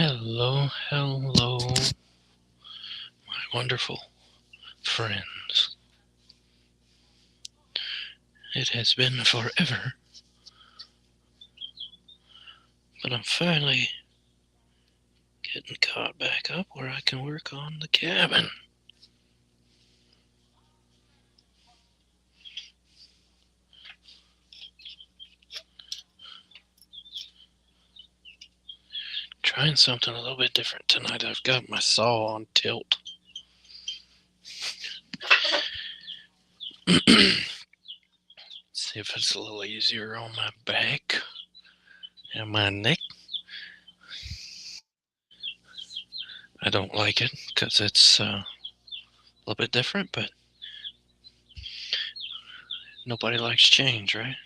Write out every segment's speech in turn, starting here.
Hello, hello, my wonderful friends. It has been forever, but I'm finally getting caught back up where I can work on the cabin. Trying something a little bit different tonight. I've got my saw on tilt. See if it's a little easier on my back and my neck. I don't like it because it's a little bit different, but nobody likes change, right?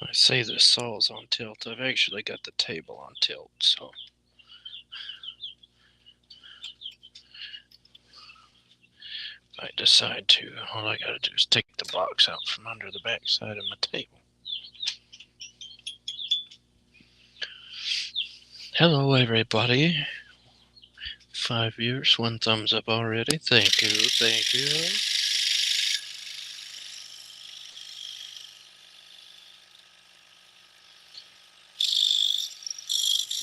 I say the saw's on tilt. I've actually got the table on tilt, so I decide to, all I gotta do is take the box out from under the back side of my table. Hello, everybody. 5 viewers, 1 thumbs up already. Thank you, thank you.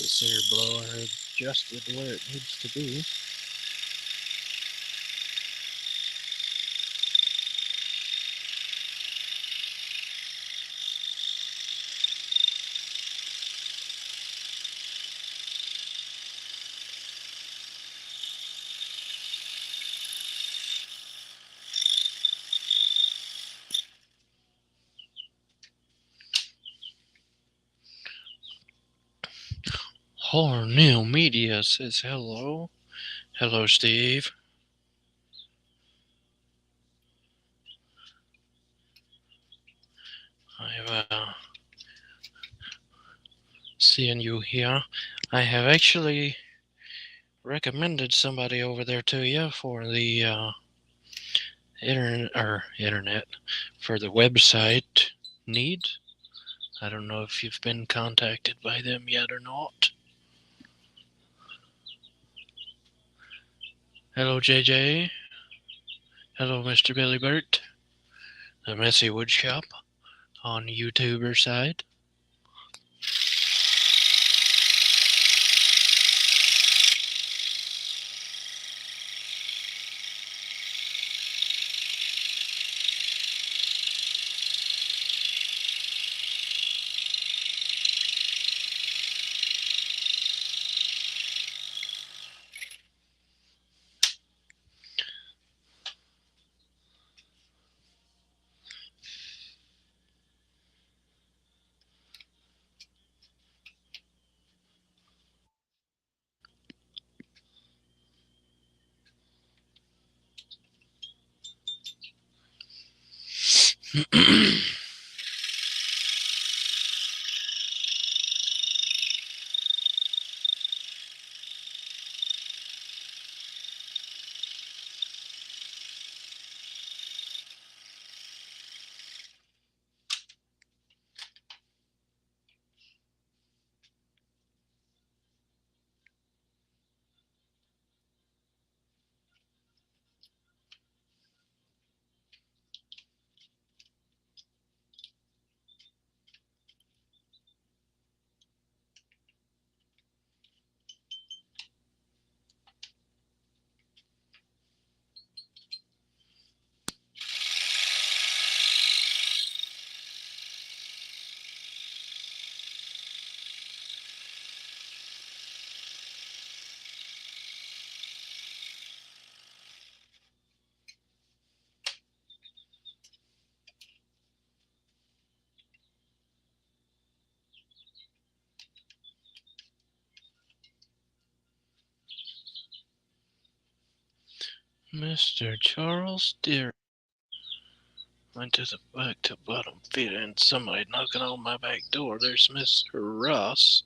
This air blower adjusted where it needs to be. Hornell Media says hello. Hello, Steve. I'm seeing you here. I have actually recommended somebody over there to you for the internet for the website needs. I don't know if you've been contacted by them yet or not. Hello, JJ. Hello, Mr. Billy Burt. The Messy Woodshop on YouTuber side. Mr. Charles Deere. Went to the back to bottom feeder and somebody knocking on my back door. There's Mr. Ross.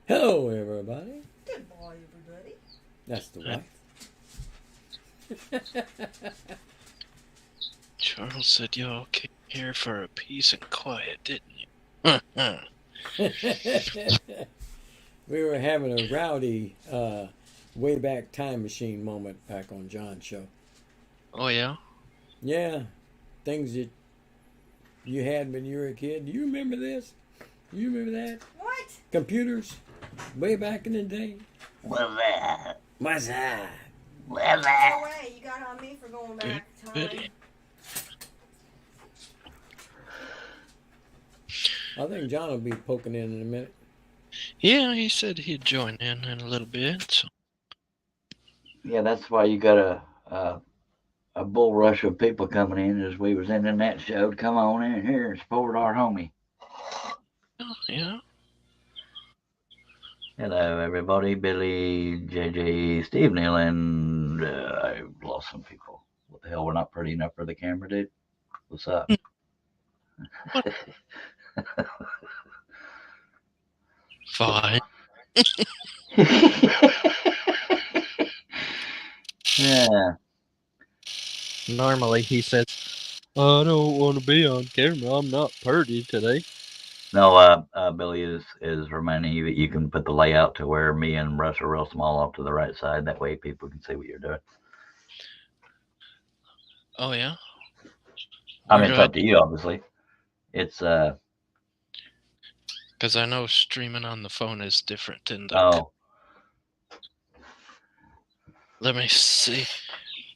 Hello, everybody. Goodbye, everybody. That's the wife. Charles said y'all came here for a peace and quiet, didn't you? We were having a rowdy way back time machine moment back on John's show. Oh, yeah? Yeah, things that you had when you were a kid. Do you remember this? You remember that? What? Computers, way back in the day. What's that? What's that? What's No that? way. You got on me for going back time. Goody. I think John will be poking in a minute. Yeah, he said he'd join in a little bit. So. Yeah, that's why you got a bull rush of people coming in as we was ending that show to come on in here and support our homie. Oh, yeah. Hello, everybody. Billy, JJ, Steve Neal, and I lost some people. What the hell? We're not pretty enough for the camera, dude. What's up? Fine. Yeah. Normally he says, I don't want to be on camera. I'm not pretty today. No, Billy is reminding you that you can put the layout to where me and Russ are real small off to the right side. That way people can see what you're doing. Oh, yeah? I Where mean, do it's I up to you, obviously. It's, Because I know streaming on the phone is different than the. oh, Let me see.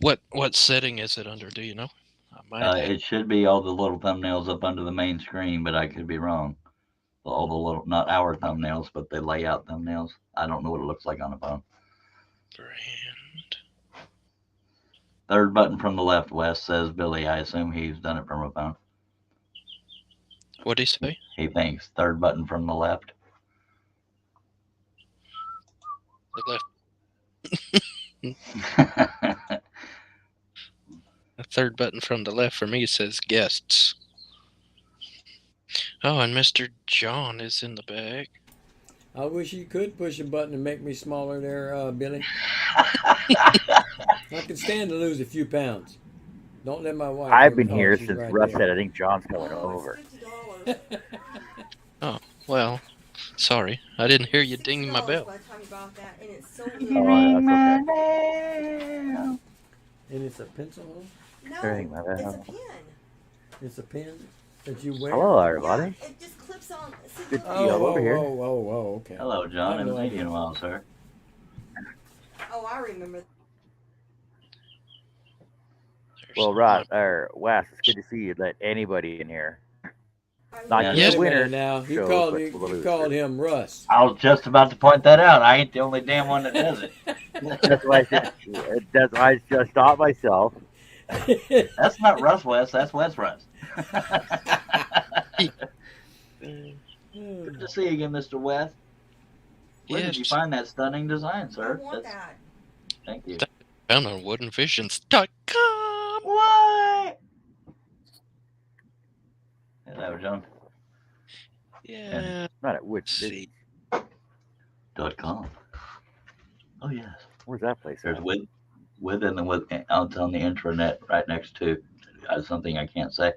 What setting is it under? Do you know? I might have. it should be all the little thumbnails up under the main screen, but I could be wrong. All the little, not our thumbnails, but the layout thumbnails. I don't know what it looks like on a phone. Brand. Third button from the left, Wes, says Billy. I assume he's done it from a phone. What'd he say? He thinks. Third button from the left. The left. The third button from the left for me says guests. Oh, and Mr. John is in the back. I wish you could push a button and make me smaller there, Billy. I could stand to lose a few pounds. Don't let my wife. I've been oh, here she's since right Russ there. said I think John's coming Oh, over. it's $50. Well, sorry. I didn't hear you ding my $60 bell. by the time you bought that, and it's so Oh, good. that's okay. And it's a pencil hole? No, Ring my it's a bell. pen. It's a pen that you wear? Hello, everybody. Yeah, it just clips on. See, Good to look. see you all over here. Oh, okay. Hello, John. I I have no haven't seen idea. you in a while, sir. Oh, I remember. There's Well, Ross, or Wes, it's good to see you. Let anybody in here. Not Yeah. just Yes. the Wait a winner. minute now. You shows, called but you, the you loser. called him Russ. I was just about to point that out. I ain't the only damn one that does it. That's why I said. That's why I just stopped myself. That's not Russ West. That's Wes Russ. Good to see you again, Mr. West. Where did you Yes. find that stunning design, I sir? want that. Thank you. Found on woodenvisions.com. What? Hello, John. Yeah. Not at Wood Let's City. see. .com. Oh yes. Where's that place? There's At? with and then with out on the intranet right next to something I can't say.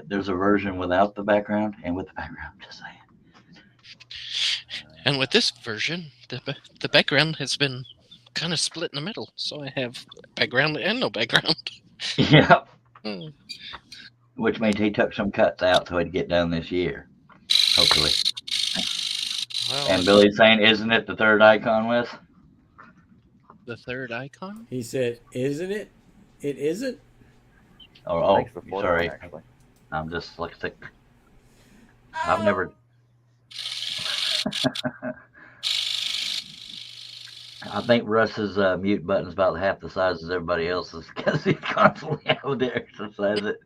There's a version without the background and with the background. Just saying. And with this version, the background has been kind of split in the middle. So I have background and no background. Yeah. Hmm. Which means he took some cuts out so he'd get done this year. Hopefully. Well, And Billy's saying, isn't it the third icon, Wes? the third icon? He said, isn't it? It isn't? Oh, Thanks for the photo, sorry. actually. I'm dyslexic. Oh, I've never. I think Russ's mute button's about half the size as everybody else's because he's constantly having to exercise it.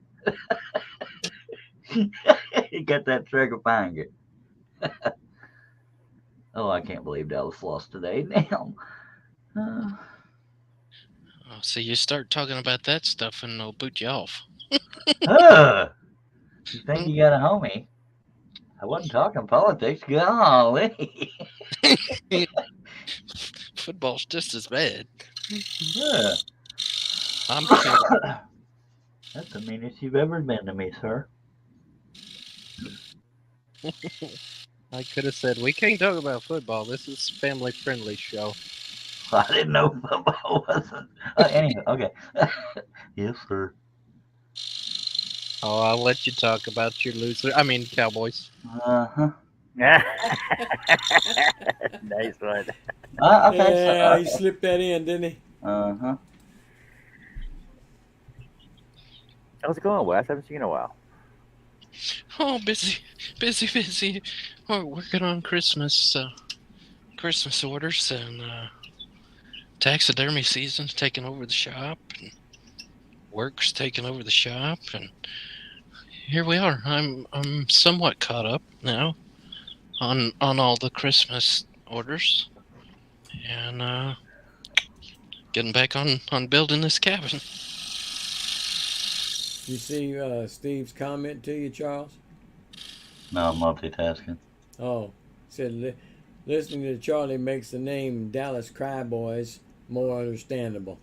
He got that trigger finger. Oh, I can't believe Dallas lost today. Damn. Oh, see, you start talking about that stuff and they'll boot you off. Huh. You think you got a homie? I wasn't talking politics. Golly. Football's just as bad. Huh. I'm kidding. That's the meanest you've ever been to me, sir. I could have said, we can't talk about football. This is a family-friendly show. I didn't know football wasn't. Anyway, okay. Yes, sir. Oh, I'll let you talk about your Cowboys. Uh-huh. Nice one. Okay, Yeah, he so, slipped that in, didn't he? uh-huh. How's it going, Wes? I haven't seen you in a while. Oh, busy. We're working on Christmas orders, and taxidermy season's taking over the shop, and work's taking over the shop, and here we are. I'm somewhat caught up now on all the Christmas orders, and getting back on building this cabin. You see Steve's comment to you, Charles? No, I'm multitasking. Oh, said listening to Charlie makes the name Dallas Cryboys more understandable.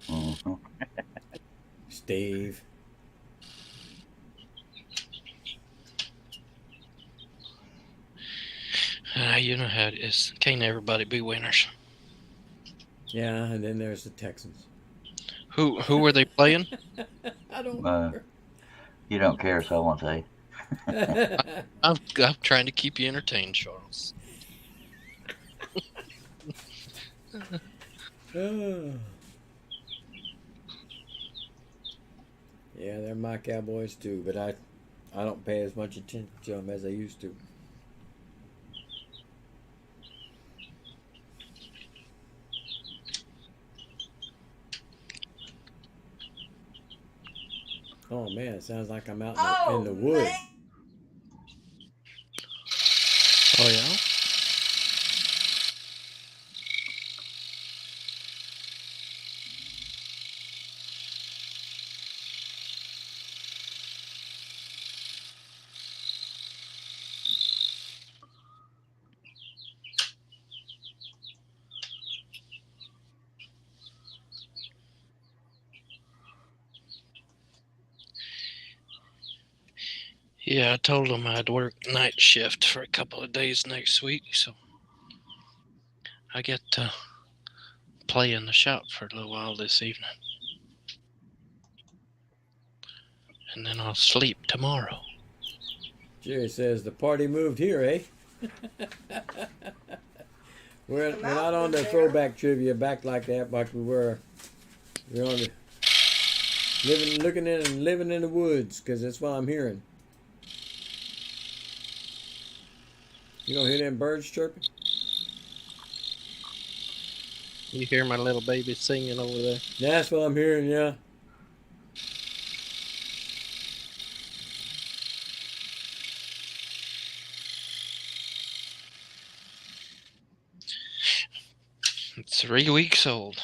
Mm-hmm. Steve. You know how it is. Can't everybody be winners? Yeah, and then there's the Texans. Who were they playing? I don't You don't care, so I won't say. I'm trying to keep you entertained, Charles. Oh. Yeah, they're my Cowboys too, but I don't pay as much attention to them as I used to. Oh man, it sounds like I'm out in the woods. man. Oh yeah. Yeah, I told them I'd work night shift for a couple of days next week, so I get to play in the shop for a little while this evening. And then I'll sleep tomorrow. Jerry says the party moved here, eh? we're not on the throwback trivia back like that, like we were. We're on the living in the woods, because that's what I'm hearing. You don't hear them birds chirping? You hear my little baby singing over there? That's what I'm hearing, yeah. It's 3 weeks old.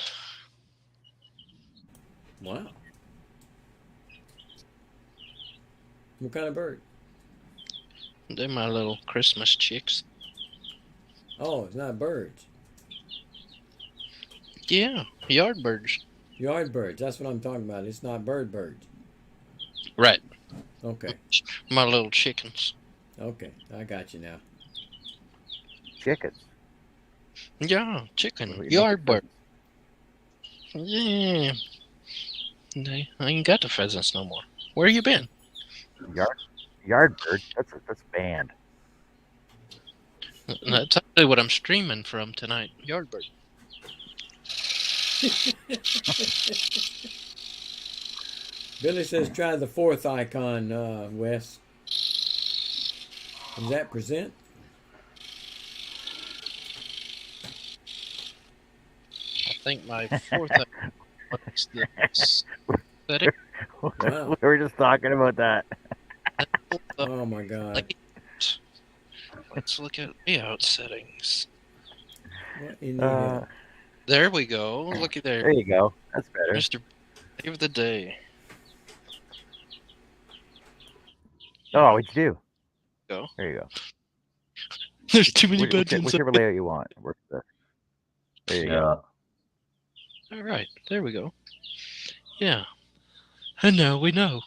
Wow. What kind of bird? They're my little Christmas chicks. Oh, it's not birds. Yeah, yard birds. Yard birds. That's what I'm talking about. It's not birds. Right. Okay. My little chickens. Okay. I got you now. Chickens. Yeah, chicken. What do you Yard make bird. of Yeah. I ain't got the pheasants no more. Where you been? Yard bird. That's banned. That's actually what I'm streaming from tonight. Yardbird. Billy says try the fourth icon, Wes. Is that present? I think my fourth was the setting. Wow. We were just talking about that. Oh my God. Let's look at layout settings. What in the hell? There we go. Look at there, There you go. That's better. Mr. Save the day. Oh, what'd you do? Go. There you go. There's too many buttons. Whichever layout you want. Works best. There you go. Yeah. All right, there we go. Yeah. And now we know.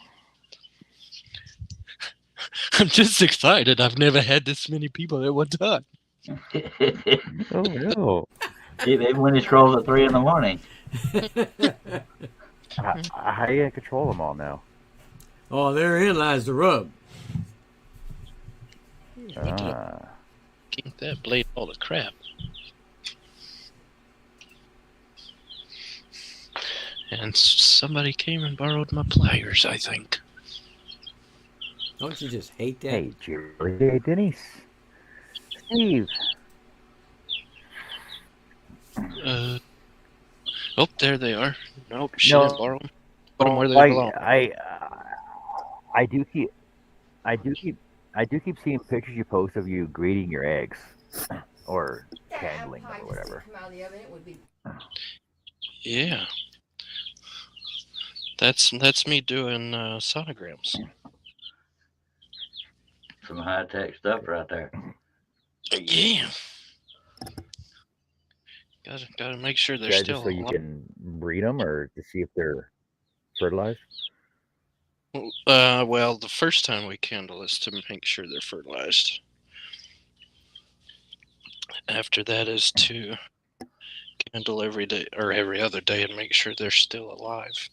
I'm just excited. I've never had this many people at one time. Oh no. Even when he scrolls at 3 in the morning. How you gonna control them all now? Oh, therein lies the rub. Ah. Kink that blade all the crap. And somebody came and borrowed my pliers, I think. Don't you just hate that? Hey, Julie. Hey, Denise. Steve. Oh, there they are. Nope, she No. didn't borrow them. Put them where they belong. I do keep seeing pictures you post of you greeting your eggs or That candling apple pie them or just whatever. didn't come out of the oven. It would be. Yeah. That's me doing sonograms. Some high-tech stuff right there. Yeah. Gotta make sure they're Yeah, still just so you alive. can breed them or to see if they're fertilized. Well, the first time we candle is to make sure they're fertilized. After that is to candle every day or every other day and make sure they're still alive.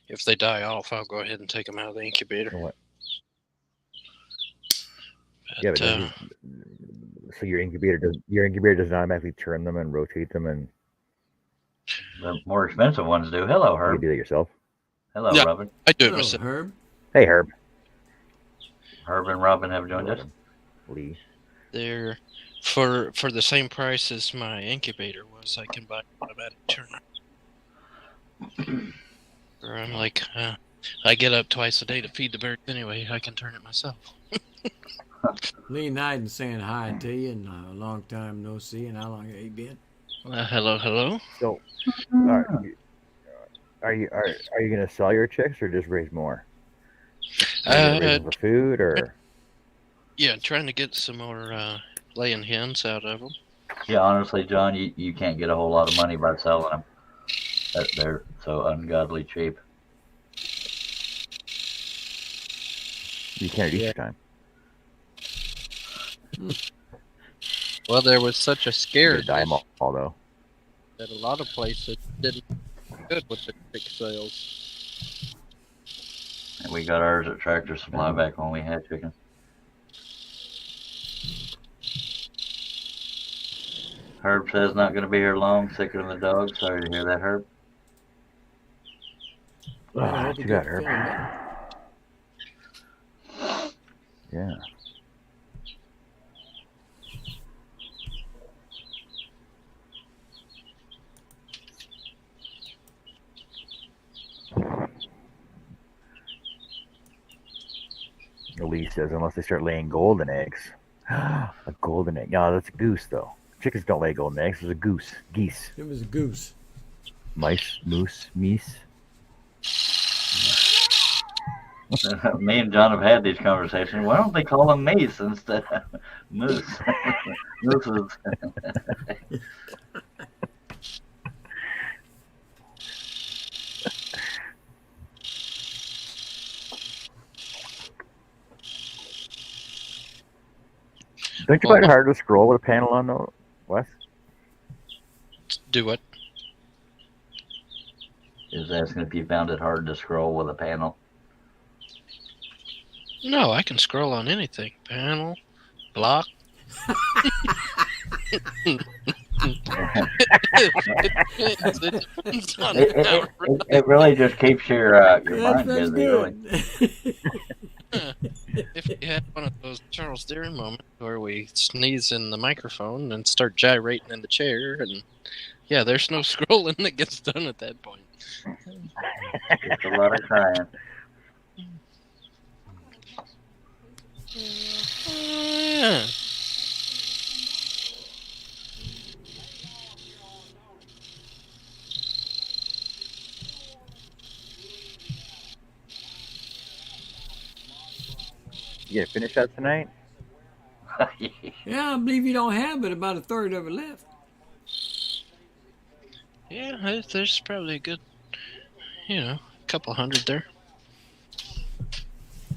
If they die off, I'll go ahead and take them out of the incubator. What? But, Yeah, but so your incubator doesn't automatically turn them and rotate them, and The more expensive ones do. Hello, you Herb. do that yourself. Hello, Yeah. Robin. I do it Hello, myself. Herb. Hey, Herb. Herb and Robin have joined us. Lee. They're for the same price as my incubator was. I can buy an automatic turner. Or I'm like, I get up twice a day to feed the birds anyway. I can turn it myself. Lee Knighton saying hi to you, and a long time no see. And how long have you been? Hello. So, are you gonna sell your chicks or just raise more? Are you gonna raise them for food or? Yeah, trying to get some more laying hens out of them. Yeah, honestly, John, you can't get a whole lot of money by selling them. They're so ungodly cheap. You can't at Easter time. Well, there was such a scare You're dime all though. that a lot of places didn't do good with the chick sales. And we got ours at Tractor Supply back when we had chickens. Herb says not going to be here long, sicker than the dog. Sorry to hear that, Herb. Well, I hope Too you bad, get Herb. feeling better. Yeah. Elise says, unless they start laying golden eggs. A golden egg. No, that's a goose, though. Chickens don't lay golden eggs. It's a goose. Geese. It was a goose. Mice. Moose. Meese. Me and John have had these conversations. Why don't they call them mace instead of moose? Mooses. Don't you find it hard to scroll with a panel on, though, Wes? Do what? Is asking if you found it hard to scroll with a panel. No, I can scroll on anything. Panel, block. It depends on It really just keeps your mind That's busy, really. good. if you had one of those Charles Darren moments where we sneeze in the microphone and start gyrating in the chair, and yeah, there's no scrolling that gets done at that point. It's a lot of crying. Yeah. You gonna finish that tonight? Yeah, I believe you don't have but about a third of it left. Yeah, there's probably a good, couple hundred there.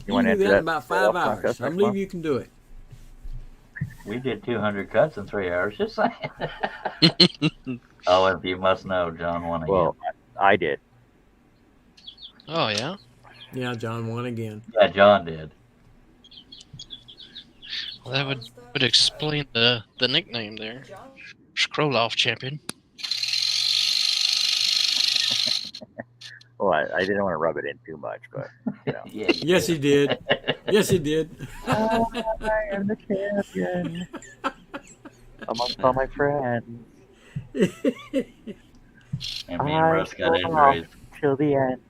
You want can to do enter that in that about 5 playoff hours. contest I next believe month? you can do it. We did 200 cuts in 3 hours. Just saying. Oh, and you must know, John won again. Well, I did. Oh yeah. Yeah, John won again. Yeah, John did. Well, that would explain the nickname there. John. Scroll off champion. Well, I didn't want to rub it in too much, but Yeah, you Yes, he did. Yes, he did. I am the champion amongst all my friends. And me and I Russ got fought off injuries. till the end.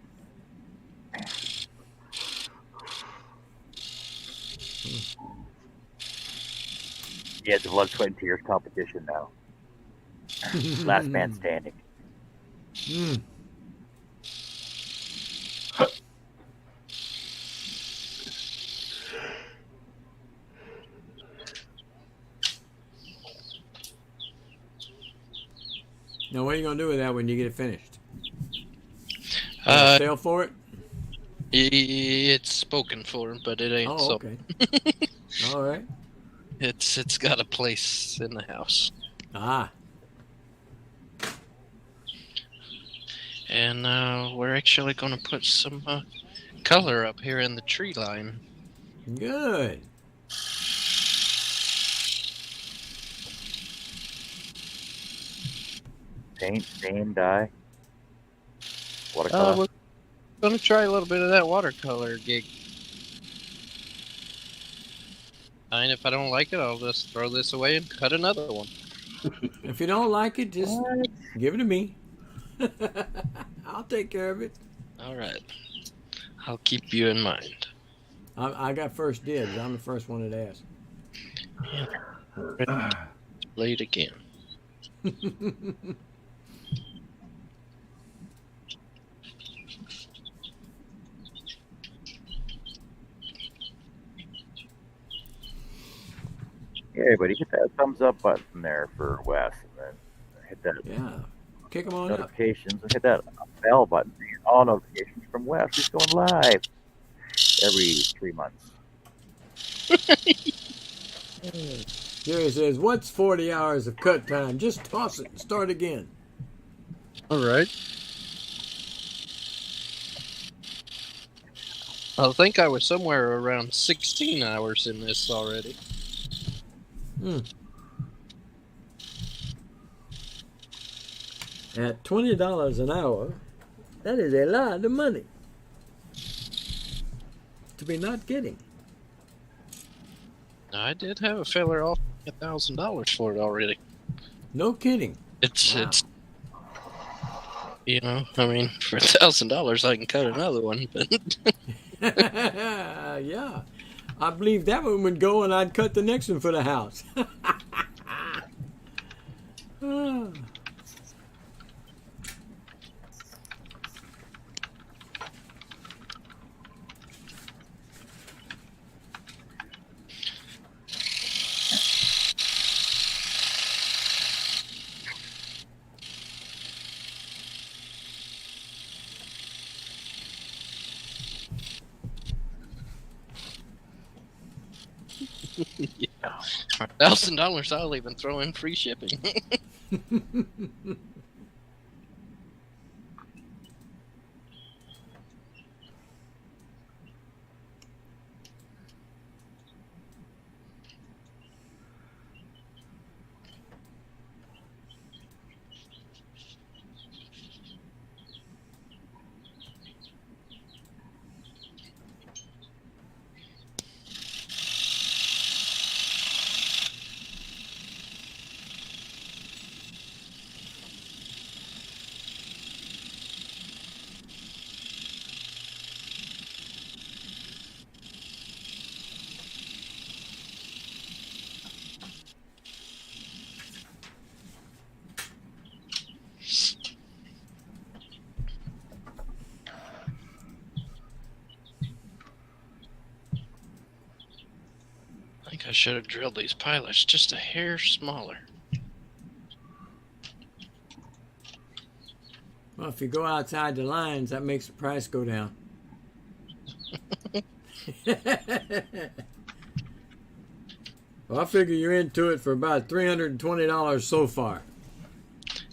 Yeah, it's a blood, sweat, and tears competition now. Last man standing. Mm. Now, what are you going to do with that when you get it finished? Sale for it? It's spoken for, but it ain't Oh, so. okay. All right. It's got a place in the house, Ah, and we're actually going to put some color up here in the tree line. good. Paint, stain, dye. Watercolor. We're going to try a little bit of that watercolor gig. And if I don't like it, I'll just throw this away and cut another one. If you don't like it, just give it to me. I'll take care of it. All right. I'll keep you in mind. I got first dibs. I'm the first one that asked. Late again. Yeah, everybody hit that thumbs up button there for Wes, and then hit that Yeah. Kick them on up. notifications and hit that bell button to get all notifications from Wes. He's going live every 3 months. Jerry says, "What's 40 hours of cut time? Just toss it and start again." All right. I think I was somewhere around 16 hours in this already. At $20 an hour, that is a lot of money to be not getting. Now, I did have a feller off $1,000 for it already. No kidding. It's Wow. it's I mean, for $1,000 I can cut another one, but Yeah. I believe that one would go and I'd cut the next one for the house. Ah. yeah, for $1,000 I'll even throw in free shipping. I think I should have drilled these pilots just a hair smaller. Well, if you go outside the lines, that makes the price go down. Well, I figure you're into it for about $320 so far.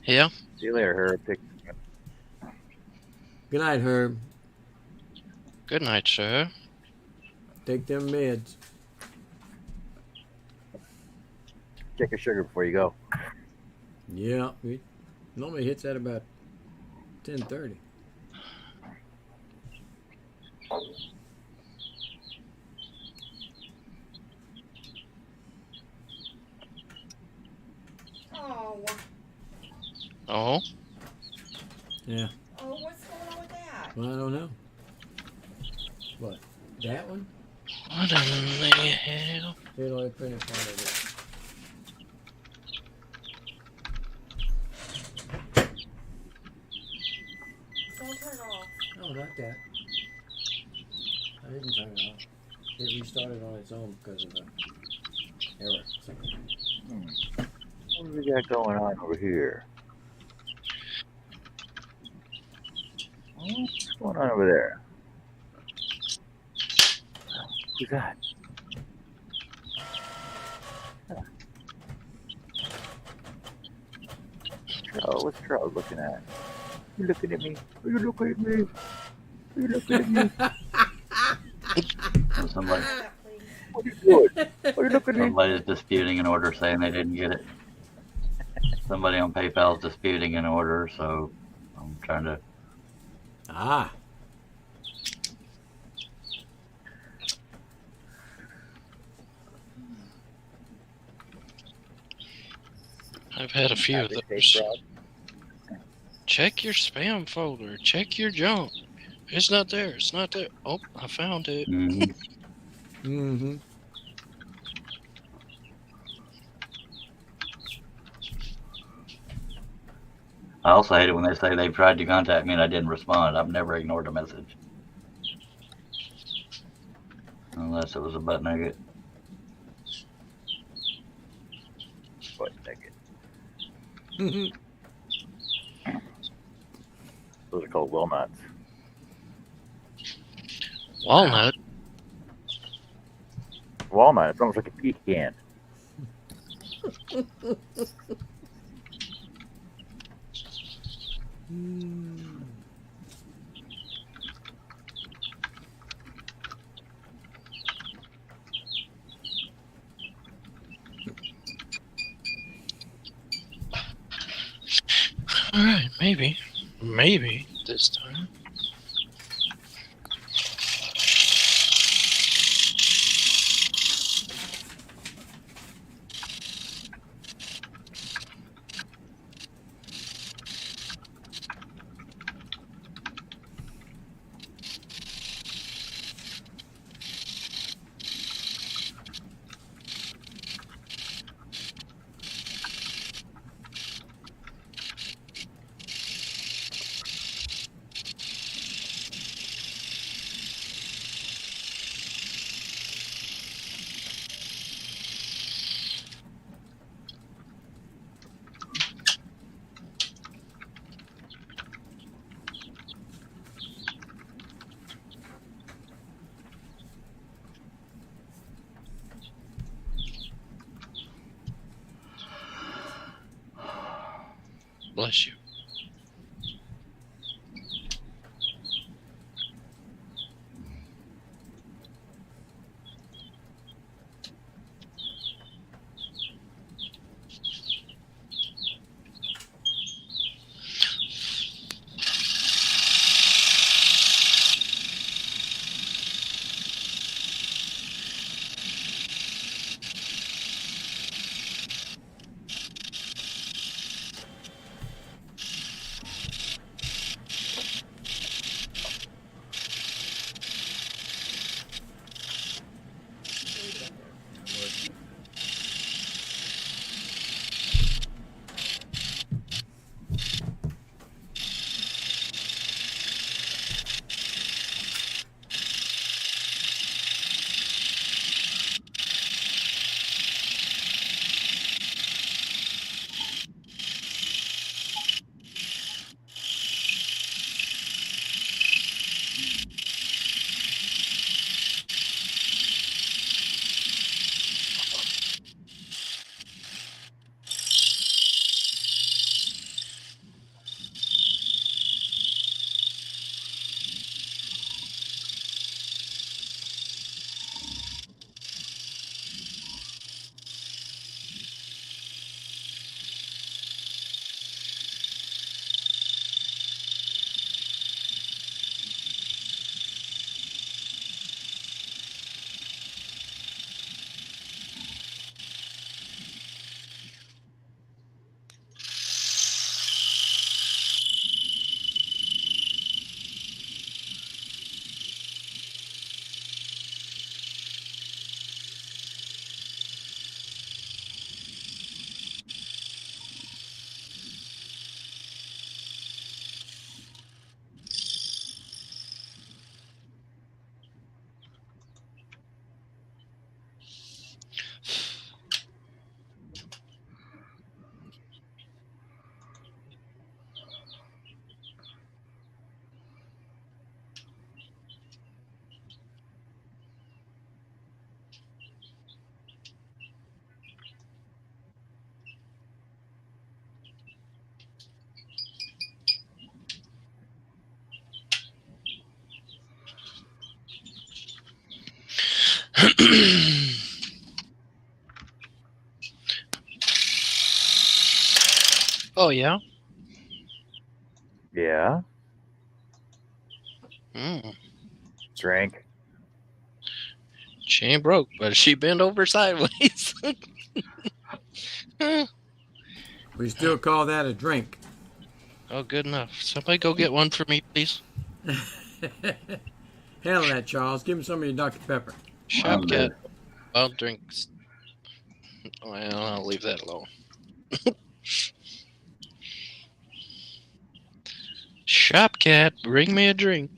Yeah. See you later, Herb. Good night, Herb. Good night, sir. Take them meds. Check your sugar before you go. Yeah, it normally hits at about 10:30. Oh, Oh, Yeah. oh, what's going on with that? Well, I don't know. What? That one? what in the hell? It only printed part of it. Don't turn it off. No, not that. I didn't turn it off. It restarted on its own because of the error. What do we got going on over here? What's going on over there? Who's that? Charles, what's Charles looking at? You looking at me? Are you looking at me? Are you looking at me? So somebody, That, please. What are you doing? Are you looking at me? somebody's disputing an order saying they didn't get it. Somebody on PayPal is disputing an order, so I'm trying to. Ah. I've had a few of those. Check your spam folder. Check your junk. It's not there. It's not there. Oh, I found it. Mhm. Mm-hmm. I also hate it when they say they've tried to contact me and I didn't respond. I've never ignored a message. Unless it was a butt nugget. What nugget? Mm-hmm. Those are called walnuts. Walnut. Walnut. It's almost like a pecan. All right, maybe. Maybe this time. Bless you. Oh yeah. Yeah. Mm. Drink. She ain't broke, but she bent over sideways. We still call that a drink. Oh, good enough. Somebody go get one for me, please. Handle that, Charles. Give him some of your Dr. Pepper. I'll do. Shopcat. I'll drink. Well, I'll leave that alone. Shopcat, bring me a drink.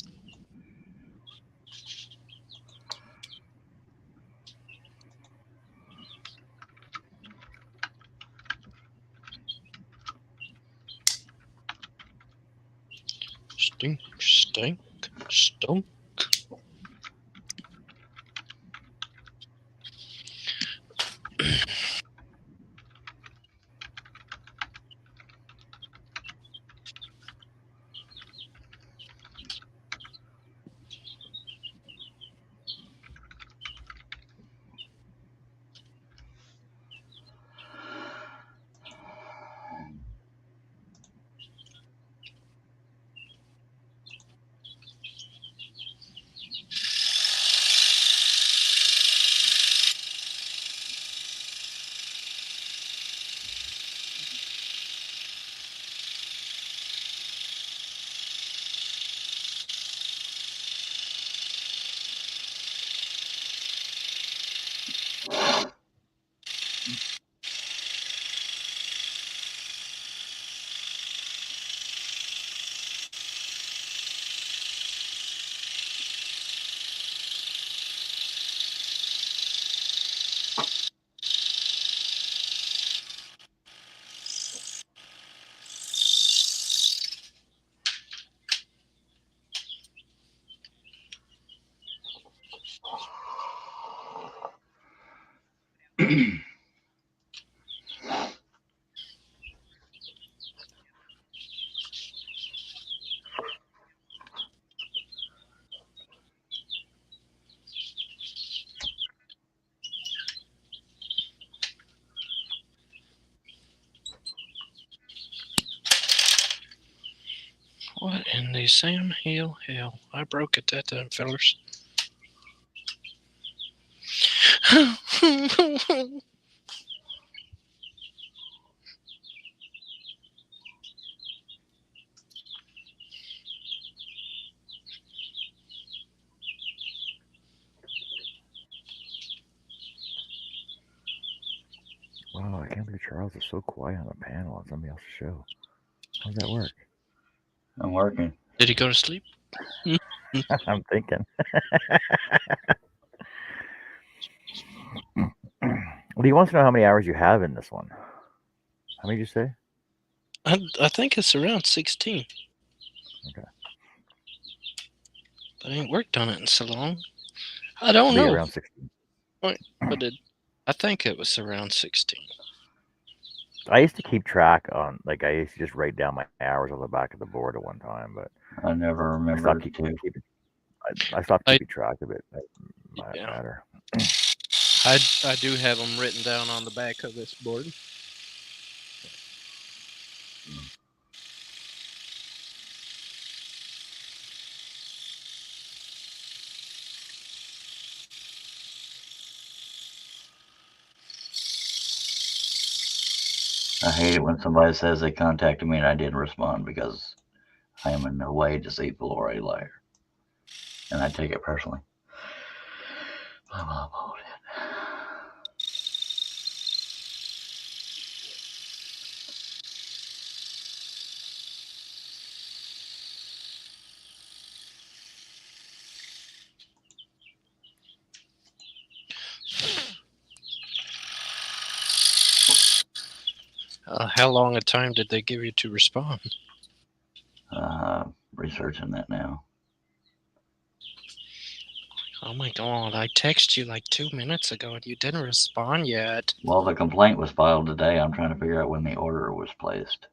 Stink, stink, stunk. What in the Sam Hill hell? I broke it that time, fellers. Wow, I can't believe Charles is so quiet on the panel on somebody else's show. How does that work? I'm working. Did he go to sleep? I'm thinking. Well, he wants to know how many hours you have in this one. How many did you say? I think it's around 16. Okay. But I ain't worked on it in so long. I don't Be know. around 16. But I think it was around 16. I used to keep track on, like, I used to just write down my hours on the back of the board at one time, but I never I remember stopped to. keeping I stopped keeping track of it. That might Yeah. matter. I do have them written down on the back of this board. I hate it when somebody says they contacted me and I didn't respond because I am in no way deceitful or a liar. And I take it personally. Blah, blah, bullshit. How long a time did they give you to respond? Researching that now. Oh my god, I texted you like 2 minutes ago and you didn't respond yet. Well, the complaint was filed today. I'm trying to figure out when the order was placed.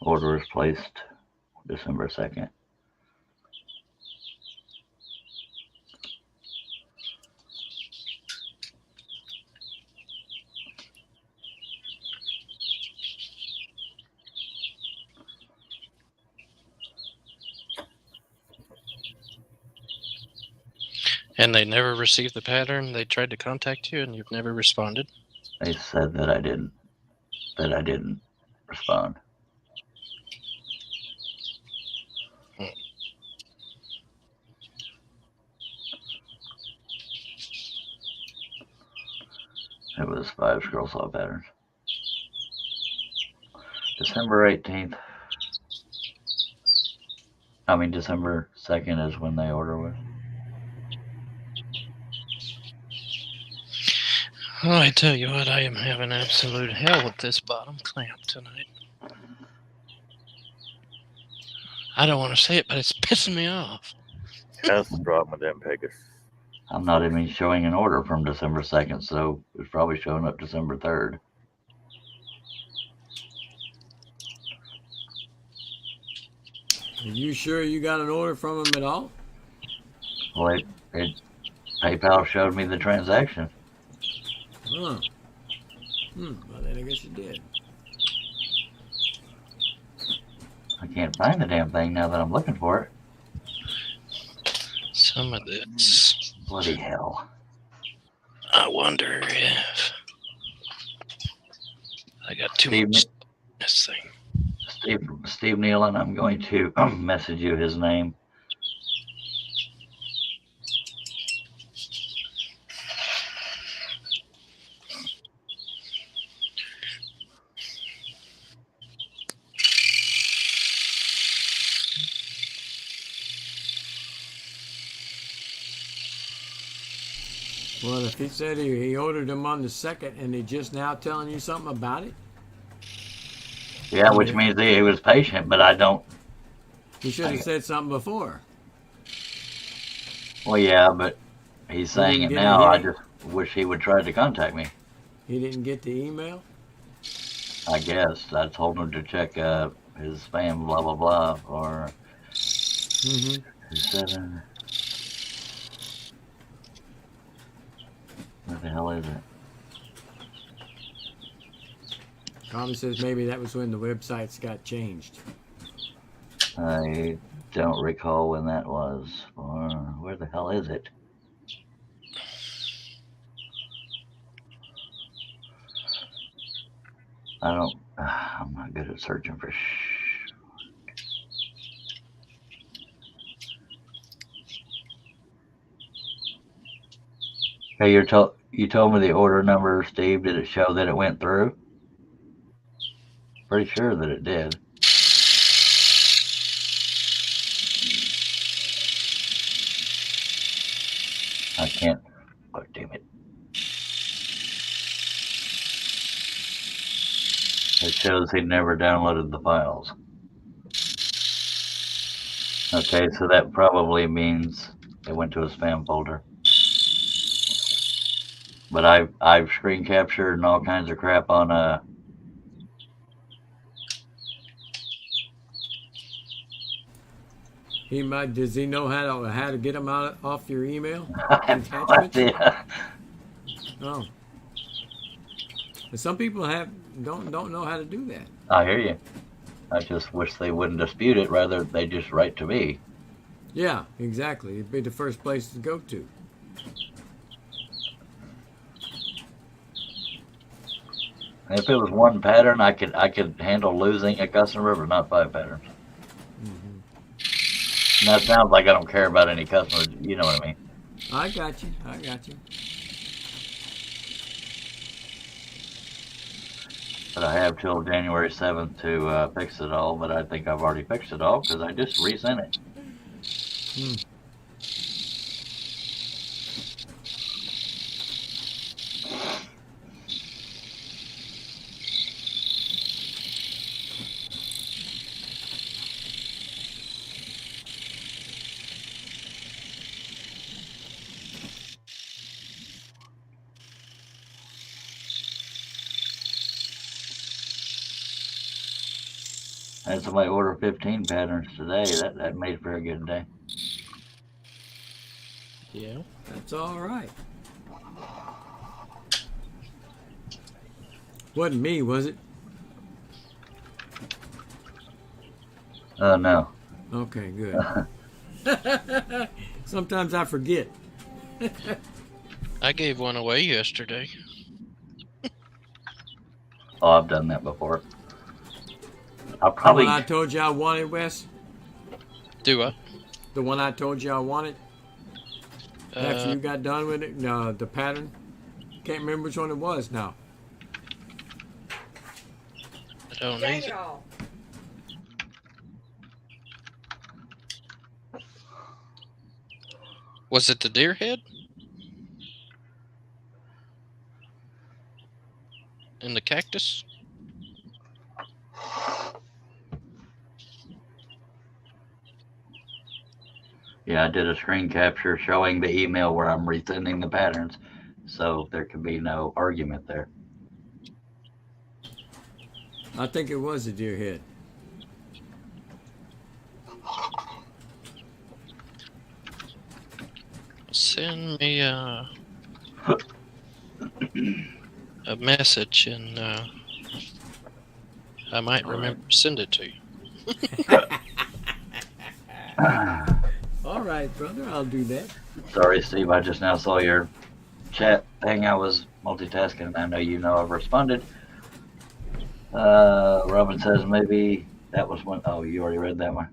Order is placed December 2nd. And they never received the pattern. They tried to contact you, and you've never responded. They said that I didn't respond. It was 5 scroll saw patterns. December 18th. I mean, December 2nd is when the order was. Oh, I tell you what, I am having absolute hell with this bottom clamp tonight. I don't want to say it, but it's pissing me off. That's the problem with them Pegasus. I'm not even showing an order from December 2nd, so it's probably showing up December 3rd. Are you sure you got an order from him at all? Well, PayPal showed me the transaction. Huh. Well, then I guess you did. I can't find the damn thing now that I'm looking for it. Some of this. Bloody hell. I wonder if I got too Steve, much this thing. Steve Nealon, I'm going to message you his name. Well, if he said he ordered them on the 2nd and he just now telling you something about it, Yeah, which means he was patient, but I don't. he should have said something before. Well, yeah, but he's saying it now. I just wish he would try to contact me. He didn't get the email? I guess I told him to check his spam, blah blah blah, or 7. Where the hell is it? Probably says maybe that was when the websites got changed. I don't recall when that was, or where the hell is it? I don't. I'm not good at searching for. Hey, you told me the order number, Steve. Did it show that it went through? Pretty sure that it did. I can't. Oh, damn it. It shows he never downloaded the files. Okay, so that probably means it went to a spam folder. But I've screen captured and all kinds of crap on He might. Does he know how to get them out off your email? I have no idea. Oh. But some people don't know how to do that. I hear you. I just wish they wouldn't dispute it. Rather, they just write to me. Yeah, exactly. It'd be the first place to go to. And if it was one pattern, I could handle losing a customer, but not 5 patterns. And that sounds like I don't care about any customers. You know what I mean? I got you. But I have till January 7th to fix it all. But I think I've already fixed it all because I just resent it. I had somebody order 15 patterns today. That made for a good day. Yeah. That's all right. Wasn't me, was it? No. Okay, good. Sometimes I forget. I gave one away yesterday. Oh, I've done that before. I'll The probably. one I told you I wanted, Wes? Do what? The one I told you I wanted? After Uh, you got done with it? No, the pattern? Can't remember which one it was now. I don't Dang need it it. all. Was it the deer head? In the cactus? Yeah, I did a screen capture showing the email where I'm resending the patterns, so there could be no argument there. I think it was a deer head. Send me a message and I might remember to send it to you. All right, brother, I'll do that. Sorry, Steve, I just now saw your chat thing. I was multitasking. I know you know I've responded. Robin says maybe that was one. Oh, you already read that one.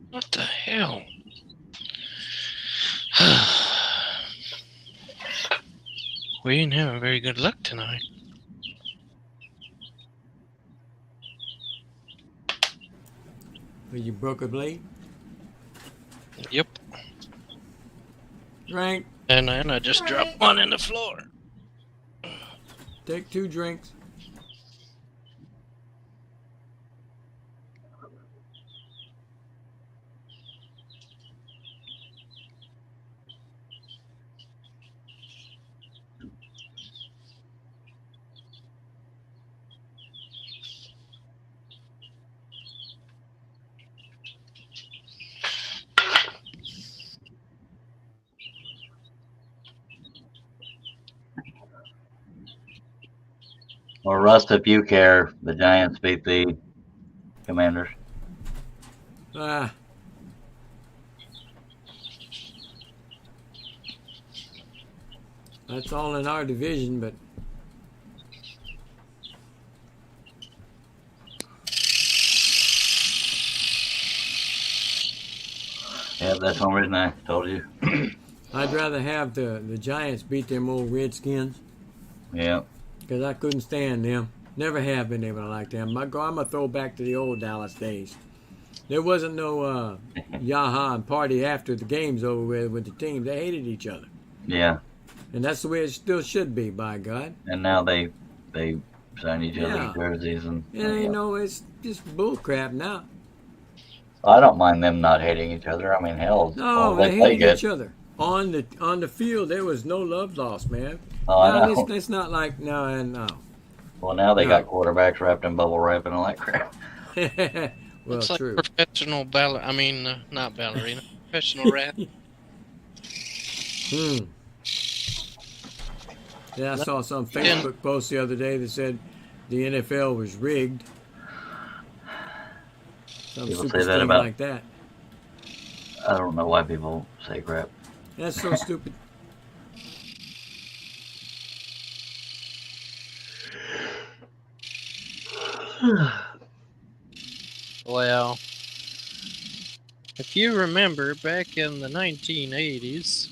What the hell? We didn't have very good luck tonight. Well, you broke a blade? Yep. Drink. And then I just dropped one in the floor. Take 2 drinks. Well, Rust, if you care, the Giants beat the Commanders. Ah. That's all in our division, but Yeah, that's one reason I told you. I'd rather have the Giants beat them old Redskins Yeah. because I couldn't stand them. Never have been able to like them. I'm going to throw back to the old Dallas days. There wasn't no yaha and party after the game's over with the team. They hated each other. Yeah. And that's the way it still should be, by God. And now they sign each other's Yeah. jerseys, and It ain't no, it's just bullcrap now. I don't mind them not hating each other. I mean, hell, as No, long as they they play hated good. each other. On the field, there was no love lost, man. Oh, I No, know. it's not like no. Well, now they No. got quarterbacks wrapped in bubble wrap and all that crap. Well, It's like true. professional not ballerina, professional rap. Hmm. Yeah, I saw some Facebook post the other day that said the NFL was rigged. Some People stupid say that thing about- like that. I don't know why people say crap. That's so stupid. Well, if you remember back in the 1980s,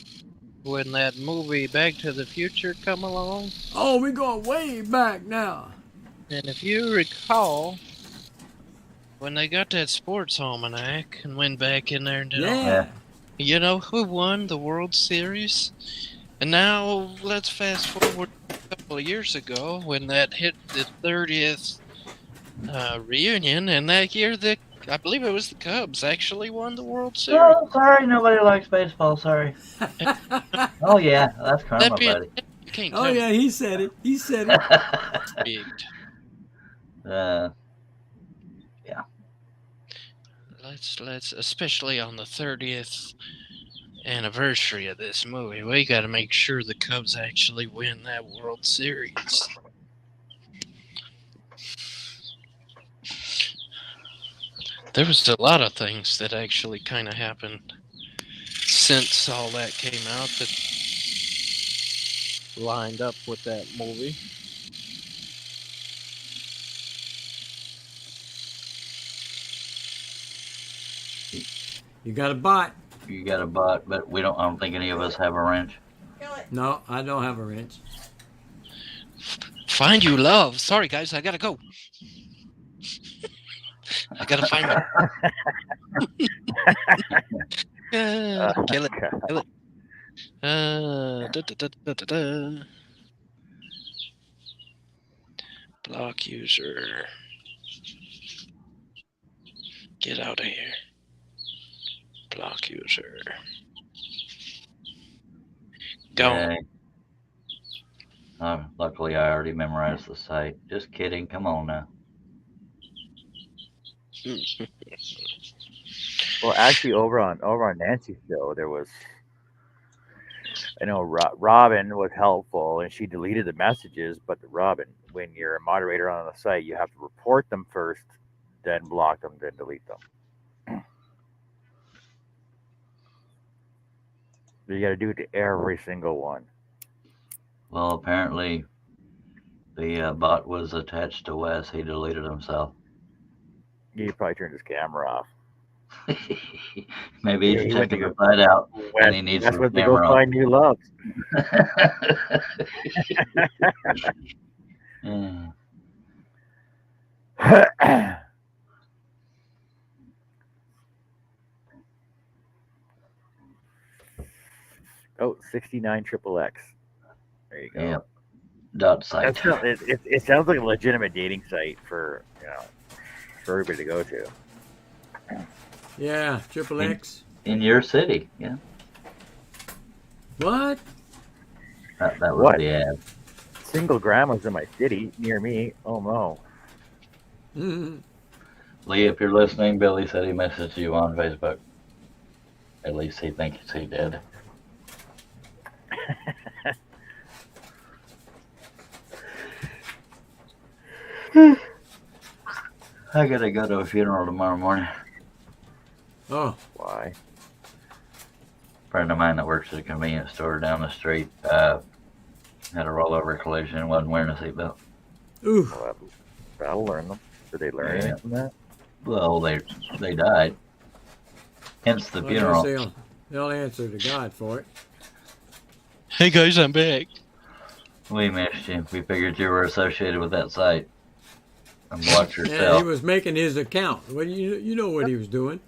when that movie Back to the Future come along, Oh, we going way back now. and if you recall, when they got that sports almanac and went back in there and did all, Yeah. you know who won the World Series? And now let's fast forward a couple of years ago when that hit the 30th reunion, and that year I believe it was the Cubs actually won the World Series. Oh, sorry, nobody likes baseball. Sorry. Oh yeah, that's karma, That being, buddy. you can't Oh tell yeah, he said it. He said it. me big. Let's especially on the 30th anniversary of this movie, we got to make sure the Cubs actually win that World Series. There was a lot of things that actually kind of happened since all that came out that lined up with that movie. You got a bot. You got a bot, but I don't think any of us have a wrench. Kill it. No, I don't have a wrench. Find you love. Sorry guys, I gotta go. I gotta find you. Kill it. Kill it. Da. Block user. Get out of here. Block user. Go. Okay. Luckily, I already memorized the site. Just kidding. Come on now. Well, actually, over on Nancy's show, there was, I know Robin was helpful and she deleted the messages, but Robin, when you're a moderator on the site, you have to report them first, then block them, then delete them. You got to do it to every single one. Well, apparently, the bot was attached to Wes. He deleted himself. He probably turned his camera off. Maybe Yeah, he's he went checking to the site out, Wes, and he needs that's his what they go camera find new loves. on. Oh, 69 triple X. There you go. Yeah. Dot site. It sounds like a legitimate dating site for for everybody to go to. Yeah, Triple X. In your city, yeah. What? That was What? the ad. Single grandmas in my city near me. Oh no. Mhm. Lee, if you're listening, Billy said he messaged you on Facebook. At least he thinks he did. I gotta go to a funeral tomorrow morning. Oh, Why? A friend of mine that works at a convenience store down the street had a rollover collision and wasn't wearing a seatbelt. ooh. Well, that'll learn them. Did they learn Yeah. anything from that? Well, they died. Hence the I guess funeral. they'll answer to God for it. Hey guys, I'm back. We missed you. We figured you were associated with that site. And watch Yeah, he yourself. was making his account. Well, you know what he was doing.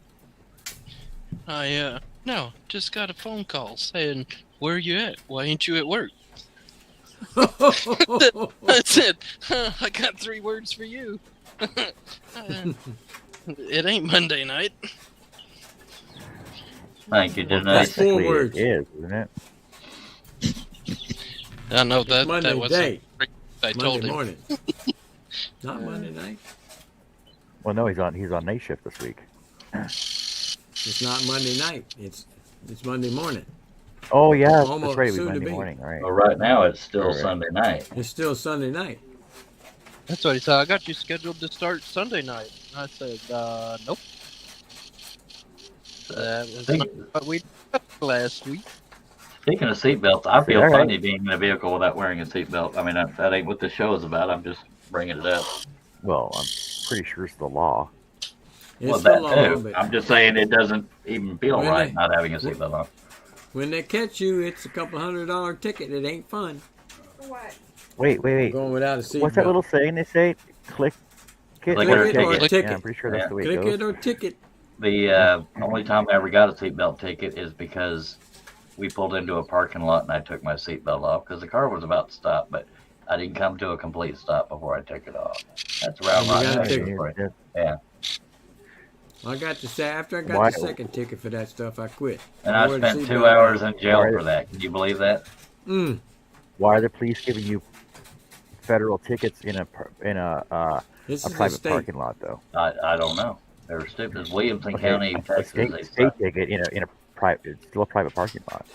No, just got a phone call saying, where you at? Why ain't you at work? I said, I got 3 words for you. It ain't Monday night. Thank you, That's Denise. four Technically, words. it is, isn't it? I know that Monday was day. I told Monday him. morning. Not Monday night. Well, no, he's on night shift this week. It's not Monday night. It's Monday morning. Oh yeah, Almost that's right. It was soon to Monday be. morning. All right. Well, right now it's still Right. Sunday night. It's still Sunday night. That's what he said. I got you scheduled to start Sunday night. I said, nope. That was Think- not what we did last week. Speaking of seatbelts, I feel All right. funny being in a vehicle without wearing a seatbelt. I mean, that ain't what the show is about. I'm just bringing it up. Well, I'm pretty sure it's the law. It's well, the that law, too. but I'm just saying it doesn't even feel When right they- not having a seatbelt on. when they catch you, it's a couple $100 ticket. It ain't fun For what? Wait. going without a seatbelt. What's that little saying they say? Click it Click or it or ticket. ticket. Yeah, I'm pretty sure that's Yeah. the way it Click goes. it or ticket. The only time I ever got a seatbelt ticket is because we pulled into a parking lot and I took my seatbelt off because the car was about to stop, but I didn't come to a complete stop before I took it off. That's around You my got a neck. ticket. Yeah. I got the after I got Why- the second ticket for that stuff, I quit. And I wore the spent 2 seatbelt hours on. in jail Right. for that. Can you believe that? Why are the police giving you federal tickets in a This a is a private state. parking lot though? I don't know. They're stupid. Williamson Okay, County, a Texas. They state ticket in a private, it's still a private parking lot.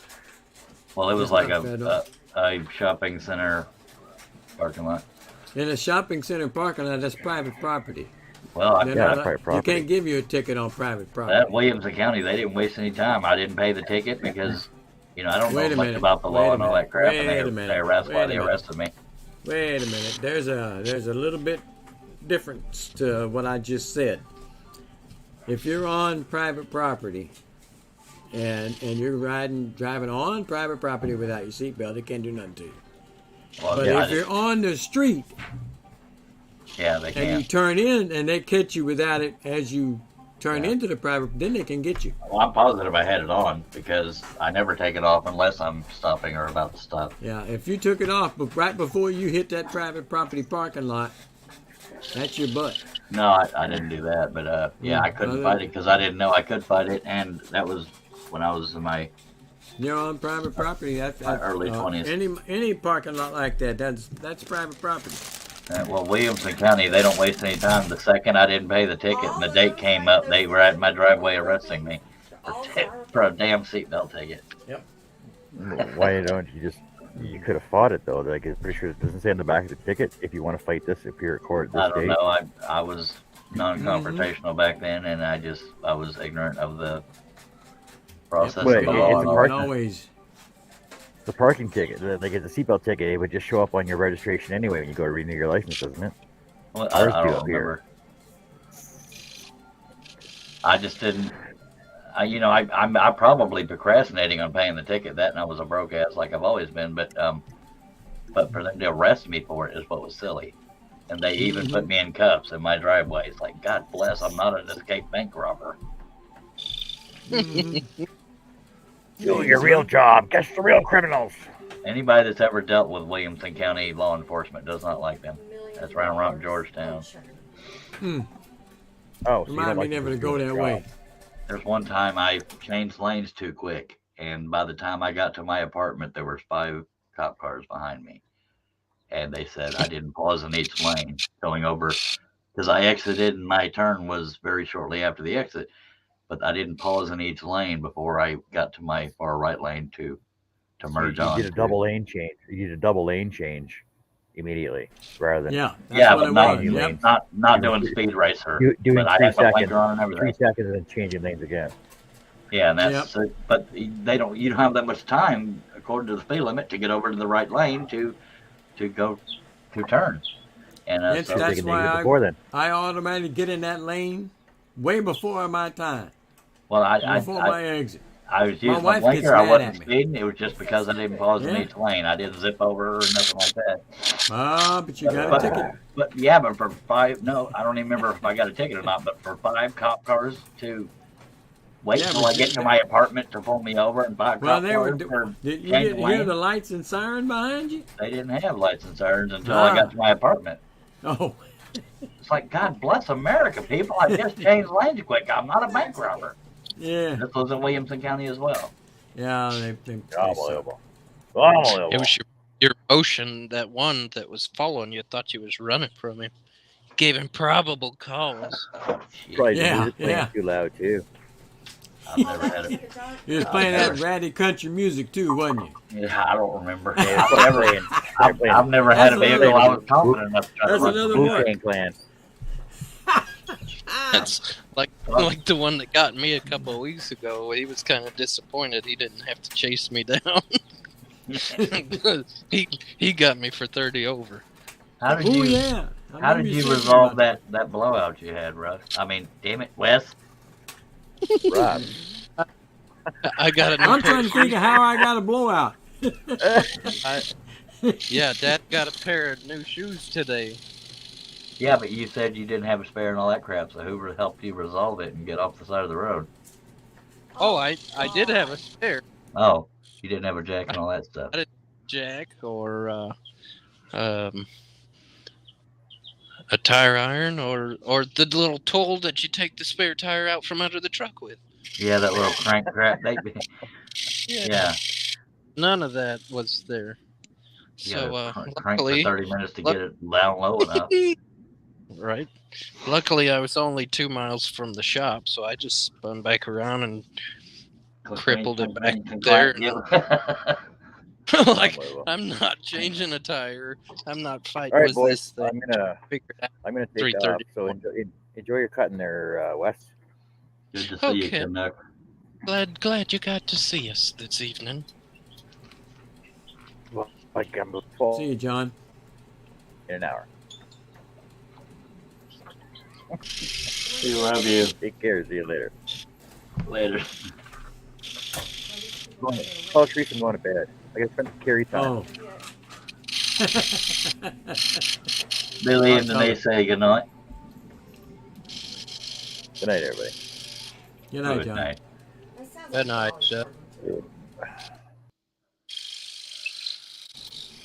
Well, it was It's like not federal. a shopping center parking lot. In a shopping center parking lot, that's private property. Well, I, They're Yeah, not- that's private you property. can't give you a ticket on private at property. Williamson County, they didn't waste any time. I didn't pay the ticket because, I don't Wait know a much minute. about the Wait law a and all that minute. crap. Wait And a they minute. arrested Wait a minute. arrested me. Wait a minute. There's a little bit difference to what I just said. If you're on private property and you're driving on private property without your seatbelt, it can't do nothing to you. Well, But yeah, if you're on the street they and you can. turn in and they catch you without it as you turn Yeah. into the private, then they can get you. Well, I'm positive I had it on because I never take it off unless I'm stopping or about to stop. Yeah, if you took it off, but right before you hit that private property parking lot, that's your butt. No, I didn't do that. But I couldn't Other- fight it because I didn't know I could fight it, and that was when I was in my You're on private property. That's early 20s. Any parking lot like that, that's private property. Well, Williamson County, they don't waste any time. The second I didn't pay the ticket and the date came up, they were at my driveway arresting me for a damn seatbelt ticket. Why don't you just? You could have fought it though. Like, I'm pretty sure it doesn't say on the back of the ticket if you want to fight this, appear at court I this don't date. know. I was non-confrontational back then, and I was ignorant of the process Wait, of the it's law a and all. park- Always. The parking ticket, like it's a seatbelt ticket, it would just show up on your registration anyway when you go to renew your license, doesn't it? Well, Ours I do don't up here. remember. I just didn't. I'm probably procrastinating on paying the ticket. That and I was a broke ass like I've always been. But for them to arrest me for it is what was silly. And they even put me in cuffs in my driveway. It's like, God bless, I'm not an escaped bank robber. Do your real job. Catch the real criminals. Anybody that's ever dealt with Williamson County law enforcement does not like them. That's Round Rock, Georgetown. Oh, so you Remind don't me like never the to go that job. way. There's one time I changed lanes too quick, and by the time I got to my apartment, there were 5 cop cars behind me. And they said I didn't pause in each lane going over, because I exited and my turn was very shortly after the exit, but I didn't pause in each lane before I got to my far right lane to merge You on. did a double lane change. You did a double lane change immediately rather than Yeah, that's Yeah, what but it not, was. Yep. not doing speed racer. doing But I 3 had my seconds. blinker on and 3 everything. seconds and then changing lanes again. Yeah, and that's but you don't have that much time according to the speed limit to get over to the right lane to go to turn. And Yes, so, that's Taking why it before then. I automatically get in that lane way before my time, well, before my exit. I was using my wife gets blinker. I mad wasn't at me. speeding. It was just because I didn't pause in Yeah. each lane. I didn't zip over or nothing like that. But you got a ticket. But for 5, no, I don't even remember if I got a ticket or not. But for 5 cop cars to wait Yeah, till but I get to my apartment to pull me over and buy a Well, cop they were. car for You change didn't hear lane? the lights and siren behind you? They didn't have lights and sirens until I Ah. got to my apartment. Oh, It's like, God bless America, people. I just changed lanes quick. I'm not a bank robber. yeah, This was in Williamson County as well. yeah. They suck. Unbelievable. Unbelievable. It was your emotion, that one that was following you, thought you was running from him. Gave him probable cause. Probably the Yeah, music playing yeah. too loud too. I've never had it. You was playing that ratty country music too, wasn't you? Yeah, I don't remember. Playing, I've never had a That's vehicle I another- was confident enough to try to That's run. another Wu one. Tang Clan. That's like the one that got me a couple of weeks ago. He was kind of disappointed he didn't have to chase me down. he got me for 30 over. How did Oh you yeah. I how remember did you talking resolve about that blowout you had, Russ? I mean, damn it, Wes. Rob. I got a new I'm pair trying to of think of how I got a blowout. Yeah, Dad got a pair of new shoes today. Yeah, but you said you didn't have a spare and all that crap, so who helped you resolve it and get off the side of the road? Oh, I did have a spare Oh, you didn't have a jack and all that stuff. jack or a tire iron or the little tool that you take the spare tire out from under the truck with. Yeah, that little crank crap. Yeah, None of that was there. you So gotta crank for luckily, 30 minutes to get it down low enough. right? Luckily, I was only 2 miles from the shop, so I just spun back around and crippled it back there. Like, Unbelievable. I'm not changing a tire. I'm not fighting All right, with boys. this thing. Figure it out. I'm gonna take off. 3:30. So enjoy your cutting there, Wes. Good to see you, Okay. Canuck. Glad you got to see us this evening. Like I'm full See you, John. in an hour. We love you. Take care. See you later. Later. Oh, Teresa, I'm going to bed. I got to spend carry time. Oh. Billy and Denise say goodnight. Good night, everybody. Good night, Good John. night. Good night, Jeff.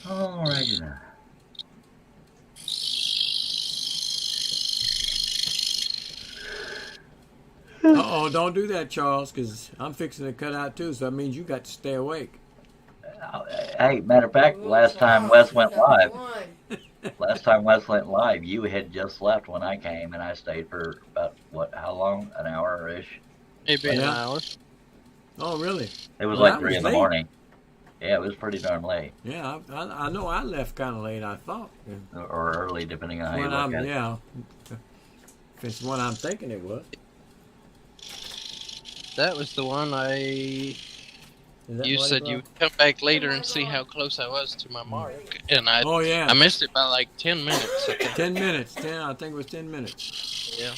All right. Uh-oh, don't do that, Charles, because I'm fixing to cut out too, so that means you got to stay awake. Hey, matter of fact, last time Wes went live, you had just left when I came, and I stayed for about, how long? An hour-ish? Maybe an Yeah. hour. Oh, really? It was Well, like that 3 was in the late. morning. Yeah, it was pretty darn late. Yeah, I know I left kind of late, I thought. Or early, depending on how you When look at it. yeah. If it's what I'm thinking it was. That was the one Is that you what it said was? you would come back later and see how close I was to my mark. And I Oh, yeah. missed it by like 10 minutes. I think. 10 minutes. I think it was 10 minutes. Yeah.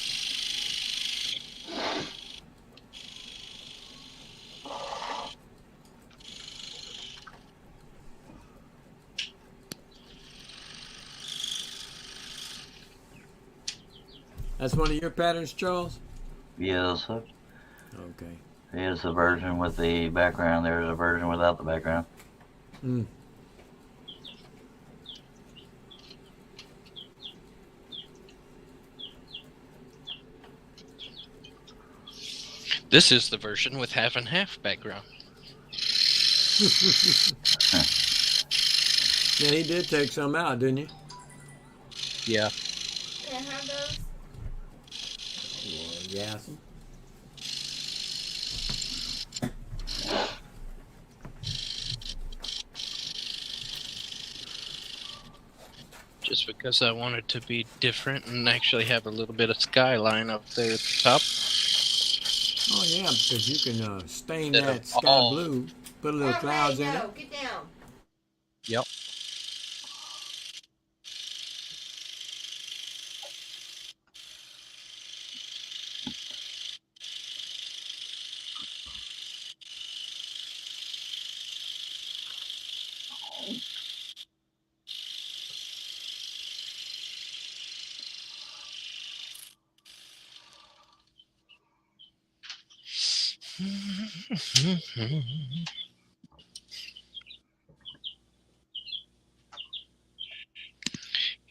That's one of your patterns, Charles? Yes, Okay. here's a version with the background. There's a version without the background. Mm. This is the version with half and half background. Yeah, he did take some out, didn't he? Yeah. Can I have those? Yeah. Just because I wanted to be different and actually have a little bit of skyline up there at the top. Oh, yeah, because you can stain Instead that of sky all- blue, put a little clouds in it. No, get down. Yep.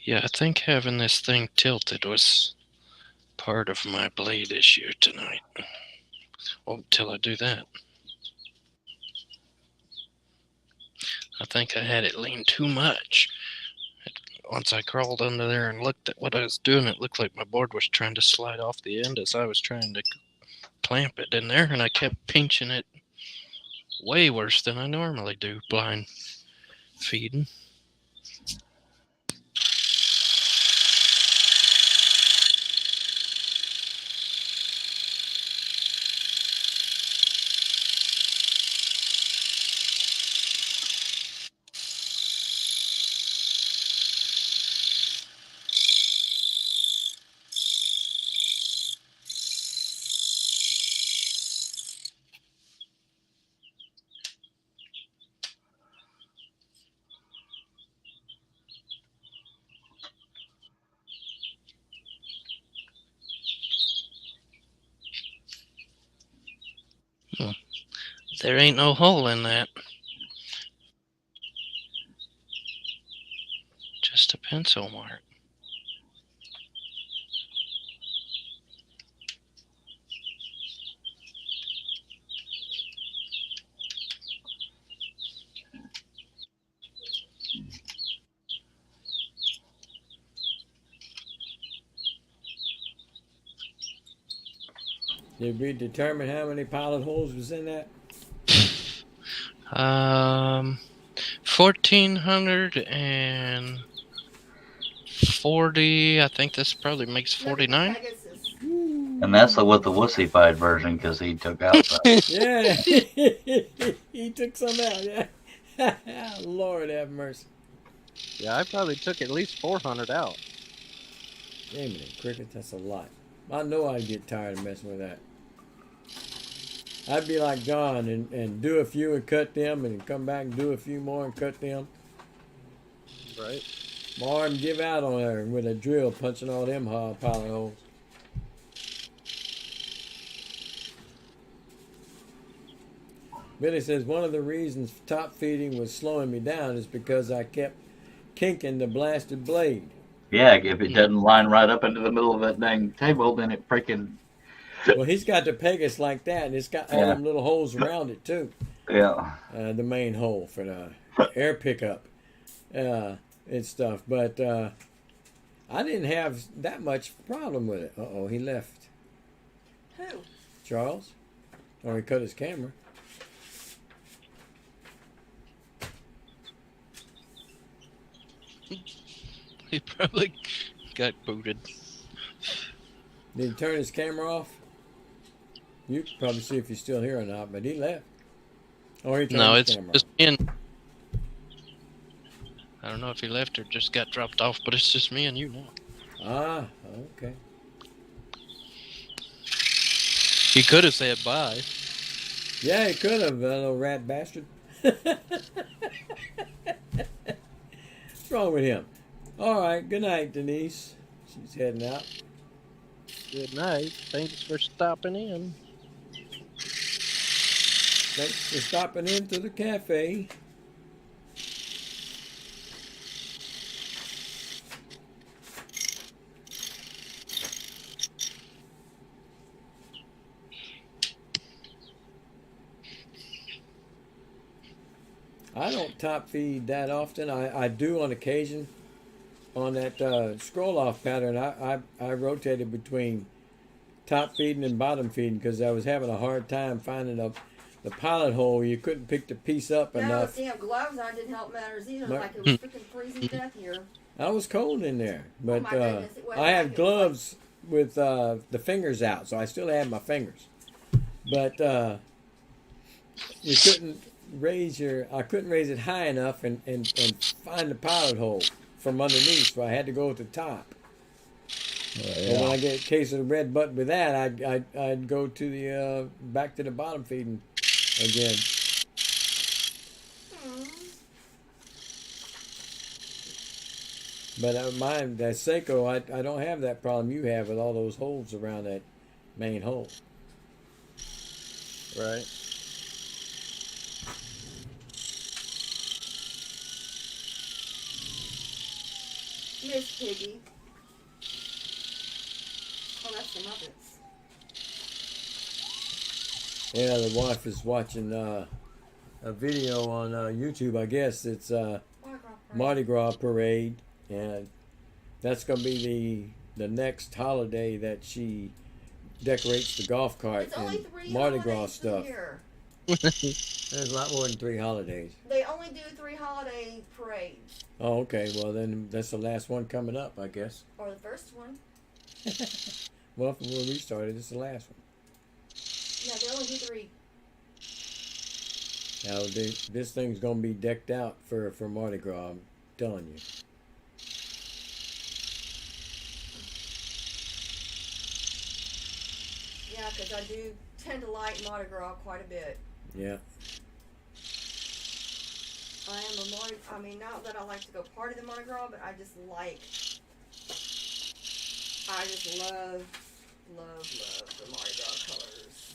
Yeah, I think having this thing tilted was part of my blade issue tonight. Oh, till I do that. I think I had it lean too much. Once I crawled under there and looked at what I was doing, it looked like my board was trying to slide off the end as I was trying to clamp it in there, and I kept pinching it way worse than I normally do blind feeding. There ain't no hole in that. Just a pencil mark. Did we determine how many pilot holes was in that? 1,440. I think this probably makes 49. Pegasus. And that's with the wussified version because he took out the. Yeah, he took some out. Yeah, Lord have mercy. Yeah, I probably took at least 400 out. Damn it, cricket, that's a lot. I know I'd get tired of messing with that. I'd be like John and do a few and cut them and come back and do a few more and cut them. Right. My arm give out on her with a drill punching all them pilot holes. Billy says one of the reasons top feeding was slowing me down is because I kept kinking the blasted blade. Yeah, if it doesn't line right up into the middle of that dang table, then it freaking. Well, he's got the Pegasus like that, and it's got all them little holes around it too. Yeah. The main hole for the air pickup and stuff. But I didn't have that much problem with it. Uh-oh, he left. Who? Charles? Or he cut his camera. He probably got booted. Did he turn his camera off? You can probably see if he's still here or not, but he left. Or he turned No, his it's camera just off. me and. I don't know if he left or just got dropped off, but it's just me and you now. Ah, okay. He could have said bye. Yeah, he could have, little rat bastard. What's wrong with him? All right, good night, Denise. She's heading out. Good night. Thanks for stopping in. Thanks for stopping into the cafe. I don't top feed that often. I do on occasion. On that scroll off pattern, I rotated between top feeding and bottom feeding because I was having a hard time finding the pilot hole. You couldn't pick the piece up No, enough. see, gloves on didn't help matters either. Mar- Like it was freaking freezing death here. I was cold in there, but my goodness, it wasn't I had like it was gloves with the fingers out, so I still had my fingers. But you couldn't I couldn't raise it high enough and find the pilot hole from underneath, so I had to go at the top. And when I get a case of the red button with that, I'd go to the back to the bottom feeding again. But mine, that Seiko, I don't have that problem you have with all those holes around that main hole. Right. Miss Piggy. Oh, that's the Muppets. Yeah, the wife is watching a video on YouTube. I guess it's Mardi Gras parade, and that's going to be the next holiday that she decorates the golf cart It's only and 3 Mardi Gras holidays a stuff. year. There's a lot more than 3 holidays. They only do 3 holiday parades. Oh, okay. Well, then that's the last one coming up, I guess. Or the first one. Well, from when we started, it's the last one. Yeah, they only do 3. Now, this thing's going to be decked out for Mardi Gras, I'm telling you. Yeah, because I do tend to like Mardi Gras quite a bit. Yeah. I mean, not that I like to go party the Mardi Gras, but I just love the Mardi Gras colors.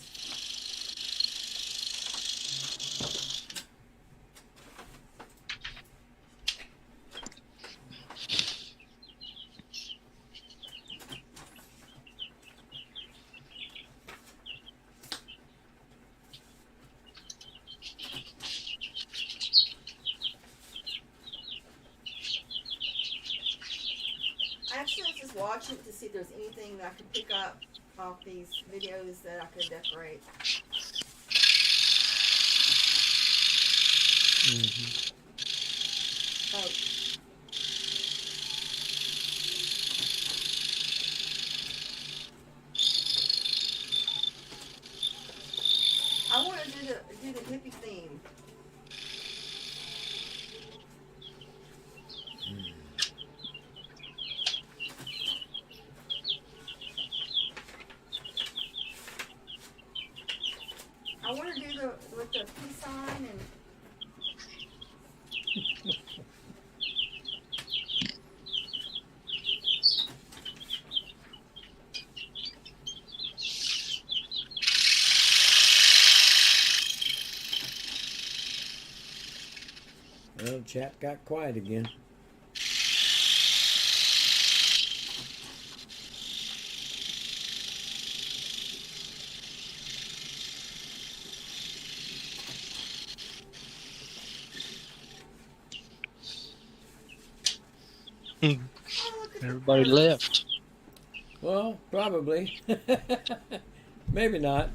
Actually, I was just watching to see if there's anything that I could pick up off these videos that I could decorate. Oh. I want to do the hippie theme. I want to do with the peace sign and. Well, chat got quiet again. Oh, look at the Everybody birds. left. Well, probably. Maybe not.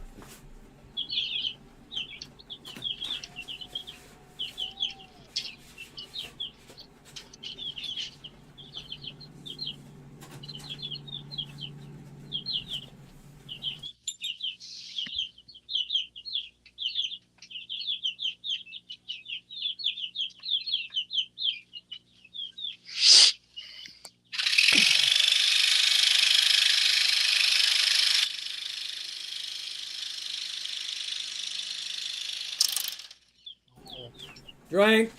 Drink.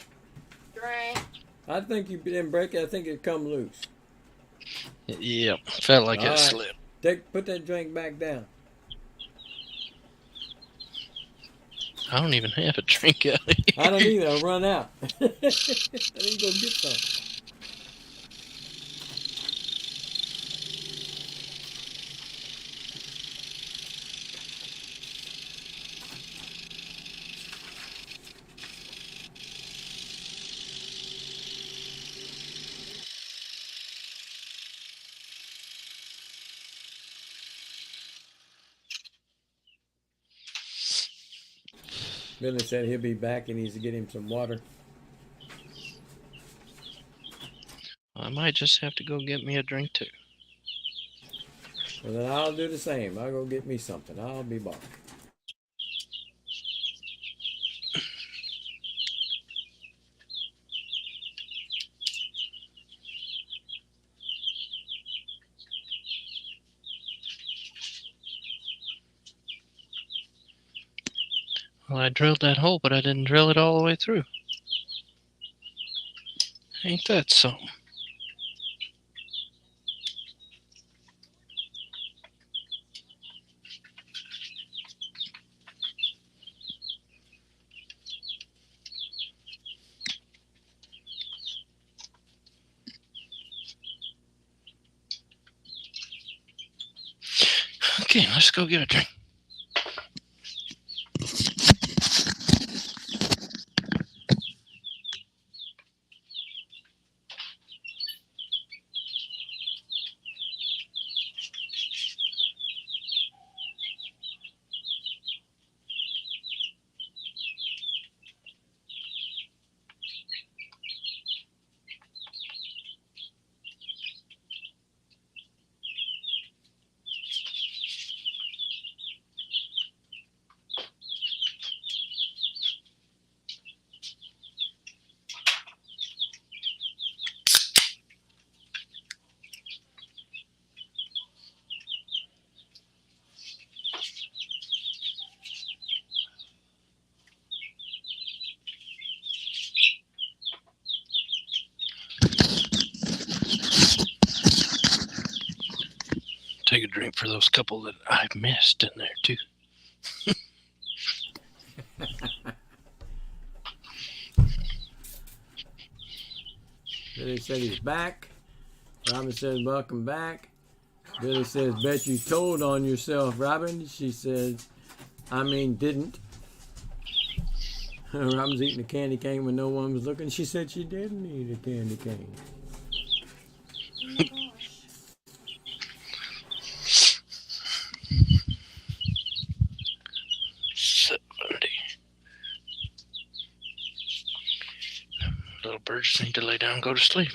Drink. I think you didn't break it. I think it come loose. Yeah, felt like All it right. slipped. Put that drink back down. I don't even have a drink out here. I don't either. I'll run out. I need to go get some. Billy said he'll be back. He needs to get him some water. I might just have to go get me a drink too. Well, then I'll do the same. I'll go get me something. I'll be back. Well, I drilled that hole, but I didn't drill it all the way through. Ain't that something? Okay, let's go get a drink. Take a drink for those couple that I missed in there too. Billy said he's back. Robin says, welcome back. Billy says, bet you told on yourself, Robin. She says, didn't. Robin's eating a candy cane when no one was looking. She said she didn't eat a candy cane. Oh my gosh. 70. Little birds need to lay down and go to sleep.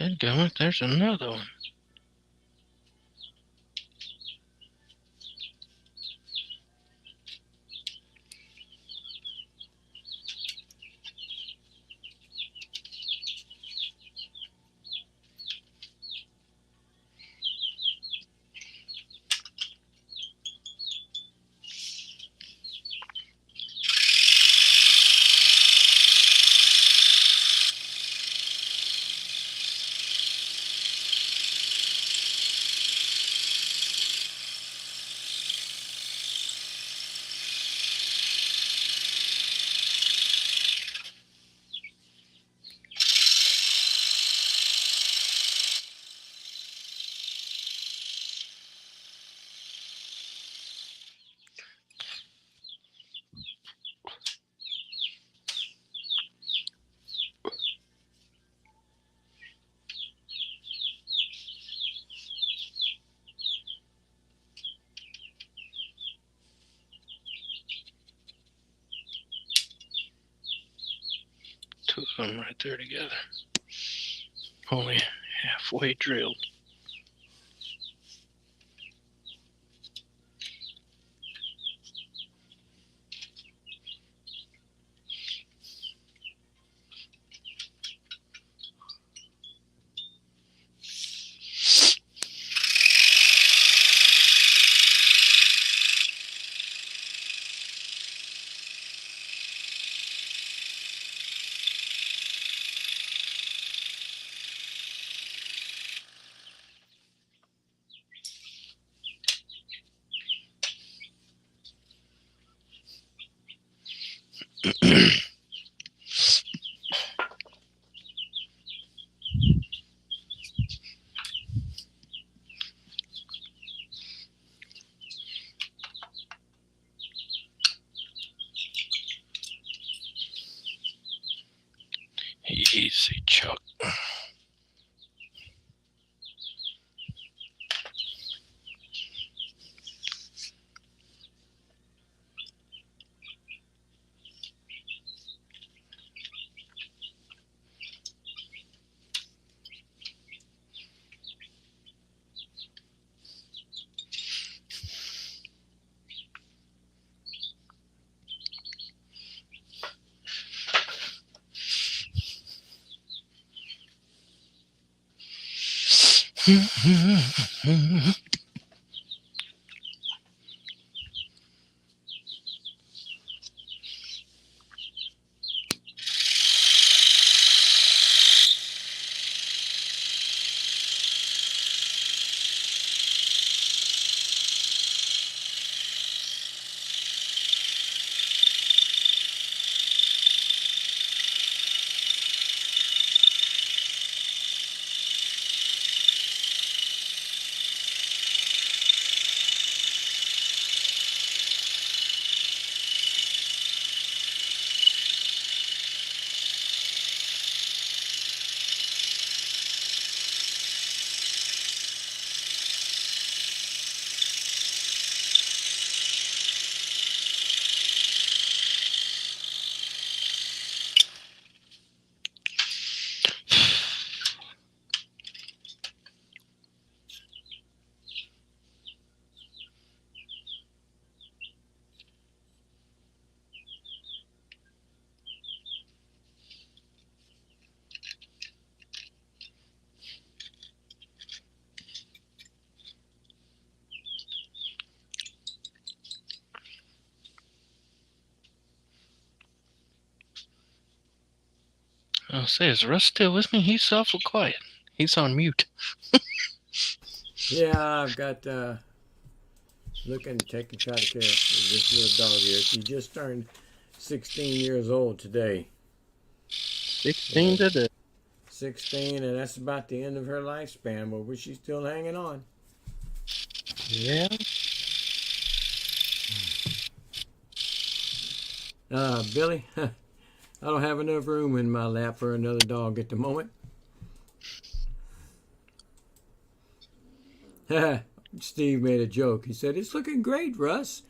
Dadgummit, there's another one. of them right there together. Only halfway drilled. Easy, Chuck. I'll say, is Russ still with me? He's awful quiet. He's on mute. Yeah, I've got taking care of this little dog here. She just turned 16 years old today. 16 today. 16, and that's about the end of her lifespan, but she's still hanging on. Yeah. Billy, I don't have enough room in my lap for another dog at the moment. Steve made a joke. He said, "It's looking great, Russ."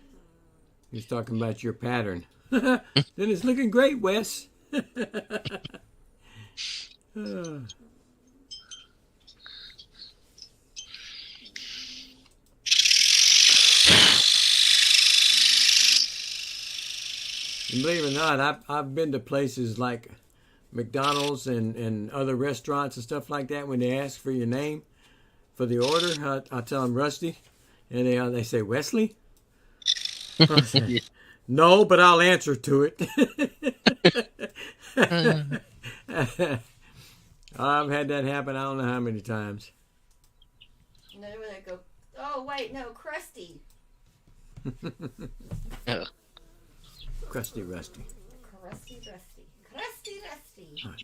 He was talking about your pattern. Then it's looking great, Wes. And believe it or not, I've been to places like McDonald's and other restaurants and stuff like that. When they ask for your name for the order, I tell them Rusty, and they say Wesley. Yeah. No, but I'll answer to it. I've had that happen I don't know how many times. And then when they go, oh wait, no, Krusty. Crusty Rusty. Krusty Rusty. Krusty Rusty. Oh, no,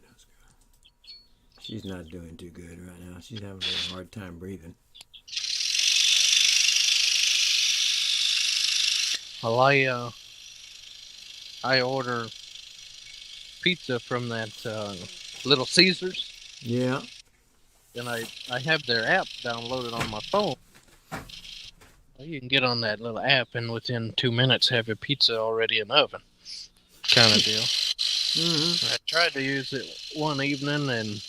she's not doing too good right now. She's having a very hard time breathing. Well, I order pizza from that Little Caesars, Yeah. and I have their app downloaded on my phone. Well, you can get on that little app and within 2 minutes have your pizza already in the oven. Kind of deal. Mm-hmm. I tried to use it one evening, and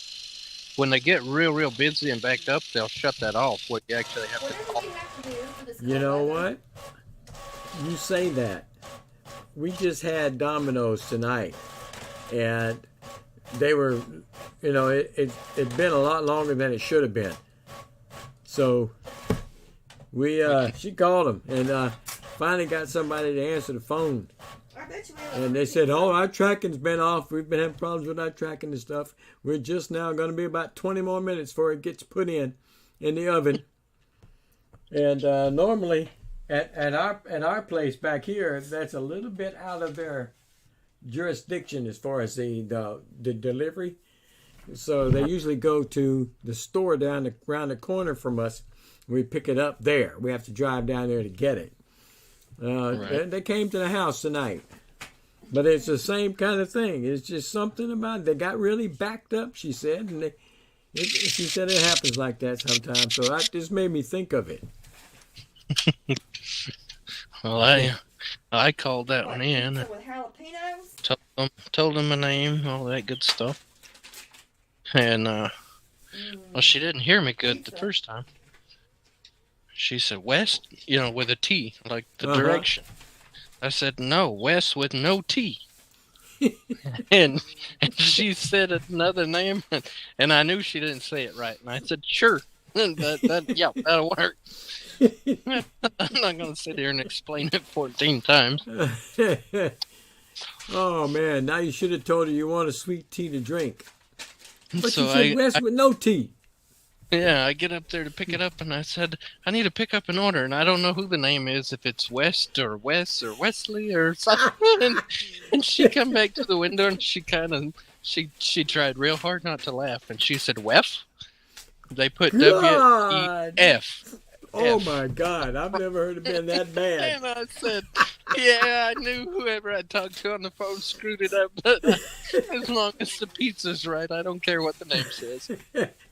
when they get real busy and backed up, they'll shut that off where you actually have to Whatever call. we have to do for this You cold know weather. what? You say that. We just had Domino's tonight, and they were, it'd been a lot longer than it should have been. So she called them and finally got somebody to answer the phone. I bet you we And they said, "Oh, our tracking's been off. We've been having problems with our tracking and stuff. We're just now going to be about 20 more minutes before it gets put in the oven." And normally at our place back here, that's a little bit out of their jurisdiction as far as the delivery. So they usually go to the store around the corner from us. We pick it up there. We have to drive down there to get it. Right. They came to the house tonight. But it's the same kind of thing. It's just something about it. They got really backed up, she said. And she said it happens like that sometimes. So that just made me think of it. Well, I called that one in. Pizza with jalapenos. Told them my name, all that good stuff. And well, she didn't hear me good the first time. She said west, with a T, like the direction. I said no, west with no T. and she said another name, and I knew she didn't say it right. And I said sure, yeah, that'll work. I'm not gonna sit here and explain it 14 times. Oh man! Now you should have told her you want a sweet tea to drink. But So you said west with no tea. Yeah, I get up there to pick it up, and I said, I need to pick up an order, and I don't know who the name is, if it's West or Wes or Wesley or something. And she come back to the window, and she tried real hard not to laugh, and she said, Wef? They put God. W-E-F. Oh my God! I've never heard it been that bad. And I said, yeah, I knew whoever I talked to on the phone screwed it up, but as long as the pizza's right, I don't care what the name says.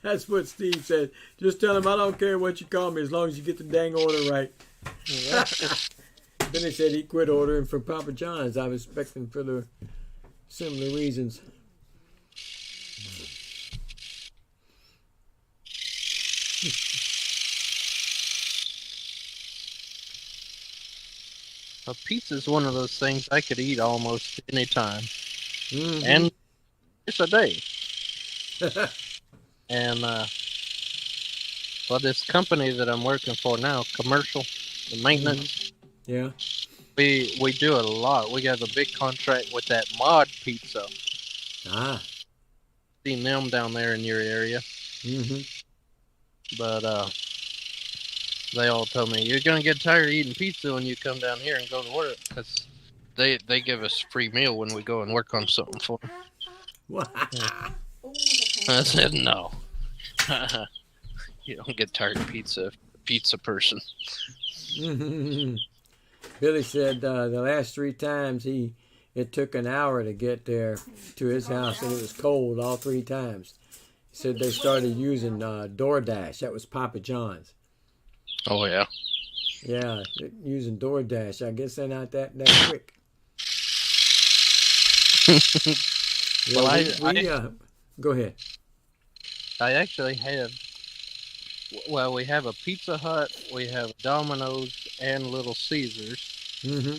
That's what Steve said. Just tell him I don't care what you call me as long as you get the dang order right. Then he said he quit ordering from Papa John's. I was expecting for the similar reasons. A pizza's one of those things I could eat almost any time, Mm-hmm. and it's a day. And this company that I'm working for now, commercial, the maintenance, Yeah. we do it a lot. We got a big contract with that Mod Pizza. Ah. Seen them down there in your area, Mm-hmm. but they all told me you're gonna get tired of eating pizza when you come down here and go to work, because They give us free meal when we go and work on something for them. Ooh, the I pain. said no. You don't get tired of pizza person. Billy said the last 3 times it took an hour to get there to his house, and it was cold all 3 times. He said they started using DoorDash. That was Papa John's. Oh yeah. Yeah, using DoorDash. I guess they're not that quick. Yeah, Well, go ahead. I actually have. Well, we have a Pizza Hut, we have Domino's, and Little Caesars Mm-hmm.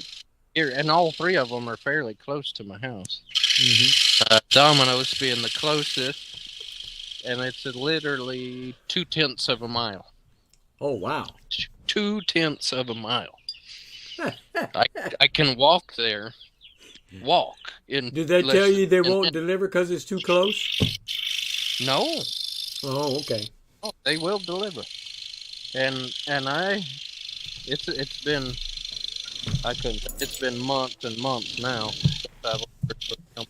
here, and all 3 of them are fairly close to my house. Mm-hmm. Domino's being the closest, and it's literally 0.2 of a mile. Oh wow. 0.2 of a mile. I can walk there. Walk in. Did they less tell you they than- won't deliver because it's too close? No. Oh, okay. Oh, they will deliver, and it's been it's been months and months now since I've ordered for them.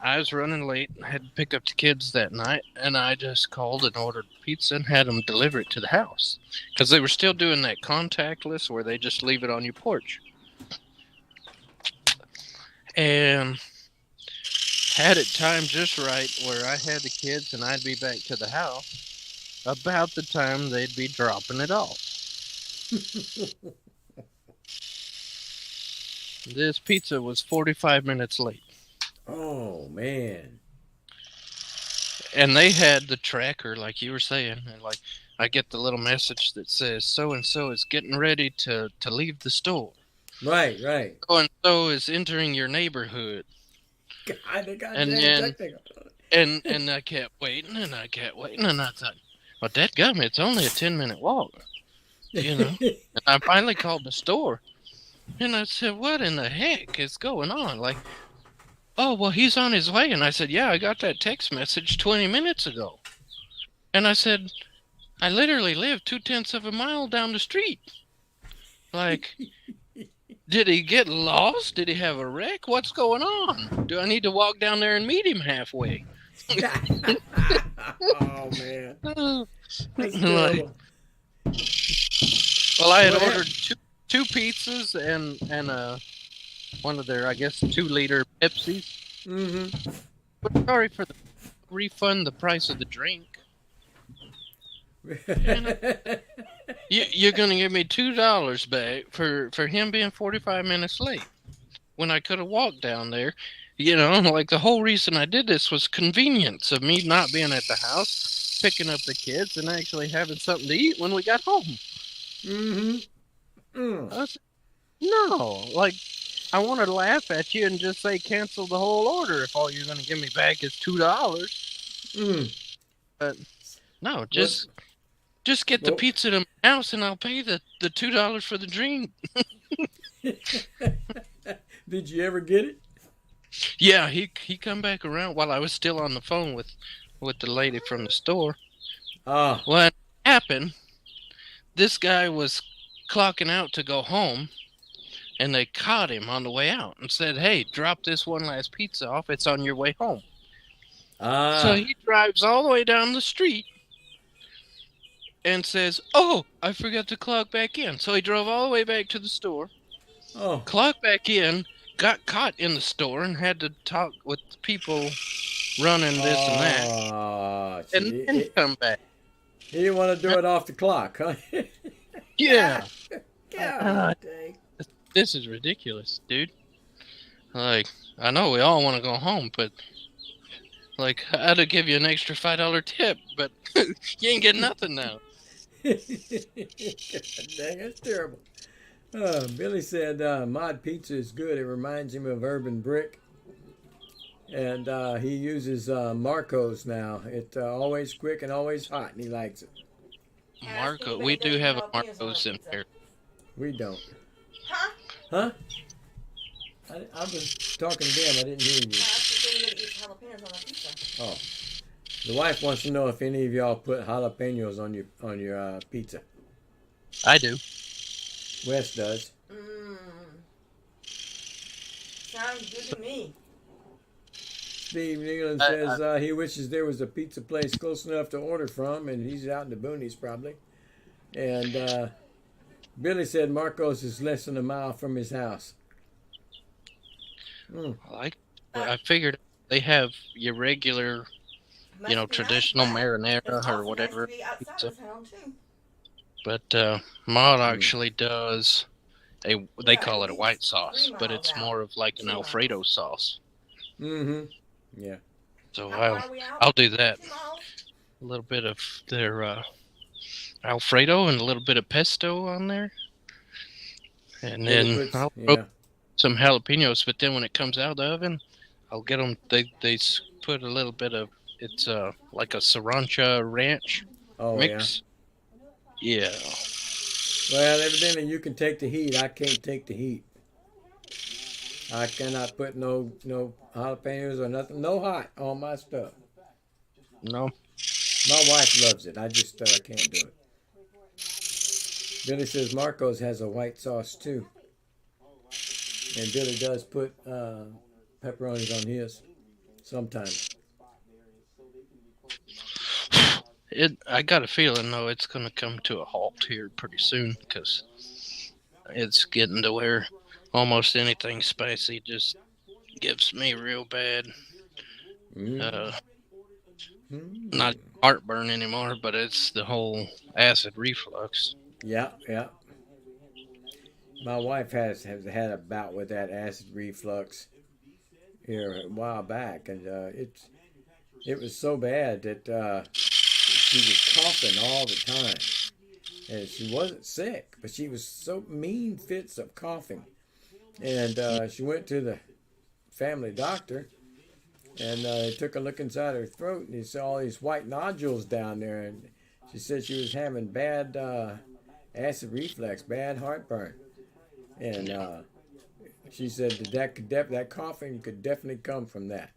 I was running late and had to pick up the kids that night, and I just called and ordered pizza and had them deliver it to the house, because they were still doing that contactless where they just leave it on your porch. And had it timed just right where I had the kids and I'd be back to the house about the time they'd be dropping it off. This pizza was 45 minutes late. Oh man. And they had the tracker, like you were saying, and like I get the little message that says so and so is getting ready to leave the store. Right, right. So and so is entering your neighborhood. God, they got And damn then- technical. And I kept waiting and I kept waiting and I thought, well, dadgummit, it's only a 10-minute walk. You know? And I finally called the store and I said, what in the heck is going on? Like, oh, well, he's on his way. And I said, yeah, I got that text message 20 minutes ago. And I said, I literally live 0.2 of a mile down the street. Like, did he get lost? Did he have a wreck? What's going on? Do I need to walk down there and meet him halfway? Oh man. That's terrible. Well, I had What ordered two pizzas and one of their, I guess, 2-liter Pepsis. Mm-hmm. But sorry for the refund the price of the drink. You're gonna give me $2 back for him being 45 minutes late when I could have walked down there. You know, like the whole reason I did this was convenience of me not being at the house, picking up the kids, and actually having something to eat when we got home. Mm-hmm. Mm. I said, no, like I want to laugh at you and just say cancel the whole order if all you're going to give me back is $2. Mm. But no, just get the Well- pizza to my house and I'll pay the $2 for the drink. Did you ever get it? Yeah, he come back around while I was still on the phone with the lady from the store. Ah. What happened? This guy was clocking out to go home, and they caught him on the way out and said, "Hey, drop this one last pizza off. It's on your way home." Ah. So he drives all the way down the street and says, "Oh, I forgot to clock back in." So he drove all the way back to the store, Oh. clocked back in, got caught in the store, and had to talk with the people running this and that, Ah, and see, then come back. he didn't want to do it off the clock, huh? Yeah, God dang. this is ridiculous, dude. Like, I know we all want to go home, but like, I had to give you an extra $5 tip, but you ain't getting nothing now. God dang, that's terrible. Billy said Mod Pizza is good. It reminds him of Urban Brick. And he uses Marco's now. It's always quick and always hot, and he likes it. Marco, we do have a Marco's in here. We don't. Huh? Huh? I was talking to them. I didn't hear you. Ask if anybody eats jalapenos on a pizza. Oh. The wife wants to know if any of y'all put jalapenos on your pizza. I do. Wes does. Sounds good to me. Steve England says he wishes there was a pizza place close enough to order from, and he's out in the boonies probably. And Billy said Marco's is less than a mile from his house. I figured they have your regular, Must you know, be traditional nice. marinara It's or also whatever nice to be outside pizza. of town, too. But Maud actually does they Yeah, call it a it's white sauce, 3 but miles it's out. more of like an 2 miles. Alfredo sauce. Mm-hmm. Yeah. So How far are we out? I'll do that. 2 miles? A little bit of their Alfredo and a little bit of pesto on there, and then I'll throw some jalapenos. But then when it comes out of the oven, I'll get them. They put a little bit of it's like a sriracha ranch mix. Yeah. Well, evidently you can take the heat. I can't take the heat. I cannot put no jalapenos or nothing, no hot on my stuff. No. My wife loves it. I just can't do it. Billy says Marco's has a white sauce too. And Billy does put pepperonis on his sometimes. I got a feeling though it's gonna come to a halt here pretty soon because it's getting to where almost anything spicy just gives me real bad. Not heartburn anymore, but it's the whole acid reflux. Yeah, yeah. My wife has had a bout with that acid reflux here a while back, and it was so bad that she was coughing all the time, and she wasn't sick, but she was so mean fits of coughing, and she went to the family doctor, and they took a look inside her throat, and he saw all these white nodules down there, and she said she was having bad acid reflux, bad heartburn. And she said that coughing could definitely come from that.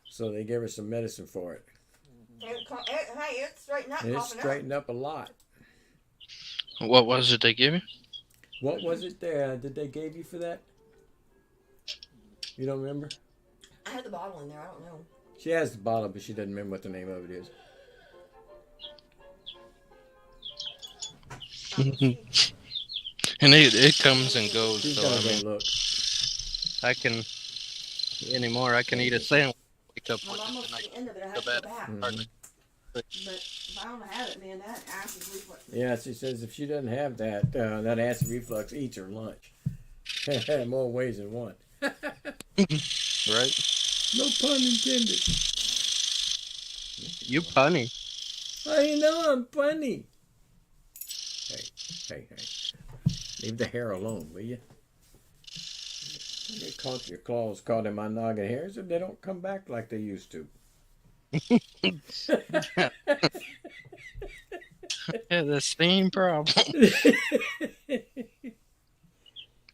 So they gave her some medicine for it. Hey, it straightened up. And it straightened up a lot. What was it they give you? What was it there that they gave you for that? You don't remember? I had the bottle in there. I don't know. She has the bottle, but she doesn't remember what the name of it is. And it comes and goes. She's So gonna I mean, go look. I can eat a sandwich. Wake up I'm with almost it, at the end of it. I have go to go bad. back. Mhm. But if I don't have it, man, that acid reflux. Yeah, she says if she doesn't have that, that acid reflux eats her lunch. More ways than one. Right? No pun intended. You punny. I know I'm funny. Hey. Leave the hair alone, will you? You caught your claws caught in my noggin hairs, and they don't come back like they used to. Yeah, the same problem.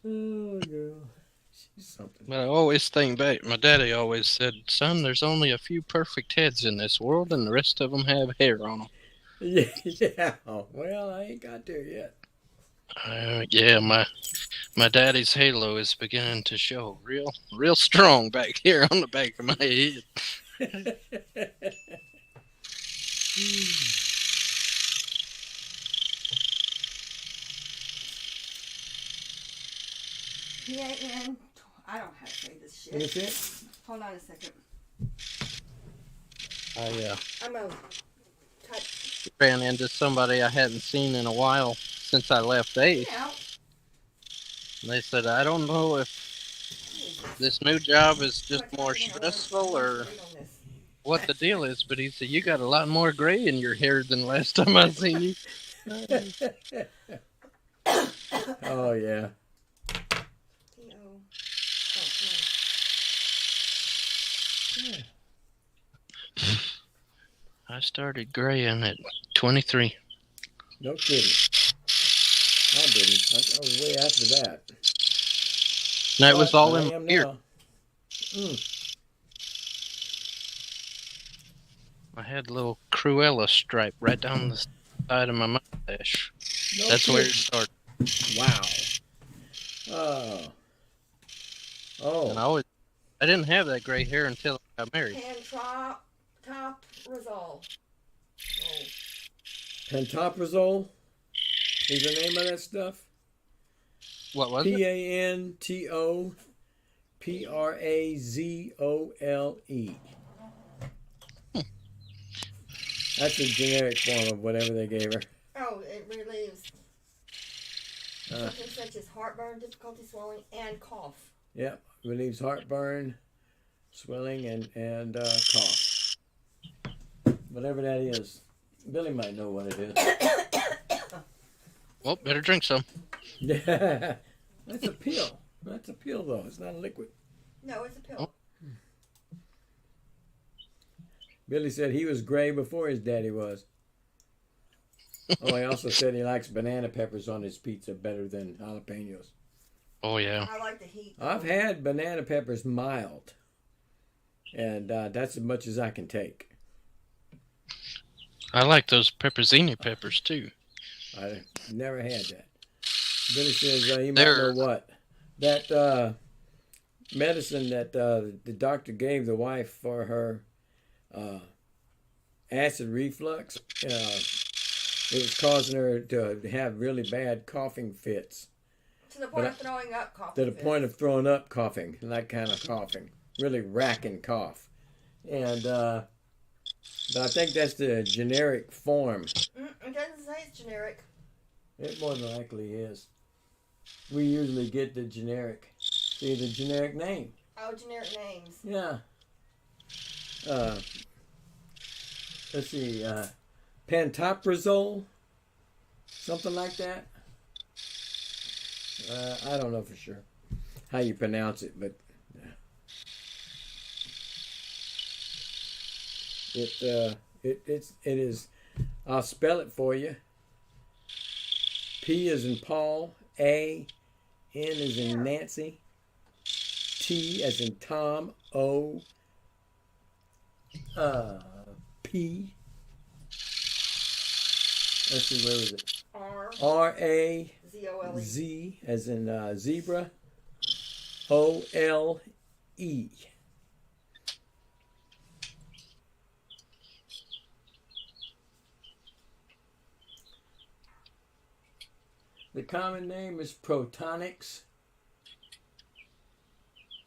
Oh, girl. She's something. But I always think back. My daddy always said, "Son, there's only a few perfect heads in this world, and the rest of them have hair on them." Yeah. Oh, well, I ain't got there yet. Yeah, my daddy's halo is beginning to show real strong back here on the back of my head. PAN. I don't have to say this shit. Is it? Hold on a second. I I'm a touch. ran into somebody I hadn't seen in a while since I left Ace. Yeah. And they said, "I don't know if this new job is just more stressful or what the deal is," but he said, "You got a lot more gray in your hair than last time I seen you." Oh, yeah. T-O. Oh, I started graying at 23. No kidding. I didn't. I was way after that. No, it was all But I in am my beard. now. I had a little Cruella stripe right down the side of my mustache. No That's where it kidding. started. Wow. And Oh. I didn't have that gray hair until I got married. Pantoprazole. Oh. Pantoprazole is the name of that stuff. What was it? Pantoprazole. That's a generic form of whatever they gave her. Oh, it relieves symptoms such as heartburn, difficulty swallowing, and cough. Yep, relieves heartburn, swelling, and cough. Whatever that is. Billy might know what it is. Well, better drink some. Yeah, that's a pill. That's a pill, though. It's not a liquid. No, it's a pill. Billy said he was gray before his daddy was. Oh, he also said he likes banana peppers on his pizza better than jalapenos. Oh, yeah. I like the heat. I've had banana peppers mild, and that's as much as I can take. I like those pepperzini peppers, too. I never had that. Billy says he might They're- know what. That medicine that the doctor gave the wife for her acid reflux, it was causing her to have really bad coughing fits. To the point of throwing up cough. To the point of throwing up coughing, that kind of coughing. Really racking cough. And, but I think that's the generic form. It doesn't say it's generic. It more than likely is. We usually get the generic name. Oh, generic names. Yeah. Let's see. Pantoprazole, something like that. I don't know for sure how you pronounce it, but it is. I'll spell it for you. P is in Paul, A, N is in Nancy, T as in Tom, O, P. Let's see, where was it? R A ZOLE. Z as in zebra, O L E. The common name is Protonix,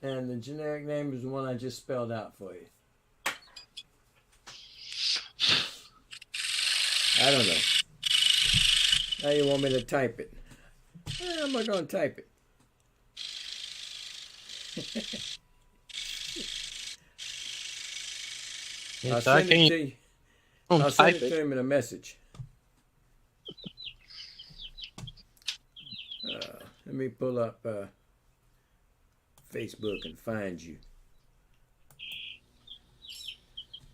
and the generic name is the one I just spelled out for you. I don't know. Now you want me to type it. I'm not going to type it. I'll send it to you. I'll send it to him in a message. Let me pull up Facebook and find you.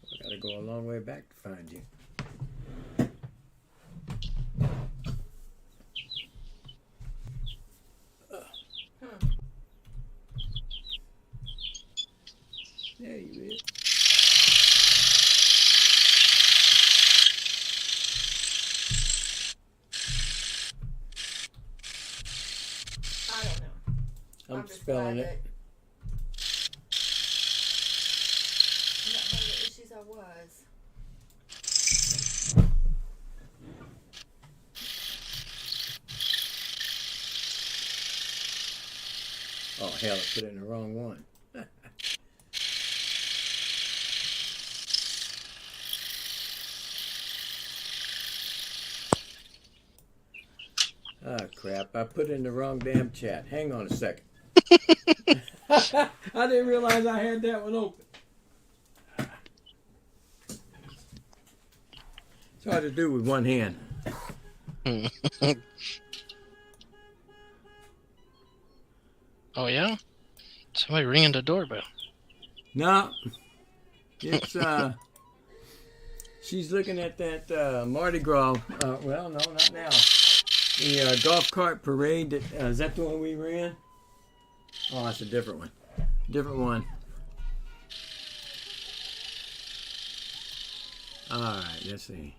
I gotta go a long way back to find you. There you is. I don't know. I'm just spelling glad it. I'm not one of the issues I was. Oh hell, I put it in the wrong one. Oh crap, I put it in the wrong damn chat. Hang on a second. I didn't realize I had that one open. It's hard to do with one hand. Oh yeah? Somebody ringing the doorbell. No, it's she's looking at that Mardi Gras. Well, no, not now. The golf cart parade. Is that the one we were in? Oh, that's a different one. Different one. All right, let's see.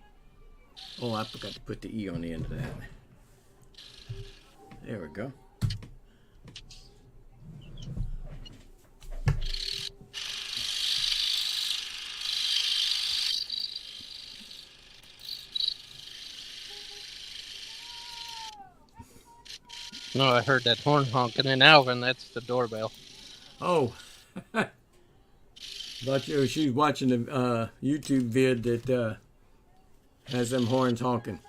Oh, I forgot to put the E on the end of that. There we go. No, I heard that horn honking in Alvin. That's the doorbell. Oh. But she's watching the YouTube vid that has them horns honking.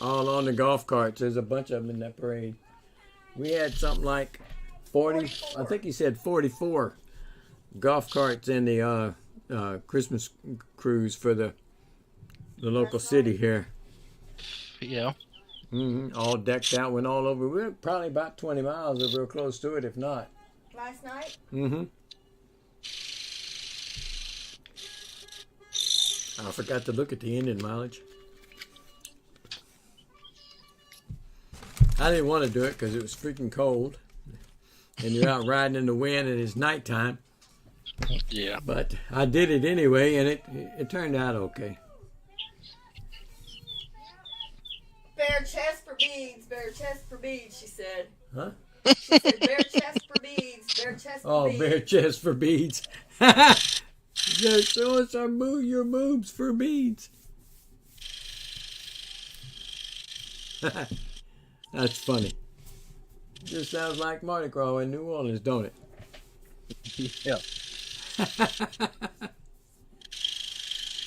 All on the golf carts. There's a bunch of them in that parade. We had something like 40, I think he said 44 golf carts in the Christmas cruise for the local city here. Yeah. All decked out, went all over. We were probably about 20 miles or real close to it, if not. Last night? I forgot to look at the engine mileage. I didn't want to do it because it was freaking cold. And you're out riding in the wind and it's nighttime. Yeah. But I did it anyway, and it turned out okay. Bare chest for beads, bare chest for beads, she said. Huh? She said bare chest for beads, bare chest for beads. Oh, bare chest for beads. Just show us your boobs for beads. That's funny. Just sounds like Mardi Gras in New Orleans, don't it? Yeah.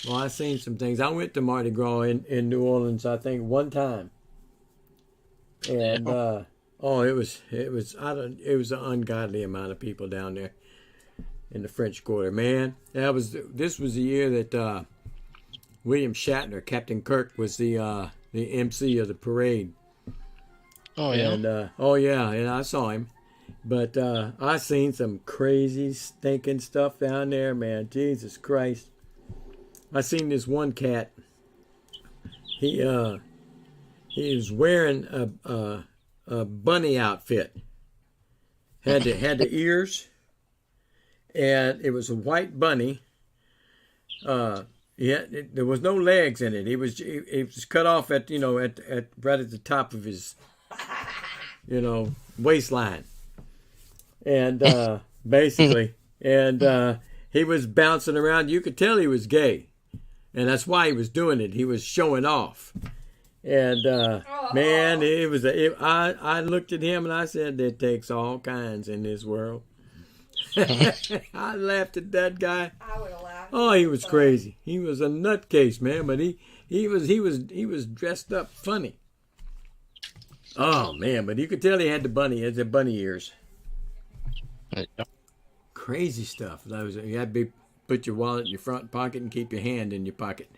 Well, I've seen some things. I went to Mardi Gras in New Orleans, I think, one time. And Oh, it was it was an ungodly amount of people down there in the French Quarter. Man, this was the year that William Shatner, Captain Kirk, was the MC of the parade. Oh yeah. And and I saw him. But I seen some crazy stinking stuff down there, man. Jesus Christ. I seen this one cat. He was wearing a bunny outfit. Had the ears, and it was a white bunny. There was no legs in it. He was cut off at right at the top of his waistline, and basically, and he was bouncing around. You could tell he was gay, and that's why he was doing it. He was showing off. And man, I looked at him and I said, "There takes all kinds in this world." I laughed at that guy. I would have laughed. Oh, he was crazy. He was a nutcase, man. But he was dressed up funny. Oh man, but you could tell he had the bunny ears. Crazy stuff. You had to put your wallet in your front pocket and keep your hand in your pocket.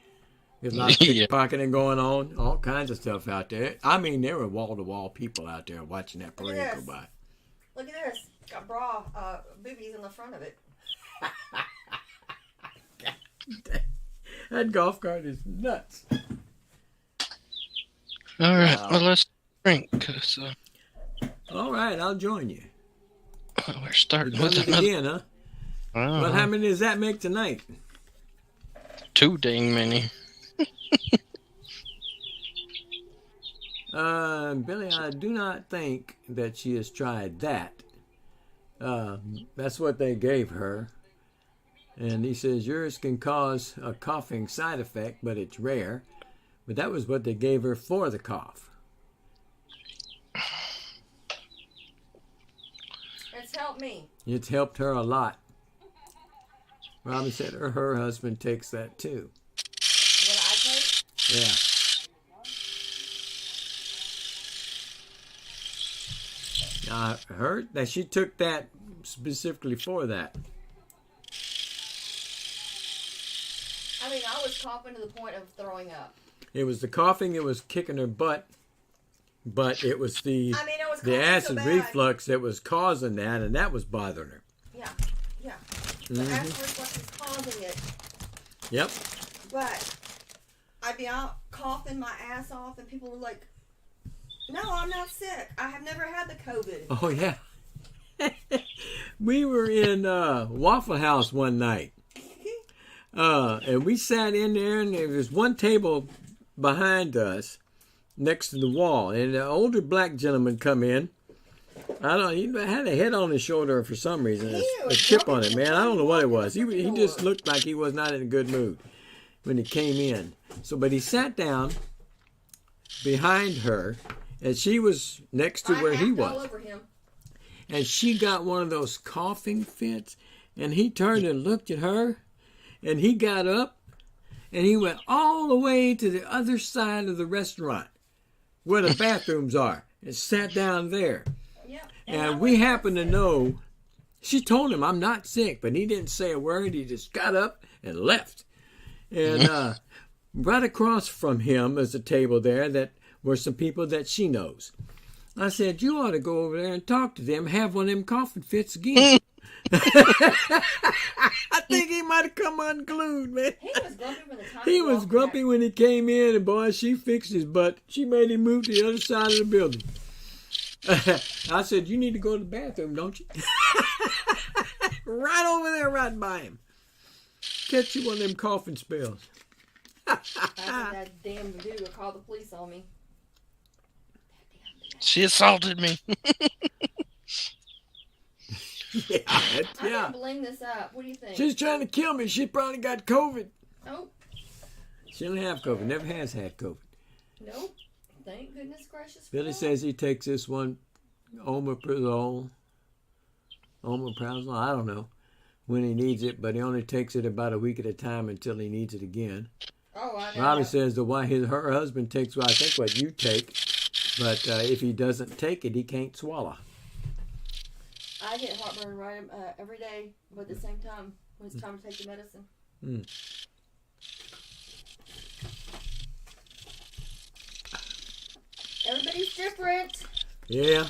There's a lot of pickpocketing going on, all kinds of stuff out there. I mean, there were wall-to-wall people out there watching that parade go by. Look at this. Got boobies in the front of it. That golf cart is nuts. All right, well, let's drink. Cause, all right, I'll join you. We're starting with it another again, huh? Well, how many does that make tonight? Too dang many. Billy, I do not think that she has tried that. That's what they gave her. And he says yours can cause a coughing side effect, but it's rare. But that was what they gave her for the cough. It's helped me. It's helped her a lot. Robin said her husband takes that too. What I take? Yeah. I heard that she took that specifically for that. I mean, I was coughing to the point of throwing up. It was the coughing, it was kicking her butt, but it was the acid reflux that was causing that, and that was bothering her. Yeah. The acid reflux is causing it. Yep. But I'd be out coughing my ass off, and people were like, "No, I'm not sick. I have never had the COVID." Oh, yeah. We were in Waffle House one night. And we sat in there, and there was one table behind us next to the wall. And an older black gentleman come in. He had a head on his shoulder for some reason. A chip on it, man. I don't know what it was. He just looked like he was not in a good mood when he came in. But he sat down behind her, and she was next to where he was. All over him. And she got one of those coughing fits, and he turned and looked at her, and he got up, and he went all the way to the other side of the restaurant where the bathrooms are and sat down there. Yep. And we happened to know, she told him, "I'm not sick," but he didn't say a word. He just got up and left. And right across from him is a table there that were some people that she knows. I said, "You ought to go over there and talk to them, have one of them coughing fits again." I think he might have come unglued, man. He was grumpy from the time He was grumpy when he came in, and boy, she fixed his butt. She made him move to the other side of the building. I said, "You need to go to the bathroom, don't you?" Right over there, right by him. Catch you one of them coughing spells. I think that damn dude will call the police on me. She assaulted me. I can't bling this up. What do you think? She's trying to kill me. She probably got COVID. Nope. She don't have COVID. Never has had COVID. Nope. Thank goodness gracious. Billy says he takes this one, omeprazole, I don't know when he needs it, but he only takes it about a week at a time until he needs it again. Oh, I know. Robbie says her husband takes, I think what you take, But if he doesn't take it, he can't swallow. I get heartburn right every day, but at the same time, when it's time to take the medicine. Mm. Everybody's different. Yeah.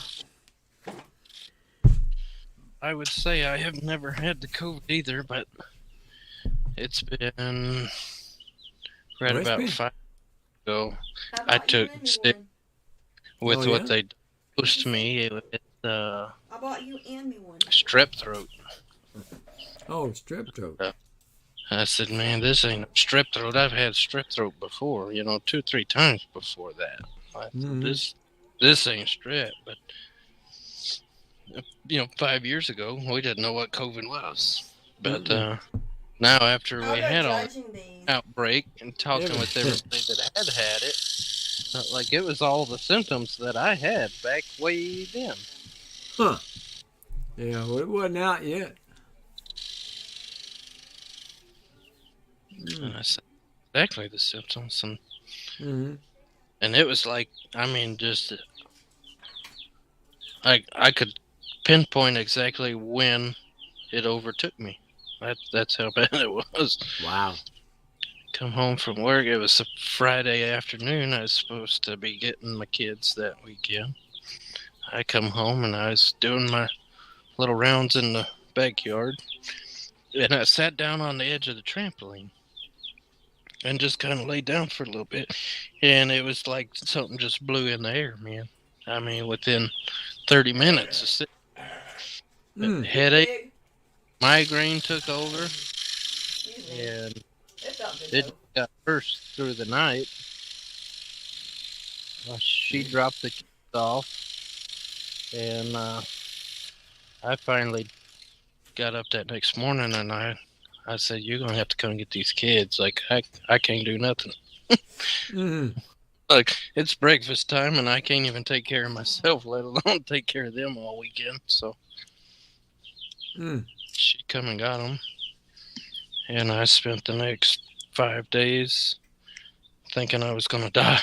I would say I have never had the COVID either, but it's been right Oh, it's about been- 5 ago. How I about you took and me sick- one? With Oh, what yeah? they dosed me with I bought you and me one. strep throat. Oh, strep throat. I said, man, this ain't no strep throat. I've had strep throat before, 2-3 times before that. I said, Mhm. this ain't strep, but 5 years ago we didn't know what COVID was. But now after I'm we not had all the judging these. outbreak and talking Yeah. with everybody that had it, felt like it was all the symptoms that I had back way then. Huh. Yeah, well, it wasn't out yet. And I said, exactly the symptoms. Mm-hmm. And it was like, I mean, just I could pinpoint exactly when it overtook me. That's how bad it was. Wow. Come home from work. It was a Friday afternoon. I was supposed to be getting my kids that weekend. I come home and I was doing my little rounds in the backyard. And I sat down on the edge of the trampoline and just kind of laid down for a little bit. And it was like something just blew in the air, man. I mean, within 30 minutes, of sitting, Mm. headache, Big. migraine took over, Excuse me. and It felt good it though. got worse through the night. She dropped the kids off, and I finally got up that next morning, and I said, "You're gonna have to come get these kids. Like I can't do nothing. Mm-hmm. Like it's breakfast time, and I can't even take care of myself, let alone take care of them all weekend." So Mm. she come and got them, and I spent the next 5 days thinking I was gonna die.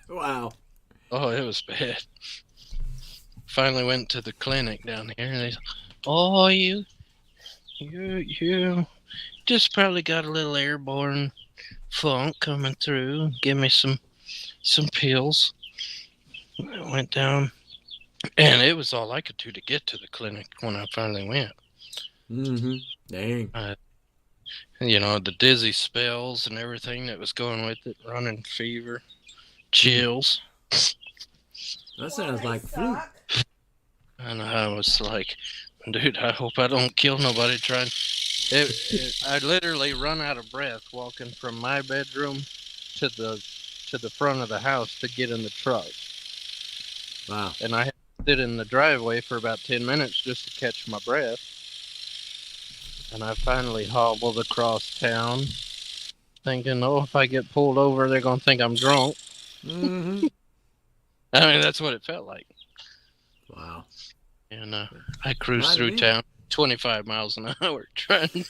Wow. Oh, it was bad. Finally went to the clinic down here, and they said, "Oh, you just probably got a little airborne funk coming through. Give me some pills." I went down, and it was all I could do to get to the clinic when I finally went. Mm-hmm. Dang. The dizzy spells and everything that was going with it, running fever, chills. That sounds They like flu. suck. And I was like, dude, I hope I don't kill nobody trying. I literally run out of breath walking from my bedroom to the front of the house to get in the truck. Wow. And I had to sit in the driveway for about 10 minutes just to catch my breath. And I finally hobbled across town thinking, oh, if I get pulled over, they're going to think I'm drunk. Mm-hmm. I mean, that's what it felt like. Wow. And I cruised Might through be. town 25 miles an hour trying to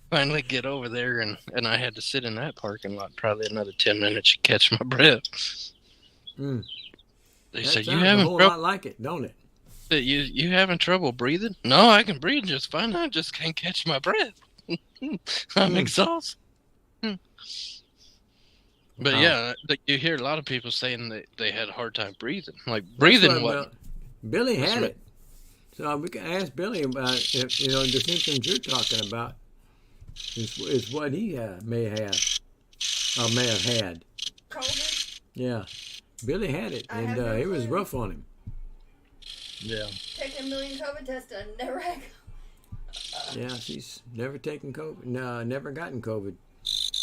finally get over there. And I had to sit in that parking lot probably another 10 minutes to catch my breath. Mm. They That said, sounds you a having whole trouble? lot like it, don't it? You having trouble breathing? No, I can breathe just fine. I just can't catch my breath. I'm exhausted. But Wow. yeah, you hear a lot of people saying that they had a hard time breathing. Like That's breathing what what? Billy That's had right. it. So we can ask Billy about if, the symptoms you're talking about is what he may have had. COVID. Yeah. Billy had it, I and have no it was clue. rough on him. Yeah. Taking a million COVID tests. I never had. Yeah, she's never taken COVID. No, never gotten COVID.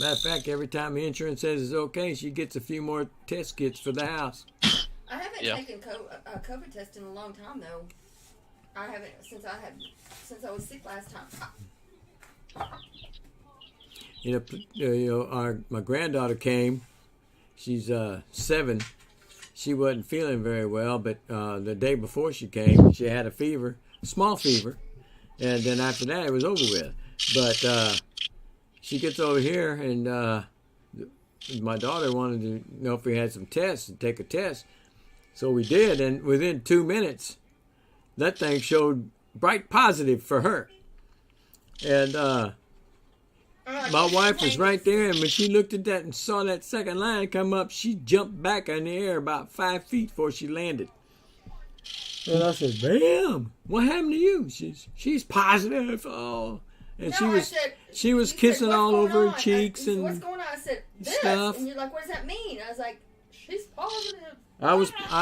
Matter of fact, every time the insurance says it's okay, she gets a few more test kits for the house. I haven't Yeah. taken a COVID test in a long time though. I haven't since I was sick last time. My granddaughter came. She's 7. She wasn't feeling very well, but the day before she came, she had a fever, small fever, and then after that, it was over with. But she gets over here, and my daughter wanted to know if we had some tests and take a test. So we did, and within 2 minutes, that thing showed bright positive for her. And my wife was right there, and when she looked at that and saw that second line come up, she jumped back in the air about 5 feet before she landed. And I said, "Bam, what happened to you?" She's positive. Oh, and No, she was he kissing said, all "What's over going her on?" cheeks He said, and "What's going on?" I said, "This." stuff. And you're like, "What does that mean?" I was like, "She's positive." I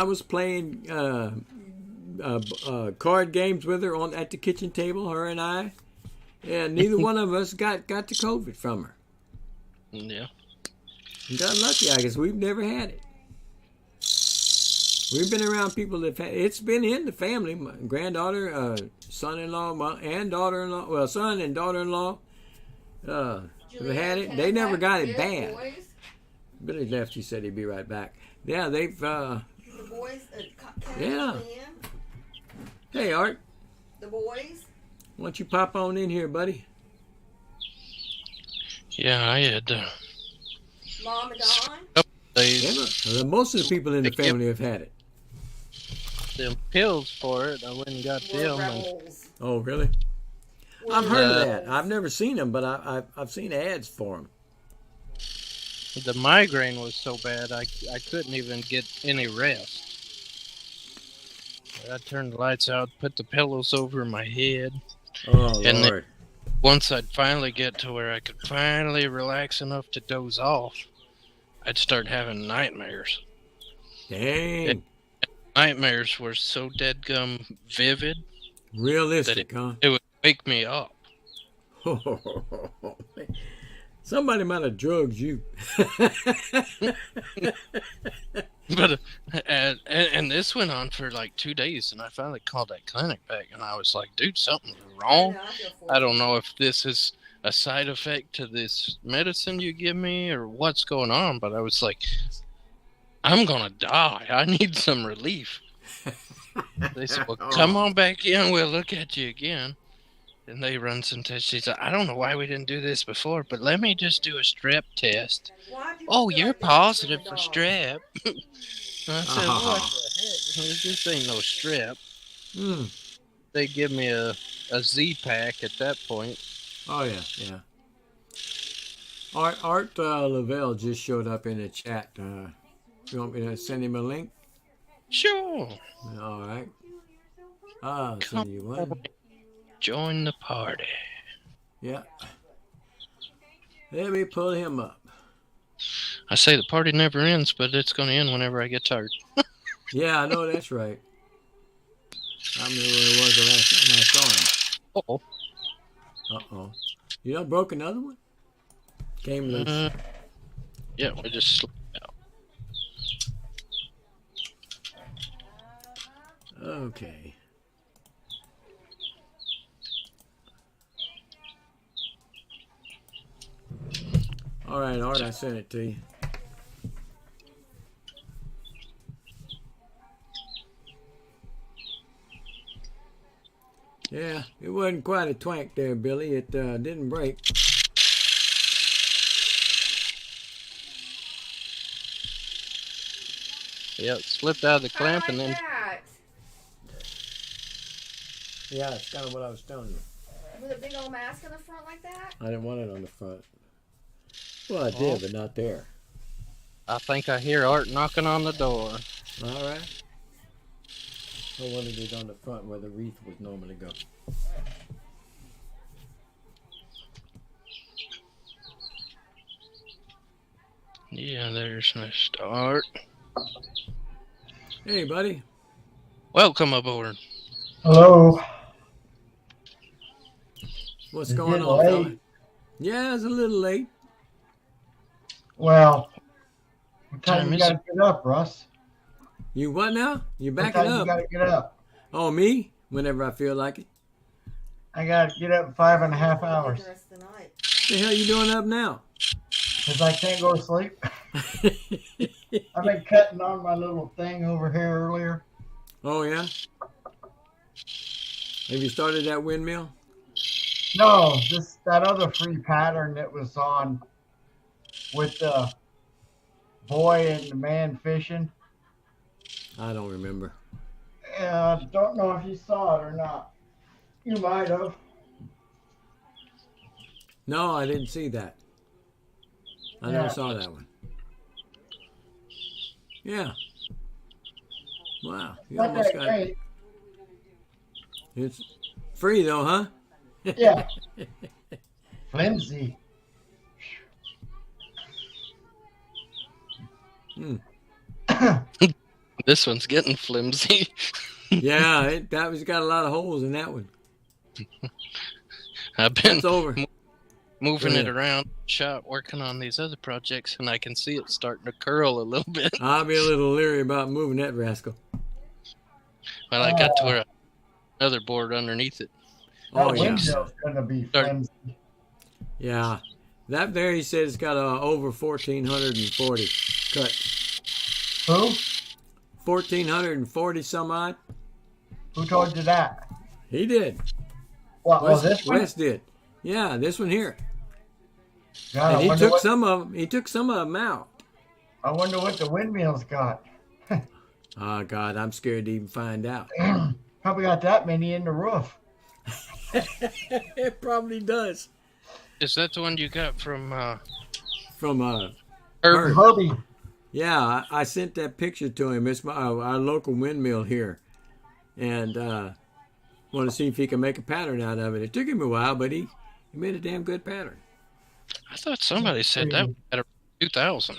was playing card games with her at the kitchen table, her and I, and neither one of us got the COVID from her. Yeah. We got lucky, I guess. We've never had it. We've been around people that it's been in the family. My granddaughter, son-in-law, and daughter-in-law. Well, son and daughter-in-law have had it. They never got it bad. Boys, Billy left. He said he'd be right back. Yeah, they've. the boys, Yeah. Hey, Art. The boys. Why don't you pop on in here, buddy? Yeah, I had Mom and Don. days, Most of the people in the family have had it. them pills for it. I went and got We're them. And rebels. Oh, really? We're I've heard of that. rebels. I've never seen them, but I've seen ads for them. the migraine was so bad I couldn't even get any rest. I turned the lights out, put the pillows over my head. Oh, And Lord. Once I'd finally get to where I could finally relax enough to doze off, I'd start having nightmares. Dang. Nightmares were so deadgum vivid, Realistic, huh? it would wake me up. Somebody might have drugged you. But and this went on for like 2 days, and I finally called that clinic back, and I was like, "Dude, something's wrong. I feel for I you. don't know if this is a side effect to this medicine you give me or what's going on." But I was like, "I'm gonna die. I need some relief." They said, "Well, come on back in. We'll look at you again." And they run some tests. She said, "I don't know why we didn't do this before, but let me just do a strep test." Why do you "Oh, feel you're like this positive with for a dog? strep." I said, "What the heck? This ain't no strep." Hmm. They give me a Z-Pack at that point. Oh, yeah. Art Lavelle just showed up in the chat. You want me to send him a link? Sure. All right. I'll send you one. Join the party. Yeah. Let me pull him up. I say the party never ends, but it's going to end whenever I get tired. Yeah, I know that's right. I remember where it was the last time I saw him. Uh-oh. Uh-oh. You done broke another one? Came loose. Yeah, we just slipped out. Okay. All right, Art, I sent it to you. Yeah, it wasn't quite a twank there, Billy. It didn't break. Yeah, it slipped out of the clamp and then that. Yeah, it's kind of what I was telling you. With a big old mask on the front like that? I didn't want it on the front. Well, I did, but not there. I think I hear Art knocking on the door. All right. I wanted it on the front where the wreath would normally go. Yeah, there's Mr. Art. Hey, buddy. Welcome aboard. Hello. What's Is going it on, late? fella? Yeah, it's a little late. Well, what Time time you is got to get up, Russ? You what now? You What backing time you up? got to get up? Oh, me? Whenever I feel like it. I got to get up 5.5 The hours rest of the night. The hell you doing up now? because I can't go to sleep. I've been cutting on my little thing over here earlier. Oh, yeah? Have you started that windmill? No, just that other free pattern that was on with the boy and the man fishing. I don't remember. I don't know if you saw it or not. You might have. No, I didn't see that. I never saw that one. Yeah. Wow. You Not almost that got great. it's free though, huh? Yeah. Flimsy. Hmm. This one's getting flimsy. Yeah, that was got a lot of holes in that one. I've been It's over. moving Go it ahead. around shop, working on these other projects, and I can see it starting to curl a little bit. I'll be a little leery about moving that rascal. Well, I got to where another board underneath it. That Oh yeah, windmill's gonna be flimsy. yeah. That there he said it's got over 1,440 cut. Who? 1,440 some odd. Who told you that? He did. What was Wes, this one? Wes did. Yeah, this one here. God, And I he wonder took what, some of them. He took some of them out. I wonder what the windmill's got. Oh God, I'm scared to even find out. Probably got that many in the roof. It probably does. Is that the one you got from From Herb? Herb. Herbie. Yeah, I sent that picture to him. It's our local windmill here, and want to see if he can make a pattern out of it. It took him a while, but he made a damn good pattern. I thought somebody said that was at 2,000.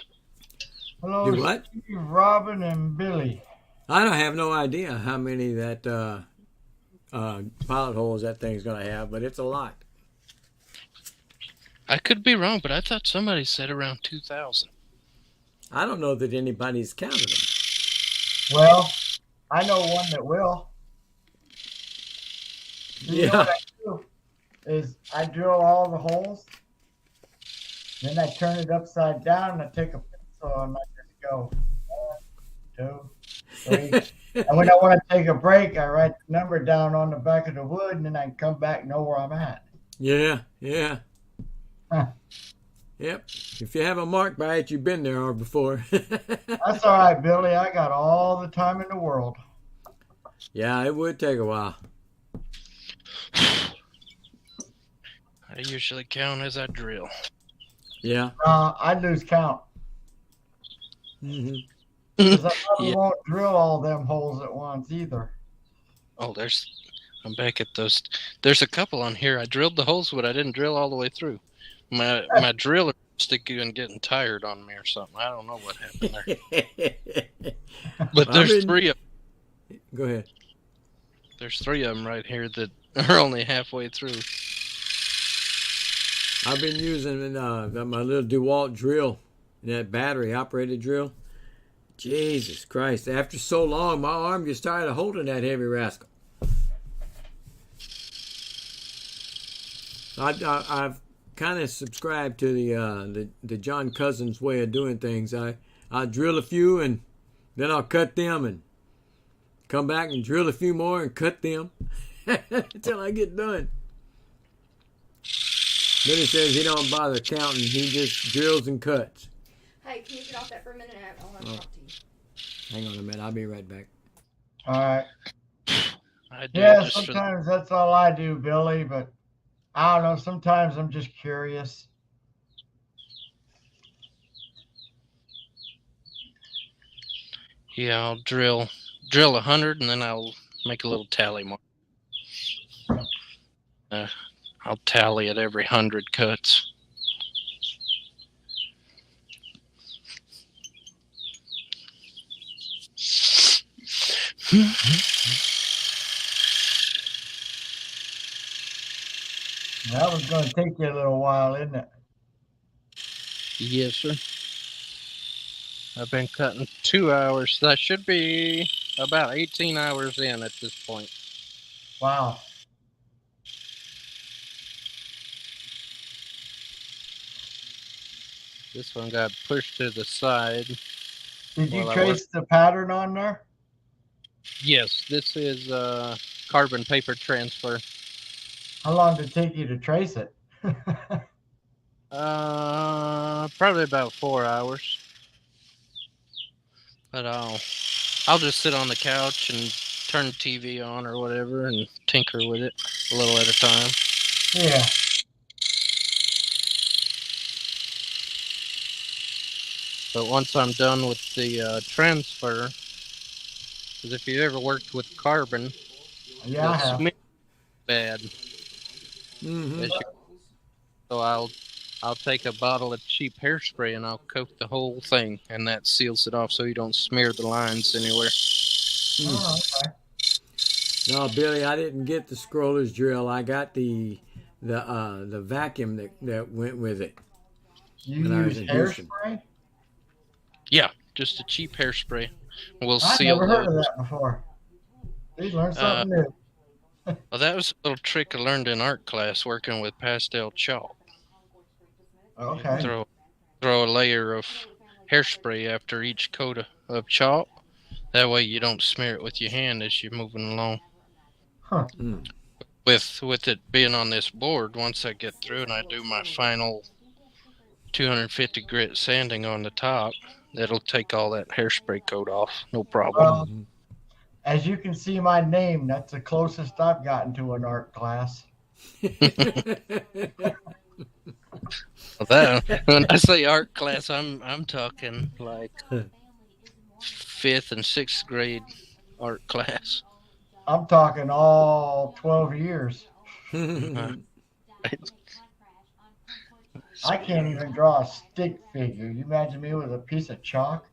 Hello, Do what? Steve, Robin, and Billy. I don't have no idea how many that pilot holes that thing's gonna have, but it's a lot. I could be wrong, but I thought somebody said around 2,000. I don't know that anybody's counted them. Well, I know one that will. You know Yeah. what I do is I drill all the holes, then I turn it upside down and I take a pencil and I just go 1, 2, 3. And when I want to take a break, I write the number down on the back of the wood and then I can come back and know where I'm at. Yeah. Huh. Yep. If you haven't marked by it, you've been there before. That's all right, Billy. I got all the time in the world. Yeah, it would take a while. I usually count as I drill. Yeah. I lose count. Hmm. 'Cause I probably Yeah. won't drill all them holes at once either. Oh, I'm back at those. There's a couple on here. I drilled the holes, but I didn't drill all the way through. My driller must have been getting tired on me or something. I don't know what happened there. But I've there's been- three of Go ahead. there's three of them right here that are only halfway through. I've been using my little DeWalt drill, that battery operated drill. Jesus Christ! After so long, my arm gets tired of holding that heavy rascal. I've kind of subscribed to the John Cousins way of doing things. I drill a few and then I'll cut them and come back and drill a few more and cut them until I get done. Then he says he don't bother counting. He just drills and cuts. Hey, can you get off that for a minute? I want to talk to you. Hang on a minute. I'll be right back. All right. I do Yeah, just for the, sometimes that's all I do, Billy, but I don't know. Sometimes I'm just curious. yeah, I'll drill 100 and then I'll make a little tally mark. I'll tally at every 100 cuts. That was going to take you a little while, isn't it? Yes, sir. I've been cutting 2 hours. That should be about 18 hours in at this point. Wow. This one got pushed to the side. Did you Well, I trace the pattern on there? Yes, this is carbon paper transfer. How long did it take you to trace it? Probably about 4 hours. But I'll just sit on the couch and turn the TV on or whatever and tinker with it a little at a time. Yeah. But once I'm done with the transfer, because if you ever worked with carbon, Yeah, I have. it's bad. Mm-hmm. So I'll take a bottle of cheap hairspray and I'll coat the whole thing, and that seals it off so you don't smear the lines anywhere. Oh, okay. No, Billy, I didn't get the scroller's drill. I got the vacuum that went with it. You When I was use in Houston. hairspray? Yeah, just a cheap hairspray. We'll I've seal never heard of those. that before. We learned something new. Well, that was a little trick I learned in art class working with pastel chalk. Okay. Throw a layer of hairspray after each coat of chalk. That way you don't smear it with your hand as you're moving along. Huh. Mm. With it being on this board, once I get through and I do my final 250 grit sanding on the top, that'll take all that hairspray coat off. No problem. Well, as you can see my name, that's the closest I've gotten to an art class. When I say art class, I'm talking like 5th and 6th grade art class. I'm talking all 12 years. I can't even draw a stick figure. You imagine me with a piece of chalk?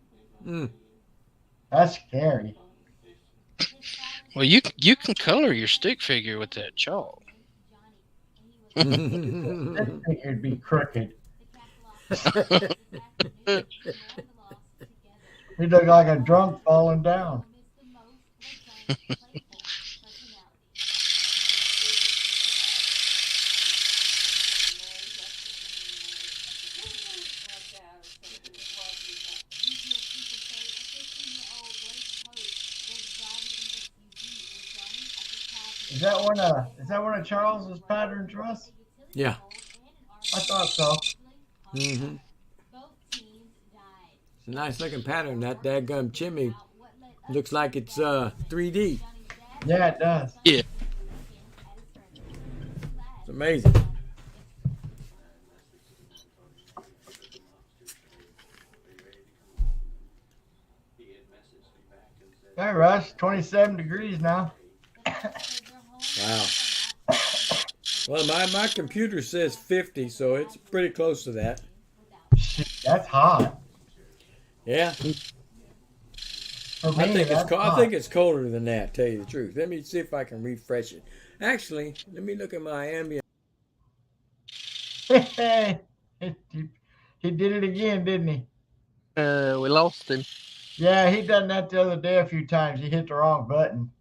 Mm. That's scary. Well, you can color your stick figure with that chalk. Stick figure'd be crooked. He look like a drunk falling down. Is that one of Charles's patterns, Russ? Yeah. I thought so. Mm-hmm. It's a nice looking pattern. That daggum chimney looks like it's 3D. Yeah, it does. Yeah. It's amazing. Hey, Russ, 27 degrees now. Wow. Well, my computer says 50, so it's pretty close to that. That's hot. Yeah. For me, I think that's I hot. think it's colder than that, tell you the truth. Let me see if I can refresh it. Actually, let me look at my ambient. He did it again, didn't he? We lost him. Yeah, he done that the other day a few times. He hit the wrong button.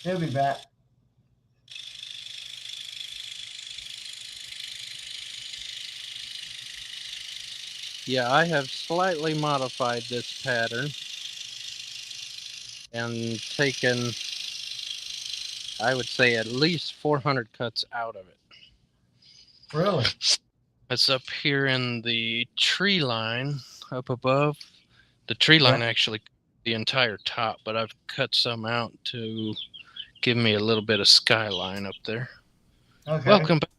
He'll be back. Yeah, I have slightly modified this pattern and taken, I would say, at least 400 cuts out of it. Really? It's up here in the tree line up above. The tree line actually the entire top, but I've cut some out to give me a little bit of skyline up there. Okay. Welcome back.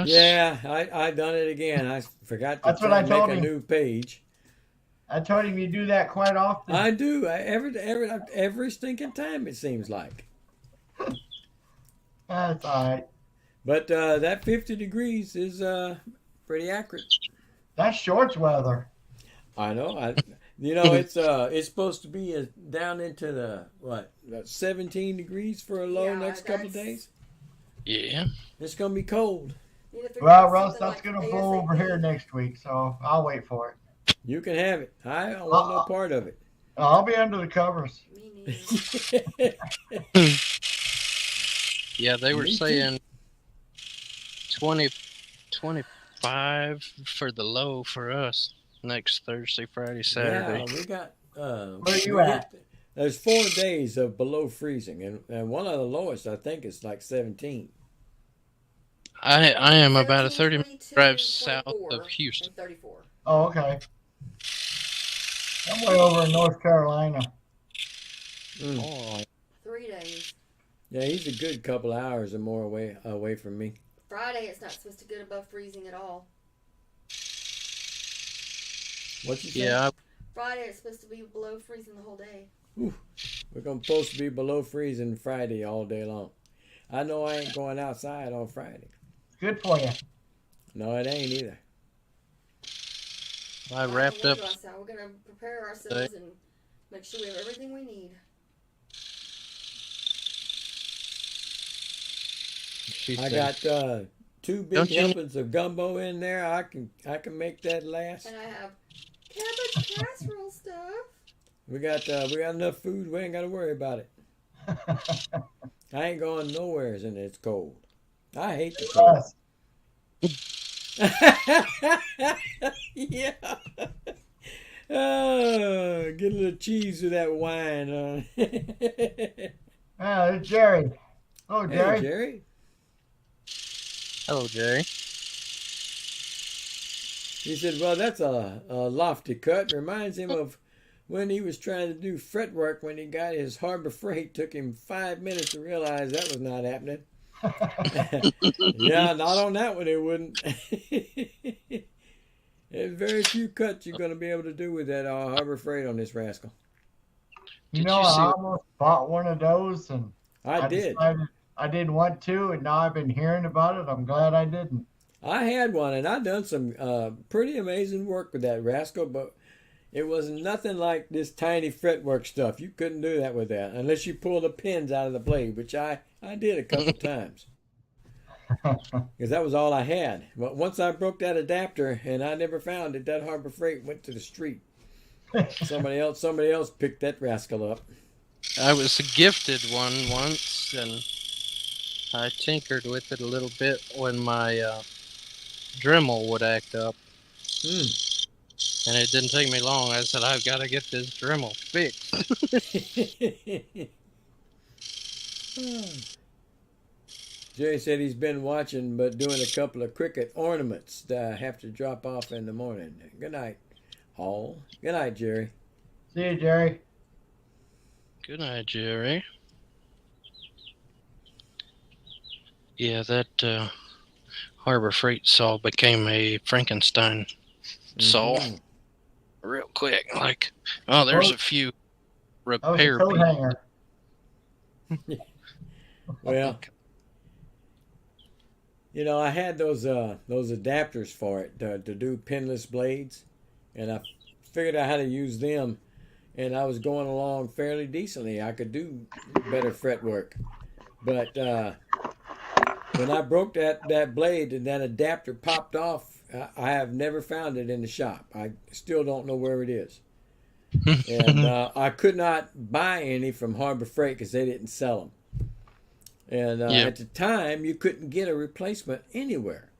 Yeah, I done it again. I forgot to That's what I make told a him. new page. I told him you do that quite often. I do. Every stinking time, it seems like. That's all right. But that 50 degrees is pretty accurate. That's shorts weather. I know. It's supposed to be down into the 17 degrees for a low next couple of days. Yeah. It's gonna be cold. Well, Russ, that's going to blow over here next week, so I'll wait for it. You can have it. I don't want no part of it. I'll be under the covers. Yeah, they were Me too. saying 25 for the low for us next Thursday, Friday, Saturday. Yeah, we got. Where you at? There's 4 days of below freezing, and one of the lowest I think is like 17. I am about a 30 minute 17, drive 22, south 24, of Houston. and 34. Oh, okay. I'm way over in North Carolina. Mm. Oh, 3 days. Yeah, he's a good couple hours or more away from me. Friday, it's not supposed to get above freezing at all. What you say? yeah. Friday, it's supposed to be below freezing the whole day. We're supposed to be below freezing Friday all day long. I know I ain't going outside on Friday. It's good for you. No, it ain't either. I don't wrapped wanna up. go outside. We're gonna prepare ourselves and make sure we have everything we need. She I said, got 2 big Don't you- helpings of gumbo in there. I can make that last. And I have cabbage casserole stuff. We got enough food. We ain't got to worry about it. I ain't going nowheres and it's cold. I hate the cold. Yeah. Oh, get a little cheese with that wine on. There's Jerry. Oh, Jerry. Hey, Jerry. "Hello, Jerry." He said, well, that's a lofty cut. Reminds him of when he was trying to do fret work when he got his Harbor Freight. Took him 5 minutes to realize that was not happening. Yeah, not on that one, it wouldn't. There's very few cuts you're going to be able to do with that Harbor Freight on this rascal. You Did know, you see- I almost bought one of those, and I did. decided I didn't want to, and now I've been hearing about it. I'm glad I didn't. I had one, and I done some pretty amazing work with that rascal, but it was nothing like this tiny fretwork stuff. You couldn't do that with that unless you pull the pins out of the blade, which I did a couple times because that was all I had. But once I broke that adapter and I never found it, that Harbor Freight went to the street. Somebody else picked that rascal up. I was gifted one once, and I tinkered with it a little bit when my Dremel would act up. And it didn't take me long. I said, I've got to get this Dremel fixed. Jerry said he's been watching but doing a couple of cricket ornaments that I have to drop off in the morning. Good night, all. Good night, Jerry. See you, Jerry. Good night, Jerry. Yeah, that Harbor Freight saw became a Frankenstein saw Mhm. real quick. Like, oh, there's a few That was a repair coat people. hanger. Well, you know, I had those adapters for it to do pinless blades, and I figured out how to use them, and I was going along fairly decently. I could do better fret work, but when I broke that blade and that adapter popped off, I have never found it in the shop. I still don't know where it is, and I could not buy any from Harbor Freight because they didn't sell them. And Yeah. at the time, you couldn't get a replacement anywhere.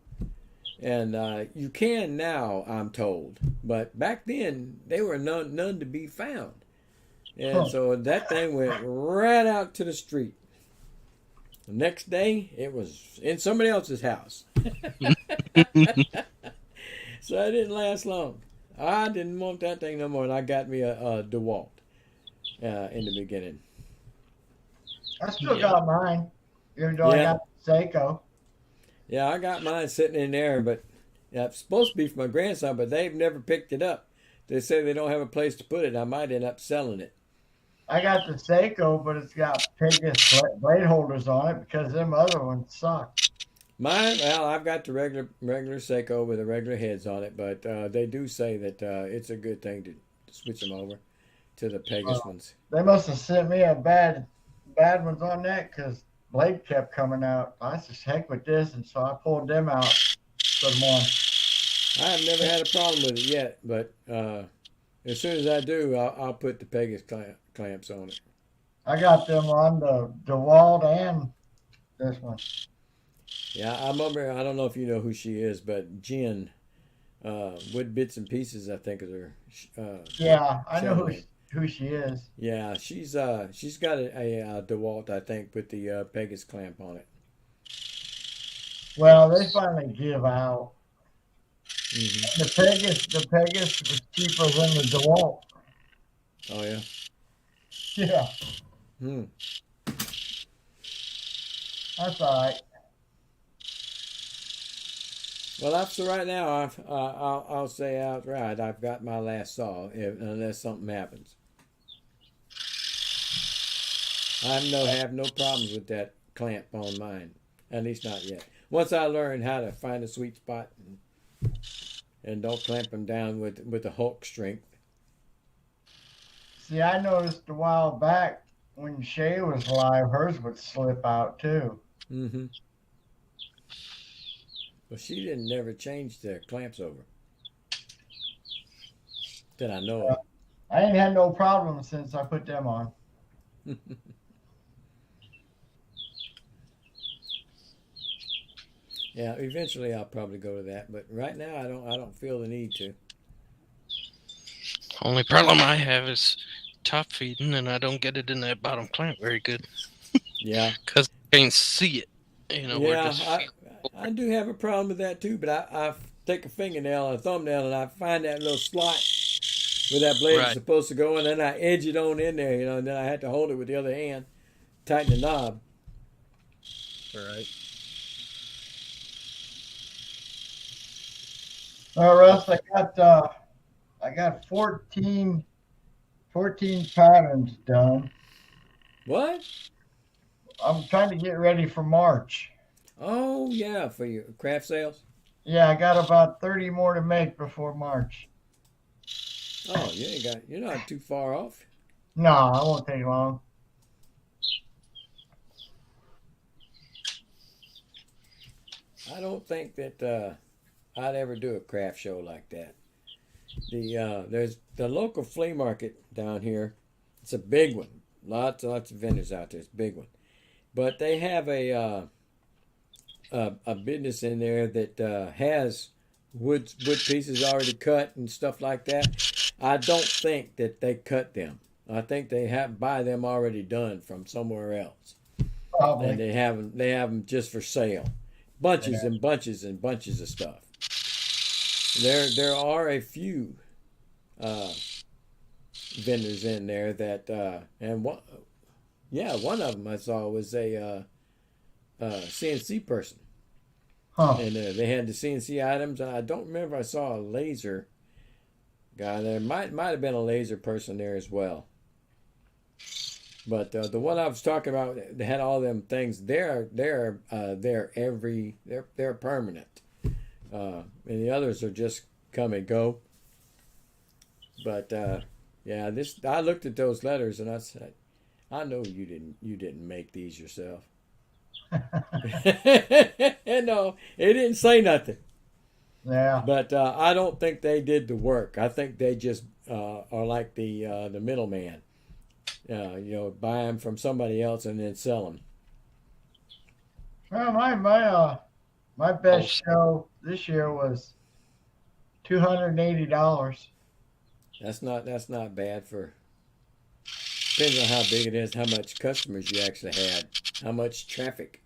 And you can now, I'm told. But back then, they were none to be found. And so that thing went right out to the street. The next day, it was in somebody else's house. So it didn't last long. I didn't want that thing no more, and I got me a DeWalt in the beginning. I still got mine, even though I Yeah. got Seiko. Yeah, I got mine sitting in there, but yeah, it's supposed to be for my grandson, but they've never picked it up. They say they don't have a place to put it. I might end up selling it. I got the Seiko, but it's got Pegasus blade holders on it because them other ones suck. Mine, well, I've got the regular Seiko with the regular heads on it, but they do say that it's a good thing to switch them over to the Pegasus ones. They must have sent me a bad ones on that because blade kept coming out. I just heck with this, and so I pulled them out. Put them on. I have never had a problem with it yet, but as soon as I do, I'll put the Pegasus clamps on it. I got them on the DeWalt and this one. Yeah, I remember. I don't know if you know who she is, but Jen, Wood Bits and Pieces, I think is her. Yeah, I know Chevrolet. who she is. Yeah, she's got a DeWalt, I think, with the Pegasus clamp on it. Well, they finally give out. Mm-hmm. The Pegasus was cheaper than the DeWalt. Oh yeah. Yeah, Hmm. that's all right. Well, so right now, I'll say outright, I've got my last saw, unless something happens. Have no problems with that clamp on mine, at least not yet. Once I learn how to find a sweet spot and don't clamp them down with the Hulk strength. See, I noticed a while back when Shay was alive, hers would slip out too. Mm-hmm. Well, she didn't never change the clamps over that I know of. I ain't had no problem since I put them on. Yeah, eventually I'll probably go to that, but right now I don't feel the need to. Only problem I have is top feeding, and I don't get it in that bottom clamp very good Yeah. because I can't see it. We're Yeah, just I do have a problem with that too, but I take a fingernail or a thumbnail and I find that little slot where that blade is Right. supposed to go, and then I edge it on in there, and then I have to hold it with the other hand, tighten the knob. right. Russ, I got 14 patterns done. What? I'm trying to get ready for March. Oh yeah, for your craft sales. Yeah, I got about 30 more to make before March. Oh, you're not too far off. No, I won't take long. I don't think that I'd ever do a craft show like that. There's the local flea market down here. It's a big one. Lots of vendors out there. It's a big one. But they have a business in there that has wood pieces already cut and stuff like that. I don't think that they cut them. I think they buy them already done from somewhere else, and Probably. they have them just for sale, bunches and bunches and bunches of stuff. There are a few vendors in there that and one of them I saw was a CNC person. Huh. And they had the CNC items, and I don't remember I saw a laser guy there. Might have been a laser person there as well. But the one I was talking about, they had all them things. They're permanent, and the others are just come and go. But yeah, I looked at those letters and I said, I know you didn't make these yourself. No, it didn't say nothing. Yeah. But I don't think they did the work. I think they just are like the middleman. Buy them from somebody else and then sell them. Well, my best show this year was $280. That's not bad for. Depends on how big it is, how much customers you actually had, how much traffic.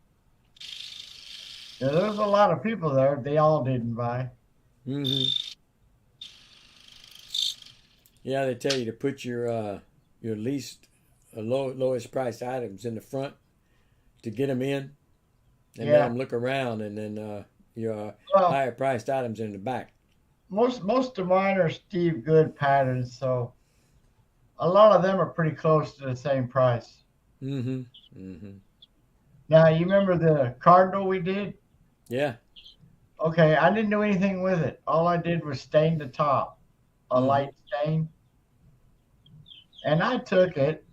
Yeah, there was a lot of people there. They all didn't buy. Mm-hmm. Yeah, they tell you to put your lowest priced items in the front to get them in, and let them look around, and then your higher priced items in the back. Most of mine are Steve Good patterns, so a lot of them are pretty close to the same price. Mm-hmm. Mm-hmm. Now, you remember the Cardinal we did? Yeah. Okay, I didn't do anything with it. All I did was stain the top, a light stain. And I took it,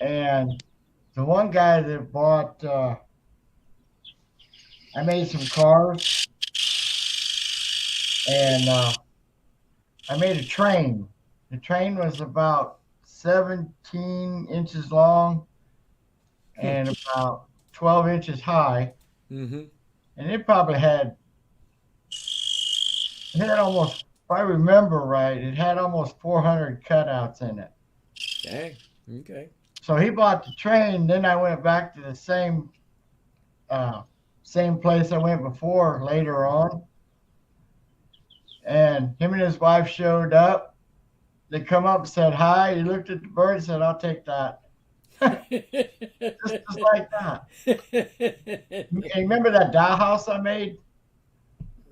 and the one guy that bought, I made some cars, and I made a train. The train was about 17 inches long and about 12 inches high. Mm-hmm. And it probably had almost, if I remember right, it had almost 400 cutouts in it. Dang. Okay. So he bought the train. Then I went back to the same same place I went before later on. And him and his wife showed up. They come up and said hi. He looked at the bird and said, I'll take that. just like that. You remember that dollhouse I made?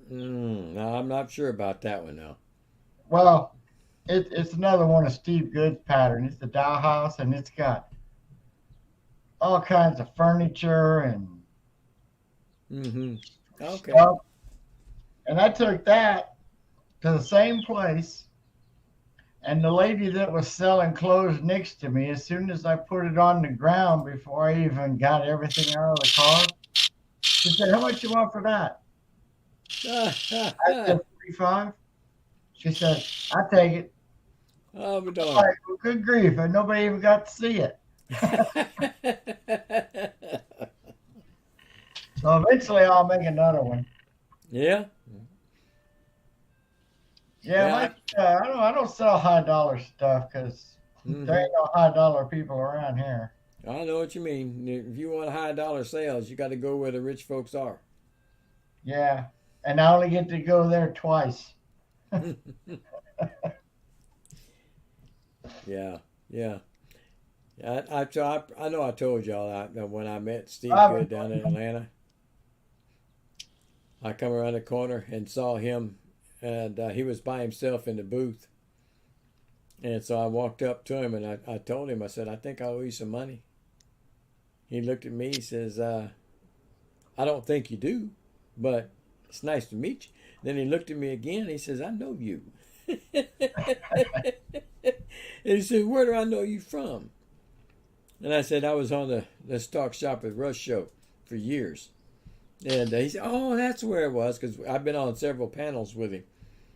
No, I'm not sure about that one now. Well, it's another one of Steve Good's pattern. It's the dollhouse, and it's got all kinds of furniture and Okay. stuff. And I took that to the same place, and the lady that was selling clothes next to me, as soon as I put it on the ground before I even got everything out of the car, she said, how much you want for that? I said, 45. She said, I take it. Oh, my All dog. right, well, good grief, and nobody even got to see it. So eventually I'll make another one. Yeah. Yeah, I don't sell high dollar stuff because there ain't no high dollar people around here. I know what you mean. If you want high dollar sales, you got to go where the rich folks are. Yeah, and I only get to go there twice. Yeah. I know I told y'all that when I met Steve I Good down in Atlanta. I come around the corner and saw him, and he was by himself in the booth. And so I walked up to him and I told him, I said, I think I owe you some money. He looked at me, he says, I don't think you do, but it's nice to meet you. Then he looked at me again and he says, I know you. And he said, where do I know you from? And I said, I was on the Stock Shop with Rush show for years. And he said, oh, that's where it was, because I've been on several panels with him.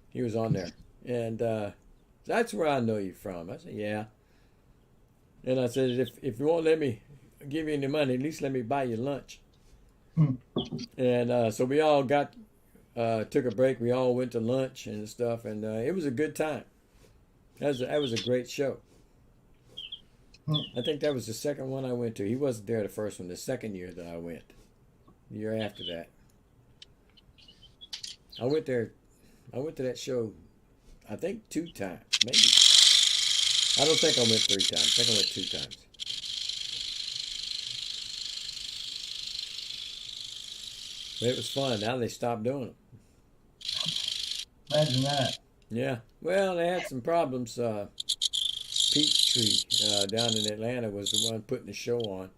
He was on there. And that's where I know you from. I said, yeah. And I said, if you won't let me give you any money, at least let me buy you lunch. And so we all took a break. We all went to lunch and stuff, and it was a good time. That was a great show. I think that was the second one I went to. He wasn't there the first one. The second year that I went, the year after that, I went there. I went to that show, I think 2 times, maybe. I don't think I went 3 times. I think I went 2 times. But it was fun. Now they stopped doing them. Imagine that. Yeah. Well, they had some problems. Peachtree down in Atlanta was the one putting the show on.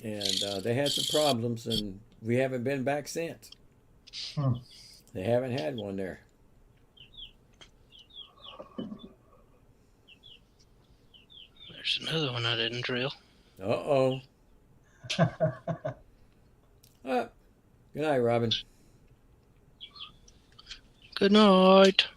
And they had some problems, and we haven't been back since. They haven't had one there. There's another one I didn't drill. Uh-oh. Good night, Robin. Good night.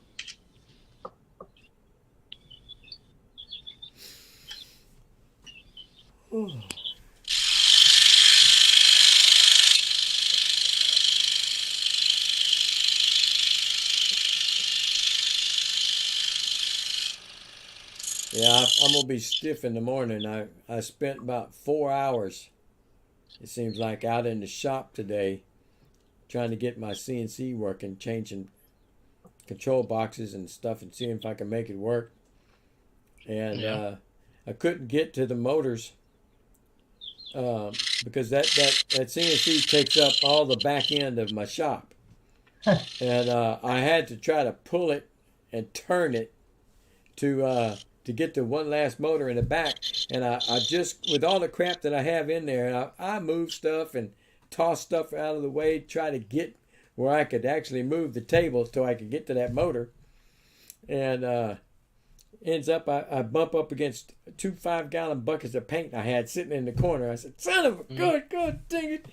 Yeah, I'm going to be stiff in the morning. I spent about 4 hours, it seems like, out in the shop today trying to get my CNC working, changing control boxes and stuff and seeing if I can make it work. And I couldn't get to the motors because that CNC takes up all the back end of my shop. And I had to try to pull it and turn it to get to one last motor in the back. And I just, with all the crap that I have in there, I move stuff and toss stuff out of the way, try to get where I could actually move the table so I could get to that motor. And ends up, I bump up against 2 5-gallon buckets of paint I had sitting in the corner. I said, son of a God dang it.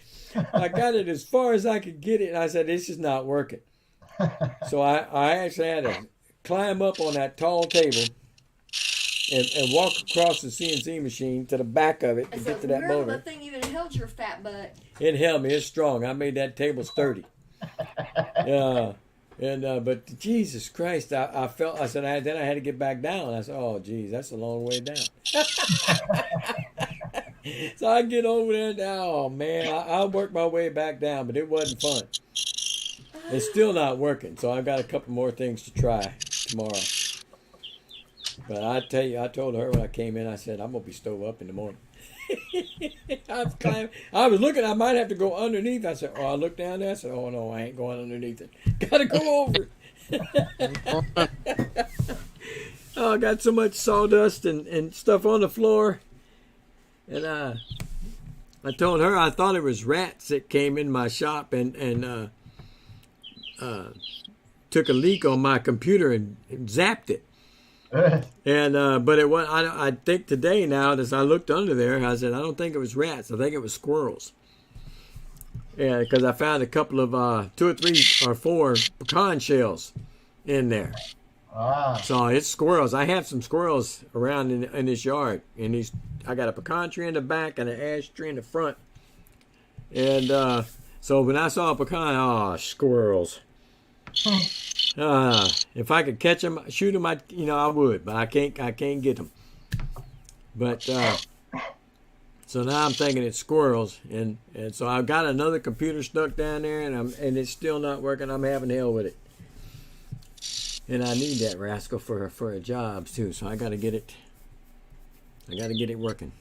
I got it as far as I could get it. And I said, this is not working. So I actually had to climb up on that tall table and walk across the CNC machine to the back of it to get to that motor. That thing even held your fat butt. It held me. It's strong. I made that table sturdy. But Jesus Christ, I felt. I said. Then I had to get back down. I said, "Oh, geez, that's a long way down." So I get over there now. Oh man, I worked my way back down, but it wasn't fun. It's still not working, so I've got a couple more things to try tomorrow. But I tell you, I told her when I came in, I said I'm gonna be stove up in the morning. I was looking. I might have to go underneath. I said, "Oh, I looked down there." I said, "Oh no, I ain't going underneath it. Gotta go over." Oh, I got so much sawdust and stuff on the floor, and I told her I thought it was rats that came in my shop and took a leak on my computer and zapped it. And but it was. I think today now, as I looked under there, I said I don't think it was rats. I think it was squirrels. Yeah, because I found a couple of 2 or 3 or 4 pecan shells in there. So it's squirrels. I have some squirrels around in this yard, and I got a pecan tree in the back and an ash tree in the front. And so when I saw a pecan, squirrels. If I could catch them, shoot them, I would, but I can't get them. But so now I'm thinking it's squirrels, and so I've got another computer stuck down there, and it's still not working. I'm having hell with it, and I need that rascal for a job too. So I got to get it. I got to get it working.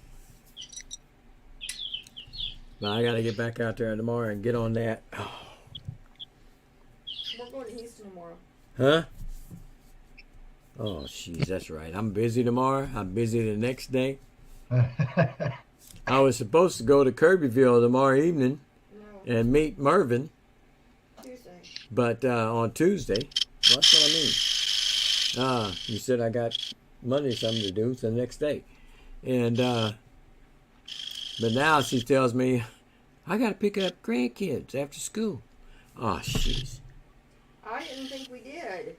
But I got to get back out there tomorrow and get on that. We're going to Houston tomorrow. Huh? Oh, jeez, that's right. I'm busy tomorrow. I'm busy the next day. I was supposed to go to Kirbyville tomorrow evening and meet Mervin. Tuesday. But on Tuesday. Well, that's what I mean. You said I got Monday something to do, so the next day. And but now she tells me I got to pick up grandkids after school. Oh, jeez. I didn't think we did.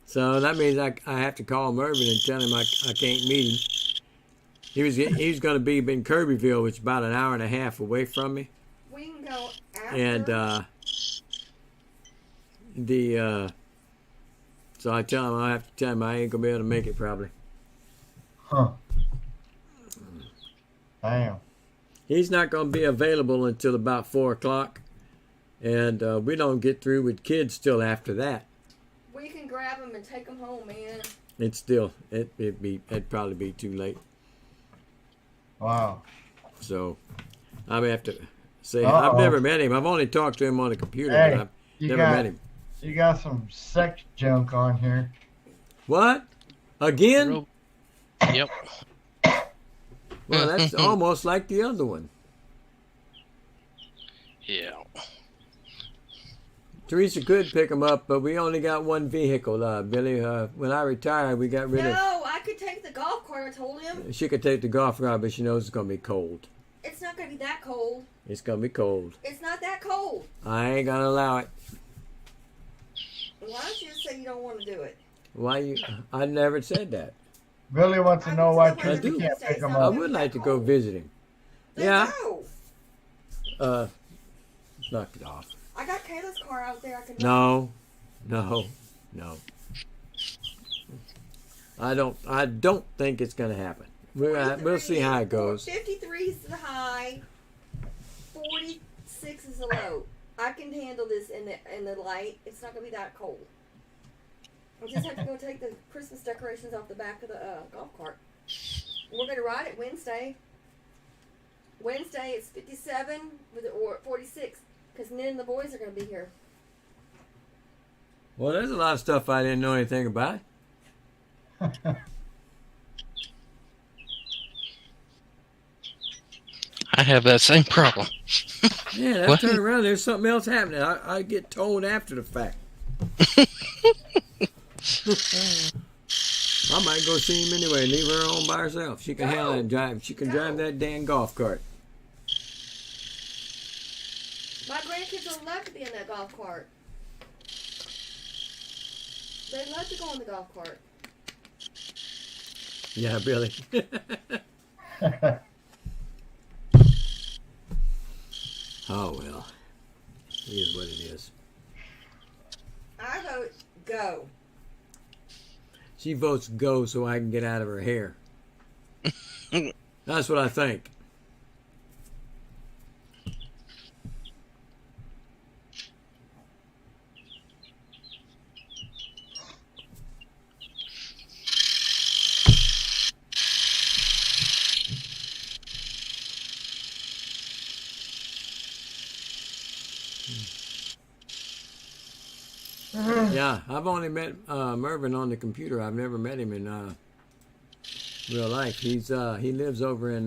So that means I have to call Mervin and tell him I can't meet him. He was going to be in Kirbyville, which is about an hour and a half away from me. We can go after. And so I tell him I have to tell him I ain't gonna be able to make it probably. Huh. Damn. He's not gonna be available until about 4 o'clock, and we don't get through with kids till after that. We can grab them and take them home, man. It'd probably be too late. Wow. So I may have to say I've never met him. I've only talked to him on the computer, but I've never met him. You got some sex junk on here. What? Again? Yep. Well, that's almost like the other one. Yeah. Teresa could pick them up, but we only got one vehicle, Billy. When I retired, we got rid of... No, I could take the golf cart, I told him. She could take the golf cart, but she knows it's going to be cold. It's not going to be that cold. It's going to be cold. It's not that cold. I ain't going to allow it. Why don't you just say you don't want to do it? Why you? I never said that. Billy wants to know why I do. you can't pick him I up. would like to go visit him. Then Yeah. go. Knock it off. I got Kayla's car out there. I can. No. I don't think it's going to happen. We'll see how it goes. 53 is the high. 46 is the low. I can handle this in the light. It's not gonna be that cold. I just have to go take the Christmas decorations off the back of the golf cart. We're gonna ride it Wednesday. Wednesday it's 57 or 46 because Ned and the boys are gonna be here. Well, there's a lot of stuff I didn't know anything about. I have that same problem. Yeah, I What? turn around, there's something else happening. I get told after the fact. I might go see him anyway, leave her on by herself. She can handle it and drive. She can drive that damn golf cart. My grandkids would love to be in that golf cart. They love to go on the golf cart. Yeah, Billy. Oh well, it is what it is. I vote go. She votes go so I can get out of her hair. That's what I think. Yeah, I've only met Mervin on the computer. I've never met him in real life. He lives over in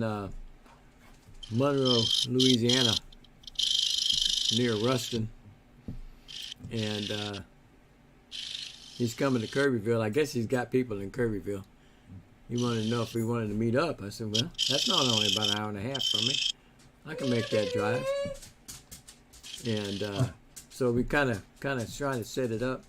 Monroe, Louisiana, near Ruston, and he's coming to Kirbyville. I guess he's got people in Kirbyville. He wanted to know if we wanted to meet up. I said, well, that's not only about an hour and a half from me. I can make that drive. And so we kind of trying to set it up.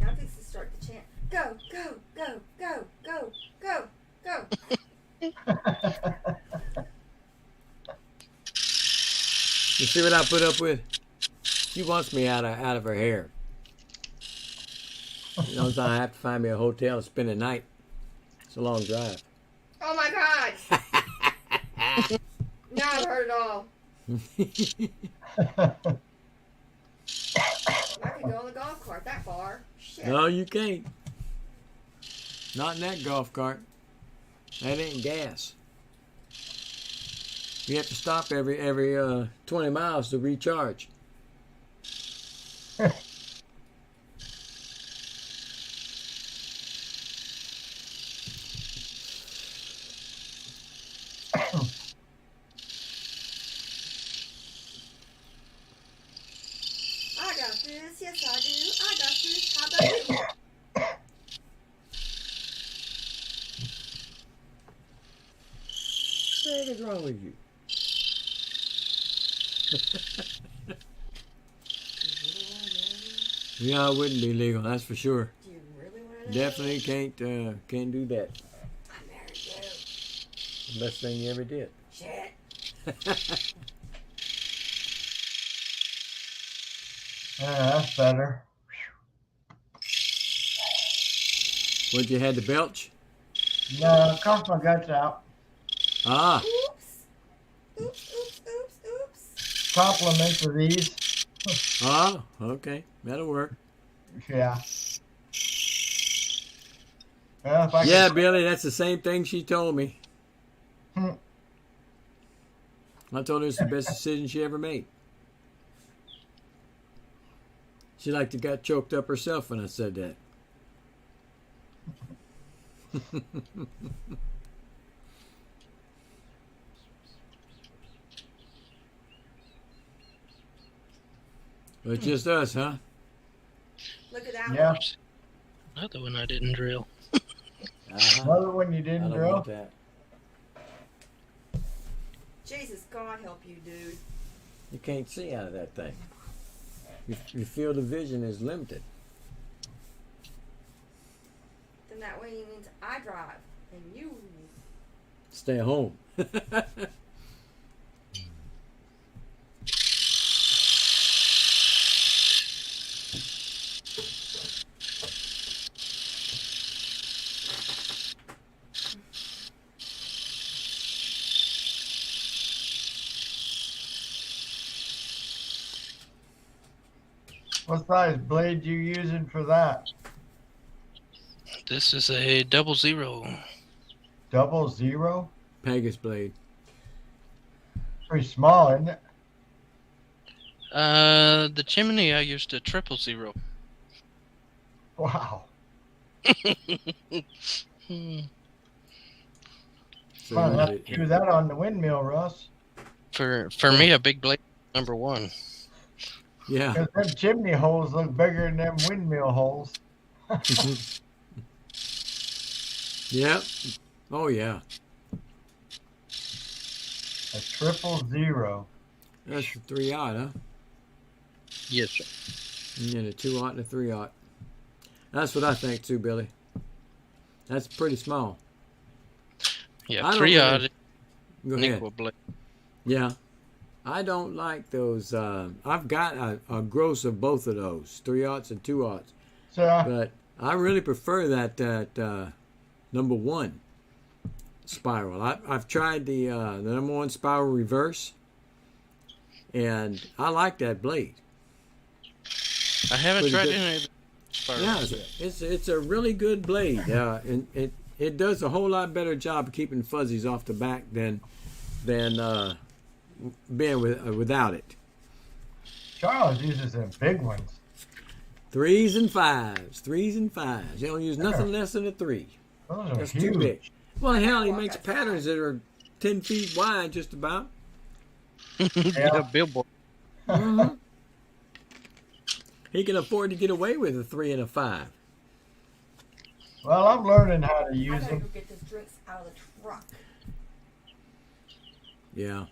I'm fixing to start the chant. Go, go, go, go, go, go, go. You see what I put up with? She wants me out of her hair. You know, so I have to find me a hotel to spend the night. It's a long drive. Oh my God! Now I've heard it all. I could go on the golf cart that far. Shit. No, you can't. Not in that golf cart. That ain't gas. You have to stop every 20 miles to recharge. I got this. Yes, I do. I got this. How about you? What is wrong with you? Yeah, it wouldn't be legal. That's for sure. Do you really want to know? Definitely can't do that. I married you. Best thing you ever did. Shit. Yeah, that's better. What, you had to belch? No, cough my guts out. Ah, Oops. Oops, oops, oops, oops. Compliments of these. okay, that'll work. Yeah. Well, if I Yeah, could, Billy, that's the same thing she told me. Hmm. I told her it's the best decision she ever made. She like to got choked up herself when I said that. But just us, huh? Look at that Yeah. one. Another one I didn't drill. Uh-huh. Another one you I didn't don't drill. want that. Jesus, God help you, dude. You can't see out of that thing. Your field of vision is limited. Then that way means I drive and you. Stay home. What size blade you using for that? This is a 00. 00? Pegasus blade. Pretty small, isn't it? The chimney I used a 000. Wow. Hmm. So Might have it- to use that on the windmill, Russ. For me, a big blade number 1. yeah. Because them chimney holes look bigger than them windmill holes. Yep. Oh yeah. A 000. That's the 3/0, huh? Yes, sir. And then a 2/0 and a 3/0. That's what I think too, Billy. That's pretty small. Yeah, I don't 3 really- odd Go ahead. equal blade. Yeah. I don't like those. I've got a gross of both of those, 3/0 and 2/0. So, But I really prefer that number 1 spiral. I've tried the number 1 spiral reverse, and I like that blade. I haven't Pretty tried good. any of the Yeah, spirals. it's a really good blade. And it does a whole lot better job of keeping fuzzies off the back than being without it. Charles uses them big ones. 3s and 5s. 3s and 5s. They don't use nothing less than a 3. Those are That's huge. too big. Well, hell, he makes patterns that are 10 feet wide, just about. Yeah, billboard. Mhm. He can afford to get away with a 3 and a 5. Well, I'm learning how to I use gotta go them. get the drinks out of the truck. Yeah.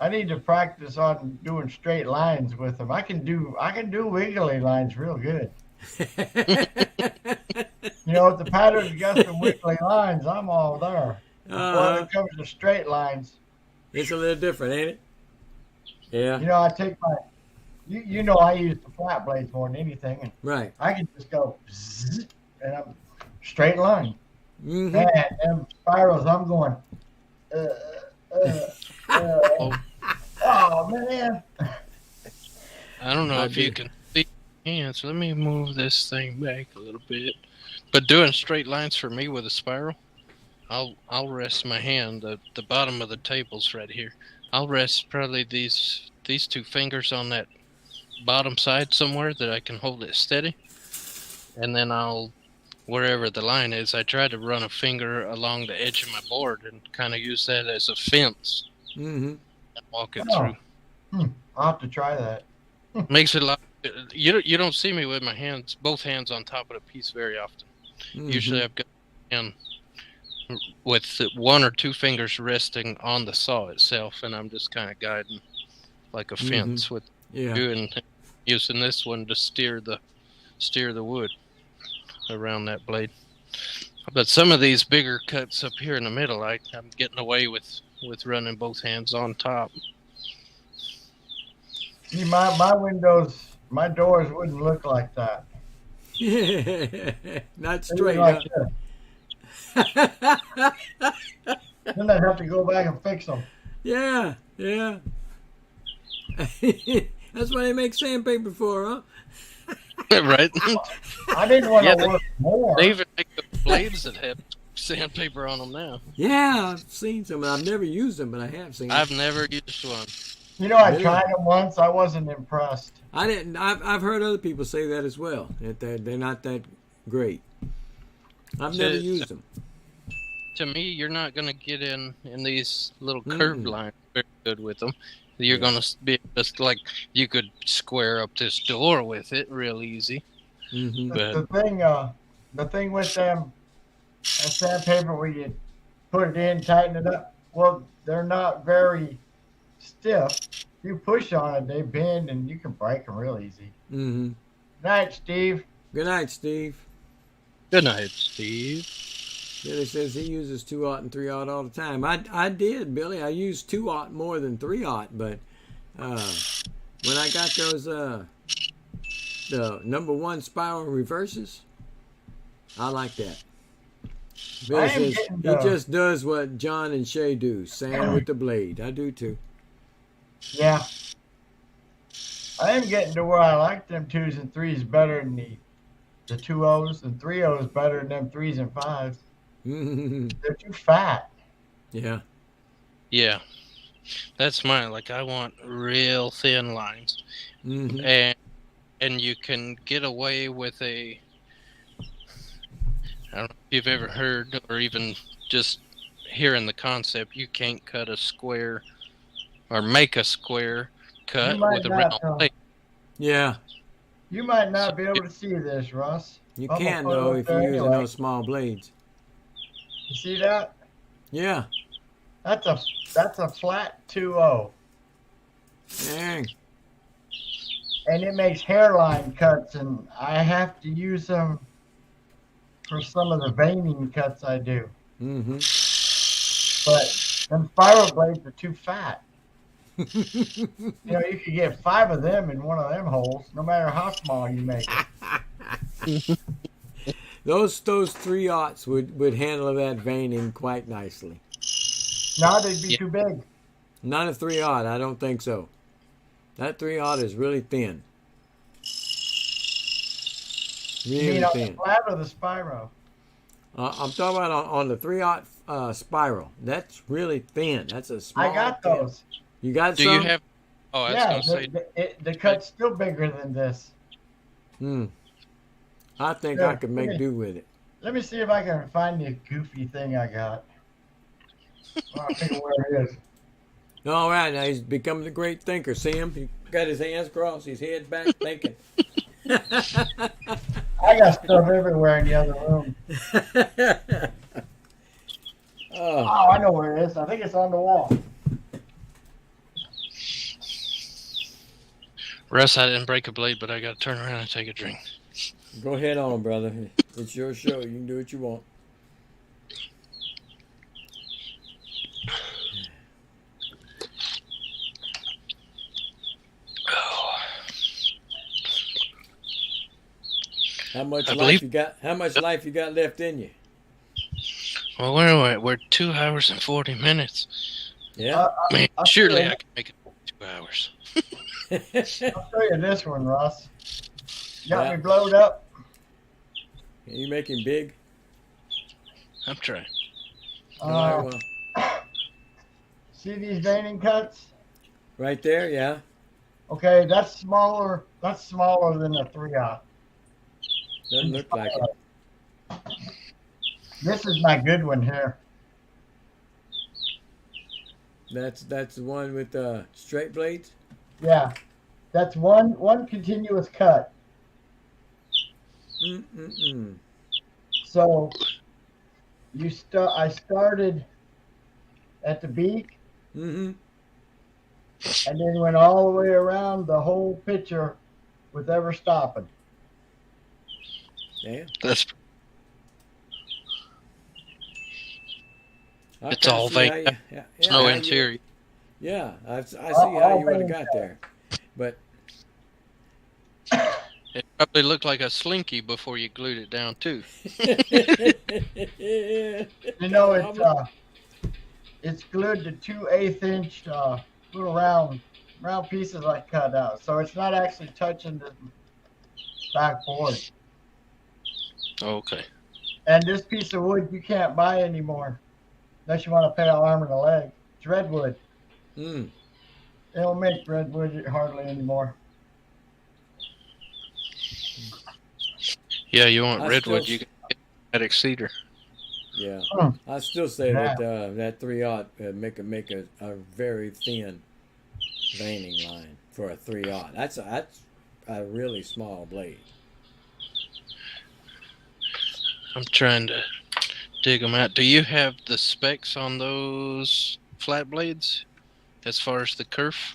I need to practice on doing straight lines with them. I can do wiggly lines real good. You know, if the pattern's got some wiggly lines, I'm all there. But when it comes to straight lines, It's a little different, ain't it? Yeah. you know, I take my, you know, I use the flat blades more than anything, and Right. I can just go, zzz, and I'm straight line. Mm-hmm. Man, them spirals, I'm going, oh man. I don't know I if you did. can see hands. Let me move this thing back a little bit. But doing straight lines for me with a spiral, I'll rest my hand at the bottom of the table's right here. I'll rest probably these 2 fingers on that bottom side somewhere that I can hold it steady. And then I'll, wherever the line is, I try to run a finger along the edge of my board and kind of use that as a fence Mm-hmm. and walk it Oh. through. I'll have to try that. Makes it a lot. You don't see me with my hands, both hands on top of the piece very often. Mm-hmm. Usually I've got hand with 1 or 2 fingers resting on the saw itself, and I'm just kind of guiding like a fence with Yeah. you, and using this one to steer the wood around that blade. But some of these bigger cuts up here in the middle, I'm getting away with running both hands on top. See, my windows, my doors wouldn't look like that. Not They straight look up. like this. Then I'd have to go back and fix them. Yeah, yeah. That's why they make sandpaper for, huh? Right? I didn't want to Yeah, work more. They even make the blades that have sandpaper on them now. Yeah, I've seen some. I've never used them, but I have seen them. I've never used one. You know, I Really? tried them once. I wasn't impressed. I didn't. I've heard other people say that as well. That they're not that great. I've never To- used them. To me, you're not going to get in these little curved Mm-mm. lines very good with them. You're Yeah. going to be just like you could square up this door with it real easy. Mm-hmm. But The thing with them, that sandpaper where you put it in, tighten it up. Well, they're not very stiff. You push on it, they bend, and you can break them real easy. Mm-hmm. Night, Steve. Good night, Steve. good night, Steve. Billy says he uses 2/0 and 3/0 all the time. I did, Billy. I used 2/0 more than 3/0, but when I got those the #1 spiral reverses, I like that. Billy I am says getting he just does what John and Shay do, sand with the blade. I do too. Yeah. I am getting to where I like them 2s and 3s better than the 2-0s, and 3-0s better than them 3s and 5s. They're too fat. Yeah. Yeah, that's mine. Like I want real thin lines, Mm-hmm. and you can get away with a. I don't know if you've ever heard or even just hearing the concept. You can't cut a square or make a square cut You might with a not, round blade. Yeah. You might not be able to see this, Russ. You I'm gonna can put it though up if you're there using anyway. those small blades. You see that? Yeah. That's a flat 2-0, Dang. and it makes hairline cuts, and I have to use them for some of the veining cuts I do. Mm-hmm. But them spiral blades are too fat. You know, you could get 5 of them in one of them holes, no matter how small you make it. Those 3/0s would handle that veining quite nicely. No, they'd be Yeah. too big. Not a 3/0, I don't think so. That 3/0 is really thin. You Really mean on the thin. flat or the spiral? I'm talking about on the 3/0 spiral. That's really thin. That's a small. I got thin- those. You got Do some? you have? Oh, I was Yeah, gonna say. the cut's still bigger than this. I think Yeah, I could make okay. do with it. Let me see if I can find the goofy thing I got. I'll figure where it is. All right, now he's becoming the great thinker. See him? He got his hands crossed, his head back, thinking. I got stuff everywhere in the other room. Oh, Oh, I know where it is. I think it's on the wall. Russ, I didn't break a blade, but I got to turn around and take a drink. go ahead on, brother. It's your show. You can do what you want. How much I life believe- you got? How much life you got left in you? Well, where are we? We're 2 hours and 40 minutes. Yeah. Man, I'll surely show you. I can make it 2 hours. I'll show you this one, Ross. Got Yeah. me blowed up. You make him big. I'm trying. All right, well, See these veining cuts? right there, yeah. Okay, that's smaller. That's smaller than a 3/0. Doesn't look like it. This is my good one here. That's the one with straight blades. Yeah, that's one continuous cut. Mm. So I started at the beak Mm-hmm. and then went all the way around the whole picture with ever stopping. Yeah. That's I It's kinda all see how veined you- up. yeah, no how you- interior. Yeah, I see All how you would have veined got there, but It probably looked like a slinky before you glued it down too. You know, it's glued to 2/8 inch little round pieces I cut out, so it's not actually touching the backboard. Okay. And this piece of wood you can't buy anymore unless you want to pay an arm and a leg. It's redwood. Mm. They don't make redwood hardly anymore. Yeah, you want I redwood, still- you can get attic cedar. Yeah, Hmm. I still say Yeah. that 3/0 make a very thin veining line for a 3/0. That's a really small blade. I'm trying to dig them out. Do you have the specs on those flat blades as far as the kerf?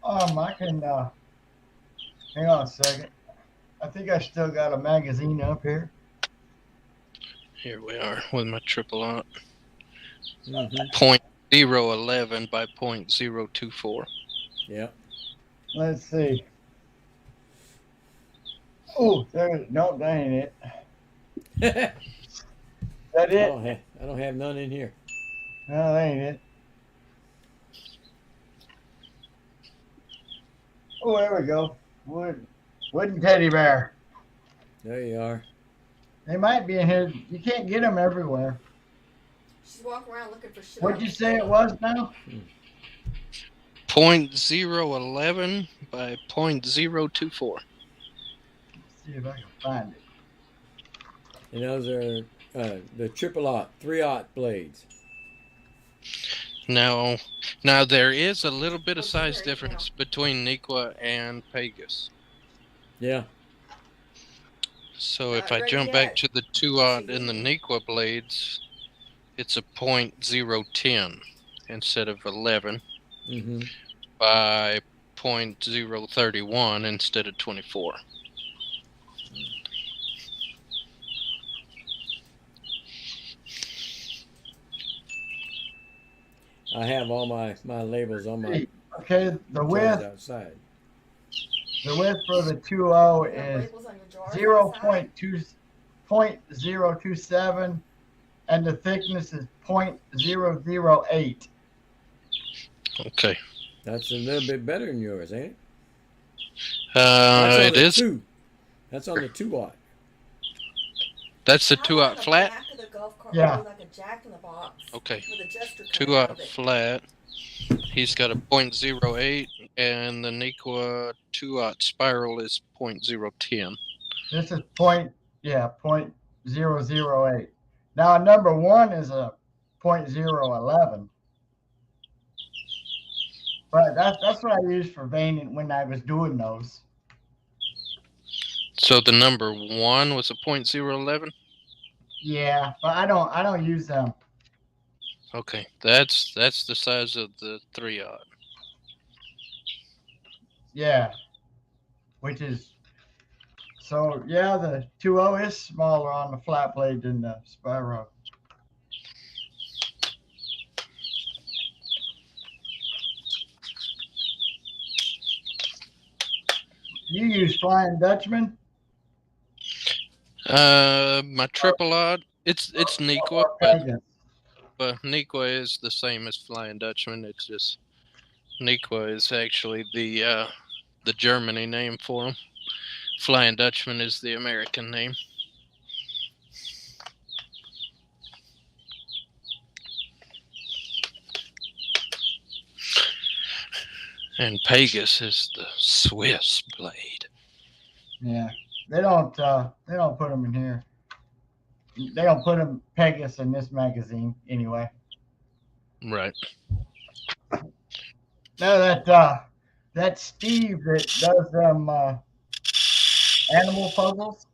I can hang on a second. I think I still got a magazine up here. Here we are with my triple aught. Mm-hmm. .011 by .024. Yeah. Let's see. Oh, there. No, that ain't it. That it? I don't have none in here. No, that ain't it. Oh, there we go. Wooden teddy bear. There you are. They might be in here. You can't get them everywhere. She's walking around looking for shit. What'd you say it was now? .011 by .024. Let's see if I can find it. And those are the 3/0 3/0 blades. Now there is a little bit of size difference between Nequa and Pegasus. Yeah. So if Not I ready jump back yet. to the 2/0 in the Nequa blades, it's a .010 instead of 11 Mm-hmm. by .031 instead of 24. I have all my labels on my Okay, the jars width outside. for the 2.0 You have is labels on your jars 0.027 and the thickness is 0.008. Okay. That's a little bit better than yours, ain't it? That's on It the is. 2. That's on the 2/0. That's the How 2 about aught the flat. back of the golf cart Yeah. would be like a jack in the box Okay, with a jester 2 coming out aught of it. flat. He's got a .08, and the Nikwa 2 aught spiral is .010. This is .008. Now number one is a .011. But that's what I used for veining when I was doing those. So the number 1 was a .011. Yeah, but I don't use them. Okay, that's the size of the 3 aught. Yeah. Which is so yeah, the 2.0 is smaller on the flat blade than the spiral. You use Flying Dutchman? My triple aught, it's Nikwa, but Nikwa is the same as Flying Dutchman. It's just Nikwa is actually the Germany name for him. Flying Dutchman is the American name. And Pegasus is the Swiss blade. Yeah. They don't put them in here. They don't put them Pegasus in this magazine anyway. Right. No, that Steve that does them animal puzzles.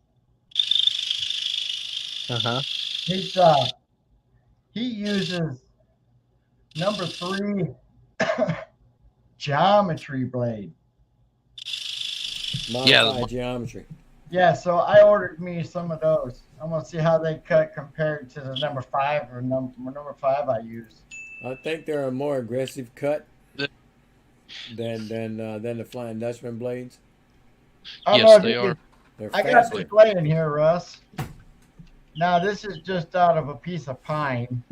He uses number 3 geometry blade. Modified geometry. Yeah, so I ordered me some of those. I'm gonna see how they cut compared to the number 5 or number 5 I use. I think they're a more aggressive cut than the Flying Dutchman blades. Yes, they are. They're I got faster. this blade in here, Russ. Now this is just out of a piece of pine.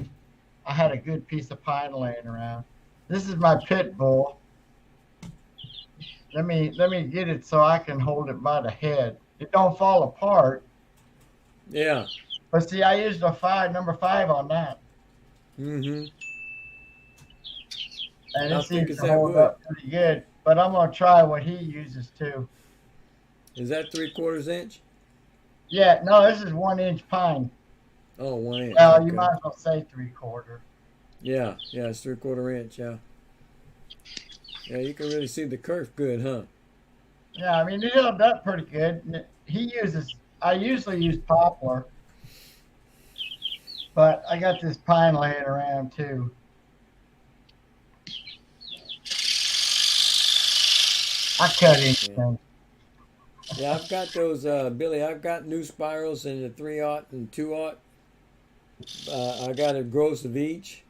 I had a good piece of pine laying around. This is my pit bull. Let me get it so I can hold it by the head. It don't fall apart. Yeah. But see, I used number 5 on that. Mm-hmm. And I it think seems it's to that hold wood. up pretty good. But I'm gonna try what he uses too. Is that 3/4 inch? Yeah, no, this is 1 inch pine. Oh, 1 inch. Well, okay. you might as well say 3/4. Yeah, it's 3/4 inch. Yeah. Yeah, you can really see the curve good, huh? Yeah, I mean, it held up pretty good. I usually use poplar, but I got this pine laying around too. I cut anything. Yeah, I've got those, Billy. I've got new spirals in the 3/0 and 2/0. I got a gross of each.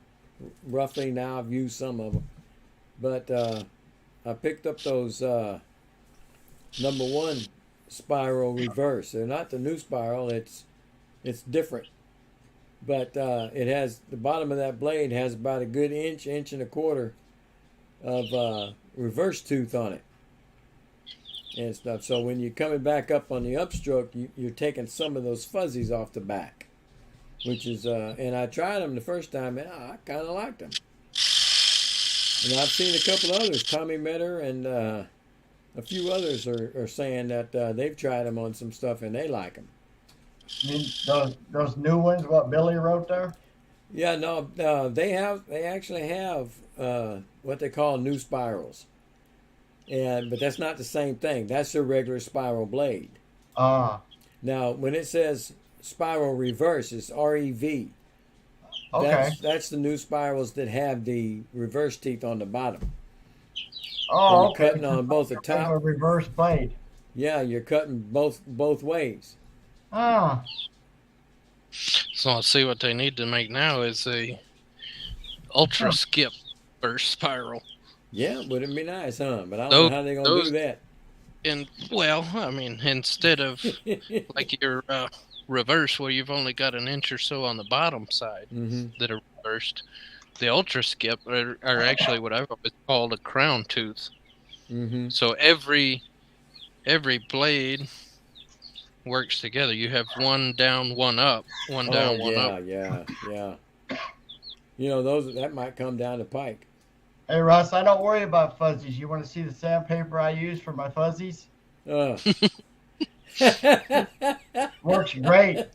Roughly now, I've used some of them, but I picked up those number 1 spiral reverse. They're not the new spiral. It's different, but it has the bottom of that blade has about a good inch and a quarter of reverse tooth on it and stuff. So when you're coming back up on the upstroke, you're taking some of those fuzzies off the back, which is and I tried them the first time, and I kind of liked them. And I've seen a couple others, Tommy Metter and a few others are saying that they've tried them on some stuff and they like them. You mean those new ones, what Billy wrote there? Yeah, no, they actually have what they call new spirals, but that's not the same thing. That's a regular spiral blade. Ah, Now, when it says spiral reverse, it's REV. okay. That's the new spirals that have the reverse teeth on the bottom. Oh, you're okay. cutting on both the A top. reverse blade. Yeah, you're cutting both ways. Ah, So I see what they need to make now is a ultra skip burst spiral. Yeah, wouldn't it be nice, huh? But I don't know how they're gonna do that. And well, I mean, instead of like your reverse where you've only got an inch or so on the bottom side that are reversed, the ultra skip are actually what I've always called a crown tooth. So every blade works together. You have one down, one up, one down, one up. yeah. That might come down the pike. Hey, Russ, I don't worry about fuzzies. You want to see the sandpaper I use for my fuzzies? Works great.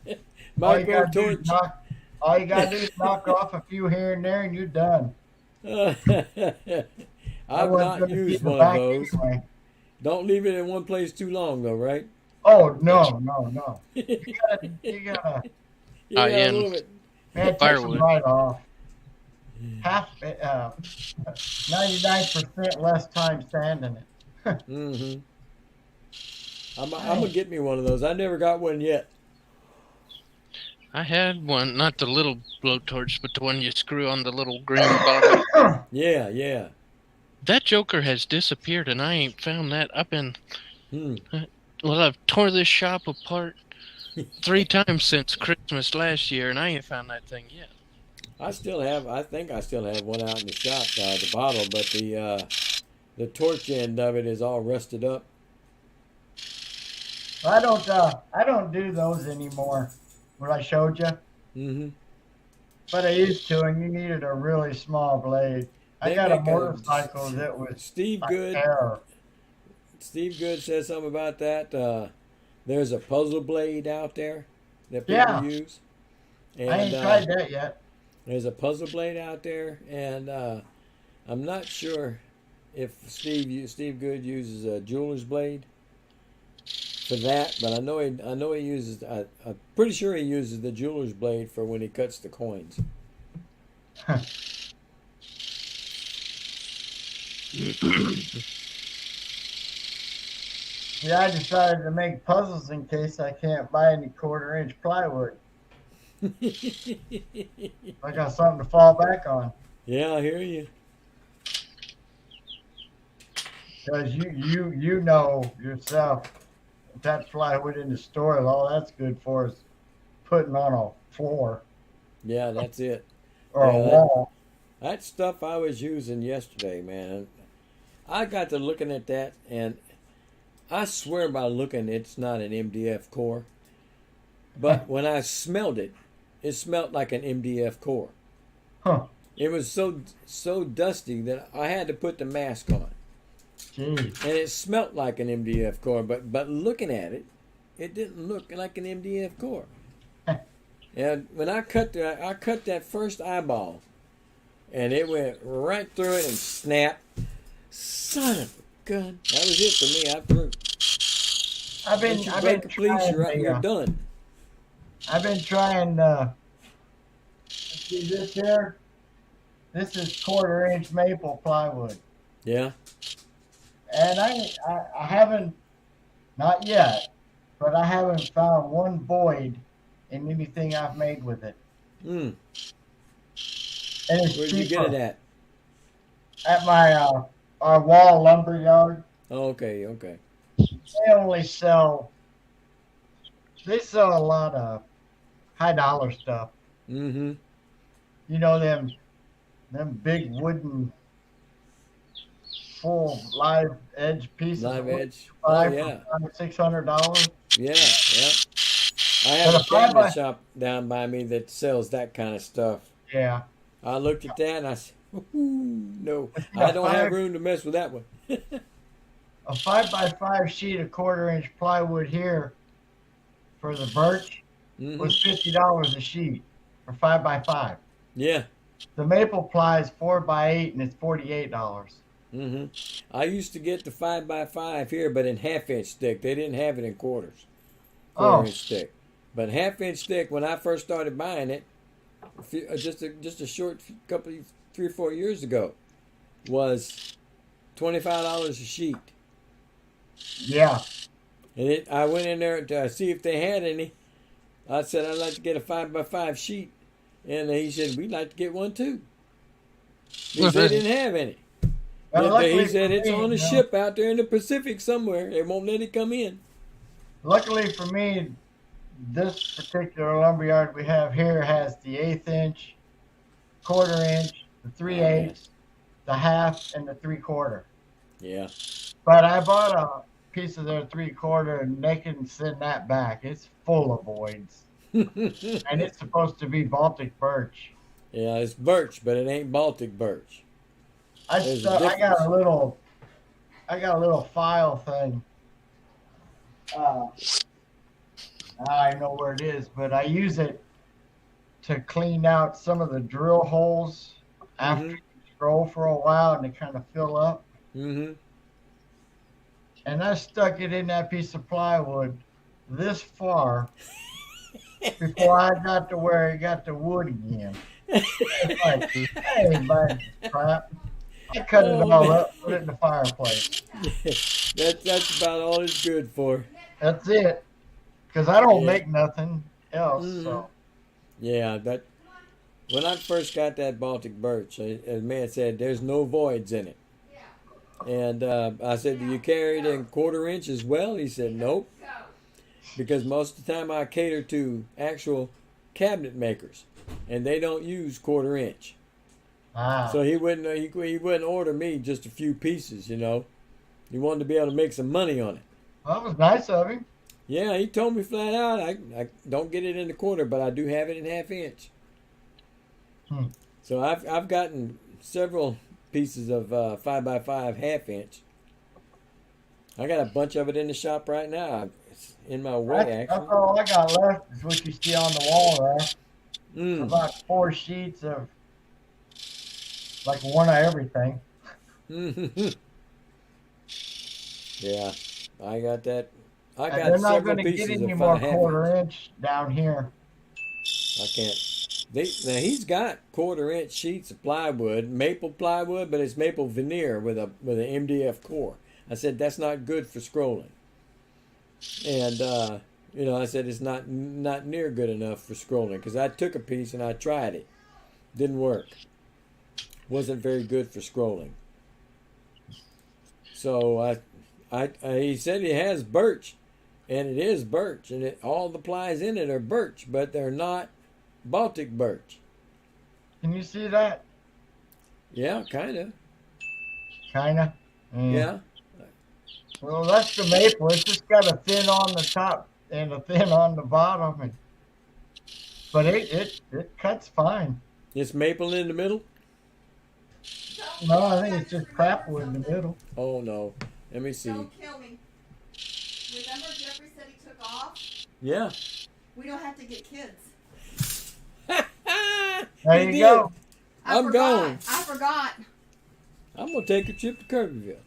All you gotta do is knock off a few here and there, and you're done. I've not used one of those. Anyway. Don't leave it in one place too long, though, right? Oh no. You gotta move it. Man, it takes them right off. 99% less time sanding it. Mm-hmm. I'm gonna get me one of those. I never got one yet. I had one, not the little blowtorch, but the one you screw on the little green bottle. Yeah. That joker has disappeared, and I ain't found that. I've tore this shop apart 3 times since Christmas last year, and I ain't found that thing yet. I think I still have one out in the shop, the bottle, but the torch end of it is all rusted up. I don't do those anymore. What I showed you. Mm-hmm. But I used to, and you needed a really small blade. I got a motorcycle that was Steve Good. Terror. Steve Good says something about that. There's a puzzle blade out there that people use. And, I ain't tried that yet. There's a puzzle blade out there, and I'm not sure if Steve Good uses a jeweler's blade for that, but I know he uses. I'm pretty sure he uses the jeweler's blade for when he cuts the coins. Yeah, I decided to make puzzles in case I can't buy any 1/4-inch plywood. I got something to fall back on. Yeah, I hear you. Because you know yourself, that plywood in the store, all that's good for is putting on a floor. Yeah, that's it. Or a wall. That stuff I was using yesterday, man. I got to looking at that, and I swear by looking, it's not an MDF core. But when I smelled it, it smelled like an MDF core. Huh. It was so dusty that I had to put the mask on. Jeez. And it smelled like an MDF core, but looking at it, it didn't look like an MDF core. And when I cut that first eyeball, and it went right through it and snapped. Son of a gun! That was it for me. I'm through. I've been trying. You're done. I've been trying. See this here? This is 1/4-inch maple plywood. Yeah. And I haven't, not yet, but I haven't found one void in anything I've made with it. Hmm. And it's Where'd you get it at? At my our wall lumber yard. Oh, okay. They sell a lot of high dollar stuff. Mm-hmm. You know them big wooden full live edge pieces. Live edge. Oh yeah. $600. Yeah. I have a cabinet shop down by me that sells that kind of stuff. Yeah. I looked at that and I said, no, I don't have room to mess with that one. A 5x5 sheet of 1/4-inch plywood here for the birch was $50 a sheet for 5x5. Yeah. The maple ply is 4x8 and it's $48. Mm-hmm. I used to get the 5x5 here, but in 1/2-inch thick. They didn't have it in quarters. 1/4-inch thick. But 1/2-inch thick, when I first started buying it, just a short couple, 3 or 4 years ago, was $25 a sheet. Yeah. And I went in there to see if they had any. I said I'd like to get a 5x5 sheet, and he said we'd like to get one too. He said they didn't have any. Well, he said it's on a ship out there in the Pacific somewhere. They won't let it come in. Luckily for me, this particular lumberyard we have here has the 1/8 inch, 1/4-inch, the 3/8, the 1/2, and the 3/4. Yeah. But I bought a piece of their 3/4, and they can send that back. It's full of voids, and it's supposed to be Baltic birch. Yeah, it's birch, but it ain't Baltic birch. There's a I got difference. I got a little file thing. I know where it is, but I use it to clean out some of the drill holes after you scroll for a while and they kind of fill up. Mm-hmm. And I stuck it in that piece of plywood this far before I got to where it got the wood again. It's like, hey, man, crap. I cut it all up, put it in the fireplace. That's about all it's good for. That's it. Because I don't Yeah. make nothing else. Mhm. So Yeah, that when I first got that Baltic birch, as man said, there's no voids in it. And I said, do you carry it in 1/4 inch as well? He said, nope. Because most of the time I cater to actual cabinet makers, and they don't use 1/4 inch. So he wouldn't order me just a few pieces, you know. He wanted to be able to make some money on it. that was nice of him. Yeah, he told me flat out, I don't get it in the 1/4, but I do have it in 1/2 inch. So I've gotten several pieces of 5x5 1/2 inch. I got a bunch of it in the shop right now. It's in my way, That's actually. all I got left is what you see on the wall there. Mm. About 4 sheets of like one of everything. Yeah, I got that. I And got they're not several going to get pieces any of more 1/2 1/4 inch. inch down here. I can't. Now he's got 1/4 inch sheets of plywood, maple plywood, but it's maple veneer with an MDF core. I said that's not good for scrolling, and I said it's not near good enough for scrolling because I took a piece and I tried it, didn't work. Wasn't very good for scrolling. So he said he has birch, and it is birch, and all the plies in it are birch, but they're not Baltic birch. Can you see that? Yeah, kind of. Kind of. Yeah. Well, that's the maple. It's just got a thin on the top and a thin on the bottom, but it cuts fine. It's maple in the middle? No, I think it's just crapwood in the middle. Oh, no. Let me see. Don't kill me. Remember Jeffrey said he took off? Yeah. We don't have to get kids. There He you did. go. I'm gone. I forgot. I'm going to take a trip to Kirbyville.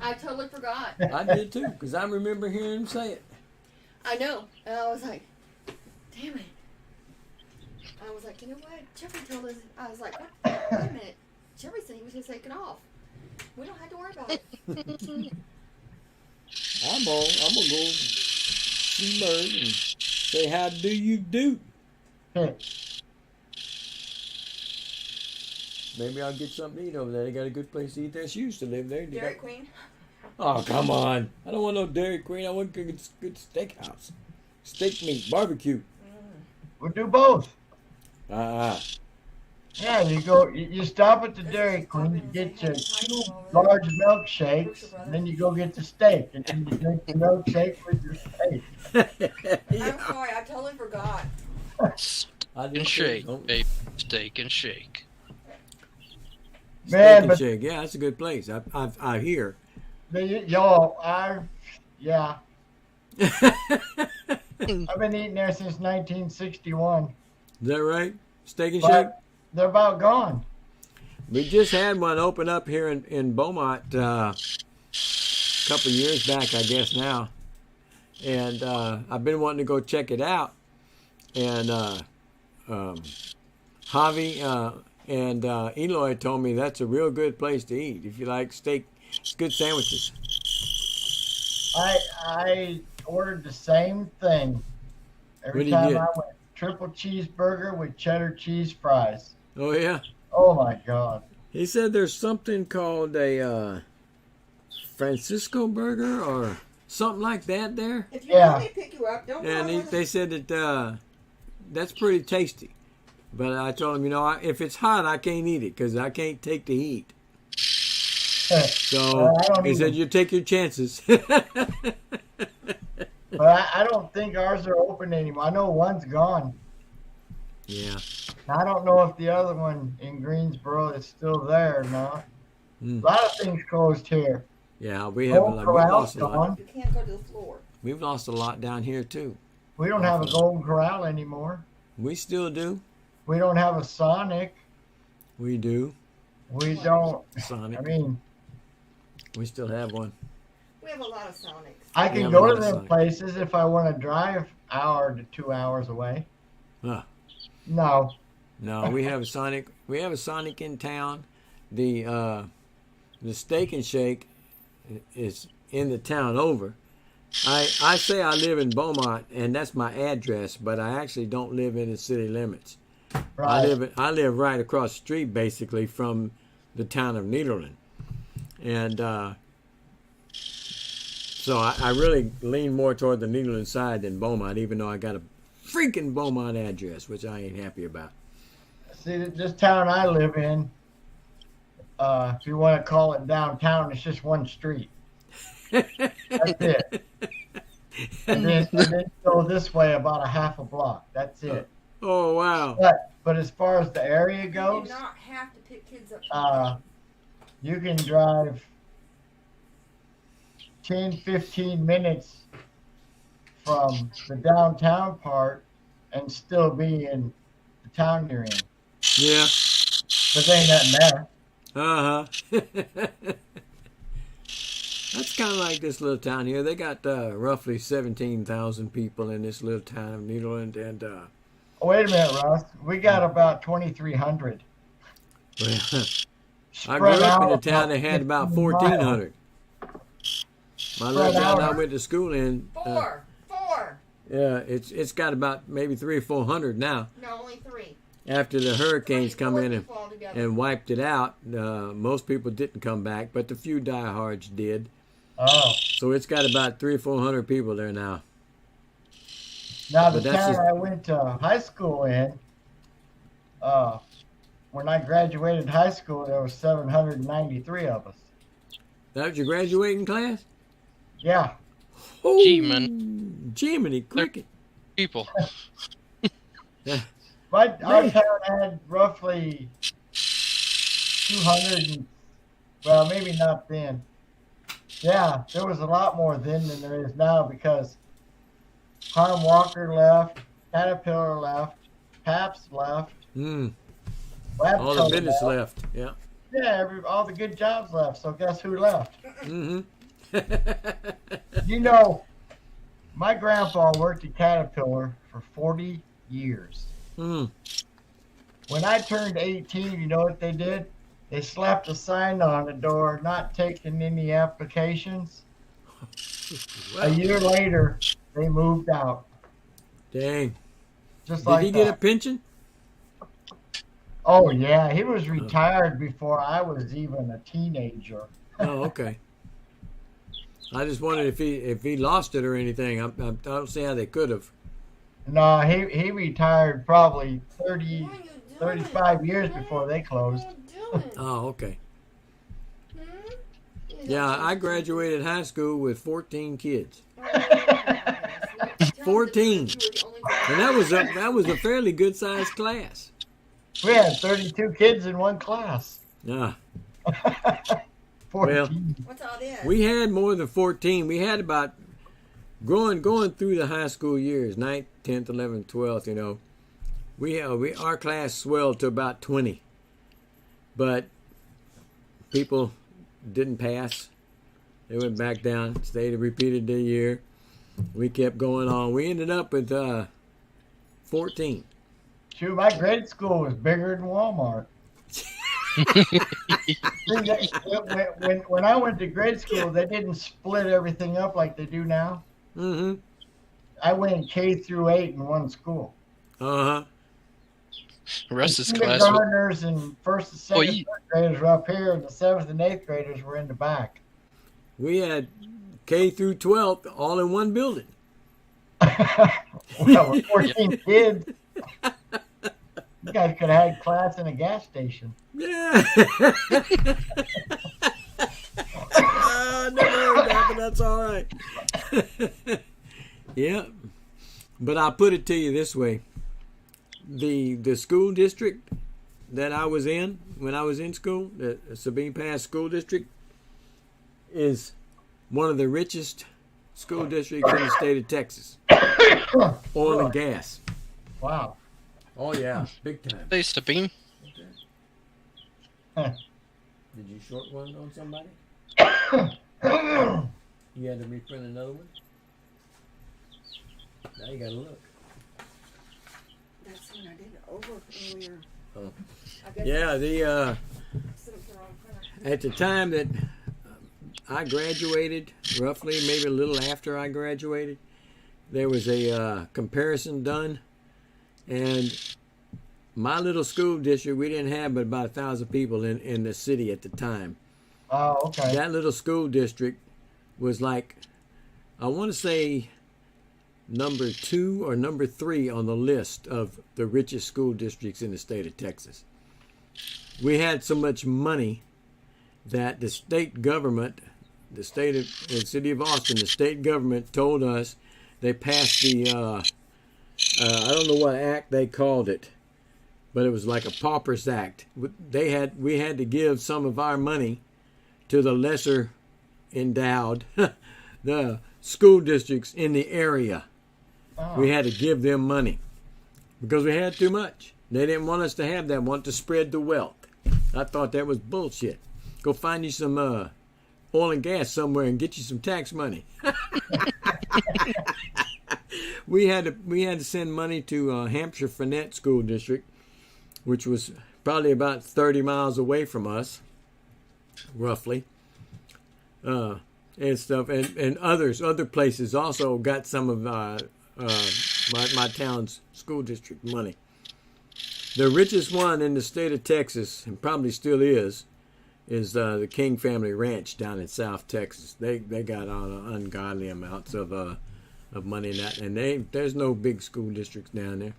I totally forgot. I did too, because I remember hearing him say it. I know. And I was like, damn it. I was like, you know what? Jeffrey told us. I was like, what? Wait a minute. Jeffrey said he was going to take it off. We don't have to worry about it. I'm going to go see Bird and say, how do you do? Maybe I'll get something to eat over there. They got a good place to eat there. She used to live there. They Dairy got- Queen. Oh, come on. I don't want no Dairy Queen. I want a good steakhouse. Steak meat, barbecue. We'll do both. Ah, Yeah, you stop at the Dairy Queen, you get your 2 large milkshakes, and then you go get the steak, and then you drink the milkshake with your steak. I'm sorry. I totally forgot. I And did shake, Steak baby. Steak and shake. Man, and but shake. Yeah, that's a good place. I hear. y'all, yeah, I've been eating there since 1961. Is that right? Steak and shake? But they're about gone. We just had one open up here in Beaumont a couple of years back, I guess now. And I've been wanting to go check it out. And Javi and Eloy told me that's a real good place to eat if you like steak. It's good sandwiches. I ordered the same thing every What'd you time get? I went. Triple cheeseburger with cheddar cheese fries. Oh, yeah? Oh my God. He said there's something called a Francisco burger or something like that there. If you Yeah. want me to pick you up, don't And worry. they said that that's pretty tasty. But I told him, if it's hot, I can't eat it because I can't take the heat. So I don't he said, even- "You take your chances." But I don't think ours are open anymore. I know one's gone. Yeah. I don't know if the other one in Greensboro is still there or not. Mm. A lot of things closed here. Yeah, we have Golden we've Corral's lost a lot. gone. You can't go to the floor. We've lost a lot down here too. We don't have a Golden Corral anymore. We still do. We don't have a Sonic. We do. We don't. Sonic. I mean, We still have one. We have a lot of Sonics. I We can have go a to lot of them Sonic. places if I want to drive hour to 2 hours away. Huh. No. No, we have a Sonic. We have a Sonic in town. The Steak and Shake is in the town over. I say I live in Beaumont, and that's my address, but I actually don't live in the city limits. Right. I live right across the street, basically, from the town of Nederland, and so I really lean more toward the Nederland side than Beaumont, even though I got a freaking Beaumont address, which I ain't happy about. See, this town I live in, if you want to call it downtown, it's just one street. That's it. And then go this way about a half a block. That's it. Oh wow! But as far as the area You do goes, not have to pick kids up. you can drive 10, 15 minutes from the downtown part and still be in the town you're in. Yeah. But there ain't nothing there. Uh-huh. That's kind of like this little town here. They got roughly 17,000 people in this little town of Nederland, and Wait a minute, Russ. We got about 2,300. well, I grew up in a town that had about 1,400. My little town I went to school in, Four. yeah, it's got about maybe 300 or 400 now. No, only 3. After the hurricanes come 24 in people altogether. and wiped it out, most people didn't come back, but the few diehards did. Oh. So it's got about 300 or 400 people there now. Now, the But that's town just- I went to high school in, when I graduated high school, there were 793 of us. That was your graduating class? Yeah. Oh, Jiminy. Jiminy Cricket. People. Our town had roughly 200, well, maybe not then. Yeah, there was a lot more then than there is now because Harm Walker left, Caterpillar left, Pabst left, Mm, Labco all the business left. Yeah. Yeah, all the good jobs left. So guess who left? Mm-hmm. You know, my grandpa worked at Caterpillar for 40 years. mm. When I turned 18, you know what they did? They slapped a sign on the door, not taking any applications. A Well, year later, they moved out. dang. Just Did like he get a that. pension? Oh, yeah. He was retired before I was even a teenager. Oh, okay. I just wondered if he lost it or anything. I don't see how they could have. No, he retired probably 30, What are you doing? 35 years before they closed. What are you doing? Oh, okay. Hmm? Yeah, I graduated high school with 14 kids, Oh, yes. Tell 14. them that you were the only and that was a fairly good sized class. We had 32 kids in one class. Ah, 14. What's all this? we had more than 14. We had about going through the high school years, 9th, 10th, 11th, 12th. You know, we our class swelled to about 20, but people didn't pass. They went back down. Stayed repeated the year. We kept going on. We ended up with 14. Shoot, my grade school was bigger than Walmart. when I went to grade school, they didn't split everything up like they do now. Mm-hmm. I went K through 8 in one school. Uh-huh. Russ's The class was kindergartners and first and second you- third graders were up here, and the 7th and 8th graders were in the back. We had K through 12th all in one building. Well, with 14 kids. You guys could have had class in a gas station. Yeah. That's all right. Yeah. But I'll put it to you this way. The school district that I was in when I was in school, the Sabine Pass School District, is one of the richest school districts in the state of Texas. Oil and gas. Wow. Oh yeah, big time. Hey, Sabine. Did you short one on somebody? You had to reprint another one? Now you gotta look. That's when I did it over earlier. Oh. I guess Yeah, I the set up the wrong printer. at the time that I graduated, roughly maybe a little after I graduated, there was a comparison done, and my little school district, we didn't have but about 1,000 people in the city at the time. Oh, okay. That little school district was like, I want to say, number 2 or number 3 on the list of the richest school districts in the state of Texas. We had so much money that the state government, the city of Austin, the state government told us, they passed the, I don't know what act they called it, but it was like a paupers act. We had to give some of our money to the lesser endowed, the school districts in the area. Oh. We had to give them money because we had too much. They didn't want us to have that, want to spread the wealth. I thought that was bullshit. Go find you some oil and gas somewhere and get you some tax money. We had to send money to Hampshire Finette School District, which was probably about 30 miles away from us, roughly, and stuff. And other places also got some of my town's school district money. The richest one in the state of Texas, and probably still is the King Family Ranch down in South Texas. They got all ungodly amounts of money in that, and there's no big school districts down there.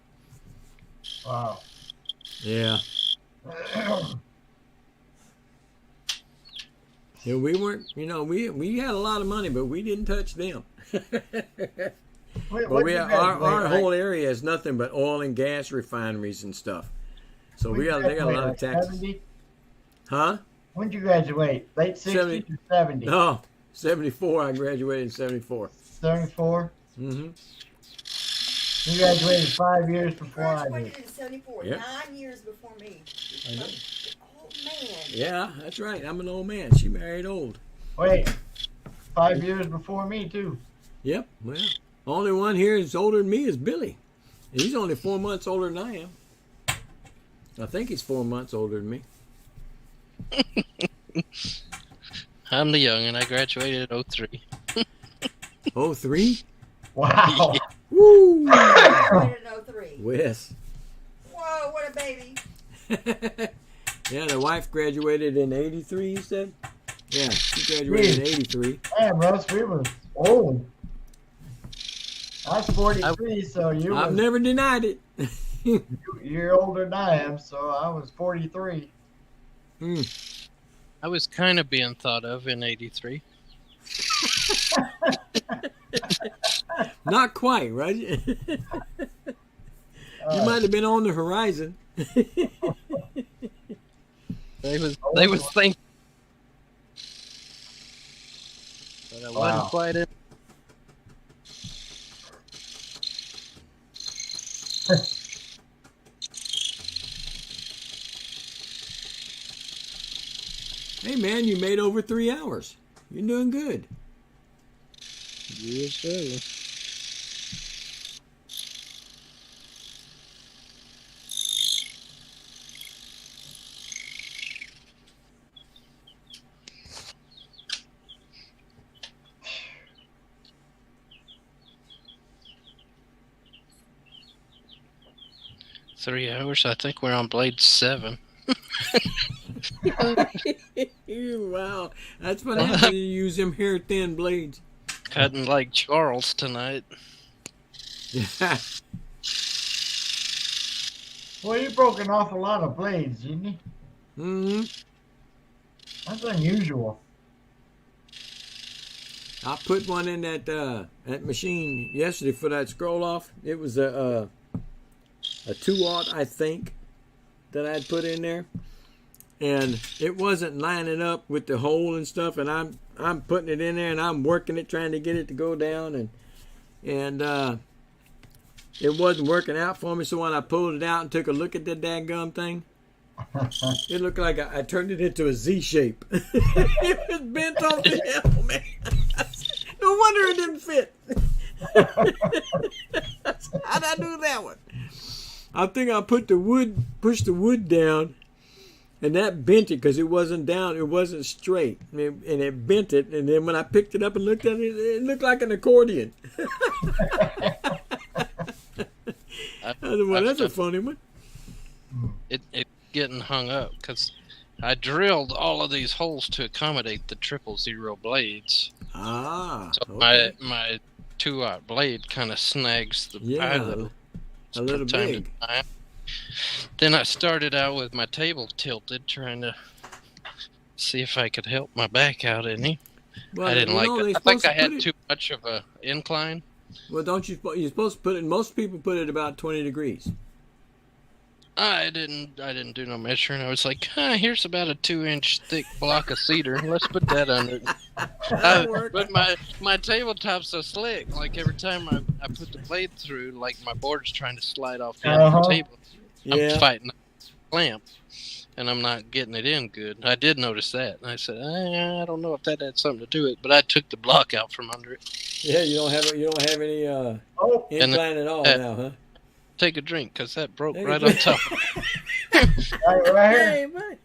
Wow. Yeah. Yeah, we weren't, we had a lot of money, but we didn't touch them. Wait, But our whole area is nothing but oil and gas refineries and stuff. So they got a lot of taxes. 70? Huh? When did you graduate? Late 60s or 70? No, 74. I graduated in 74. 74? Mm-hmm. You graduated 5 years before I Graduated did. in 74, Yep. 9 years before me. I know. Oh, man. Yeah, that's right. I'm an old man. She married old. Wait, 5 years before me, too. Yep. Well, only one here is older than me is Billy. And he's only 4 months older than I am. I think he's 4 months older than me. I'm the young, and I graduated in 03. 03? Wow. Woo! Graduated in 03. Wes. Whoa, what a baby. Yeah, the wife graduated in 83, you said? Yeah, she graduated in 83. Man, Russ, we was old. I was 43, so I've never denied it. you're older than I am, so I was 43. I was kind of being thought of in 83. Not quite, right? You might have been on the horizon. They was thinking, but I wasn't quite in. Hey, man, you made over 3 hours. You're doing good. Yes, sir. Three hours. I think we're on blade 7. Wow, that's what happens when you use them hair thin blades. Cutting like Charles tonight. Well, you broke an awful lot of blades, didn't you? Mm-hmm. That's unusual. I put one in that machine yesterday for that scroll off. It was a 2-aught, I think, that I had put in there, and it wasn't lining up with the hole and stuff. And I'm putting it in there and I'm working it, trying to get it to go down, and it wasn't working out for me. So when I pulled it out and took a look at that dadgum thing, it looked like I turned it into a Z shape. It was bent off the hell, man. No wonder it didn't fit. How'd I do that one? I think I pushed the wood down, and that bent it because it wasn't down, it wasn't straight, and it bent it. And then when I picked it up and looked at it, it looked like an accordion. I said, well, that's a funny one. It getting hung up because I drilled all of these holes to accommodate the 000 blades. Ah, So okay. my 2-aught blade kind of snags the Yeah, pilot a little from time big. to time. Then I started out with my table tilted, trying to see if I could help my back out any. Well, I didn't you like know, it. they're I think supposed I to had put it- too much of a incline. Well, don't you? You're supposed to put it. Most people put it about 20 degrees. I didn't do no measuring. I was like, here's about a 2-inch thick block of cedar. Let's put that under it. That'll work. But my tabletop's so slick. Like every time I put the blade through, like my board's trying to slide off the end of the table. Yeah. I'm fighting a clamp, and I'm not getting it in good. I did notice that. And I said, I don't know if that had something to do with it, but I took the block out from under it. Yeah, you don't have any Oh, incline at all now, huh? Take a drink, because that broke Take a right on drink. top. right here. Hey, man.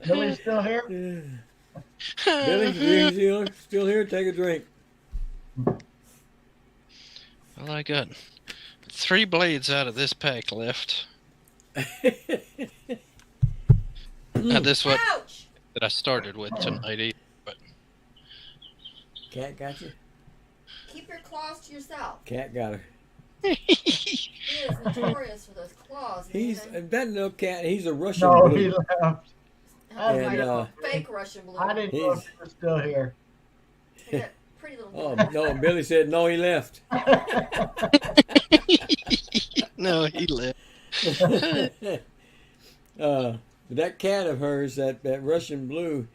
Billy's still here? Billy, you still here? Take a drink. Well, I got 3 blades out of this pack left. Now, this what Ouch! that I started with tonight. Cat got you? Keep your claws to yourself. Cat got her. He is notorious for those claws. He's man. that little cat. He's a Russian No, blue. he left. Oh, and, my fake Russian blue. I didn't know if He's- he was still here. Look at that pretty little. Oh no! Billy said no. He left. No, he left. That cat of hers, that Russian blue,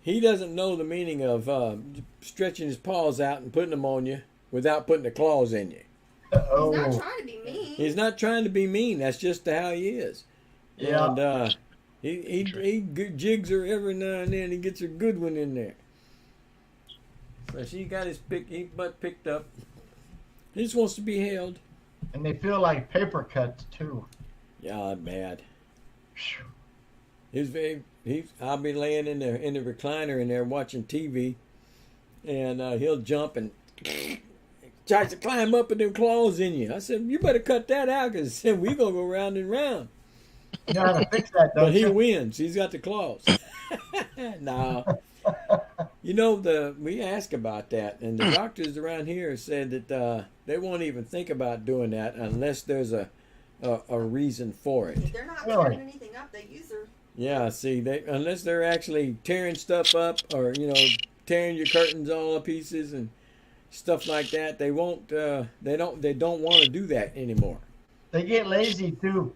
he doesn't know the meaning of stretching his paws out and putting them on you without putting the claws in you. He's not Oh, trying to be mean. He's not trying to be mean. That's just how he is. yeah. And he jigs her every now and then. He gets a good one in there. So she got his butt picked up. He just wants to be held. And they feel like paper cuts, too. Yeah, bad. I'll be laying in the recliner in there watching TV, and he'll jump and tries to climb up with them claws in you. I said, you better cut that out, because we gonna go round and round. You know how to fix that, But don't he you? wins. He's got the claws. No. You know, we asked about that, and the doctors around here said that they won't even think about doing that unless there's a reason for it. If they're not Really? tearing anything up, they use their. Yeah, see, unless they're actually tearing stuff up or tearing your curtains all to pieces and stuff like that, they won't. They don't want to do that anymore. They get lazy, too.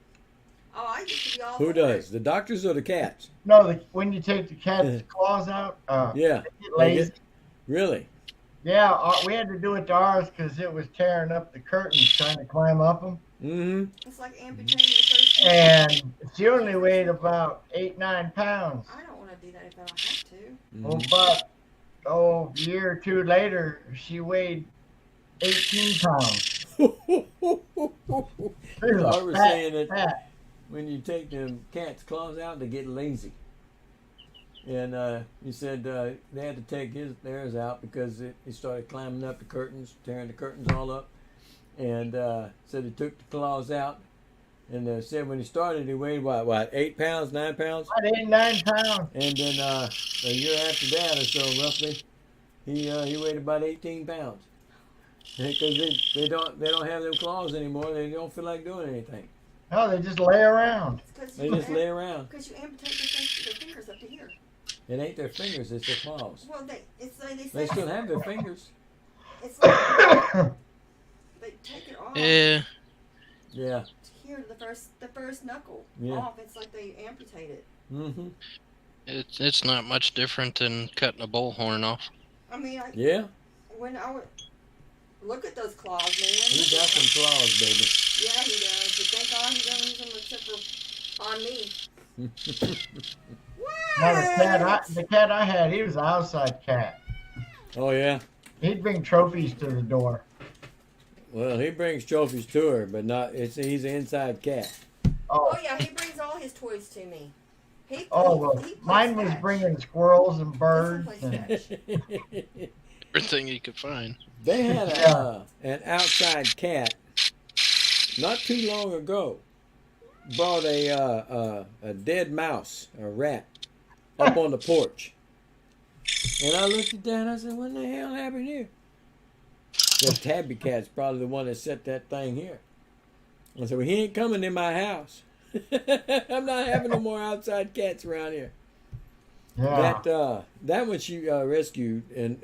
Oh, I used to be all. Who for does? it. The doctors or the cats? No, when you take the cat's claws out, Yeah, they get lazy. really. Yeah, we had to do it to ours because it was tearing up the curtains trying to climb up them. Mm-hmm. It's like amputating the first. And she only weighed about 8-9 pounds. I don't want to do that if I don't have to. Well, but a year or two later, she weighed 18 pounds. She was I a was fat saying that cat. when you take them cat's claws out, they get lazy. And he said they had to take theirs out because he started climbing up the curtains, tearing the curtains all up. And said he took the claws out. And said when he started, he weighed what 8 pounds, 9 pounds? About 8-9 pounds. And then a year after that or so, roughly, he weighed about 18 pounds. Because they don't have them claws anymore. They don't feel like doing anything. No, they just lay around. It's 'cause They you just lay around. Because you amputate their fingers up to here. It ain't their fingers, it's their claws. Well, it's like they They say still have their fingers. it's like they take it off Yeah, Yeah. here, the first knuckle Yeah. off. It's like they amputate it. Mm-hmm. it's not much different than cutting a bullhorn off. I mean, Yeah. when I would look at those claws, man. He Look got at them. some claws, baby. Yeah, he does. But thank God he don't use them except for on me. Now, the cat I had, he was an outside cat. Oh, yeah. He'd bring trophies to the door. Well, he brings trophies to her, but not. He's an inside cat. Oh yeah, he brings all his toys to me. Well, he plays mine was fetch. bringing squirrels and This birds. one And, plays fetch. Everything you could find. They had an outside cat not too long ago. Brought a dead mouse, a rat, up on the porch. And I looked at that and I said, what the hell happened here? The tabby cat's probably the one that set that thing here. I said, well, he ain't coming in my house. I'm not having no more outside cats around here. yeah. That one she rescued, and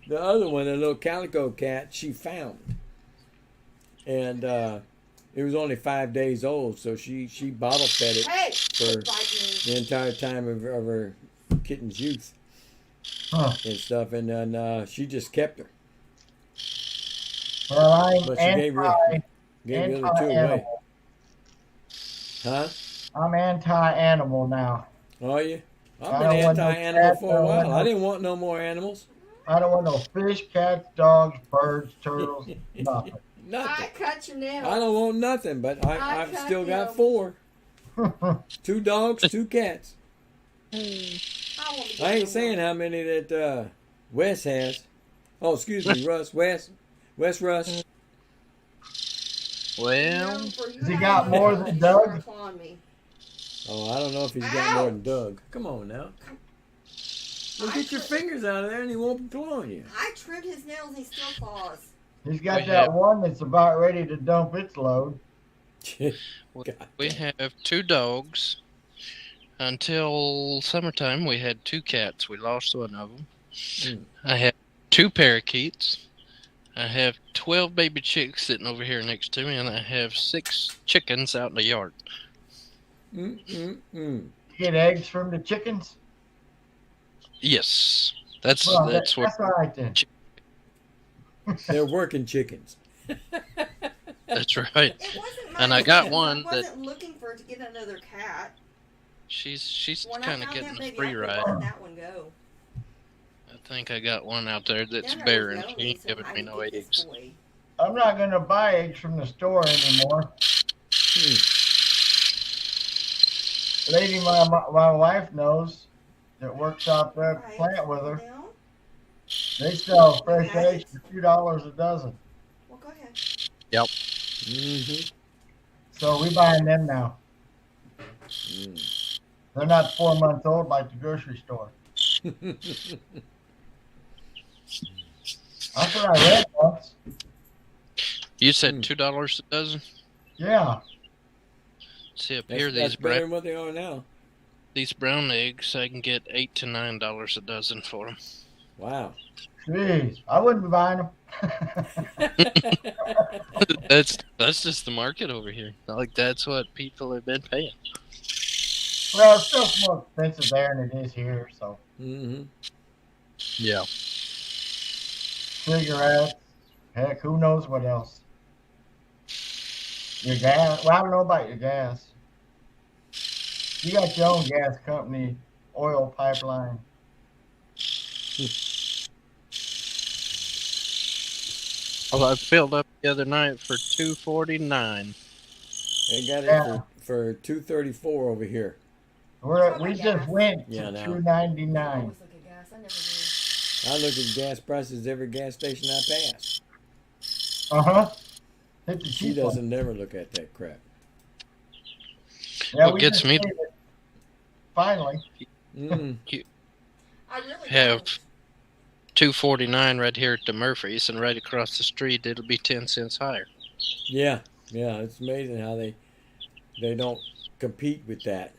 the other one, a little calico cat, she found, and it was only 5 days old, so she bottle fed it Hey, for quit biting me. the entire time of her kitten's youth Huh. and stuff, and then she just kept her. Well, I'm But she gave the other two away. anti-animal. Huh? I'm anti-animal now. Are you? I've I been don't want no anti-animal cats, for I a don't while. want I no- didn't want no more animals. I don't want no fish, cats, dogs, birds, turtles, nothing. Nothing. I cut your nails. I don't want nothing, but I I've cut still got them. 4. 2 dogs, 2 cats. I won't be I getting ain't no saying more. how many that Wes has. Oh, excuse me, Russ. Wes Russ. Well, No, for you Has he to got have more no than reason Doug? to claw on me. Oh, I don't know if he's got more than Ouch! Doug. Come on now. Well, I get your tri- fingers out of there and he won't be clawing you. I trimmed his nails and he still claws. He's got We that have- one that's about ready to dump its load. we have 2 dogs. Until summertime, we had 2 cats. We lost one of them. Hmm. I have 2 parakeets. I have 12 baby chicks sitting over here next to me, and I have 6 chickens out in the yard. Mm-mm-mm. Get eggs from the chickens. Yes, that's Well, that's what that's all right then. They're working chickens. that's right. It wasn't my And I got business. one I that- wasn't looking for it to get another cat. She's When kind I of found getting that a baby, free I ride. let that one go. I think I got one out there that's Then I was barren. lonely, She ain't so giving I me could no get this eggs. boy. I'm not gonna buy eggs from the store anymore. Lady my wife knows that works out there at the Right. plant with her. Now, They sell fresh Right. eggs for $2 a dozen. well, go ahead. Mm-hmm. So we buying them now. Mm. They're not 4 months old like the grocery store. That's what I read once. You said Hmm. $2 a dozen. Yeah. See up That's, here, that's these better brown than what they are now. these brown eggs, I can get $8 to $9 a dozen for them. Wow. Jeez. I wouldn't be buying them. That's just the market over here. Like that's what people have been paying. Well, it's still more expensive there than it is here. So Mm-hmm. Yeah. cigarettes, heck, who knows what else? Your gas. Well, I don't know about your gas. You got your own gas company, oil pipeline. Well, I filled up the other night for $2.49. They got it Yeah. for $2.34 over here. We just went Yeah, to now. I $2.99. always look at gas. I never I look at gas prices every gas station I pass. Hit the She cheap one. doesn't never look at that crap. Yeah, What we gets just me- did it. Finally. Mm. I really Have don't. $2.49 right here at the Murphys, and right across the street it'll be 10 cents higher. Yeah, it's amazing how they don't compete with that.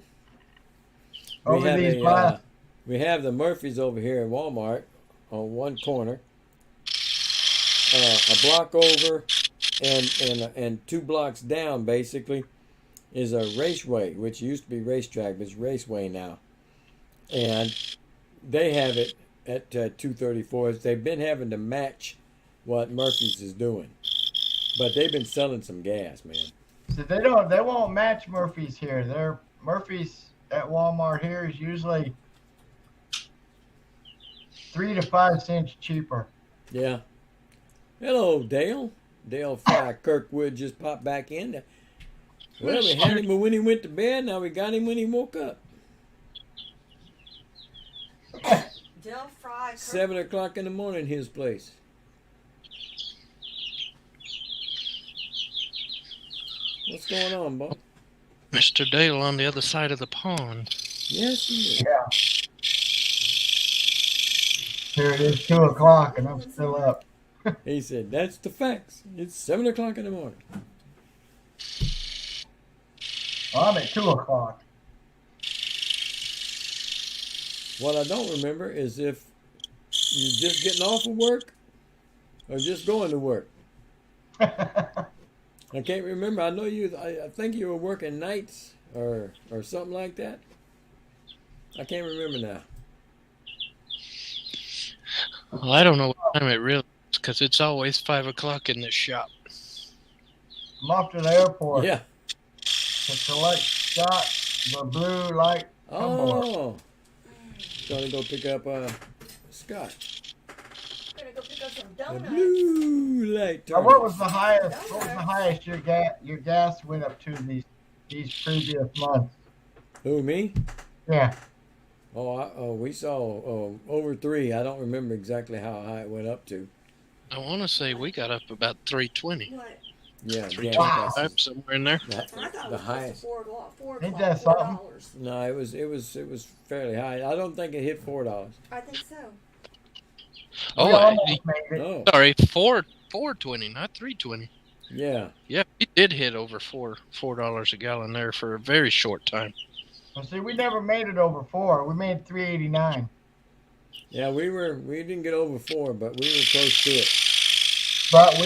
We over have these a we have the Murphys over here at Walmart on one corner, a block over, and 2 blocks down basically is a raceway, which used to be racetrack, but it's raceway now, and they have it at 234. They've been having to match what Murphy's is doing, but they've been selling some gas, man. So they won't match Murphy's here. Their Murphy's at Walmart here is usually 3 to 5 cents cheaper. Yeah. Hello, Dale. Dale Fry Kirkwood just popped back in. Well, we had him when he went to bed. Now we got him when he woke up. Del Fry. 7 o'clock in the morning, his place. What's going on, Bob? Mr. Dale on the other side of the pond. Yes, he is. Here it is 2 o'clock and I'm still up. He said, that's the facts. It's 7 o'clock in the morning. Well, I'm at 2 o'clock. What I don't remember is if you're just getting off of work or just going to work. I can't remember. I know I think you were working nights or something like that. I can't remember now. Well, I don't know what time it really is because it's always 5 o'clock in this shop. I'm off to the airport Yeah. to select Scott, the blue light tumbler. Oh. Going to go pick up Scott. We're gonna go pick up some The donuts. blue light Now, turtle. what was the highest your gas went up to these previous months? Who, me? Yeah. We saw over 3. I don't remember exactly how high it went up to. I want to say we got up about 320. What? Yeah, Three yeah. Wow. twenty-five, somewhere in there. I thought it The was highest. $4 Ain't that something? $4. No, it was fairly high. I don't think it hit $4. I think so. Oh, We almost made it. Oh, sorry, 420, not 320. yeah. Yeah, we did hit over $4 a gallon there for a very short time. Well, see, we never made it over 4. We made 389. Yeah, we didn't get over 4, but we were close to it. But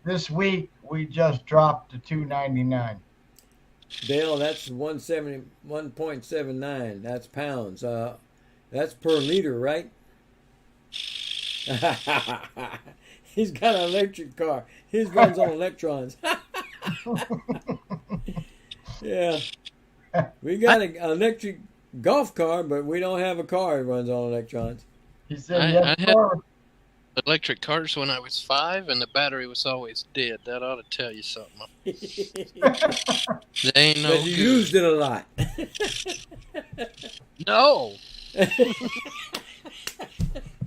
this week we just dropped to 299. Dale, that's 1.79. That's pounds. That's per liter, right? He's got an electric car. His runs on electrons. Yeah. We got an electric golf car, but we don't have a car that runs on electrons. He said, I yes, had- sir. Electric cars when I was 5, and the battery was always dead. That ought to tell you something. They ain't no But you good. used it a lot. No.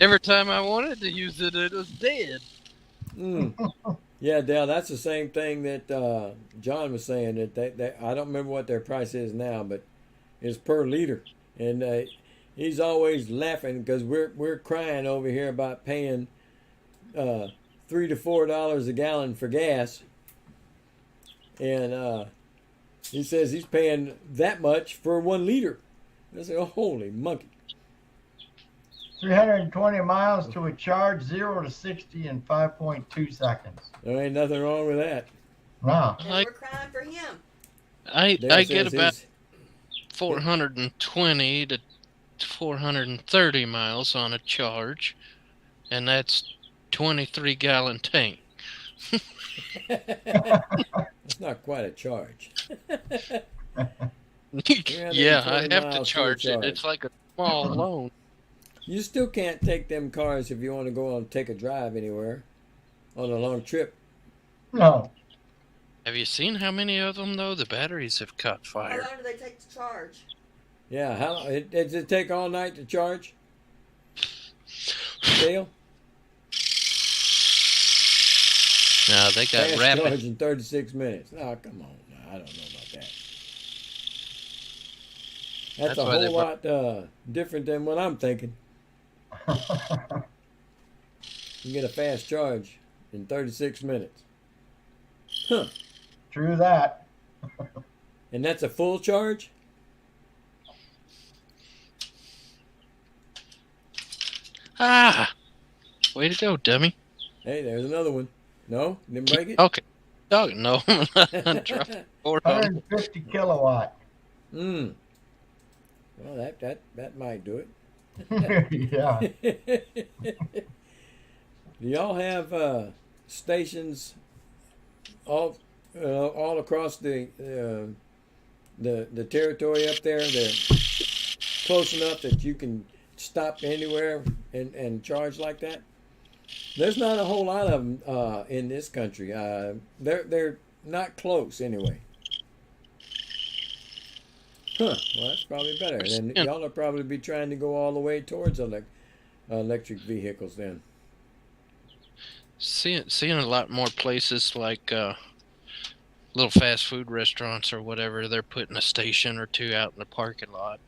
Every time I wanted to use it, it was dead. Mm. Yeah, Dale, that's the same thing that John was saying. That I don't remember what their price is now, but it's per liter, and he's always laughing because we're crying over here about paying $3 to $4 a gallon for gas, and he says he's paying that much for 1 liter. I say, oh, holy monkey! 320 miles to a charge, 0 to 60 in 5.2 seconds. There ain't nothing wrong with that. Wow. And Like- we're crying for him. I Dale get says about he's- 420 to 430 miles on a charge, and that's 23-gallon tank. It's not quite a charge. Yeah, I 320 have to miles to a charge it. charge. It's like a small loan. You still can't take them cars if you want to go and take a drive anywhere on a long trip. No. Have you seen how many of them, though? The batteries have caught How fire. long do they take to charge? Yeah, does it take all night to charge? Dale? No, they got Fast rapid. charge in 36 minutes. Oh, come on. No, I don't know about that. That's That's a why they whole lot different than what I'm thinking. You get a fast charge in 36 minutes. Huh. True that. And that's a full charge? Ah! Way to go, dummy. Hey, there's another one. No, didn't break it. Okay. Oh, no. Drop 4 on it. 150 kilowatt. Well, that might do Yeah. it. Do y'all have stations all across the territory up there? They're close enough that you can stop anywhere and charge like that? There's not a whole lot of them in this country. They're not close anyway. Huh. Well, that's probably better. And Yeah. y'all will probably be trying to go all the way towards electric vehicles then. Seeing a lot more places like little fast food restaurants or whatever. They're putting a station or two out in the parking lot.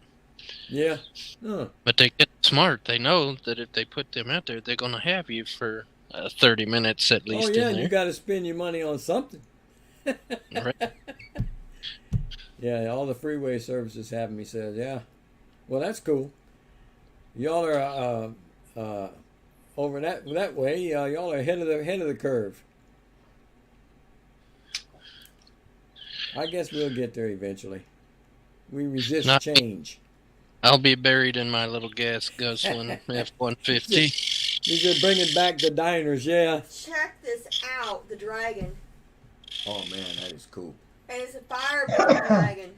Yeah. Huh. But they get smart. They know that if they put them out there, they're going to have you for 30 minutes at least. Oh yeah, in you there. got to spend your money on something. Right. Yeah, all the freeway services have me said, yeah. Well, that's cool. Y'all are over that way. Y'all are ahead of the curve. I guess we'll get there eventually. We resist Not- change. I'll be buried in my little gas guzzling F-150. These are bringing back the diners, yeah. Check this out, the dragon. Oh man, that is cool. And it's a firebird dragon.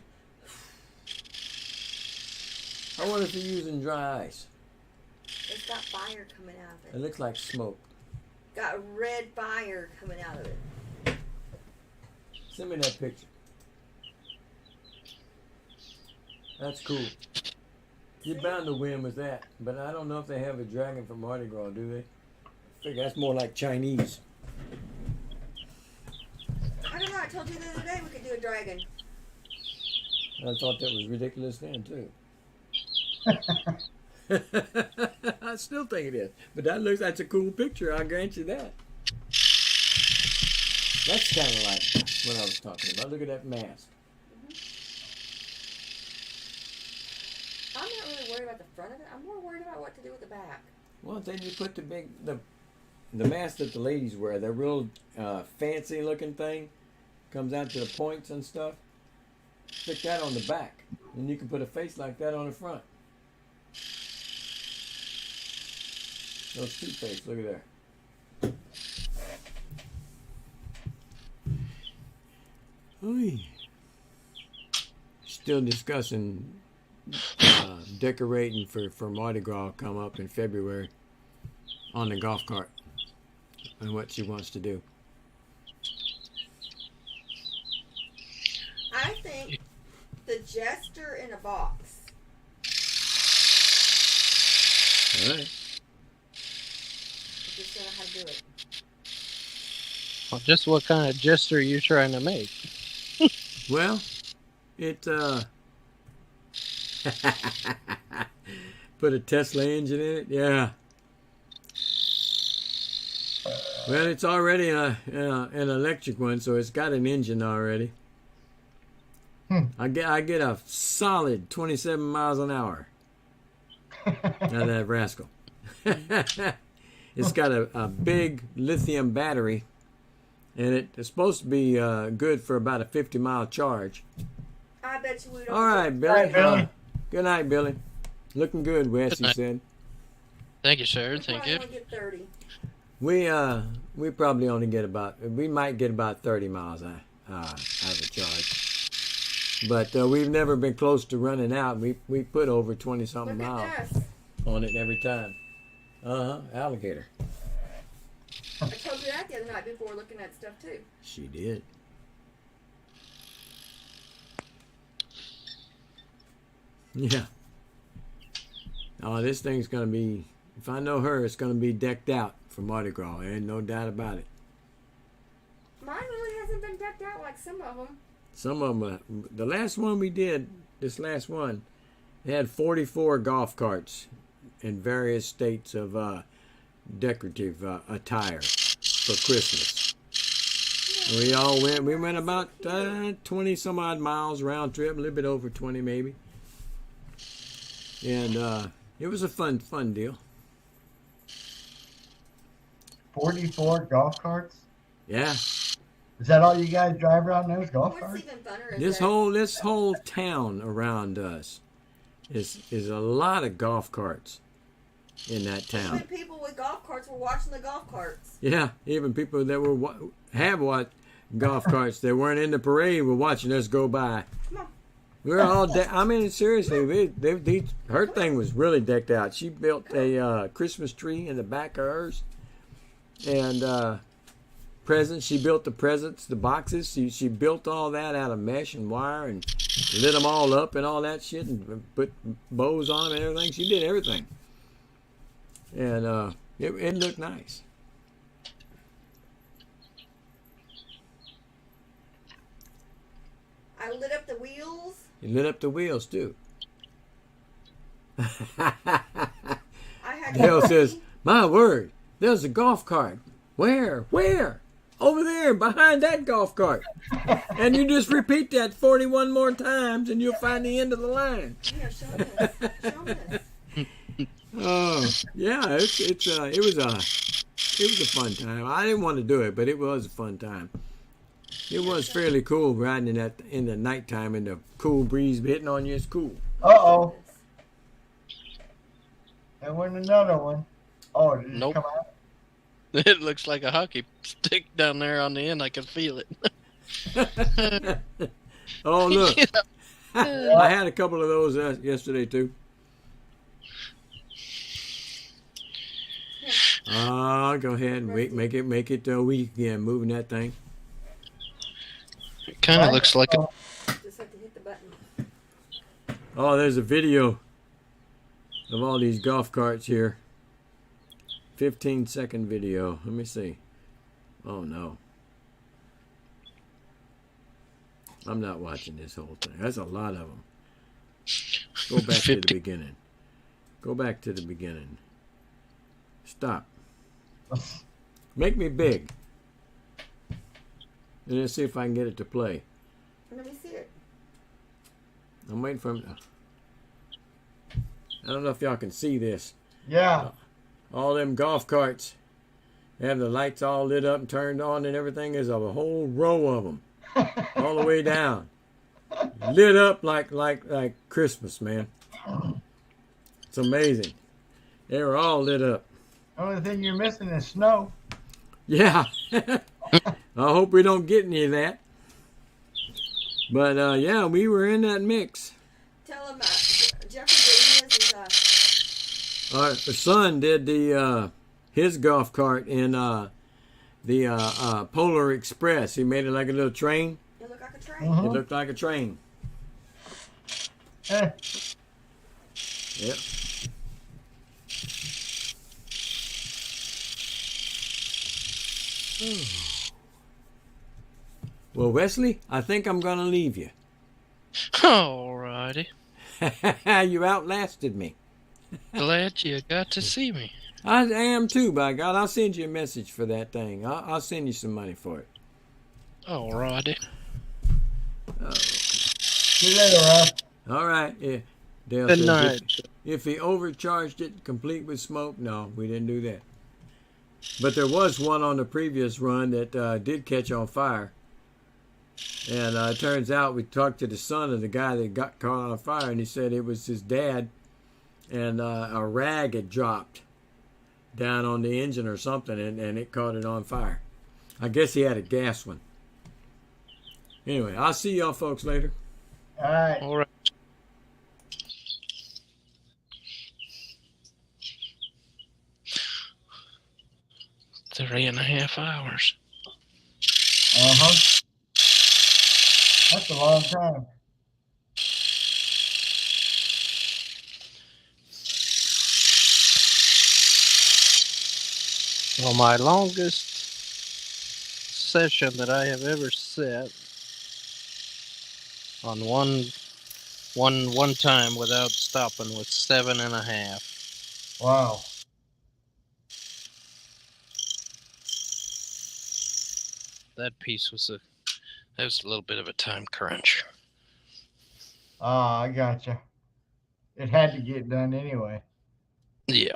I wonder if they're using dry ice. It's got fire coming out of It it. looks like smoke. Got red fire coming out of it. Send me that picture. That's cool. You're bound to win with that, but I don't know if they have a dragon from Mardi Gras, do they? I figure that's more like Chinese. I don't know, I told you the other day we could do a dragon. I thought that was ridiculous then too. I still think it is, but that's a cool picture. I'll grant you that. That's kind of like what I was talking about. Look at that mask. I'm not really worried about the front of it. I'm more worried about what to do with the back. Well, then you put the mask that the ladies wear, the real fancy looking thing, comes out to the points and stuff. Stick that on the back, and you can put a face like that on the front. Those two faces, look at there. Oy. Still discussing decorating for Mardi Gras come up in February on the golf cart and what she wants to do. I think the jester in a box. All right. I just don't know how to do it. Well, just what kind of jester are you trying to make? Well, it put a Tesla engine in it. Yeah. Well, it's already an electric one, so it's got an engine already. I get a solid 27 miles an hour out of that rascal. It's got a big lithium battery, and it's supposed to be good for about a 50-mile charge. I bet you we don't. All right, Billy. All right, Billy. Good night, Billy. Looking good, Wes, Good he night. said. Thank you, sir. We Thank probably you. only get 30. We probably only get we might get about 30 miles out of a charge. But we've never been close to running out. We put over 20-something Look miles at this. on it every time. Alligator. I told you that the other night before looking at stuff too. She did. Yeah. Oh, this thing's gonna be. If I know her, it's gonna be decked out for Mardi Gras. There ain't no doubt about it. Mine really hasn't been decked out like some of them. Some of them. The last one we did, this last one, it had 44 golf carts in various states of decorative attire for Christmas. We all went. We went about 20 some odd miles round trip, a little bit over 20 maybe. And it was a fun deal. 44 golf carts? Yeah. Is that all you guys drive around those golf What's carts? even funner is This that whole town around us is a lot of golf carts in that town. even people with golf carts were watching the golf carts. Yeah, even people that have golf carts that weren't in the parade were watching us go by. Come on. We're all. I mean, seriously, her thing was really decked out. She built a Christmas tree in the back of hers, and presents. She built the presents, the boxes. She built all that out of mesh and wire and lit them all up and all that shit and put bows on them and everything. She did everything, and it looked nice. I lit up the wheels. You lit up the wheels too. I had Dale coffee. says, "My word, there's a golf cart. Where? Where? Over there, behind that golf cart." And you just repeat that 41 more times, and you'll find the end of the line. Yeah, show us. Show us. Oh, yeah, it was a fun time. I didn't want to do it, but it was a fun time. It was fairly cool riding in the nighttime and the cool breeze hitting on you. It's cool. Uh-oh. And when another one. Oh, did it Nope. come out? It looks like a hockey stick down there on the end. I can feel it. Oh, look. Yeah. I had a couple of those yesterday, too. Go ahead and make it weak again, moving that thing. It kind of looks like a Just have to hit the button. Oh, there's a video of all these golf carts here. 15-second video. Let me see. Oh, no. I'm not watching this whole thing. That's a lot of them. Go back to the 50. beginning. Go back to the beginning. Stop. Make me big. And let's see if I can get it to play. Let me see it. I'm waiting for him. I don't know if y'all can see this. Yeah. All them golf carts have the lights all lit up and turned on and everything. There's a whole row of them all the way down, lit up like Christmas, man. It's amazing. They were all lit up. Only thing you're missing is snow. Yeah. I hope we don't get any of that. But yeah, we were in that mix. Tell him Jeffrey did his. Our son did his golf cart in the Polar Express. He made it like a little train. It looked like a train. It looked like a train. Eh, Yep. Well, Wesley, I think I'm going to leave you. Alrighty. You outlasted me. Glad you got to see me. I am too, by God. I'll send you a message for that thing. I'll send you some money for it. Alrighty. see you later, Ralph. All right. Yeah. Dale Good says night. If he overcharged it complete with smoke, no, we didn't do that. But there was one on the previous run that did catch on fire. And it turns out we talked to the son of the guy that got caught on fire, and he said it was his dad, and a rag had dropped down on the engine or something, and it caught it on fire. I guess he had a gas one. Anyway, I'll see y'all folks later. All right. Alright. Three and a half hours. Uh-huh. That's a long time. Well, my longest session that I have ever set on one time without stopping was 7.5. Wow. That piece was a little bit of a time crunch. Ah, I gotcha. It had to get done anyway. Yeah.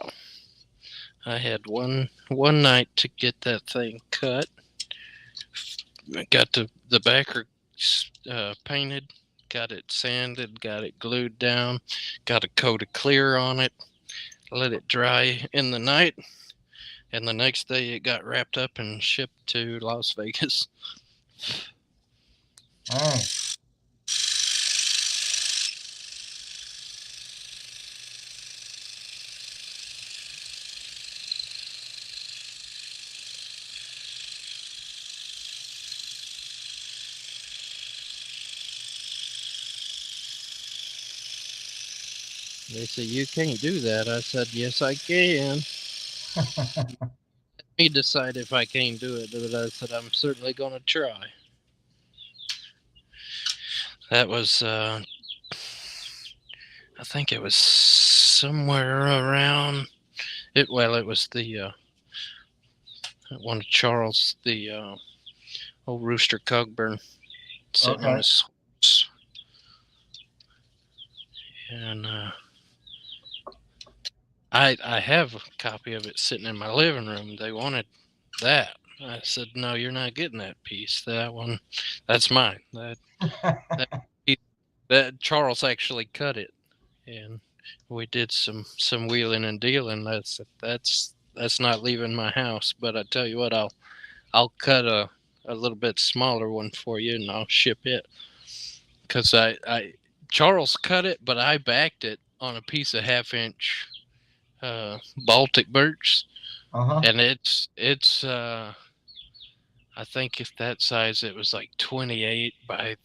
I had one night to get that thing cut. I got the backer painted, got it sanded, got it glued down, got a coat of clear on it, let it dry in the night, and the next day it got wrapped up and shipped to Las Vegas. Hey, They said, "You can't do that." I said, "Yes, I can." He decide if I can't do it, but I said, "I'm certainly going to try." That was, I think it was somewhere around it. Well, it was the one of Charles, the old Rooster Cogburn, sitting on okay. his horse, and I have a copy of it sitting in my living room. They wanted that. I said, "No, you're not getting that piece. That one, that's mine." That Charles actually cut it, and we did some wheeling and dealing. That's not leaving my house. But I tell you what, I'll cut a little bit smaller one for you, and I'll ship it. Because Charles cut it, but I backed it on a piece of 1/2 inch Baltic birch, Uh-huh. and it's I think if that size, it was like 28 by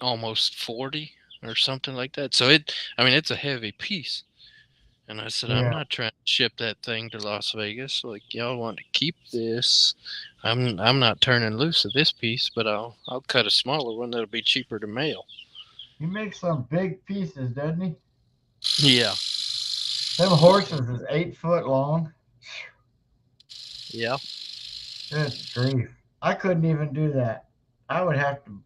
almost 40 or something like that. So it's a heavy piece. And I said, "I'm Yeah. not trying to ship that thing to Las Vegas. Like, y'all want to keep this. I'm not turning loose of this piece, but I'll cut a smaller one that'll be cheaper to mail." He makes some big pieces, doesn't he? Yeah. Them horses is 8 foot long. Yeah. Good grief. I couldn't even do that. I would have to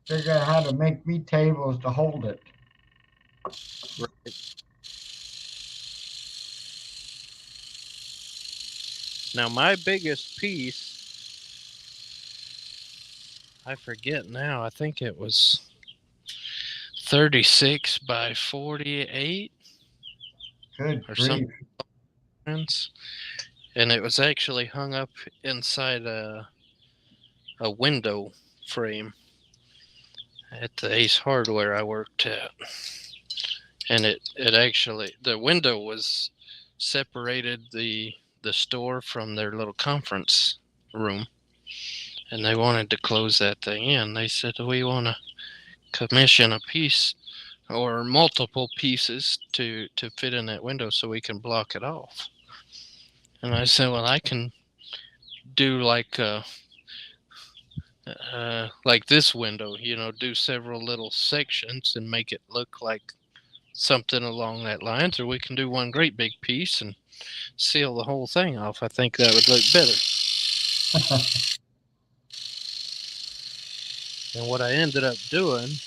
figure out how to make me tables to hold it. Now, my biggest piece, I forget now. I think it was 36 by 48 Good or grief. something. And it was actually hung up inside a window frame at the Ace Hardware I worked at. And it actually, the window was separated the store from their little conference room, and they wanted to close that thing in. They said, "We want to commission a piece or multiple pieces to fit in that window so we can block it off." And I said, "Well, I can do like this window, do several little sections and make it look like something along that lines, or we can do one great big piece and seal the whole thing off. I think that would look better." And what I ended up doing,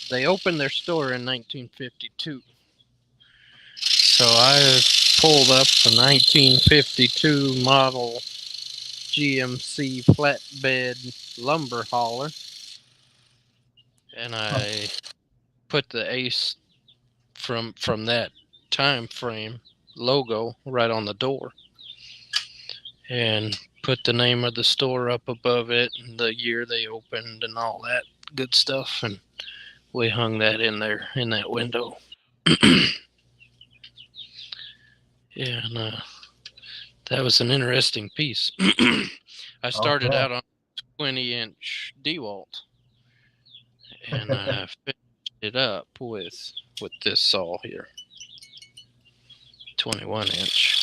they opened their store in 1952. So I pulled up a 1952 model GMC flatbed lumber hauler, and I put the Ace from that time frame logo right on the door, and put the name of the store up above it and the year they opened and all that good stuff, and we hung that in there in that window. Yeah, and that was an interesting piece. I started out on 20-inch DeWalt, and I finished it up with this saw here, 21-inch.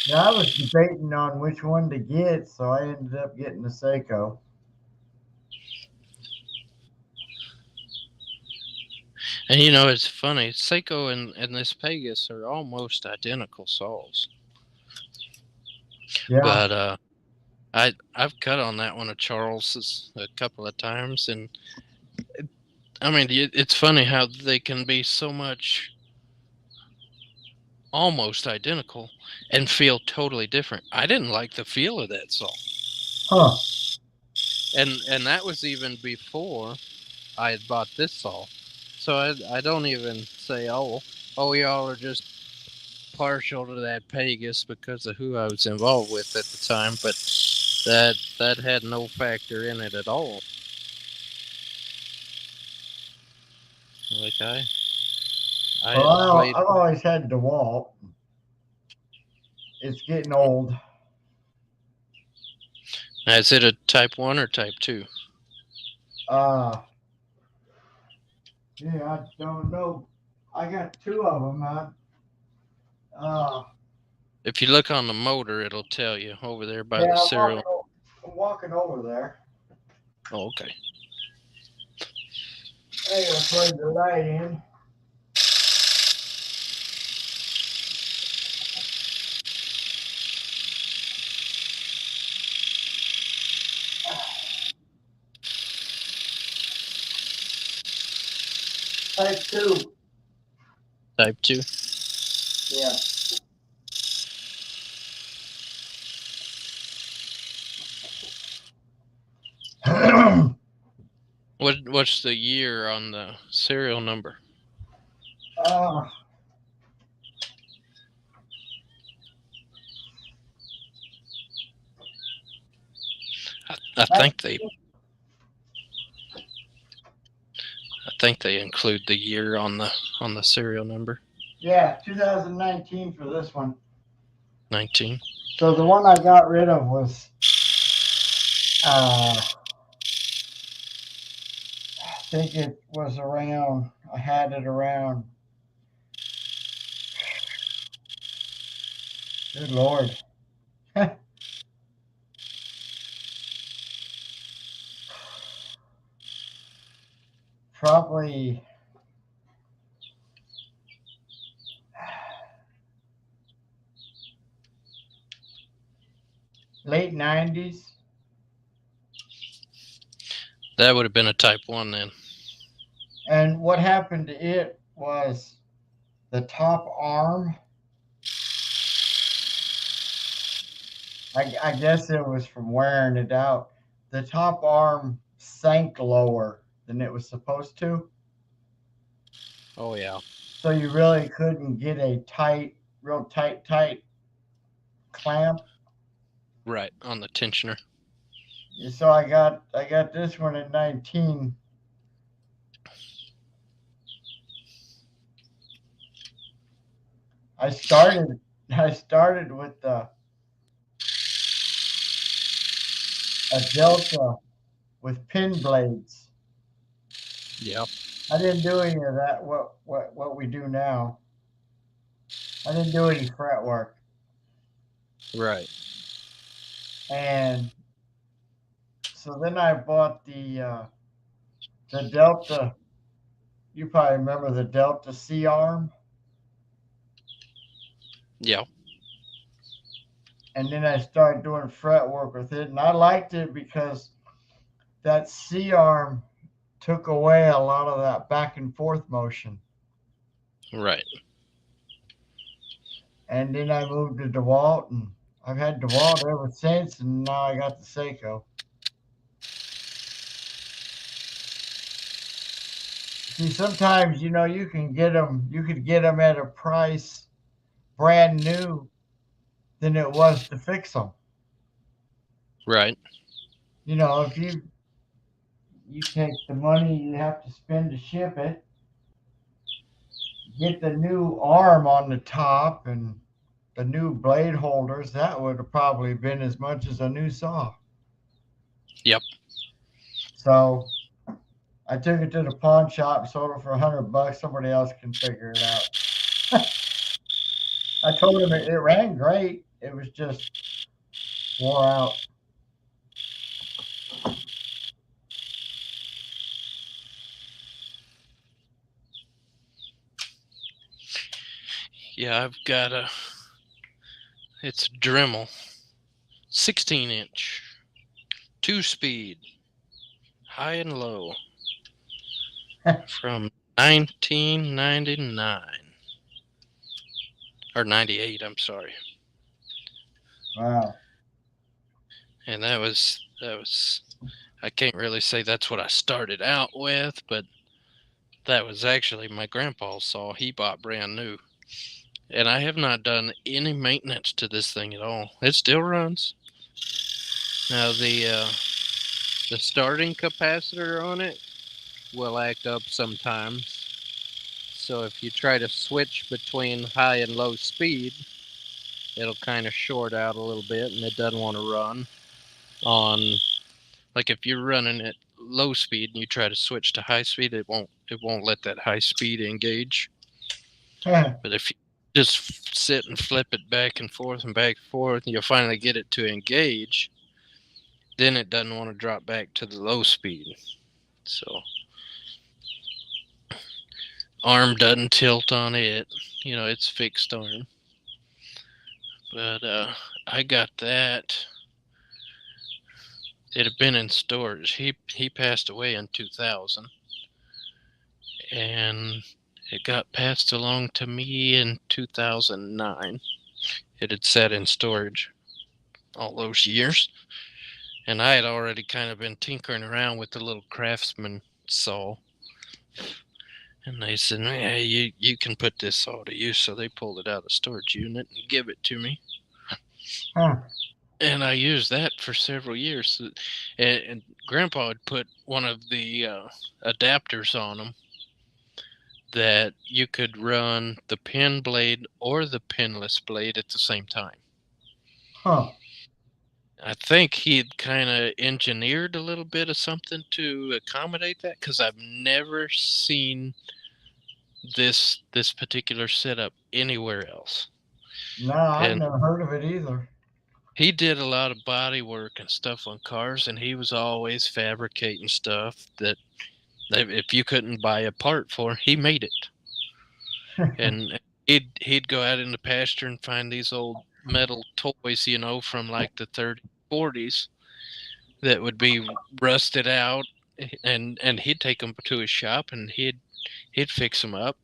Yeah, I was debating on which one to get, so I ended up getting the Seiko. And it's funny, Seiko and this Pegasus are almost identical saws. Yeah. But I've cut on that one of Charles's a couple of times, and I mean it's funny how they can be so much almost identical and feel totally different. I didn't like the feel of that saw, Huh. and that was even before I had bought this saw. So I don't even say oh y'all are just partial to that Pegasus because of who I was involved with at the time, but that had no factor in it at all. Like I Well, played. I've always had DeWalt. It's getting old. Is it a Type 1 or Type 2? Yeah, I don't know. I got two of them. If you look on the motor, it'll tell you over there by yeah, the serial. I'm walking over there. Oh, okay. Hey, I'll plug the light in. Type 2. Type 2. Yeah. What's the year on the serial number? I think they include the year on the serial number. Yeah, 2019 for this one. 19. So the one I got rid of was I think it was around, I had it around, good Lord. Probably late 90s. That would have been a Type 1 then. And what happened to it was the top arm, I guess it was from wearing it out. The top arm sank lower than it was supposed to. Oh, yeah. So you really couldn't get a real tight clamp. Right, on the tensioner. So I got this one at 19. I started with a Delta with pin blades. Yep. I didn't do any of that. What we do now. I didn't do any fret work. Right. And so then I bought the Delta. You probably remember the Delta C-arm. Yeah. And then I started doing fret work with it, and I liked it because that C-arm took away a lot of that back and forth motion. Right. And then I moved to DeWalt, and I've had DeWalt ever since, and now I got the Seiko. See, sometimes, you could get them at a price brand new than it was to fix them. Right. If you take the money you have to spend to ship it, get the new arm on the top and the new blade holders, that would have probably been as much as a new saw. Yep. So I took it to the pawn shop, sold it for $100. Somebody else can figure it out. I told him it ran great. It was just wore out. Yeah, I've got it's a Dremel 16-inch, 2-speed, high and low, from 1999 or 98. I'm sorry. Wow. And that was. I can't really say that's what I started out with, but that was actually my grandpa's saw. He bought brand new. And I have not done any maintenance to this thing at all. It still runs. Now the starting capacitor on it will act up sometimes. So if you try to switch between high and low speed, it'll kind of short out a little bit, and it doesn't want to run on. Like if you're running at low speed and you try to switch to high speed, it won't let that high speed engage. But if you just sit and flip it back and forth and you'll finally get it to engage. Then it doesn't want to drop back to the low speed. So arm doesn't tilt on it. It's fixed arm. But I got that. It had been in storage. He passed away in 2000. And it got passed along to me in 2009. It had sat in storage all those years. And I had already kind of been tinkering around with the little Craftsman saw. And they said, hey, you can put this saw to use. So they pulled it out of the storage unit and give it to me. And I used that for several years. And Grandpa had put one of the adapters on them that you could run the pin blade or the pinless blade at the same time. I think he'd kind of engineered a little bit of something to accommodate that, because I've never seen this particular setup anywhere else. No, I've never heard of it either. He did a lot of body work and stuff on cars, and he was always fabricating stuff that if you couldn't buy a part for, he made it. And he'd go out in the pasture and find these old metal toys, from like the 30s, 40s that would be rusted out, and he'd take them to his shop and he'd fix them up.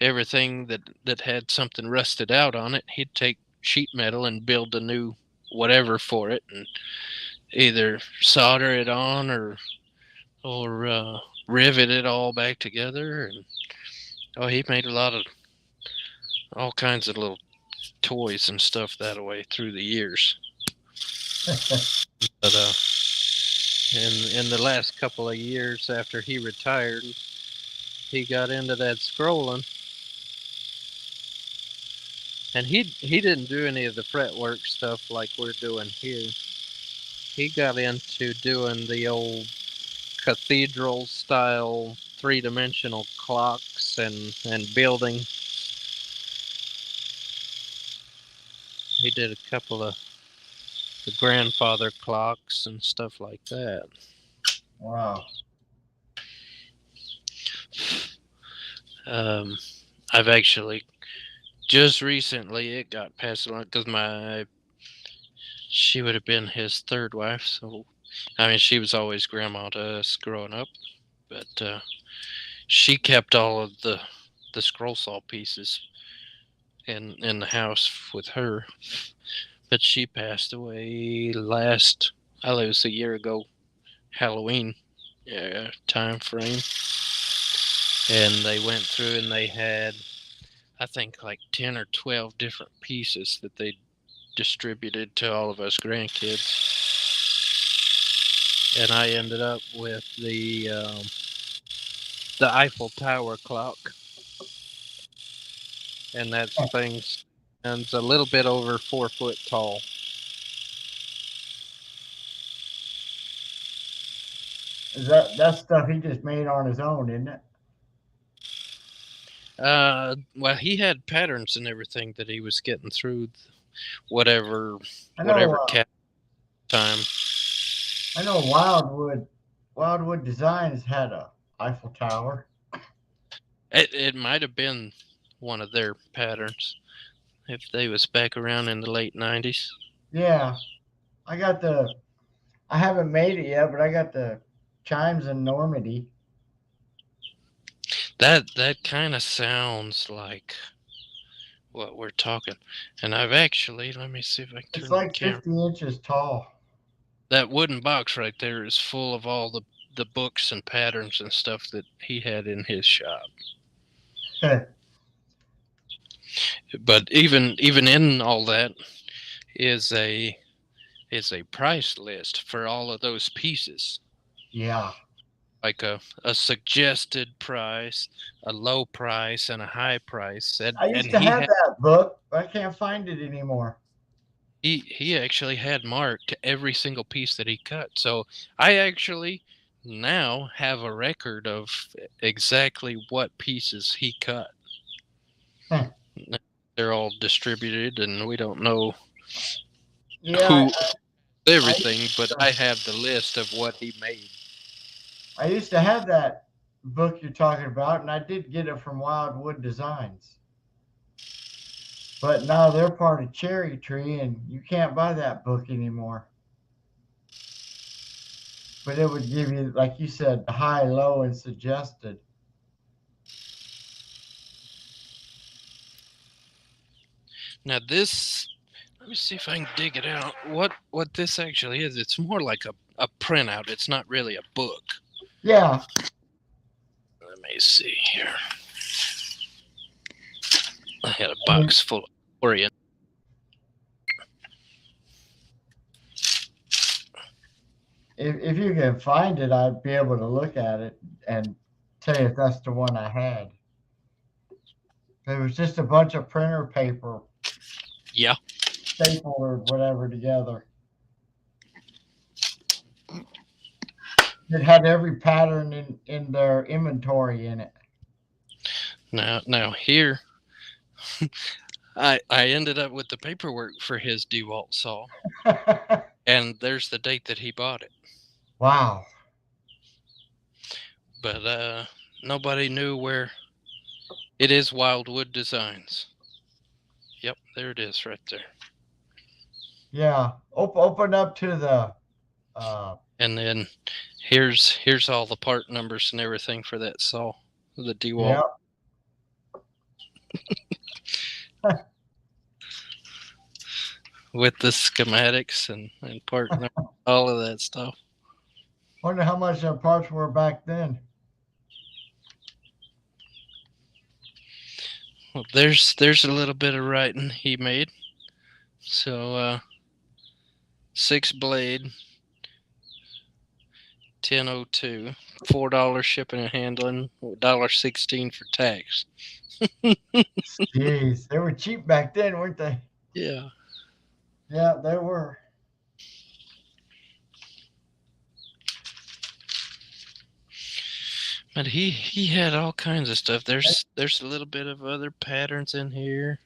Everything that had something rusted out on it, he'd take sheet metal and build a new whatever for it, and either solder it on or rivet it all back together. And he made a lot of all kinds of little toys and stuff that way through the years. But in the last couple of years after he retired, he got into that scrolling. And he didn't do any of the fretwork stuff like we're doing here. He got into doing the old cathedral style 3-dimensional clocks and building. He did a couple of the grandfather clocks and stuff like that. Wow. I've actually just recently it got passed along because she would have been his third wife. So, I mean, she was always grandma to us growing up, but she kept all of the scroll saw pieces in the house with her. But she passed away it was a year ago, Halloween time frame. And they went through and they had, I think, like 10 or 12 different pieces that they distributed to all of us grandkids. And I ended up with the Eiffel Tower clock. And that thing stands a little bit over 4 foot tall. Is that stuff he just made on his own, isn't it? Well, he had patterns and everything that he was getting through whatever cat time. I know Wildwood Designs had a Eiffel Tower. It might have been one of their patterns if they was back around in the late 90s. Yeah. I got the. I haven't made it yet, but I got the chimes in Normandy. That kind of sounds like what we're talking. And I've actually, let me see if I can It's turn the like camera. 50 inches tall. That wooden box right there is full of all the books and patterns and stuff that he had in his shop. But even in all that is a price list for all of those pieces. Yeah. Like a suggested price, a low price, and a high price. I used to have that book, but I can't find it anymore. He actually had marked every single piece that he cut. So I actually now have a record of exactly what pieces he cut. Huh. They're all distributed, and we don't know Yeah, everything, but I have the list of what he made. I used to have that book you're talking about, and I did get it from Wildwood Designs. But now they're part of Cherry Tree, and you can't buy that book anymore. But it would give you, like you said, the high, low, and suggested. Now this, let me see if I can dig it out. What this actually is, it's more like a printout. It's not really a book. Yeah. Let me see here. I had a box full of Orient. If you can find it, I'd be able to look at it and tell you if that's the one I had. It was just a bunch of printer paper. Yeah. Stapled or whatever together. It had every pattern in their inventory in it. Now here, I ended up with the paperwork for his DeWalt saw, and there's the date that he bought it. Wow. But nobody knew where. It is Wildwood Designs. Yep, there it is right there. Yeah. Open up to the. And then here's all the part numbers and everything for that saw, the DeWalt. Yep. With the schematics and part number, all of that stuff. Wonder how much the parts were back then. Well, there's a little bit of writing he made. So 6 blade, 1002, $4 shipping and handling, $1.16 for tax. Jeez, they were cheap back then, weren't they? Yeah. Yeah, they were. But he had all kinds of stuff. There's a little bit of other patterns in here.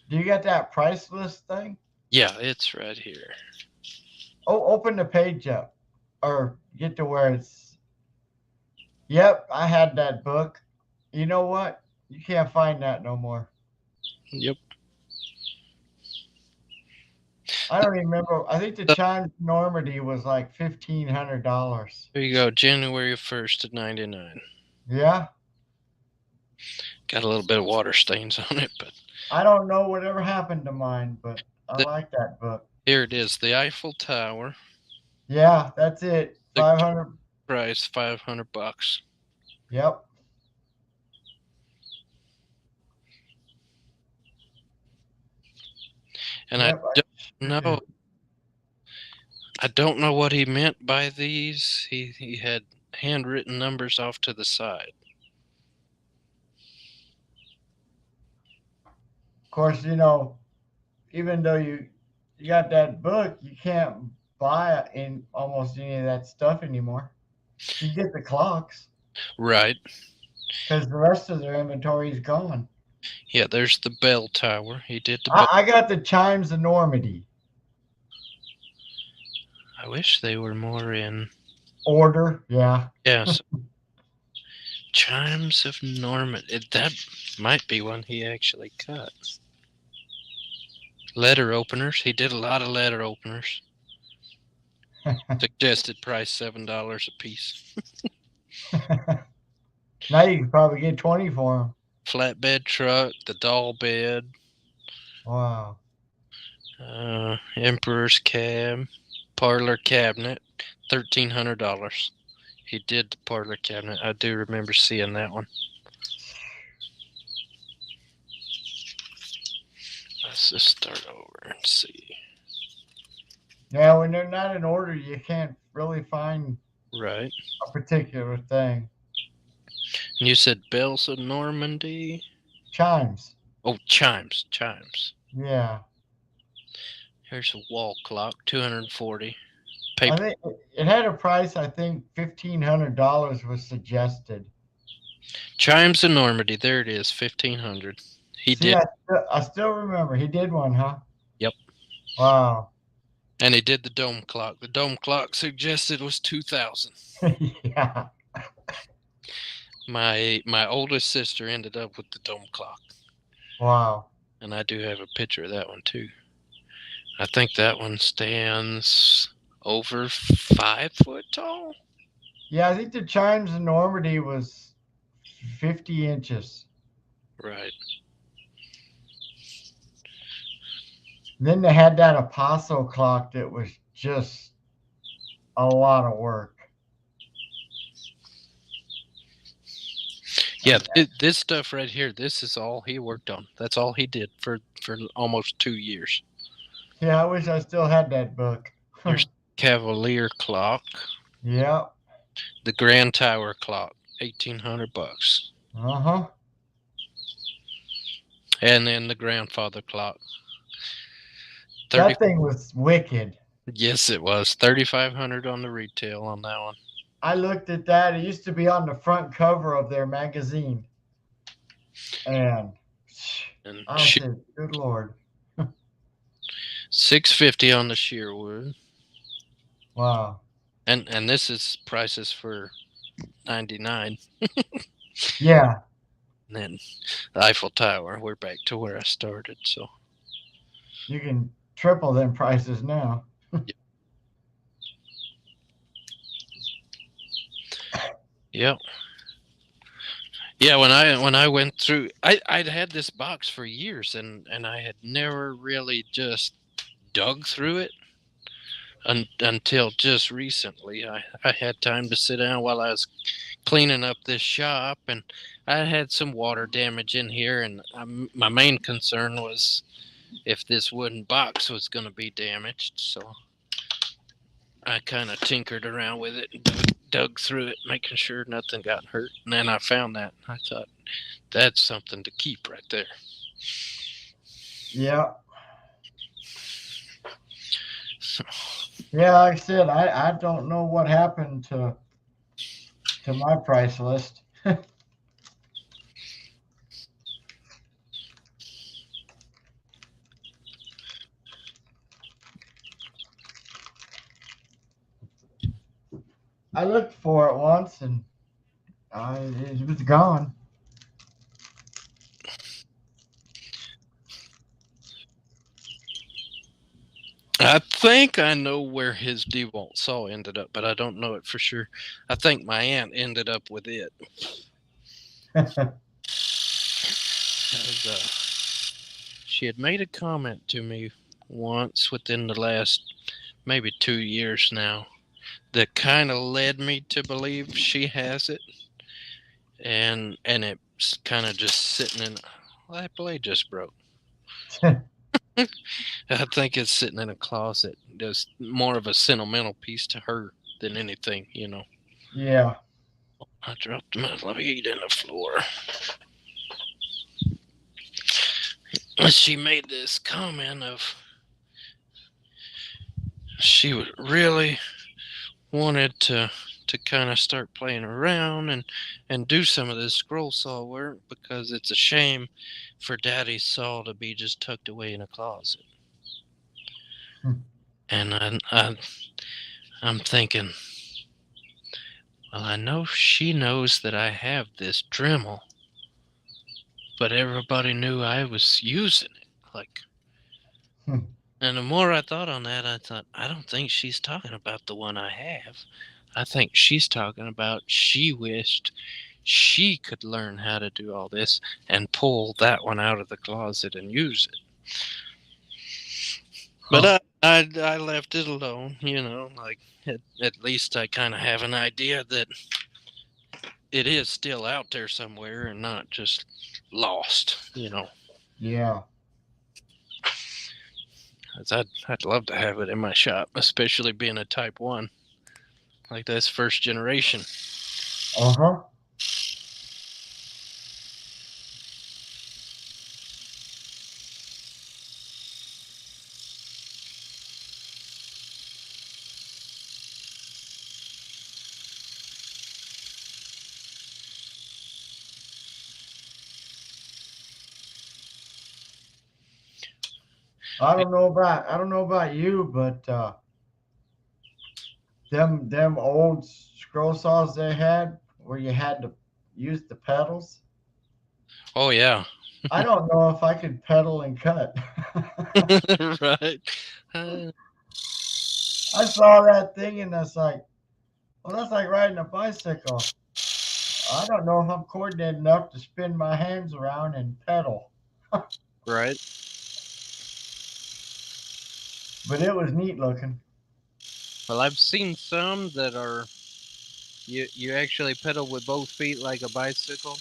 Do you got that price list thing? Yeah, it's right here. Oh, open the page up, or get to where it's. Yep, I had that book. You know what? You can't find that no more. Yep. I don't even remember. I think the Chimes Normandy was like $1,500. There you go, January 1st of '99. Yeah. Got a little bit of water stains on it, but I don't know whatever happened to mine, but I like that book. Here it is, the Eiffel Tower. Yeah, that's it. 500. Price $500. Yep. And yep, I don't know what he meant by these. He had handwritten numbers off to the side. Of course, you know, even though you got that book, you can't buy in almost any of that stuff anymore. You get the clocks. Right. Because the rest of their inventory is gone. Yeah, there's the bell tower. He did the I got the Chimes of Normandy. I wish they were more in order. Yeah. Yes. Chimes of Normandy. That might be one he actually cut. Letter openers. He did a lot of letter openers. Suggested price $7 a piece. Now you can probably get 20 for them. Flatbed truck, the doll bed, Wow. Emperor's cab, parlor cabinet, $1,300. He did the parlor cabinet. I do remember seeing that one. Let's just start over and see. Yeah, when they're not in order, you can't really find Right. a particular thing. And you said bells of Normandy? Chimes. Oh, chimes. Yeah. Here's a wall clock, $240. I Paper. think it had a price, I think $1,500 was suggested. Chimes of Normandy. There it is, $1,500. He See, did, I still remember. He did one, huh? Yep. Wow. and he did the dome clock. The dome clock suggested was $2,000. Yeah. My oldest sister ended up with the dome clock, Wow. and I do have a picture of that one too. I think that one stands over 5 foot tall. Yeah, I think the chimes in Normandy was 50 inches. Right. Then they had that Apostle clock that was just a lot of work. Yeah, this stuff right here, this is all he worked on. That's all he did for almost 2 years. Yeah, I wish I still had that book. There's Cavalier clock, Yep. the Grand Tower clock, $1,800, Uh-huh. and then the grandfather clock. 30, That thing was wicked. yes, it was $3,500 on the retail on that one. I looked at that. It used to be on the front cover of their magazine. And And I said, good Lord. $650 on the Shearwood, Wow. and this is prices for $99. Yeah. And then the Eiffel Tower, we're back to where I started. So You can triple them prices now. yeah. Yeah, when I went through, I'd had this box for years, and I had never really just dug through it until just recently. I had time to sit down while I was cleaning up this shop, and I had some water damage in here, and my main concern was if this wooden box was going to be damaged. So I kind of tinkered around with it and dug through it, making sure nothing got hurt. And then I found that. I thought, that's something to keep right there. Yeah. So, Yeah, like I said, I don't know what happened to my price list. I looked for it once and it was gone. I think I know where his DeWalt saw ended up, but I don't know it for sure. I think my aunt ended up with it. She had made a comment to me once within the last maybe 2 years now that kind of led me to believe she has it, and it's kind of just sitting in. Well, that blade just broke. I think it's sitting in a closet. It's more of a sentimental piece to her than anything, you know. Yeah. I dropped my blade in the floor. She made this comment of she would really wanted to kind of start playing around and do some of this scroll saw work because it's a shame for Daddy's saw to be just tucked away in a closet. And I'm thinking, well, I know she knows that I have this Dremel, but everybody knew I was using it. Like, And the more I thought on that, I thought, I don't think she's talking about the one I have. I think she's talking about she wished she could learn how to do all this and pull that one out of the closet and use it. But I left it alone, like at least I kind of have an idea that it is still out there somewhere and not just lost, Yeah. 'Cause I'd love to have it in my shop, especially being a Type 1. Like that's first generation. Uh-huh. I don't know about you, but them old scroll saws they had where you had to use the pedals. Oh yeah. I don't know if I could pedal and cut. Right. I saw that thing and that's like, well, that's like riding a bicycle. I don't know if I'm coordinated enough to spin my hands around and pedal. Right. But it was neat looking. Well, I've seen some that are you actually pedal with both feet like a bicycle,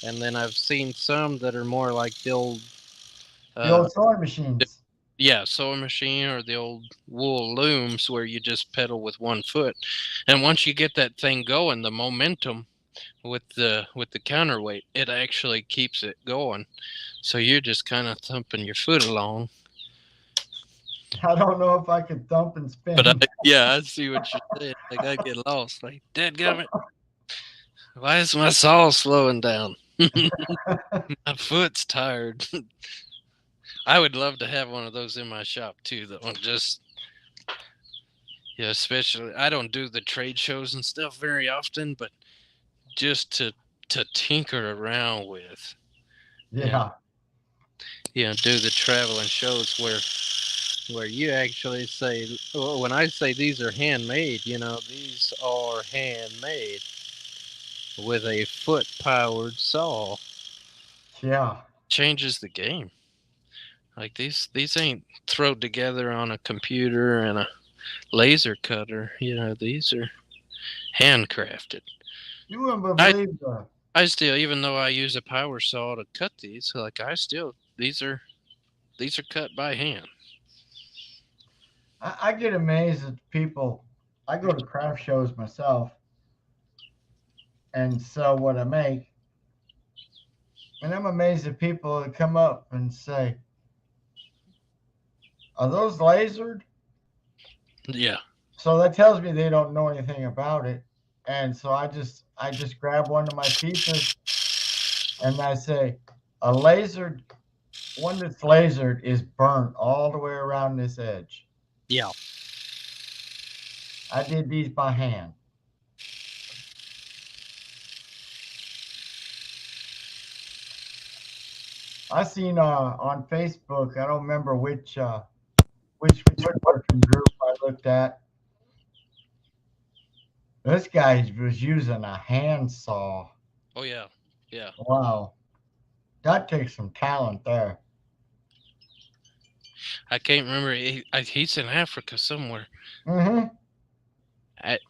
and then I've seen some that are more like the old sewing machines. Yeah, sewing machine or the old wool looms where you just pedal with one foot. And once you get that thing going, the momentum with the counterweight, it actually keeps it going. So you're just kind of thumping your foot along. I don't know if I could thump and spin. But I see what you're saying. Like I get lost. Like, dadgummit, why is my saw slowing down? My foot's tired. I would love to have one of those in my shop too, though. Just especially I don't do the trade shows and stuff very often, but just to tinker around with. Yeah. Do the traveling shows where you actually say, well, when I say these are handmade, these are handmade with a foot-powered saw. Yeah. Changes the game. Like these ain't thrown together on a computer and a laser cutter. These are handcrafted. You wouldn't believe that. I still, even though I use a power saw to cut these, like these are cut by hand. I get amazed at people. I go to craft shows myself and sell what I make. And I'm amazed at people that come up and say, are those lasered? Yeah. So that tells me they don't know anything about it. And so I just grab one of my pieces and I say, one that's lasered is burnt all the way around this edge. Yeah. I did these by hand. I seen on Facebook, I don't remember which woodworking group I looked at. This guy was using a handsaw. Oh yeah. Yeah. Wow. That takes some talent there. I can't remember. He's in Africa somewhere. Mm-hmm.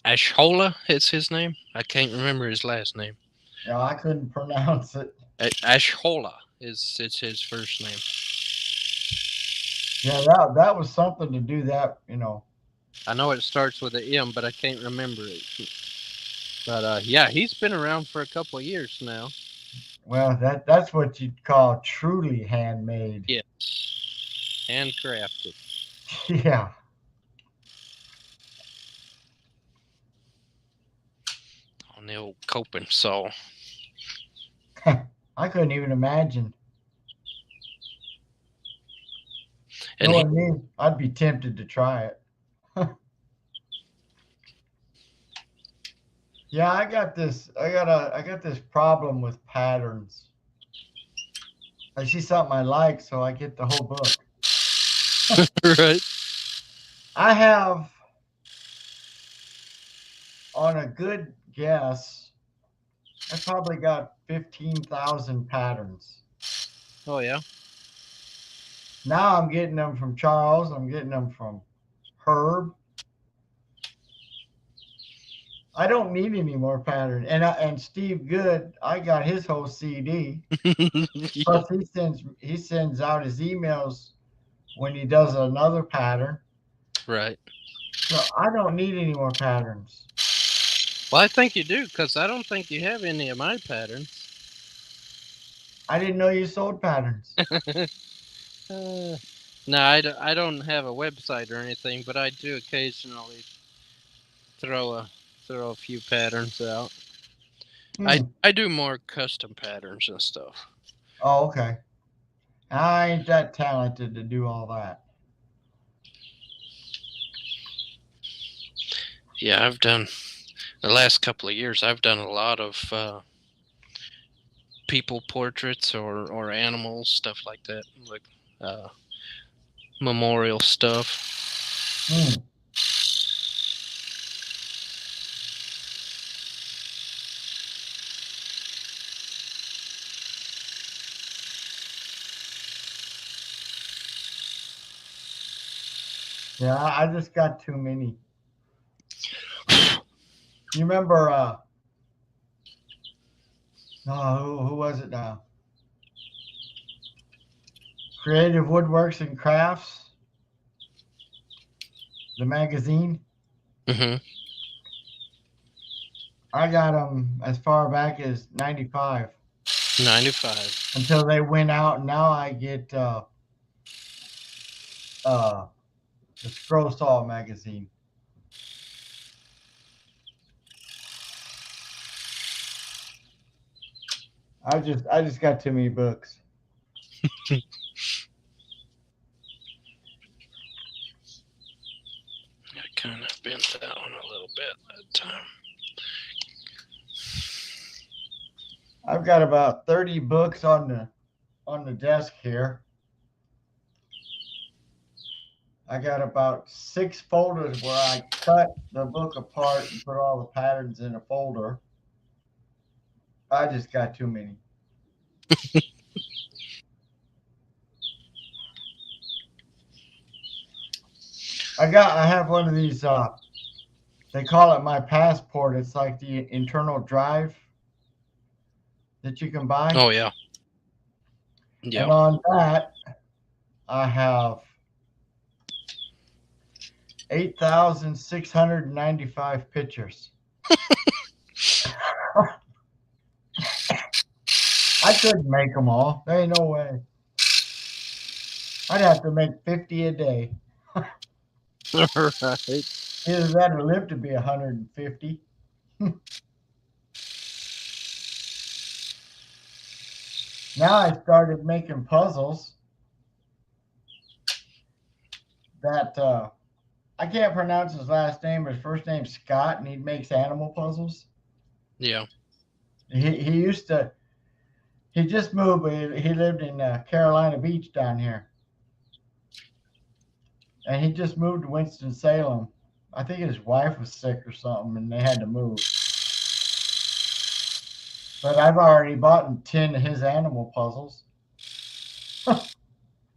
Ashola is his name. I can't remember his last name. Yeah, I couldn't pronounce it. Ashola it's his first name. Yeah, that was something to do that, I know it starts with an M, but I can't remember it. But he's been around for a couple of years now. Well, that's what you'd call truly handmade. Yeah. Handcrafted. Yeah. On the old coping saw. I couldn't even imagine. And I'd be tempted to try it. Yeah, I got this problem with patterns. I see something I like, so I get the whole book. Right. I have, on a good guess, I probably got 15,000 patterns. Oh yeah. Now I'm getting them from Charles. I'm getting them from Herb. I don't need any more pattern. And Steve Good, I got his whole CD. Yeah. Plus, he sends out his emails when he does another pattern. Right. So I don't need any more patterns. Well, I think you do, because I don't think you have any of my patterns. I didn't know you sold patterns. No, I don't have a website or anything, but I do occasionally throw a few patterns out. I do more custom patterns and stuff. Oh, okay. I ain't that talented to do all that. Yeah, I've done the last couple of years. I've done a lot of people portraits or animals, stuff like that, like memorial stuff. Yeah, I just got too many. You remember? Who was it now? Creative Woodworks and Crafts, the magazine. Mm-hmm. I got them as far back as 95. 95. Until they went out, and now I get the Scroll Saw magazine. I just got too many books. I kind of bent that one a little bit that time. I've got about 30 books on the desk here. I got about 6 folders where I cut the book apart and put all the patterns in a folder. I just got too many. I have one of these, they call it my passport. It's like the internal drive that you can buy. Oh yeah. Yeah. And on that, I have 8,695 pictures. I couldn't make them all. There ain't no way. I'd have to make 50 a day. Right. Either that or live to be 150. Now I started making puzzles that I can't pronounce his last name. His first name's Scott, and he makes animal puzzles. Yeah. He just moved, but he lived in Carolina Beach down here. And he just moved to Winston-Salem. I think his wife was sick or something, and they had to move. But I've already bought 10 of his animal puzzles.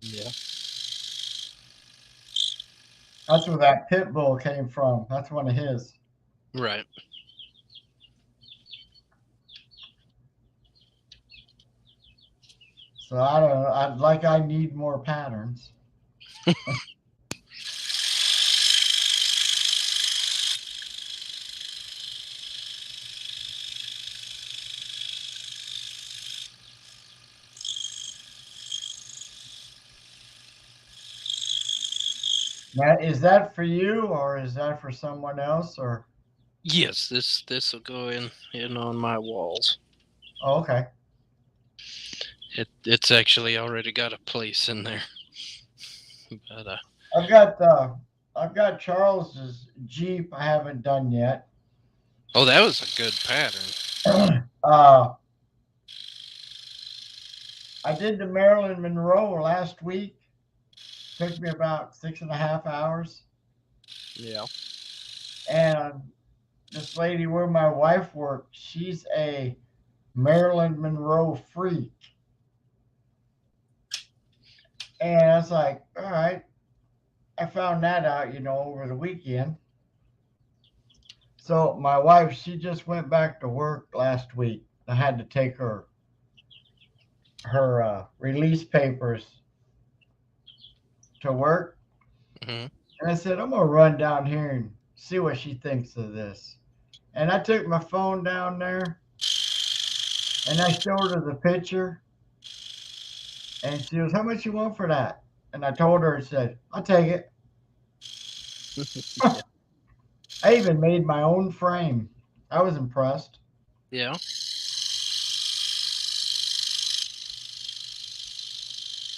Yeah. That's where that pit bull came from. That's one of his. Right. So I don't know. I need more patterns. Now, is that for you or is that for someone else? Or Yes, this will go in on my walls. oh, okay. It's actually already got a place in there. But I've got Charles's Jeep I haven't done yet. oh, that was a good pattern. I did the Marilyn Monroe last week. Took me about 6.5 hours. Yeah. And this lady where my wife worked, she's a Marilyn Monroe freak. And I was like, all right. I found that out, over the weekend. So my wife, she just went back to work last week. I had to take her release papers to work. Hmm. And I said, I'm going to run down here and see what she thinks of this. And I took my phone down there and I showed her the picture. And she goes, how much you want for that? And I told her, I said, I'll take it. I even made my own frame. I was impressed. Yeah.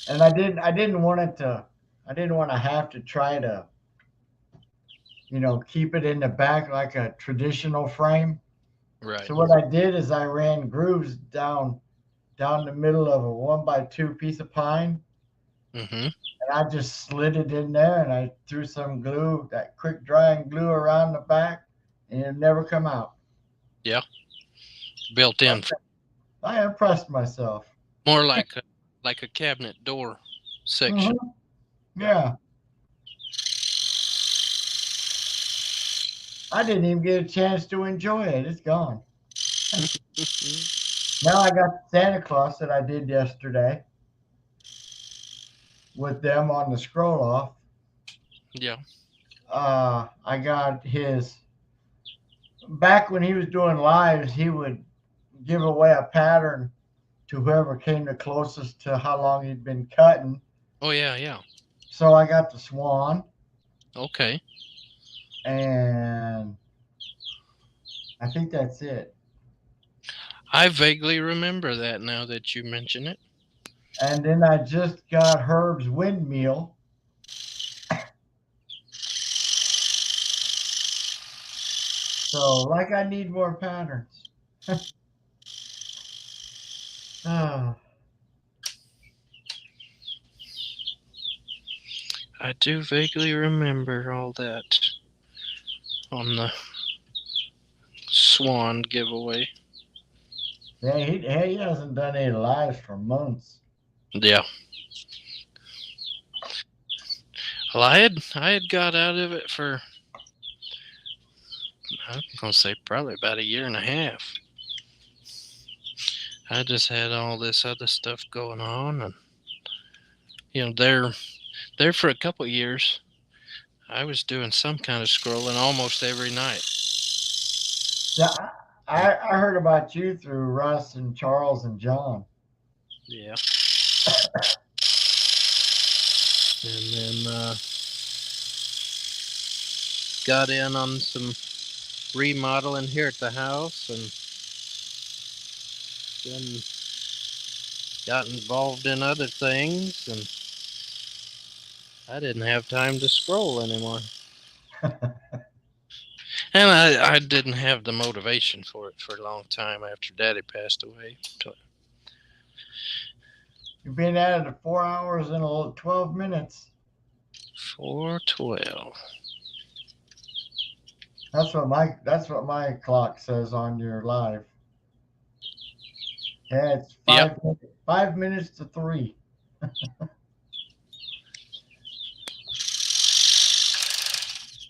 And I didn't want to have to try to, keep it in the back like a traditional frame. Right. So what I did is I ran grooves down the middle of a 1x2 piece of pine, Mm-hmm. and I just slid it in there, and I threw some glue, that quick drying glue, around the back, and it never come out. Yeah. Built in. I impressed myself. More like a cabinet door section. Mm-hmm. Yeah. I didn't even get a chance to enjoy it. It's gone. Now I got Santa Claus that I did yesterday with them on the scroll off. Yeah. I got his, back when he was doing lives, he would give away a pattern to whoever came the closest to how long he'd been cutting. Oh yeah, yeah. So I got the swan, Okay. and I think that's it. I vaguely remember that now that you mention it. And then I just got Herb's windmill. So, like, I need more patterns. Oh, I do vaguely remember all that on the swan giveaway. yeah, he hasn't done any lives for months. Yeah. Well, I had got out of it for, I'm gonna say, probably about a year and a half. I just had all this other stuff going on, and there for a couple of years, I was doing some kind of scrolling almost every night. Yeah, I heard about you through Russ and Charles and John. Yeah. And then got in on some remodeling here at the house, and then got involved in other things, and I didn't have time to scroll anymore. And I didn't have the motivation for it for a long time after Daddy passed away. You've been at it 4 hours and 12 minutes. 4:12. That's what my clock says on your live. Yeah, it's 5 minutes to 3.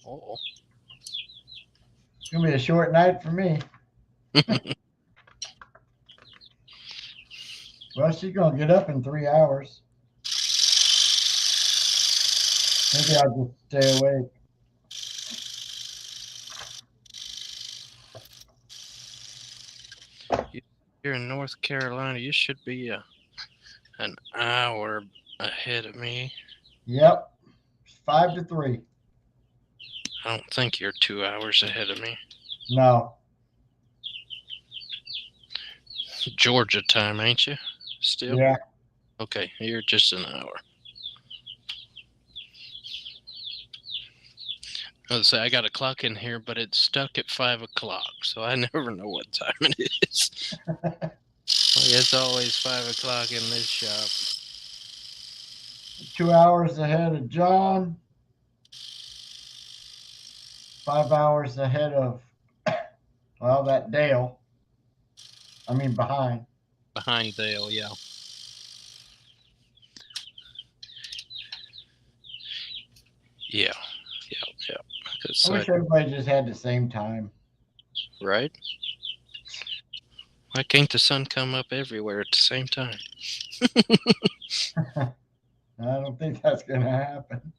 Oh. It's gonna be a short night for me. Well, she's gonna get up in 3 hours. Maybe I'll just stay awake. Here in North Carolina, you should be an hour ahead of me. Yep, 5 to 3. I don't think you're 2 hours ahead of me. No. Georgia time, ain't you? Still? Yeah. Okay, you're just an hour. Let's say I got a clock in here, but it's stuck at 5 o'clock, so I never know what time it is. It's always 5 o'clock in this shop. 2 hours ahead of John. 5 hours ahead of, well, that Dale. I mean, behind. Behind Dale, yeah. Yeah. Yeah. 'Cause I wish everybody just had the same time. right? Why can't the sun come up everywhere at the same time? I don't think that's going to happen.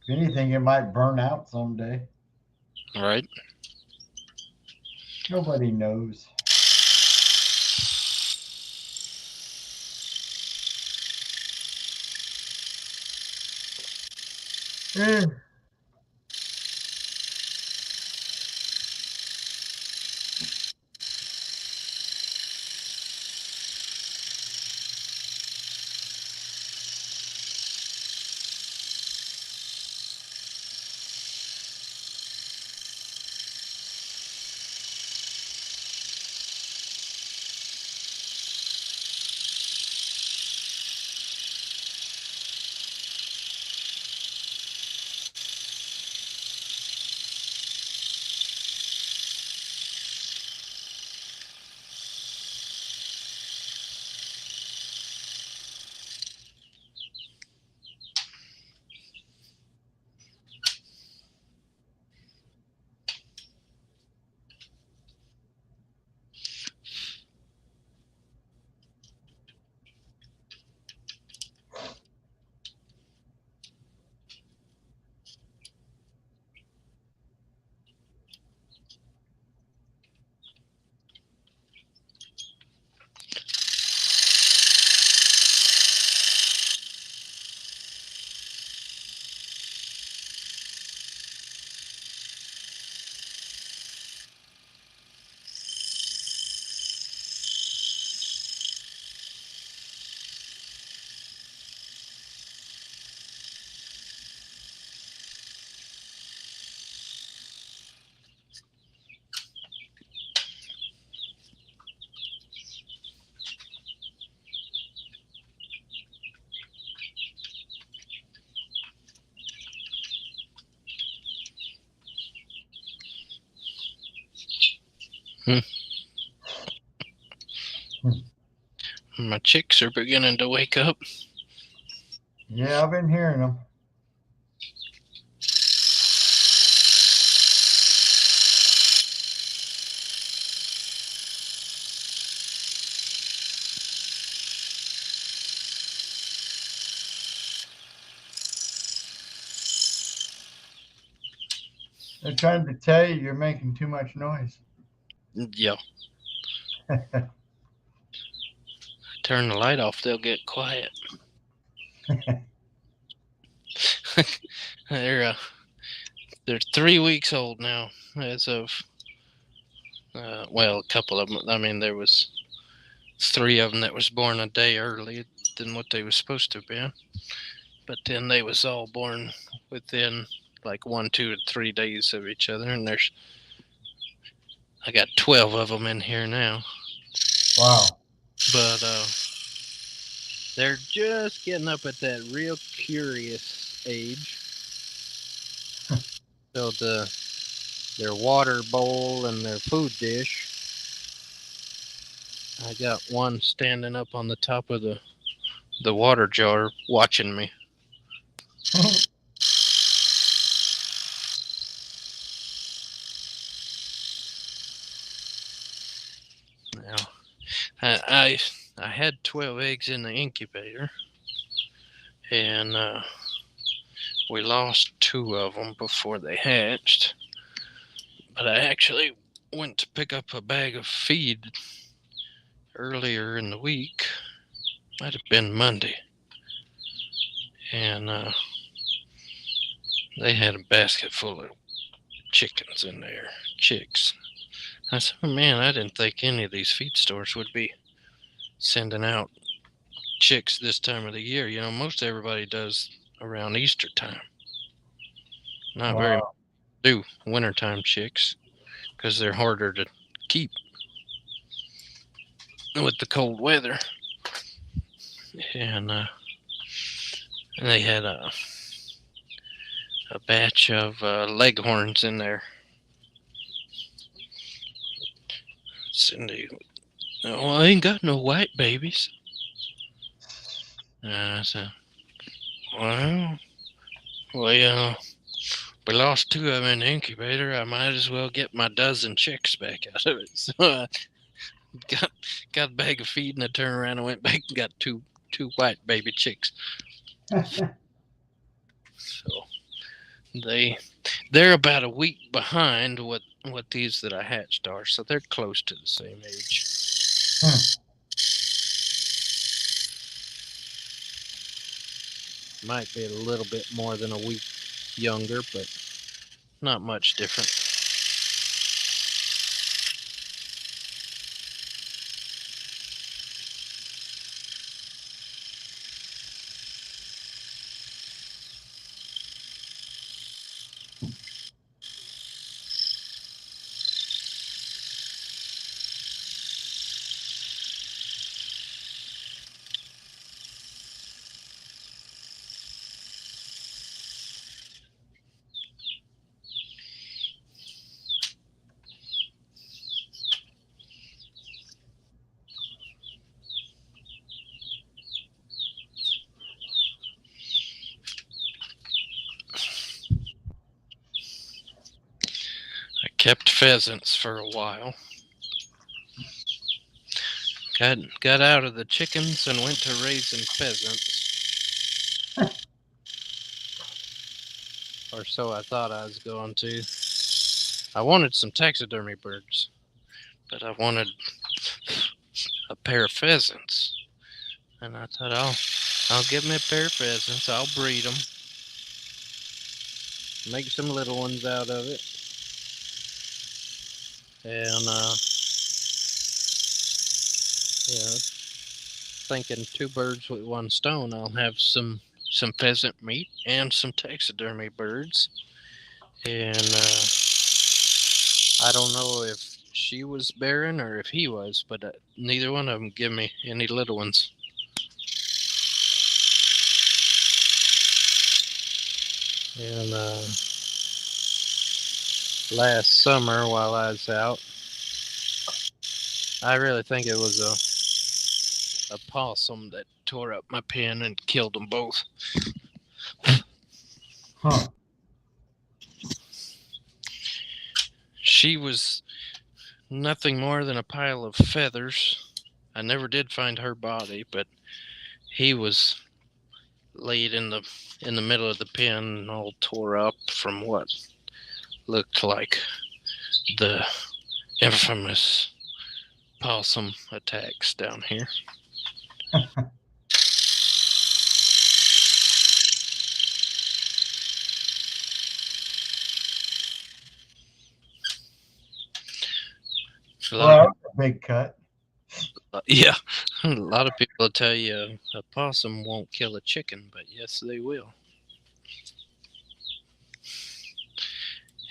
If anything, it might burn out someday. Right? Nobody knows. Eh. My chicks are beginning to wake up. Yeah, I've been hearing them. They're trying to tell you you're making too much noise. Yeah. Turn the light off, they'll get quiet. They're 3 weeks old now, as of well, a couple of them. I mean, there was 3 of them that was born a day early than what they was supposed to be, but then they was all born within like 1, 2, and 3 days of each other, and I got 12 of them in here now. Wow. But they're just getting up at that real curious age. So their water bowl and their food dish, I got one standing up on the top of the water jar watching me. Now, I had 12 eggs in the incubator, and we lost 2 of them before they hatched. But I actually went to pick up a bag of feed earlier in the week. Might have been Monday. And they had a basket full of chickens in there, chicks. I said, oh, man, I didn't think any of these feed stores would be sending out chicks this time of the year. You know, most everybody does around Easter time. Not very much do wintertime chicks because they're harder to keep with the cold weather. and they had a batch of leghorns in there. Cindy, oh, I ain't got no white babies. I said, well, we lost 2 of them in the incubator. I might as well get my dozen chicks back out of it. So I got a bag of feed, and I turned around and went back and got two white baby chicks. So they're about a week behind what these that I hatched are, so they're close to the same age. Might be a little bit more than a week younger, but not much different. I kept pheasants for a while. Got out of the chickens and went to raising pheasants. Or so I thought I was going to. I wanted some taxidermy birds, but I wanted a pair of pheasants. And I thought, I'll get me a pair of pheasants. I'll breed them. Make some little ones out of it. And, thinking 2 birds with 1 stone. I'll have some pheasant meat and some taxidermy birds. And I don't know if she was bearing or if he was, but neither one of them give me any little ones. And last summer while I was out, I really think it was a possum that tore up my pen and killed them both. Huh. She was nothing more than a pile of feathers. I never did find her body, but he was laid in the middle of the pen, all tore up from what looked like the infamous possum attacks down here. Well, a big cut. Yeah, a lot of people will tell you a possum won't kill a chicken, but yes, they will.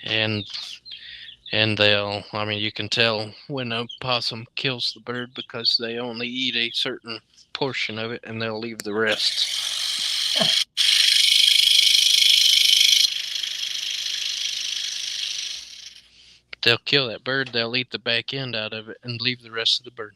And they'll, I mean, you can tell when a possum kills the bird because they only eat a certain portion of it and they'll leave the rest. They'll kill that bird, they'll eat the back end out of it and leave the rest of the bird.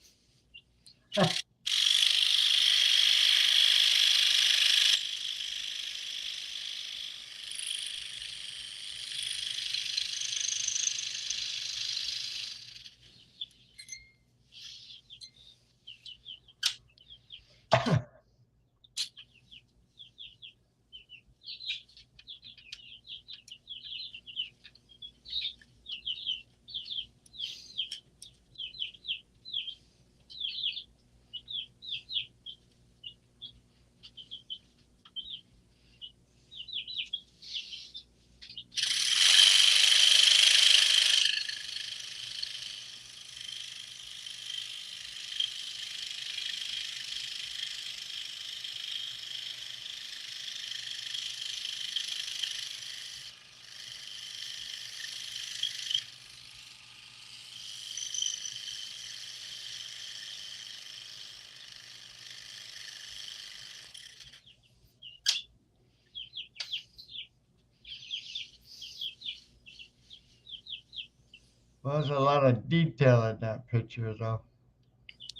Well, there's a lot of detail in that picture, though.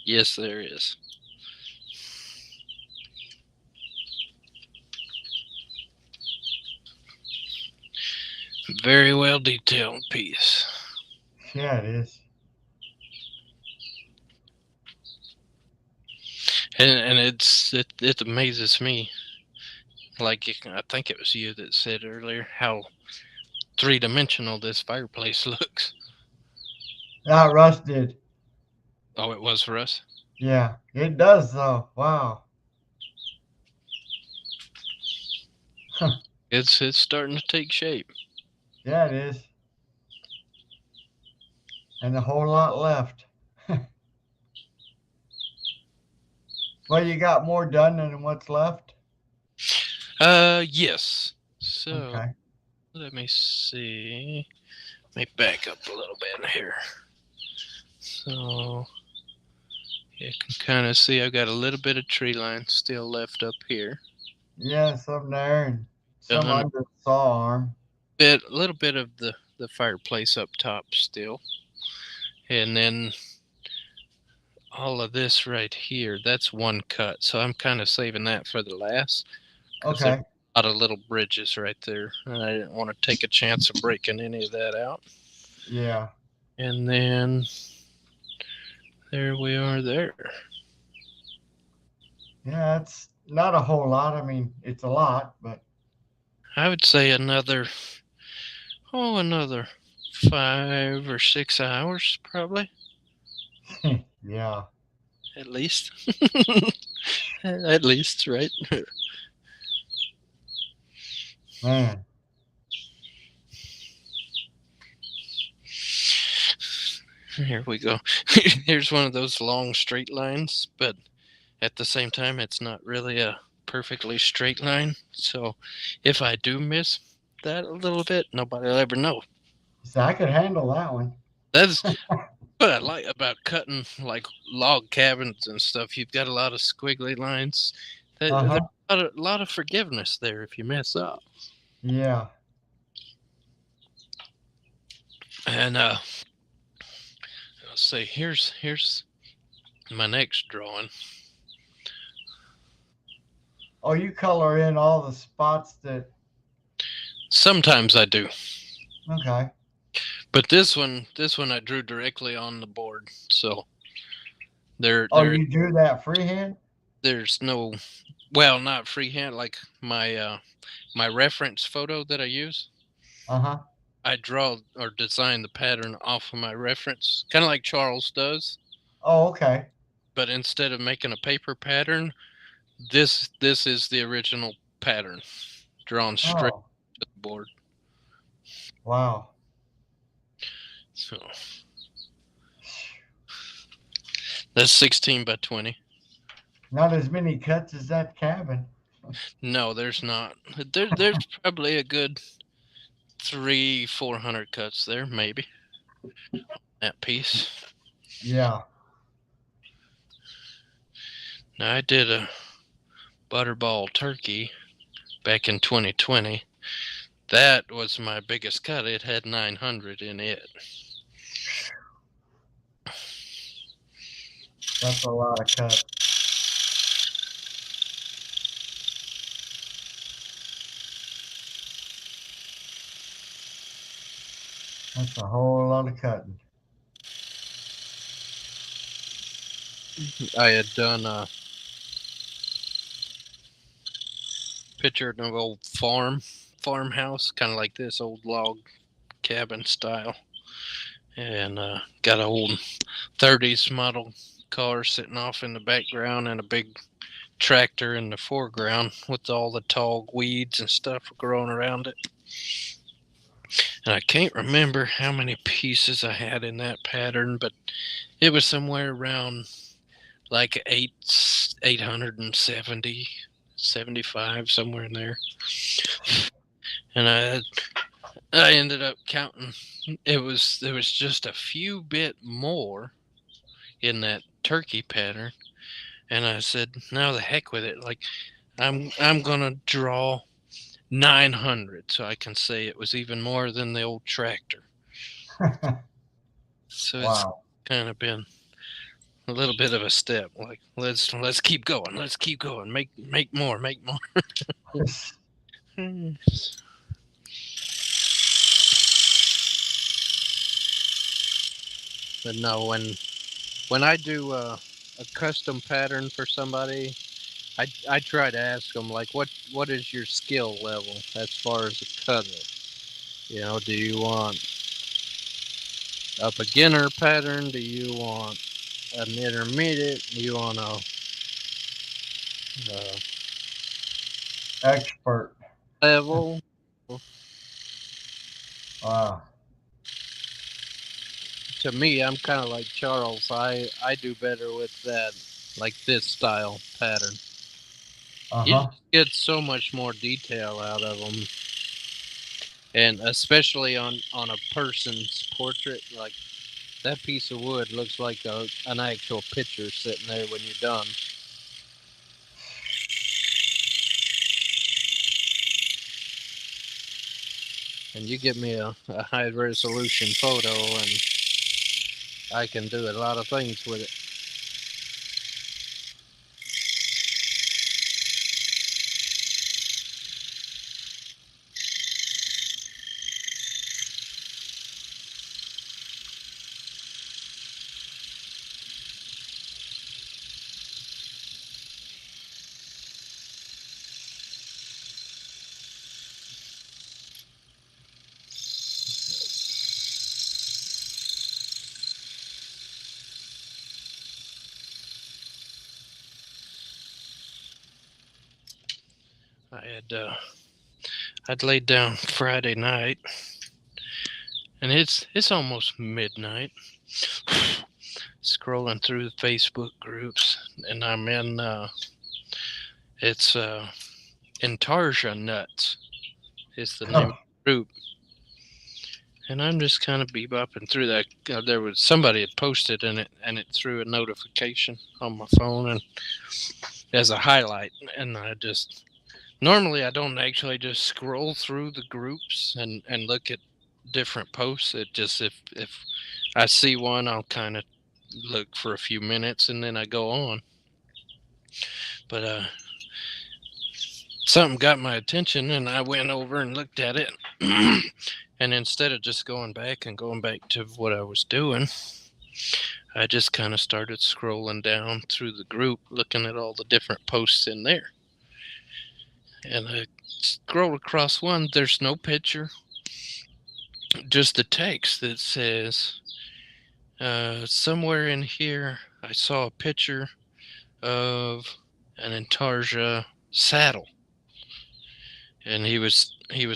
Yes, there is. Very well detailed piece. Yeah, it is. And it amazes me. Like I think it was you that said earlier how 3-dimensional this fireplace looks. Not Russ did. Oh, it was for us. Yeah, it does though. Wow. It's starting to take shape. Yeah, it is. And a whole lot left. Well, you got more done than what's left? Yes. So Okay. let me see. Let me back up a little bit here. So you can kind of see I've got a little bit of tree line still left up here. Yeah, some there and some Uh-huh. under the saw arm. A little bit of the fireplace up top still. And then all of this right here, that's one cut. So I'm kind of saving that for the last. Okay. A lot of little bridges right there. And I didn't want to take a chance of breaking any of that out. Yeah. And then there we are there. Yeah, it's not a whole lot. I mean, it's a lot, but I would say another 5 or 6 hours probably. yeah. At least. At least, right? Man. Here we go. Here's one of those long straight lines, but at the same time, it's not really a perfectly straight line. So if I do miss that a little bit, nobody will ever know. So I could handle that one. That's what I like about cutting like log cabins and stuff. You've got a lot of squiggly lines. Uh-huh. There's a lot of forgiveness there if you mess up. Yeah. And let's see, here's my next drawing. Oh, you color in all the spots that. Sometimes I do, Okay. but this one I drew directly on the board, so there You do that freehand? there's no, well, not freehand, like my my reference photo that I use. Uh-huh. I draw or design the pattern off of my reference, kind of like Charles does. Oh, okay. But instead of making a paper pattern, this is the original pattern drawn straight Oh, to the board. wow. So that's 16 by 20. Not as many cuts as that cabin. No, there's not. There's probably a good 300-400 cuts there, maybe. That piece. Yeah. Now I did a butterball turkey back in 2020. That was my biggest cut. It had 900 in it. That's a lot of cuts. That's a whole lot of cutting. I had done a picture of an old farmhouse, kind of like this old log cabin style, and got an old 30s model car sitting off in the background and a big tractor in the foreground with all the tall weeds and stuff growing around it. And I can't remember how many pieces I had in that pattern, but it was somewhere around like 870, 75, somewhere in there. And I ended up counting. There was just a few bit more in that turkey pattern, and I said, "No, the heck with it! Like, I'm gonna draw 900, so I can say it was even more than the old tractor." So it's Wow. kind of been a little bit of a step. Like let's keep going. Let's keep going. Make more. But no, when I do a custom pattern for somebody, I try to ask them like, what is your skill level as far as a cutter? You know, do you want a beginner pattern? Do you want an intermediate? Do you want a Expert. level? Wow. To me, I'm kind of like Charles. I do better with that, like this style pattern. You Uh-huh. just get so much more detail out of them, and especially on a person's portrait, like that piece of wood looks like an actual picture sitting there when you're done. And you give me a high resolution photo, and I can do a lot of things with it. I'd laid down Friday night, and it's almost midnight. Scrolling through the Facebook groups, and I'm in it's Intarsia Nuts. It's the name of the group, and I'm just kind of bebopping through that. There was somebody had posted in it, and it threw a notification on my phone and as a highlight, and I just. Normally, I don't actually just scroll through the groups and look at different posts. It just if I see one, I'll kind of look for a few minutes and then I go on. But something got my attention and I went over and looked at it. And instead of just going back to what I was doing, I just kind of started scrolling down through the group, looking at all the different posts in there. And I scroll across one, there's no picture, just the text that says, somewhere in here, I saw a picture of an Intarsia saddle. And he was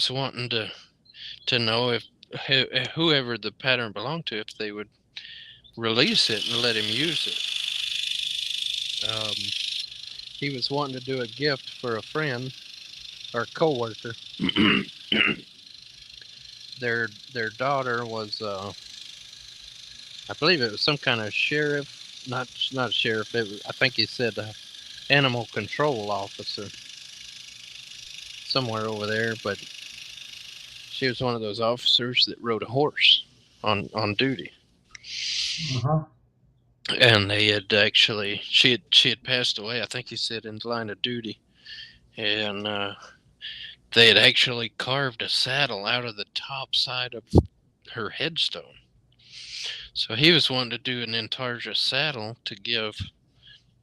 wanting to know if whoever the pattern belonged to, if they would release it and let him use it. He was wanting to do a gift for a friend or co-worker. Their daughter was I believe it was some kind of sheriff, not sheriff. I think he said animal control officer somewhere over there, but she was one of those officers that rode a horse on duty. Uh-huh. And they had actually she had passed away, I think he said, in the line of duty. And they had actually carved a saddle out of the top side of her headstone. So he was wanting to do an Intarsia saddle to give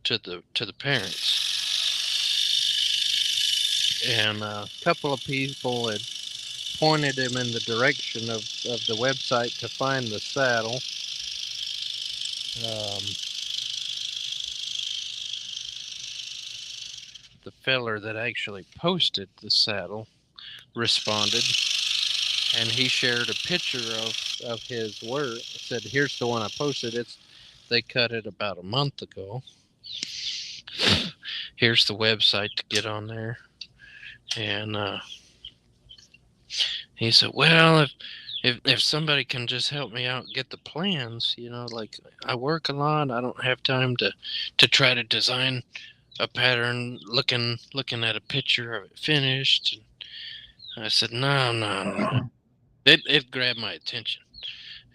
to the parents. And a couple of people had pointed him in the direction of the website to find the saddle. The feller that actually posted the saddle responded, and he shared a picture of his work. Said, "Here's the one I posted. They cut it about a month ago. Here's the website to get on there." And he said, "Well, if somebody can just help me out, get the plans, like I work a lot. I don't have time to try to design a pattern looking at a picture of it finished." And I said, no. It grabbed my attention.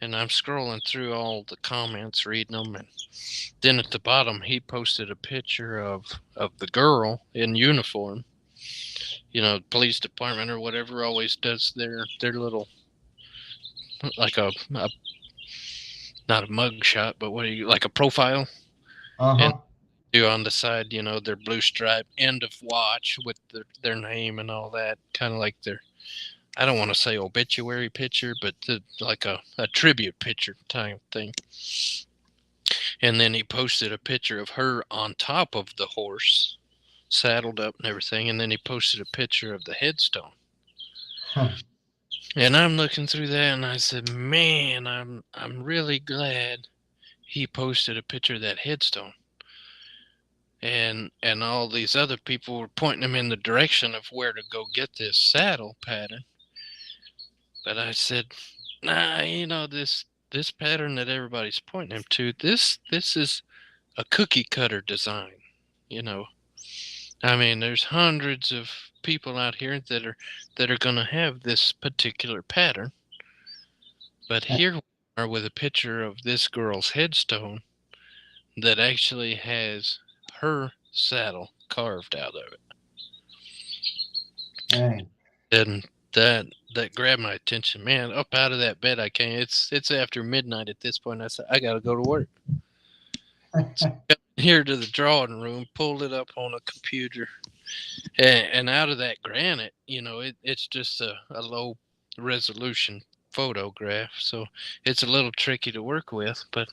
And I'm scrolling through all the comments, reading them, and then at the bottom he posted a picture of the girl in uniform. You know, police department or whatever always does their little, like a not a mug shot, but what do you, like a profile, and do on the side, you know, their blue stripe end of watch with their name and all that, kind of like their, I don't want to say obituary picture, but like a tribute picture type thing. And then he posted a picture of her on top of the horse, saddled up and everything, and then he posted a picture of the headstone. And I'm looking through that, and I said, man, I'm really glad he posted a picture of that headstone. And all these other people were pointing him in the direction of where to go get this saddle pattern. But I said, nah, you know, this pattern that everybody's pointing him to, this is a cookie cutter design, you know. I mean, there's hundreds of people out here that are going to have this particular pattern. But here we are with a picture of this girl's headstone that actually has her saddle carved out of it. Dang. And that grabbed my attention, man. Up out of that bed I came. It's after midnight at this point. I said, I gotta go to work. So here to the drawing room, pulled it up on a computer, and out of that granite, you know, it's just a low resolution photograph, so it's a little tricky to work with. But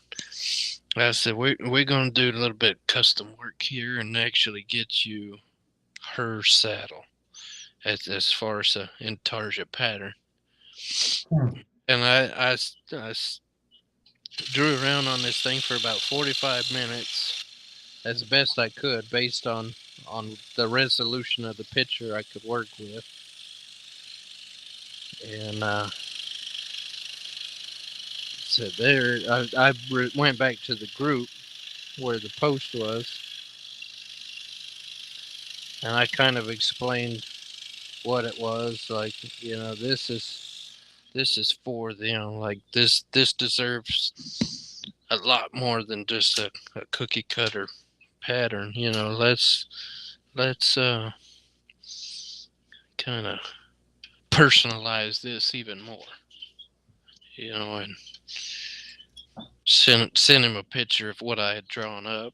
I said, we're gonna do a little bit custom work here and actually get you her saddle as far as the intarsia pattern. And I drew around on this thing for about 45 minutes as best I could, based on the resolution of the picture I could work with. And so there, I went back to the group where the post was, and I kind of explained what it was. Like, you know, this is for them. Like, this deserves a lot more than just a cookie cutter pattern. You know, let's kind of personalize this even more. You know, and send him a picture of what I had drawn up,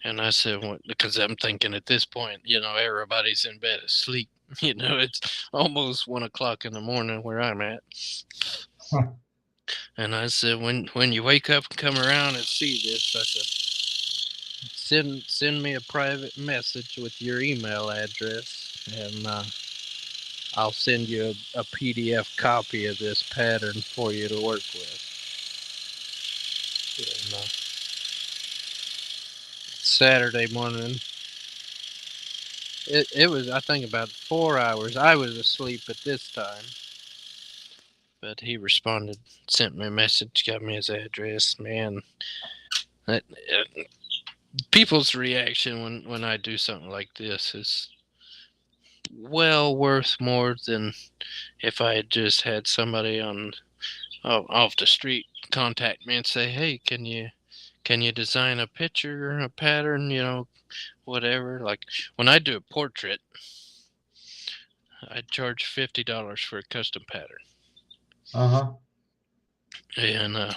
and I said, well, because I'm thinking at this point, you know, everybody's in bed asleep. You know, it's almost 1 o'clock in the morning where I'm at. And I said, when you wake up and come around and see this, I said, send me a private message with your email address, and I'll send you a PDF copy of this pattern for you to work with. And, Saturday morning, it was, I think, about 4 hours. I was asleep at this time, but he responded, sent me a message, got me his address. Man, people's reaction when I do something like this is well worth more than if I had just had somebody off the street contact me and say, hey, can you design a picture, a pattern, you know, whatever. Like, when I do a portrait, I charge $50 for a custom pattern. And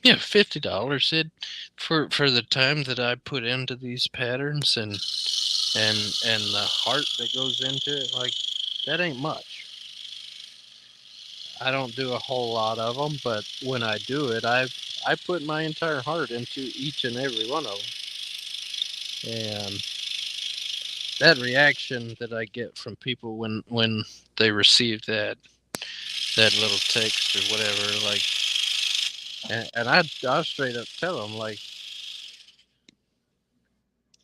yeah, $50 for the time that I put into these patterns and the heart that goes into it. Like, that ain't much. I don't do a whole lot of them, but when I do it, I put my entire heart into each and every one of them. And that reaction that I get from people when they receive that little text or whatever, like, and I straight up tell them, like,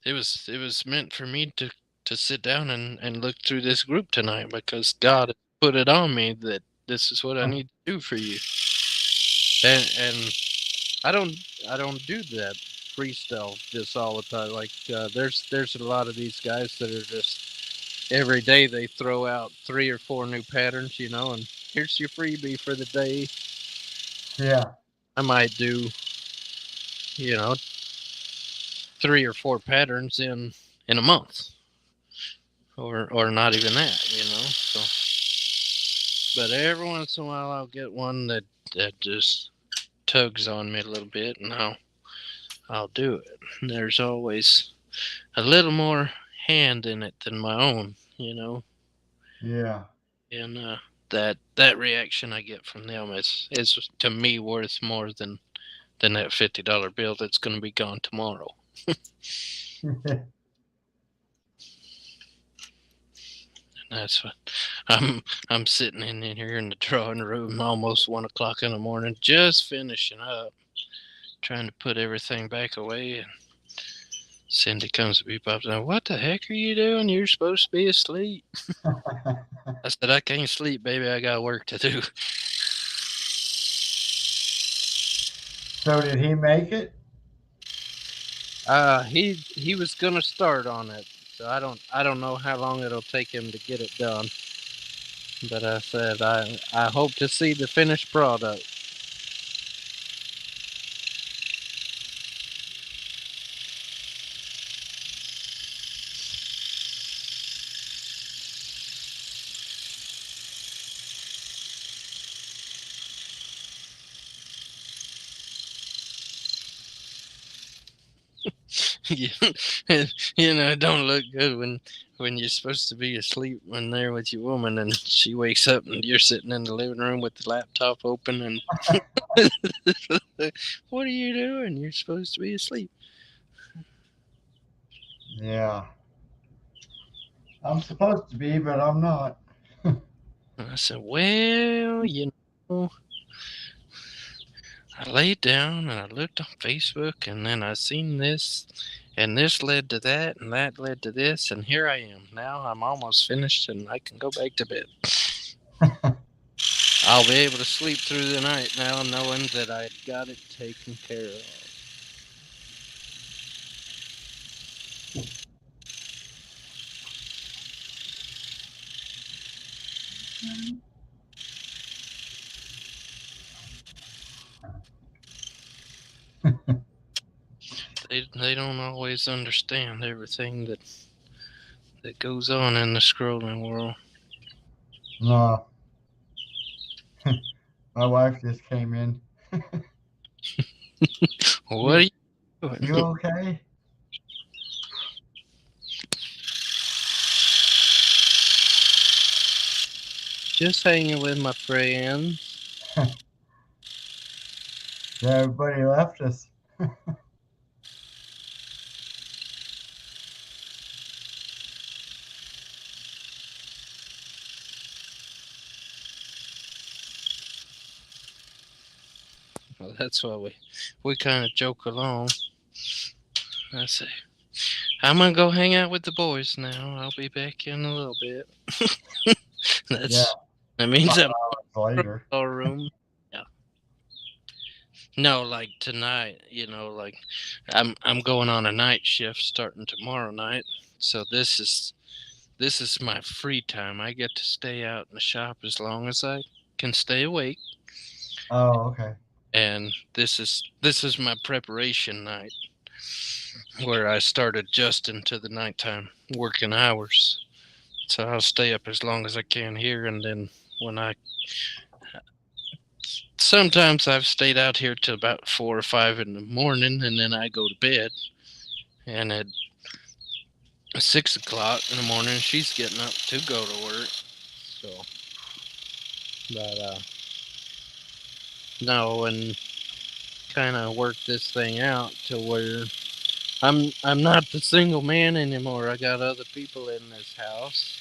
it was meant for me to sit down and look through this group tonight, because God put it on me that this is what I need to do for you. And I don't do that freestyle just all the time. Like, there's a lot of these guys that are just every day they throw out 3 or 4 new patterns, you know, and here's your freebie for the day. Yeah. I might do, 3 or 4 patterns in a month, or not even that, So, but every once in a while, I'll get one that just tugs on me a little bit, and I'll do it. And there's always a little more hand in it than my own, Yeah. and that reaction I get from them is to me worth more than that $50 bill that's going to be gone tomorrow. That's what I'm sitting in here in the drawing room, almost 1 o'clock in the morning, just finishing up, trying to put everything back away. And Cindy comes to me, pops out, "What the heck are you doing? You're supposed to be asleep." I said, "I can't sleep, baby. I got work to do." So did he make it? He was gonna start on it, so I don't know how long it'll take him to get it done. But I said I hope to see the finished product. It don't look good when you're supposed to be asleep when they're with your woman and she wakes up and you're sitting in the living room with the laptop open and what are you doing? You're supposed to be asleep. Yeah. I'm supposed to be, but I'm not. I said, well, I laid down and I looked on Facebook and then I seen this and this led to that and that led to this and here I am. Now I'm almost finished and I can go back to bed. I'll be able to sleep through the night now knowing that I got it taken care of. They don't always understand everything that goes on in the scrolling world. No. My wife just came in. What are you doing? You okay? Just hanging with my friends. Yeah, everybody left us. Well, that's why we kind of joke along. I say, I'm gonna go hang out with the boys now. I'll be back in a little bit. Yeah. That means 5 I'm hours later. in our room. Yeah. No, like tonight, like I'm going on a night shift starting tomorrow night. So this is my free time. I get to stay out in the shop as long as I can stay awake. Oh, okay. And this is my preparation night where I start adjusting to the nighttime working hours. So I'll stay up as long as I can here, and then sometimes I've stayed out here till about 4 or 5 in the morning, and then I go to bed. And at 6 o'clock in the morning, she's getting up to go to work. So, but no, and kind of work this thing out to where I'm not the single man anymore. I got other people in this house.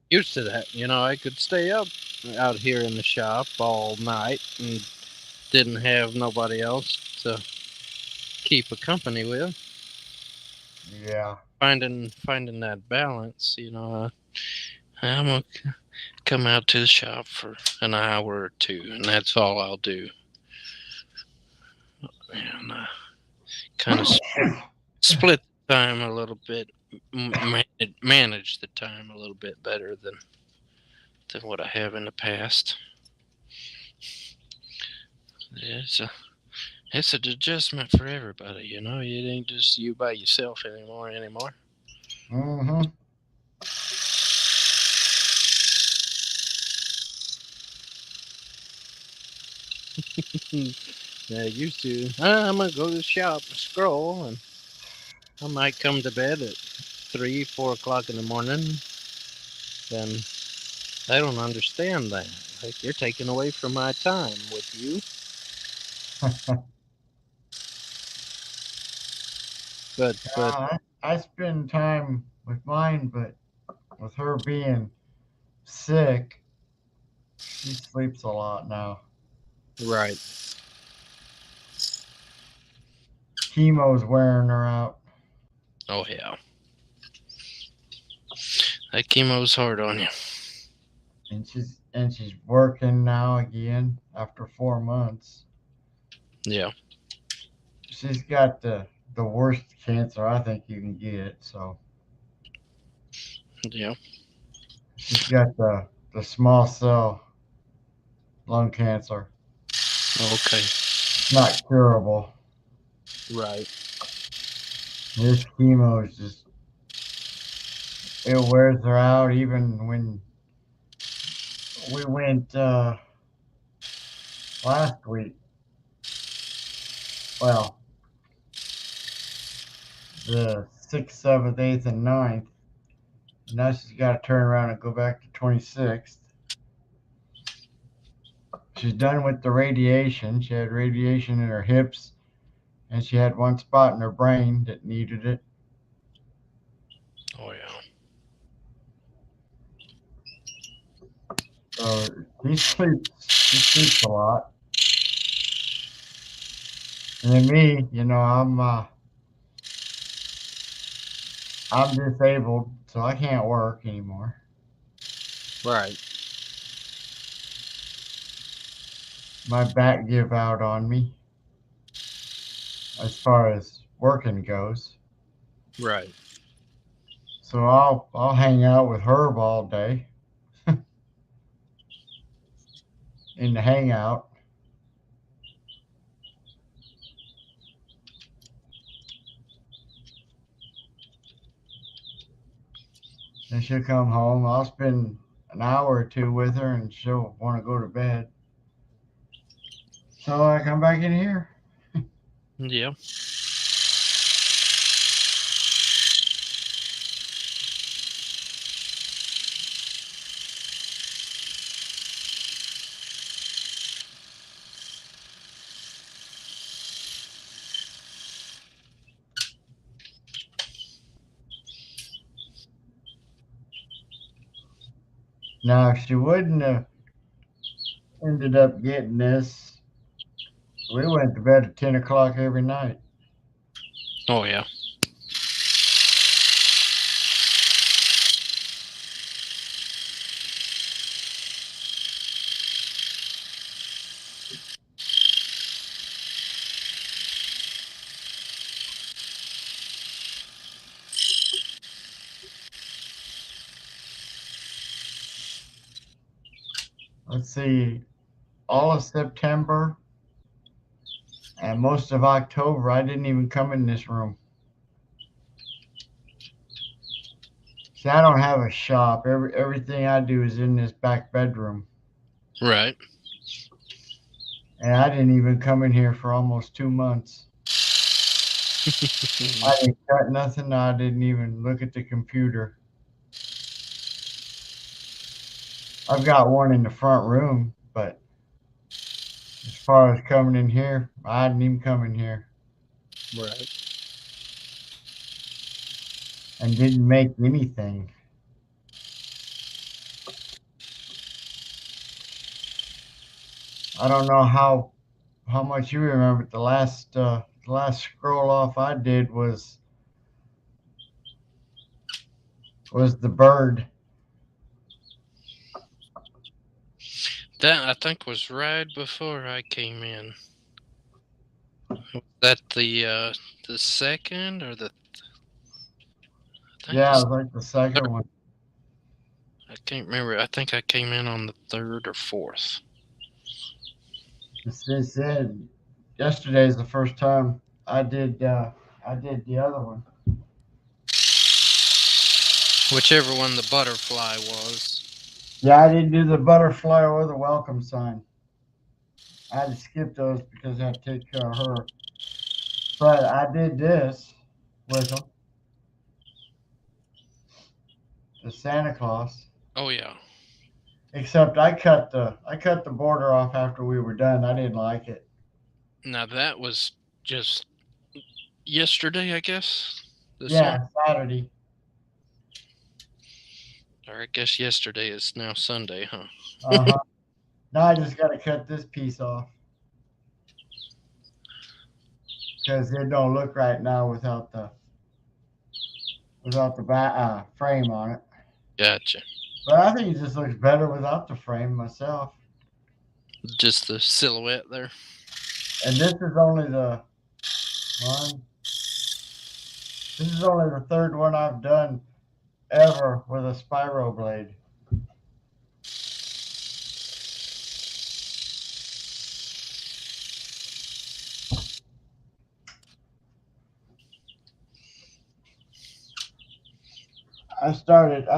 Used to that, I could stay up out here in the shop all night and didn't have nobody else to keep a company with. Yeah. Finding that balance, I'm gonna come out to the shop for an hour or two, and that's all I'll do. And kind of split the time a little bit, manage the time a little bit better than what I have in the past. It's an adjustment for everybody, you know. It ain't just you by yourself anymore. Mm-hmm. Yeah, used to. I'm gonna go to the shop, scroll, and I might come to bed at 3, 4 o'clock in the morning. Then they don't understand that. Like, you're taking away from my time with you. But I spend time with mine, but with her being sick, she sleeps a lot now. right. Chemo's wearing her out. Oh yeah. That chemo's hard on you. And she's working now again after 4 months. Yeah. She's got the worst cancer I think you can get. So Yeah. she's got the small cell lung cancer. Okay. It's not curable. Right. This chemo is just, it wears her out. Even when we went last week, well, the 6th, 7th, 8th, and 9th. Now she's got to turn around and go back to 26th. She's done with the radiation. She had radiation in her hips, and she had one spot in her brain that needed it. Oh yeah. So she sleeps a lot. And then me, I'm disabled, so I can't work anymore. Right. My back give out on me as far as working goes. Right. So I'll hang out with Herb all day in the hangout. Then she'll come home. I'll spend an hour or two with her, and she'll want to go to bed. So I come back in here. Yeah. Now, if she wouldn't have ended up getting this, we went to bed at 10 o'clock every night. Oh yeah. Let's see, all of September and most of October, I didn't even come in this room. See, I don't have a shop. Everything I do is in this back bedroom. Right. And I didn't even come in here for almost 2 months. I didn't cut nothing. I didn't even look at the computer. I've got one in the front room, but as far as coming in here, I didn't even come in here Right. and didn't make anything. I don't know how much you remember. The last scroll off I did was the bird. That I think was right before I came in. Was that the second or the? Yeah, it was like the second one. I can't remember. I think I came in on the 3rd or 4th. They said yesterday is the first time I did the other one. Whichever one the butterfly was. Yeah, I didn't do the butterfly or the welcome sign. I had to skip those because I had to take care of her. But I did this with them. The Santa Claus. Oh yeah. Except I cut the border off after we were done. I didn't like it. Now that was just yesterday, I guess. Yeah, Saturday. Or I guess yesterday is now Sunday, huh? Uh-huh. Now I just got to cut this piece off because it don't look right now without the frame on it. Gotcha. But I think it just looks better without the frame myself. Just the silhouette there. And this is only the one. This is only the third one I've done ever with a Spyro blade. I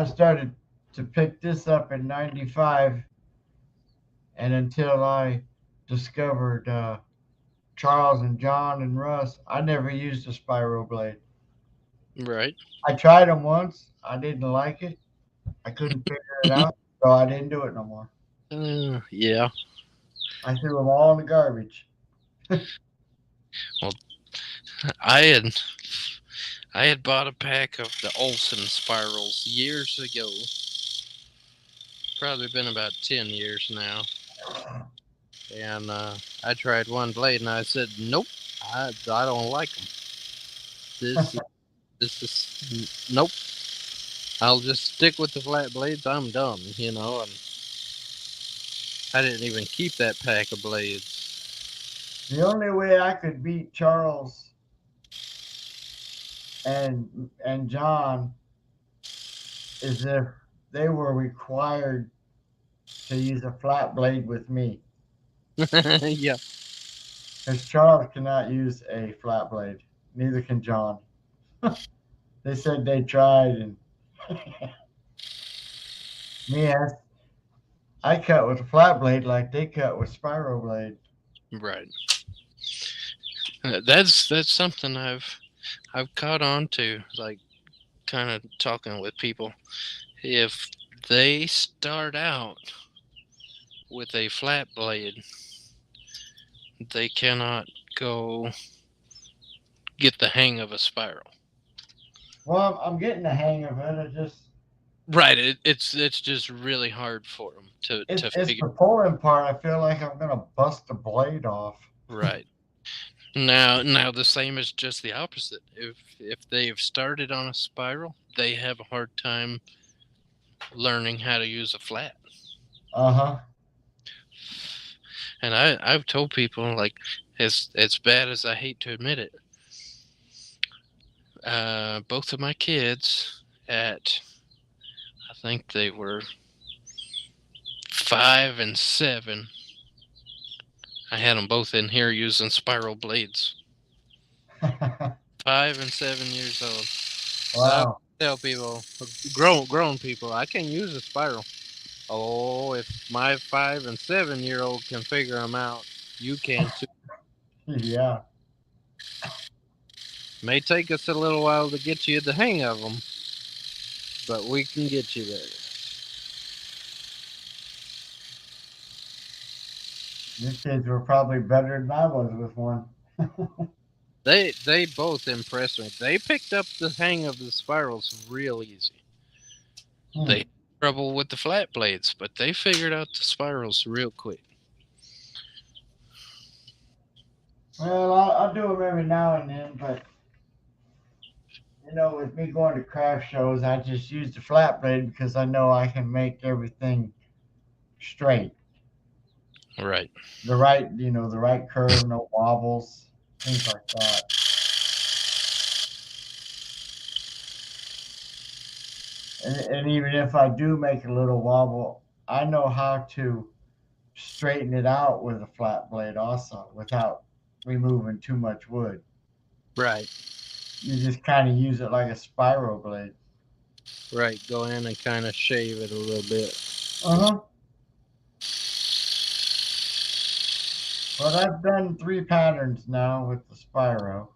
started to pick this up in '95, and until I discovered Charles and John and Russ, I never used a Spyro blade. Right. I tried them once. I didn't like it. I couldn't figure it out, so I didn't do it no more. Yeah. I threw them all in the garbage. Well, I had bought a pack of the Olsen spirals years ago. Probably been about 10 years now. And I tried one blade and I said, nope, I don't like them. This is nope. I'll just stick with the flat blades. I'm done, And I didn't even keep that pack of blades. The only way I could beat Charles and John is if they were required to use a flat blade with me. Yeah. Because Charles cannot use a flat blade. Neither can John. They said they tried, and me, I cut with a flat blade like they cut with Spyro blade. Right. That's something I've caught on to, like kind of talking with people. If they start out with a flat blade, they cannot go get the hang of a spiral. Well, I'm getting the hang of it. It just right. It's just really hard for them to figure. The pulling part. I feel like I'm gonna bust the blade off. Right. Now the same is just the opposite. If they've started on a spiral, they have a hard time learning how to use a flat. Uh-huh. And I've told people, like, as bad as I hate to admit it, both of my kids at, I think they were 5 and 7. I had them both in here using spiral blades. 5 and 7 years old. Wow. I tell people, grown people, I can use a spiral. Oh, if my 5 and 7-year-old can figure them out, you can too. Yeah. May take us a little while to get you the hang of them, but we can get you there. These kids were probably better than I was with one. They both impressed me. They picked up the hang of the spirals real easy. They had trouble with the flat blades, but they figured out the spirals real quick. Well, I'll do them every now and then, but with me going to craft shows, I just use the flat blade because I know I can make everything straight. Right. The right curve, no wobbles, things like that. And even if I do make a little wobble, I know how to straighten it out with a flat blade also without removing too much wood. Right. You just kind of use it like a spiral blade. Right. Go in and kind of shave it a little bit. Uh-huh. But I've done 3 patterns now with the Spyro.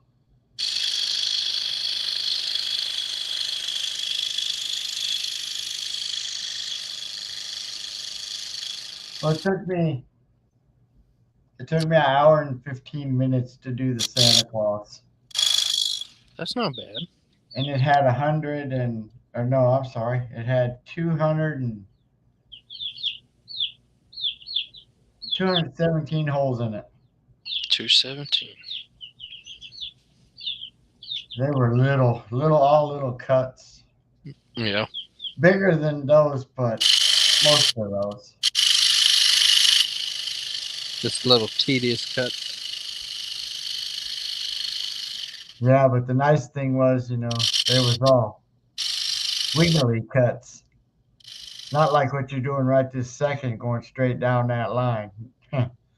Well, it took me an hour and 15 minutes to do the Santa Claus. That's not bad. And it had 100 and, or no, I'm sorry. It had 217 holes in it. 217. They were all little cuts. Yeah. Bigger than those, but most of those. Just little tedious cuts. Yeah, but the nice thing was, they was all wiggly cuts. Not like what you're doing right this second, going straight down that line.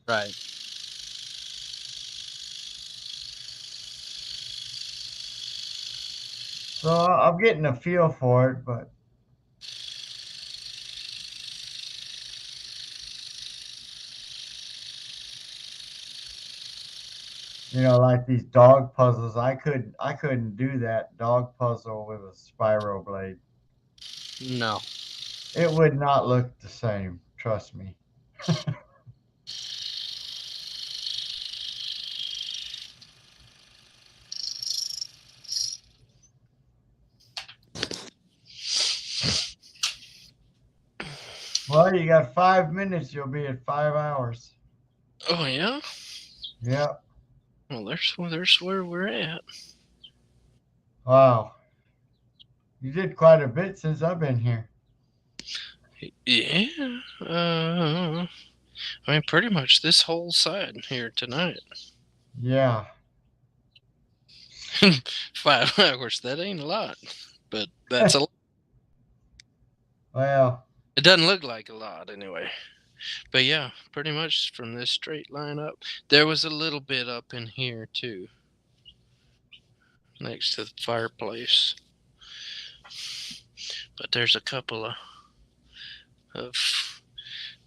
Right. So I'm getting a feel for it, but like these dog puzzles, I couldn't do that dog puzzle with a spiral blade. No. It would not look the same, trust me. Well, you got 5 minutes, you'll be at 5 hours. Oh yeah. Yeah. Well, there's where we're at. Wow. You did quite a bit since I've been here. Yeah. I mean, pretty much this whole side here tonight. Yeah. 5 hours. That ain't a lot, but that's a lot. Well, It doesn't look like a lot anyway. But yeah, pretty much from this straight line up. There was a little bit up in here too, next to the fireplace. But there's a couple of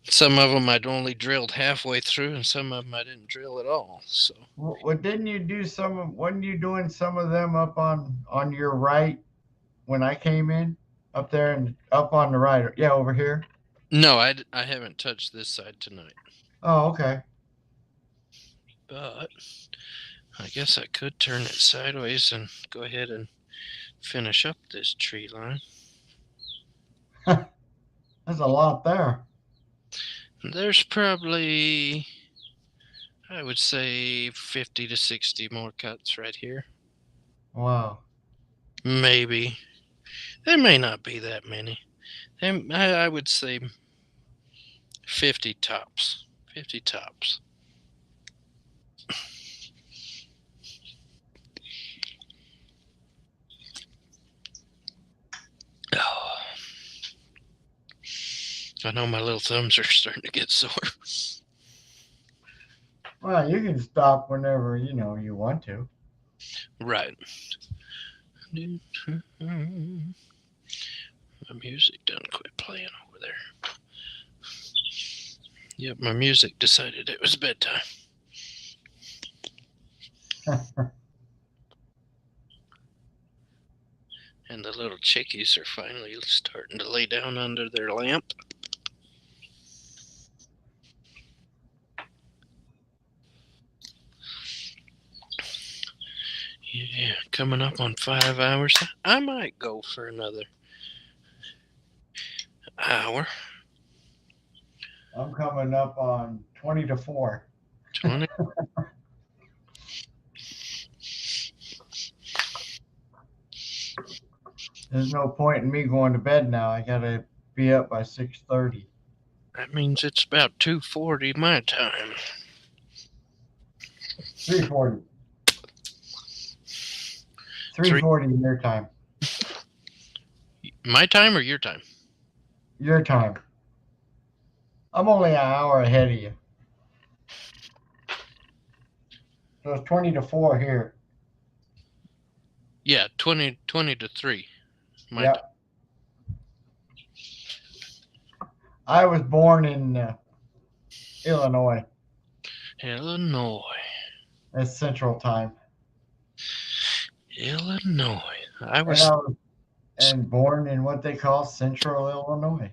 some of them I'd only drilled halfway through, and some of them I didn't drill at all. So. well, didn't you do wasn't you doing some of them up on your right when I came in? Up there and up on the right. Yeah, over here. No, I haven't touched this side tonight. Oh, okay. But I guess I could turn it sideways and go ahead and finish up this tree line. There's a lot there. There's probably, I would say, 50 to 60 more cuts right here. Wow. Maybe. There may not be that many. I would say 50 tops. 50 tops. Oh. I know my little thumbs are starting to get sore. Well, you can stop whenever you want to. Right. My music done quit playing over there. Yep, my music decided it was bedtime. And the little chickies are finally starting to lay down under their lamp. Yeah, coming up on 5 hours. I might go for another hour. I'm coming up on 20 to 4. 20. There's no point in me going to bed now. I gotta be up by 6:30. That means it's about 2:40 my time. 3:40. 3:40 your time. My time or your time? Your time. I'm only an hour ahead of you. So it's 20 to 4 here. Yeah, 20 to 3. My Yep. I was born in Illinois. Illinois. It's Central Time. Illinois. I And was I was born in what they call Central Illinois.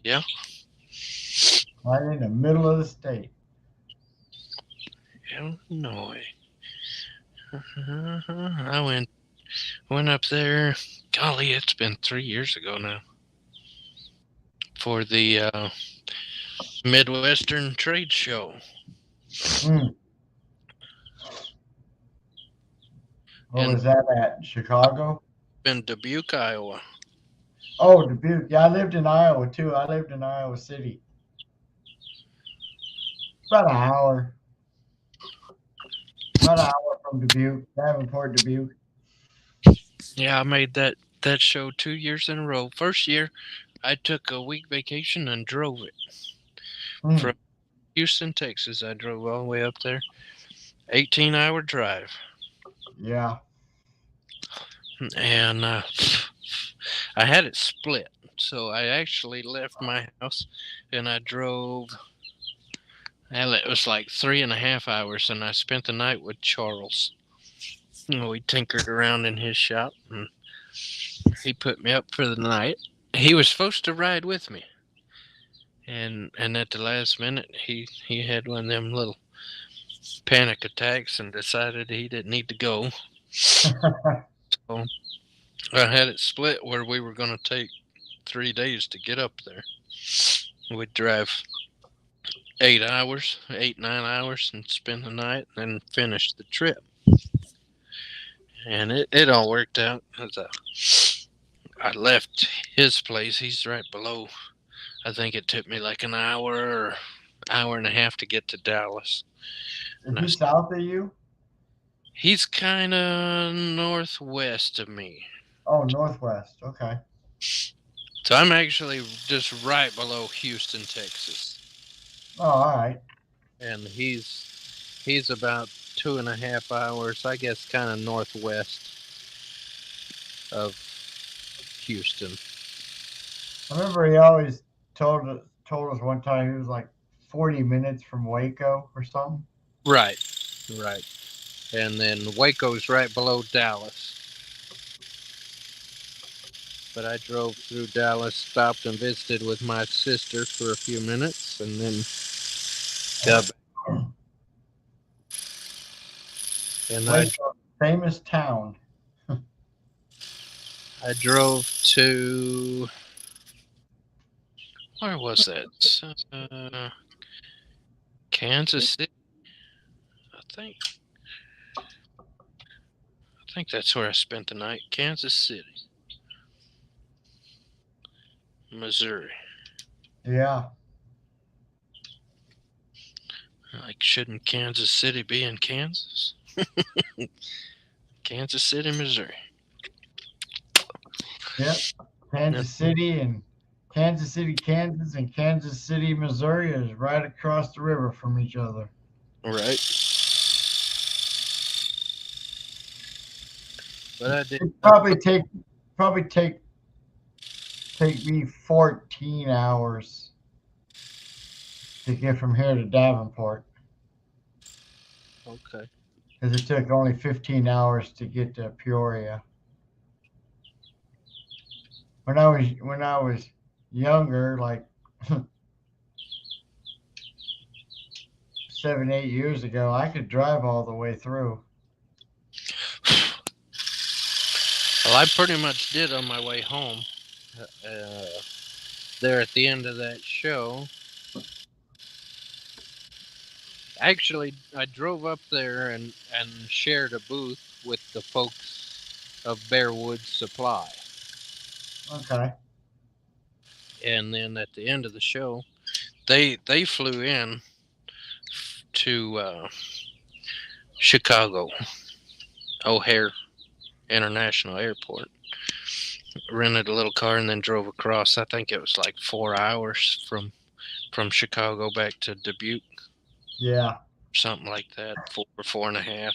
yeah. Right in the middle of the state. Illinois. I went up there. Golly, it's been 3 years ago now. For the Midwestern Trade Show. Mm. Where And- was that at? Chicago? In Dubuque, Iowa. Oh, Dubuque. Yeah, I lived in Iowa too. I lived in Iowa City. About an hour. About an hour from Dubuque, Davenport, Dubuque. Yeah, I made that show 2 years in a row. First year, I took a week vacation and drove it. Mm. From Houston, Texas, I drove all the way up there. 18-hour drive. Yeah. And I had it split. So I actually left my house and I drove. Well, it was like 3.5 hours, and I spent the night with Charles. We tinkered around in his shop, and he put me up for the night. He was supposed to ride with me, and at the last minute, he had one of them little panic attacks and decided he didn't need to go. So I had it split where we were going to take 3 days to get up there. We'd drive 8 hours, 9 hours, and spend the night, and then finish the trip. And it all worked out. I left his place. He's right below. I think it took me like an hour or hour and a half to get to Dallas. Is he south of you? He's kind of northwest of me. Oh, northwest. Okay. So I'm actually just right below Houston, Texas. Oh, all right. And he's about 2.5 hours, I guess, kind of northwest of Houston. I remember he always told us one time he was like 40 minutes from Waco or something. Right. And then Waco's right below Dallas. But I drove through Dallas, stopped and visited with my sister for a few minutes, and then got back. And Waco, famous town. I drove to, where was that? Kansas City, I think. I think that's where I spent the night. Kansas City, Missouri. Yeah. Like, shouldn't Kansas City be in Kansas? Kansas City, Missouri. Yep. Kansas City and Kansas City, Kansas, and Kansas City, Missouri is right across the river from each other. Right. But I did. It'd probably take me 14 hours to get from here to Davenport. Okay. Because it took only 15 hours to get to Peoria. When I was younger, like 7, 8 years ago, I could drive all the way through. Well, I pretty much did on my way home. There at the end of that show. Actually, I drove up there and shared a booth with the folks of Bearwood Supply. Okay. And then at the end of the show, they flew in to Chicago O'Hare International Airport, rented a little car and then drove across. I think it was like 4 hours from Chicago back to Dubuque, Yeah. something like that, 4.5.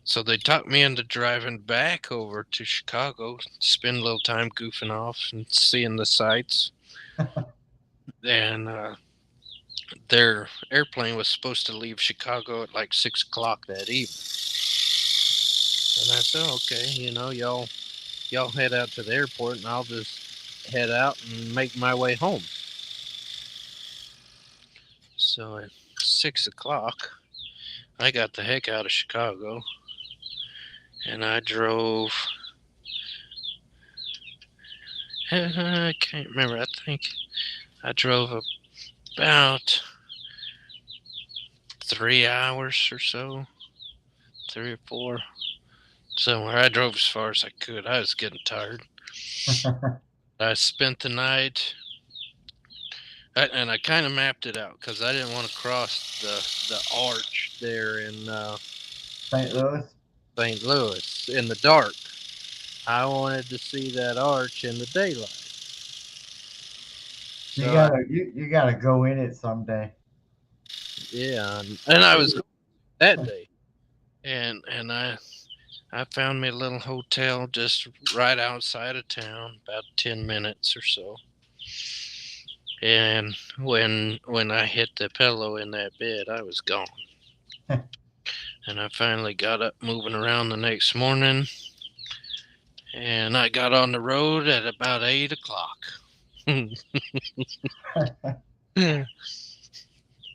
So they talked me into driving back over to Chicago, spend a little time goofing off and seeing the sights. And their airplane was supposed to leave Chicago at like 6 o'clock that evening. And I said, okay, y'all head out to the airport and I'll just head out and make my way home. So at 6 o'clock, I got the heck out of Chicago and I drove. I can't remember. I think I drove about 3 hours or so, 3 or 4. Somewhere. I drove as far as I could. I was getting tired. I spent the night, and I kind of mapped it out because I didn't want to cross the arch there in St. Louis. St. Louis in the dark. I wanted to see that arch in the daylight. So You gotta go in it someday. Yeah, and I was that day, and I found me a little hotel just right outside of town, about 10 minutes or so. And when I hit the pillow in that bed, I was gone. And I finally got up moving around the next morning, and I got on the road at about 8 o'clock.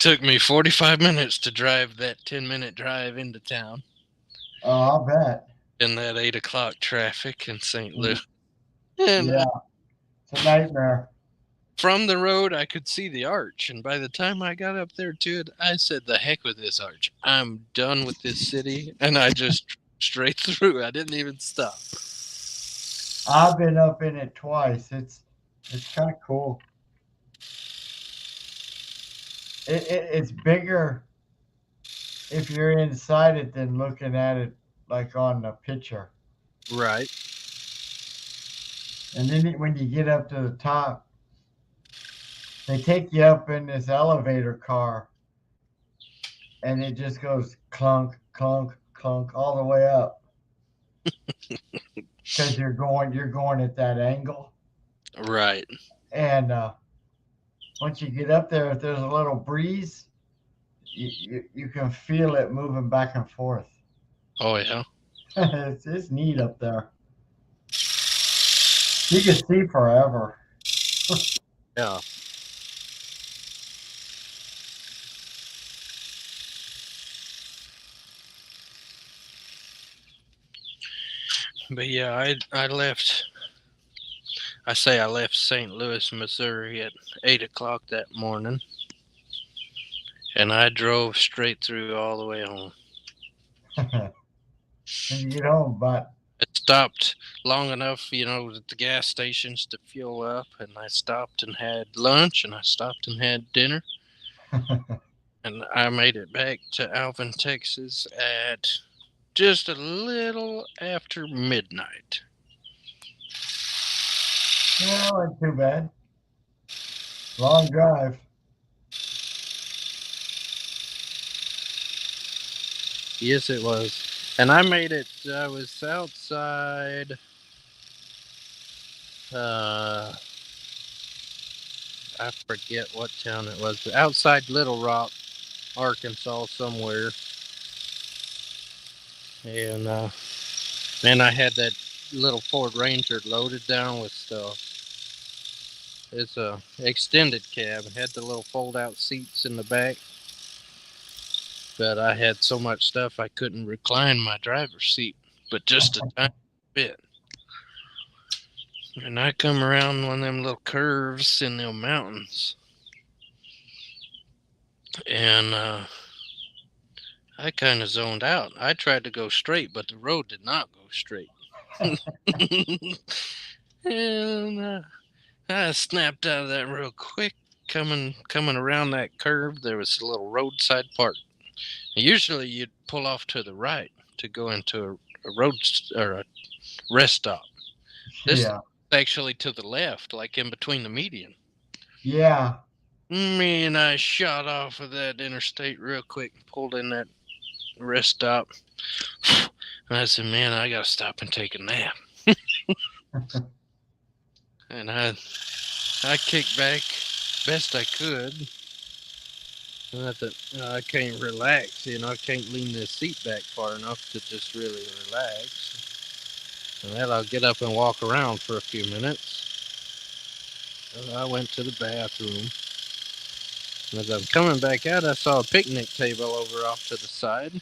Took me 45 minutes to drive that 10-minute drive into town. Oh, I'll bet. In that 8 o'clock traffic in St. Louis. And yeah, it's a nightmare. From the road, I could see the arch. And by the time I got up there to it, I said, the heck with this arch. I'm done with this city. And I just straight through. I didn't even stop. I've been up in it twice. It's kind of cool. It's bigger if you're inside it than looking at it like on the picture. Right. And then when you get up to the top, they take you up in this elevator car, and it just goes clunk, clunk, clunk all the way up. Because you're going at that angle. Right. And once you get up there, if there's a little breeze, you can feel it moving back and forth. Oh, yeah. It's neat up there. You can see forever. Yeah. But yeah, I left. I left St. Louis, Missouri at 8 o'clock that morning. And I drove straight through all the way home. When you get home, but I stopped long enough, at the gas stations to fuel up, and I stopped and had lunch, and I stopped and had dinner. And I made it back to Alvin, Texas at just a little after midnight. yeah, wasn't too bad. Long drive. Yes, it was. And I made it, I was outside, I forget what town it was, but outside Little Rock, Arkansas somewhere. And man, I had that little Ford Ranger loaded down with stuff. It's a extended cab. It had the little fold-out seats in the back. But I had so much stuff I couldn't recline my driver's seat, but just a tiny bit. And I come around one of them little curves in the mountains. And I kind of zoned out. I tried to go straight, but the road did not go straight. And I snapped out of that real quick. Coming around that curve, there was a little roadside park. Usually you'd pull off to the right to go into a road or a rest stop. This is Yeah. actually to the left, like in between the median. Yeah. Me and I shot off of that interstate real quick, pulled in that rest stop. And I said, man, I gotta stop and take a nap. And I kicked back best I could. And I thought, I can't relax, I can't lean this seat back far enough to just really relax. And then I'll get up and walk around for a few minutes. So I went to the bathroom. And as I'm coming back out, I saw a picnic table over off to the side.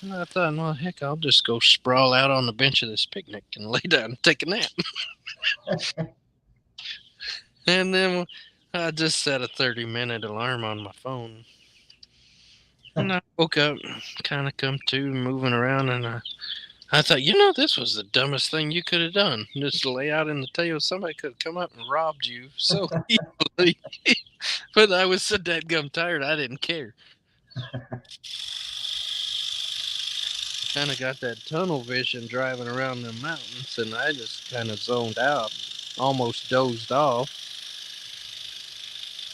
And I thought, well, heck, I'll just go sprawl out on the bench of this picnic and lay down and take a nap. And then I just set a 30-minute alarm on my phone. And I woke up, kind of come to, moving around, and I thought, this was the dumbest thing you could have done. Just lay out in the table. Somebody could have come up and robbed you so easily. But I was so dadgum tired, I didn't care. Kind of got that tunnel vision driving around the mountains, and I just kind of zoned out, almost dozed off.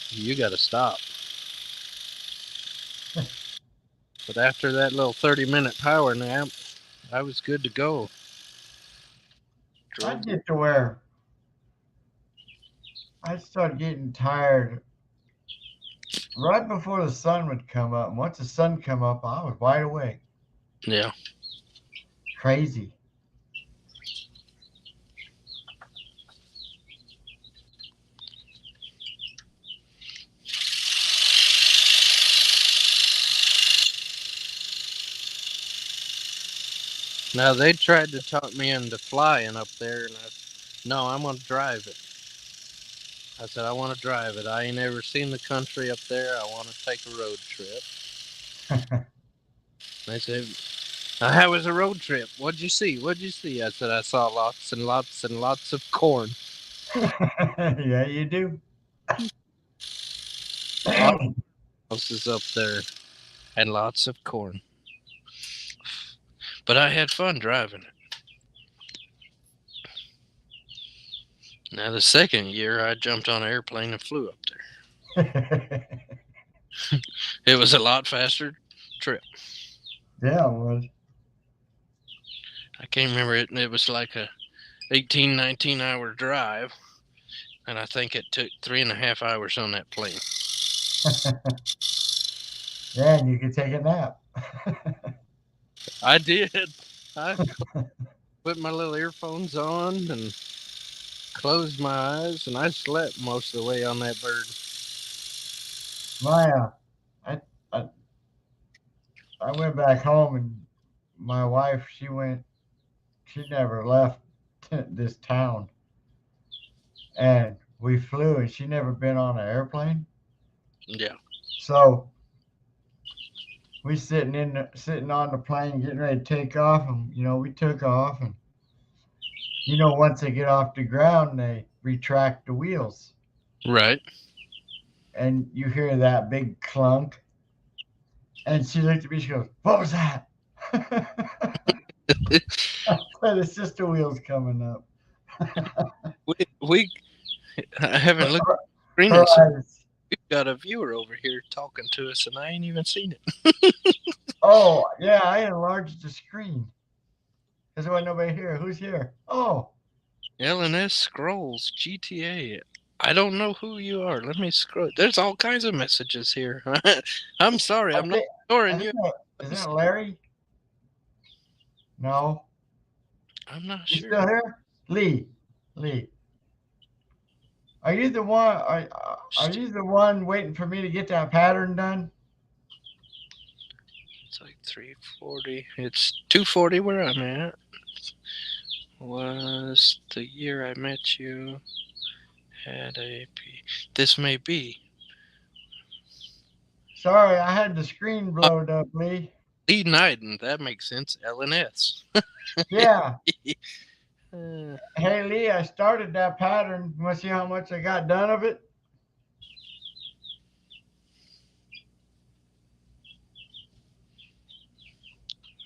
You got to stop. But after that little 30-minute power nap, I was good to go. I get to where I started getting tired right before the sun would come up. And once the sun come up, I was wide awake. Yeah. Crazy. Now, they tried to talk me into flying up there, and no, I'm going to drive it. I said, I want to drive it. I ain't ever seen the country up there. I want to take a road trip. They said, how was a road trip? What'd you see? I said, I saw lots and lots and lots of corn. Yeah, you do. Houses up there and lots of corn. But I had fun driving it. Now, the second year, I jumped on an airplane and flew up there. It was a lot faster trip. Yeah, it was. I can't remember it. It was like a 18, 19-hour drive, and I think it took 3.5 hours on that plane. Yeah, and you could take a nap. I did. I put my little earphones on and closed my eyes, and I slept most of the way on that bird. I went back home, and my wife, she never left this town. And we flew, and she never been on an airplane. Yeah. So we sitting on the plane, getting ready to take off, and we took off, and once they get off the ground, they retract the wheels. Right. And you hear that big clunk. And she looked at me, she goes, "What was that?" I said, "It's just the wheels coming up." I haven't looked at the screen. We've got a viewer over here talking to us, and I ain't even seen it. Oh, yeah, I enlarged the screen. There's why nobody here. Who's here? Oh. LNS Scrolls GTA. I don't know who you are. Let me scroll. There's all kinds of messages here. I'm sorry. I'm not ignoring you. Is that Larry? No. I'm not You sure. still here? Lee. Are you the one? Are you the one waiting for me to get that pattern done? It's like 340. It's 240 where I'm at. Was the year I met you. Had a P. This may be. Sorry, I had the screen blowed up, Lee. Lee Knighton. That makes sense. LNS. Yeah. Hey, Lee, I started that pattern. You want to see how much I got done of it?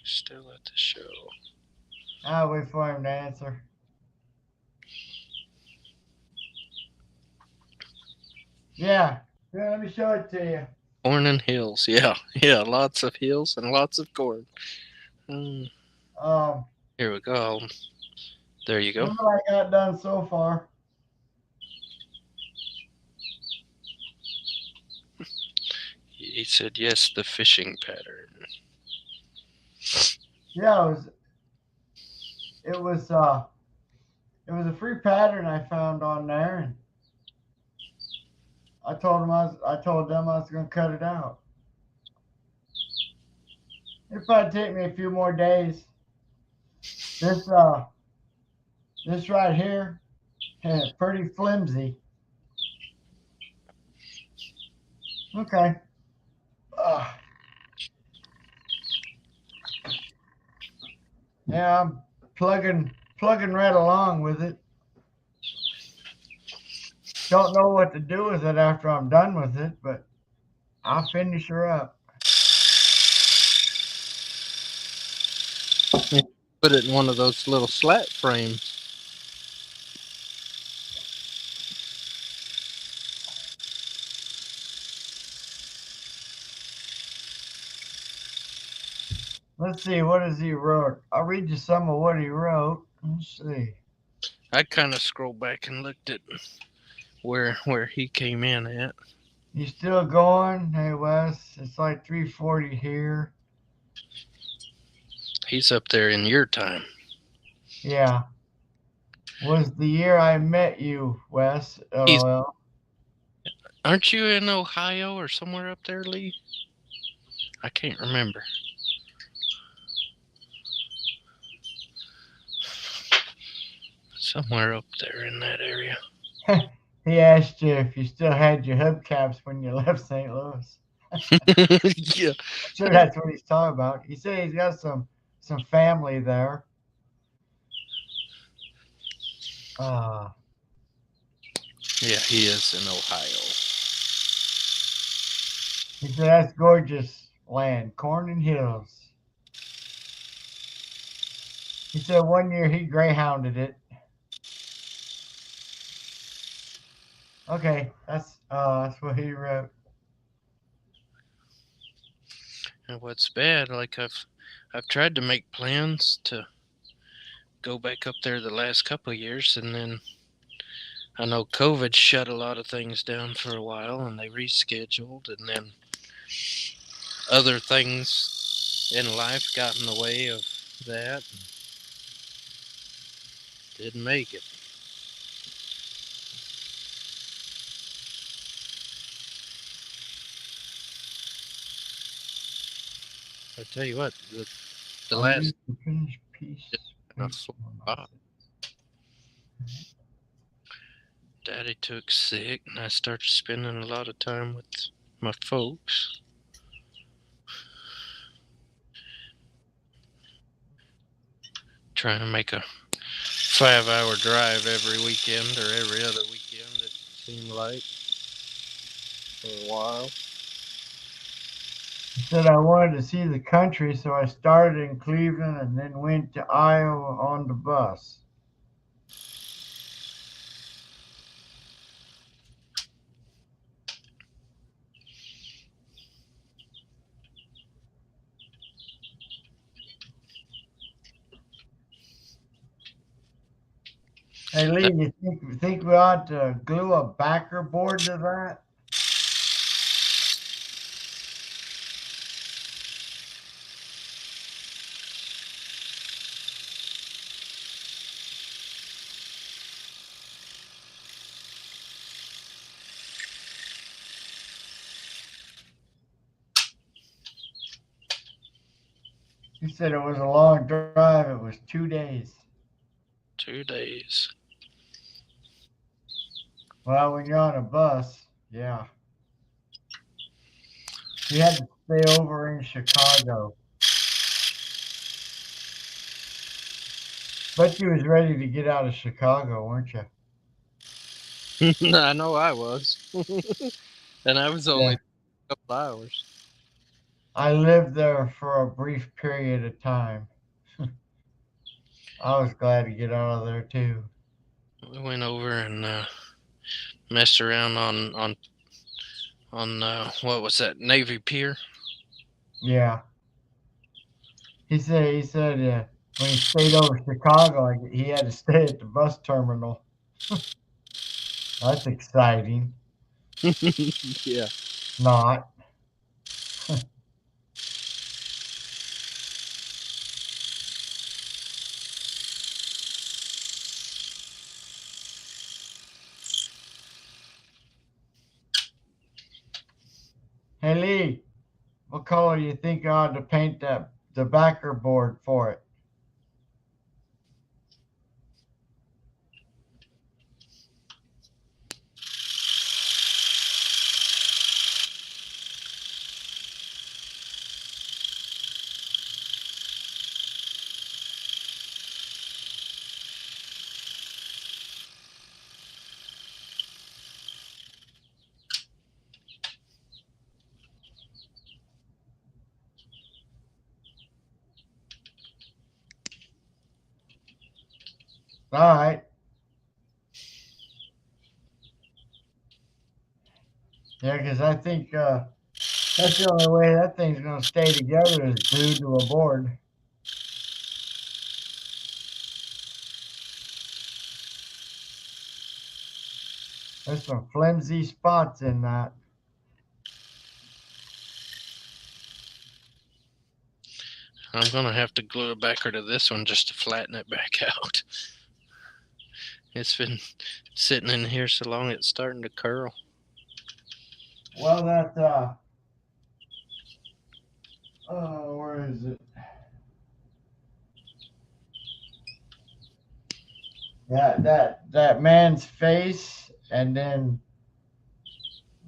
Still at the show. I'll wait for him to answer. Yeah. Yeah, let me show it to you. Corn and hills. Yeah, yeah, lots of hills and lots of corn. Mm, Um, here we go. There you go. Look what I got done so far. He said yes, the fishing pattern. Yeah, it was a free pattern I found on there, and I told them I was gonna cut it out. It'd probably take me a few more days. This right here, pretty flimsy. Okay. Uh, yeah, I'm plugging right along with it. Don't know what to do with it after I'm done with it, but I'll finish her up. Put it in one of those little slat frames. Let's see, what has he wrote? I'll read you some of what he wrote. Let's see. I kind of scrolled back and looked at where he came in at. You still going? Hey Wes, it's like 3:40 here. He's up there in your time. Yeah. Was the year I met you, Wes. LOL. Aren't you in Ohio or somewhere up there, Lee? I can't remember. Somewhere up there in that area. He asked you if you still had your hubcaps when you left St. Louis. Yeah. Sure, that's what he's talking about. He said he's got some family there. Yeah, he is in Ohio. He said that's gorgeous land, corn and hills. He said one year he greyhounded it. Okay, that's what he wrote. And what's bad, like I've tried to make plans to go back up there the last couple of years, and then I know COVID shut a lot of things down for a while, and they rescheduled, and then other things in life got in the way of that. Didn't make it. I tell you what, the last finished piece. Daddy took sick, and I started spending a lot of time with my folks. Trying to make a 5-hour drive every weekend or every other weekend, it seemed like, for a while. He said I wanted to see the country, so I started in Cleveland and then went to Iowa on the bus. Hey Lee, you think we ought to glue a backer board to that? He said it was a long drive. It was 2 days. 2 days. Well, when you're on a bus, yeah. You had to stay over in Chicago. But you was ready to get out of Chicago, weren't you? I know I was. And I was only a couple hours. I lived there for a brief period of time. I was glad to get out of there too. We went over and messed around on on what was that, Navy Pier? Yeah. He said when he stayed over Chicago, like, he had to stay at the bus terminal. That's exciting. Yeah. Not. Hey Lee, what color do you think I ought to paint the backer board for it? All right. Yeah, because I think that's the only way that thing's gonna stay together is glued to a board. There's some flimsy spots in that. I'm gonna have to glue a backer to this one just to flatten it back out. It's been sitting in here so long it's starting to curl. Well, that where is it? That man's face, and then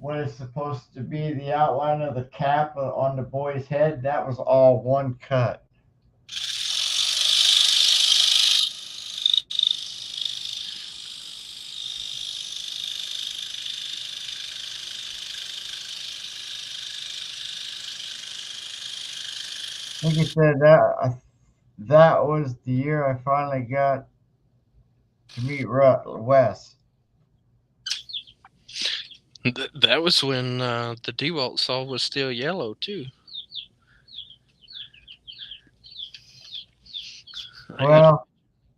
what is supposed to be the outline of the cap on the boy's head, that was all one cut. Like I said, that was the year I finally got to meet Wes. That was when the DeWalt saw was still yellow too. Well,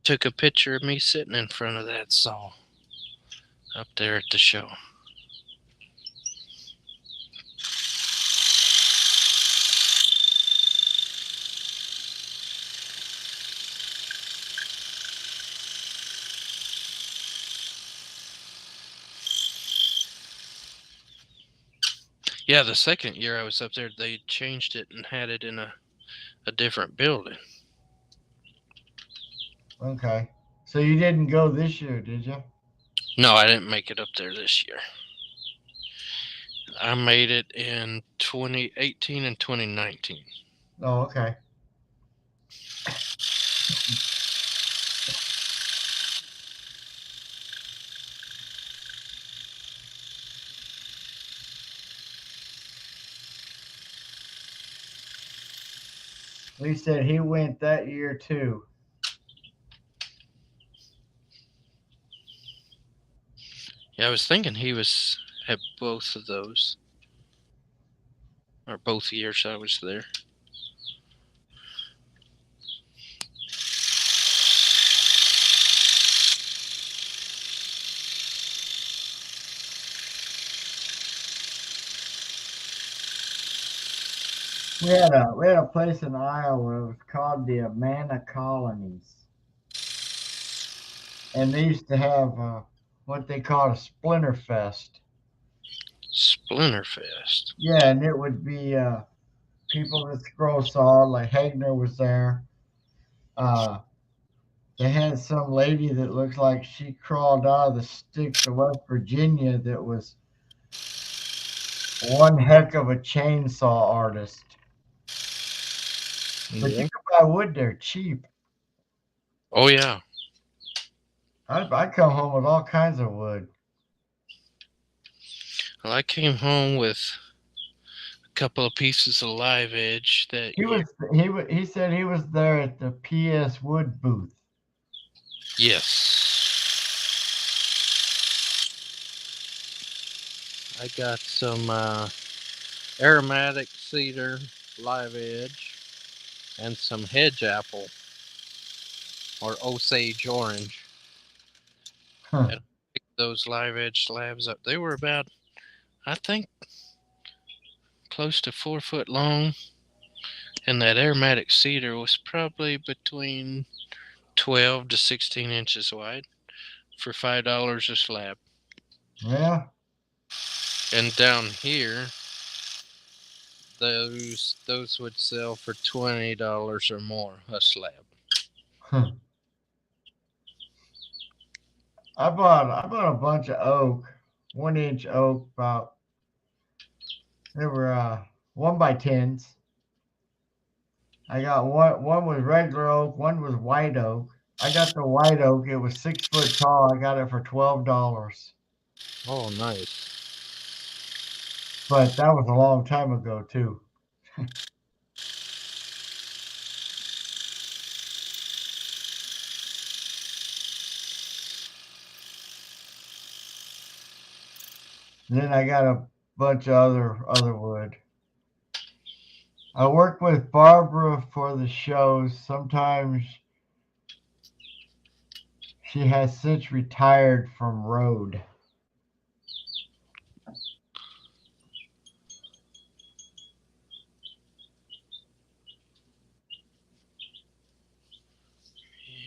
took a picture of me sitting in front of that saw up there at the show. Yeah, the second year I was up there, they changed it and had it in a different building. okay. So you didn't go this year, did you? No, I didn't make it up there this year. I made it in 2018 and 2019. Oh, okay. Lee said he went that year too. Yeah, I was thinking he was at both of those. Or both years I was there. We had a place in Iowa. It was called the Amana Colonies, and they used to have what they called a Splinter Fest. Splinterfest. Yeah, and it would be people that scroll saw, like Hagner was there. They had some lady that looked like she crawled out of the sticks of West Virginia that was one heck of a chainsaw artist. But you can buy wood there cheap. Oh, yeah. I come home with all kinds of wood. Well, I came home with a couple of pieces of live edge that He said he was there at the PS Wood booth. Yes. I got some aromatic cedar live edge and some hedge apple or Osage orange. Huh. And picked those live edge slabs up. They were about, I think, close to 4 foot long. And that aromatic cedar was probably between 12 to 16 inches wide for $5 a slab. Yeah. And down here, those would sell for $20 or more a slab. Huh. I bought a bunch of oak, 1 inch oak, about they were 1x10s. I got one was regular oak, one was white oak. I got the white oak, it was 6 foot tall. I got it for $12. Oh, nice. But that was a long time ago too. Then I got a bunch of other wood. I work with Barbara for the shows. Sometimes she has since retired from road.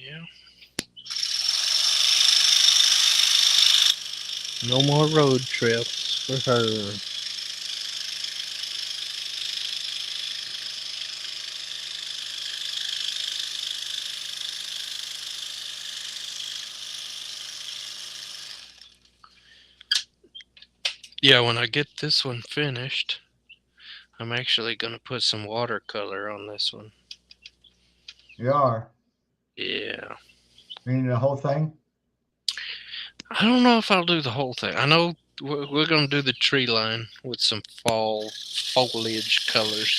Yeah. No more road trips for her. Yeah, when I get this one finished, I'm actually going to put some watercolor on this one. You are. Yeah. I mean the whole thing? I don't know if I'll do the whole thing. I know we're going to do the tree line with some fall foliage colors.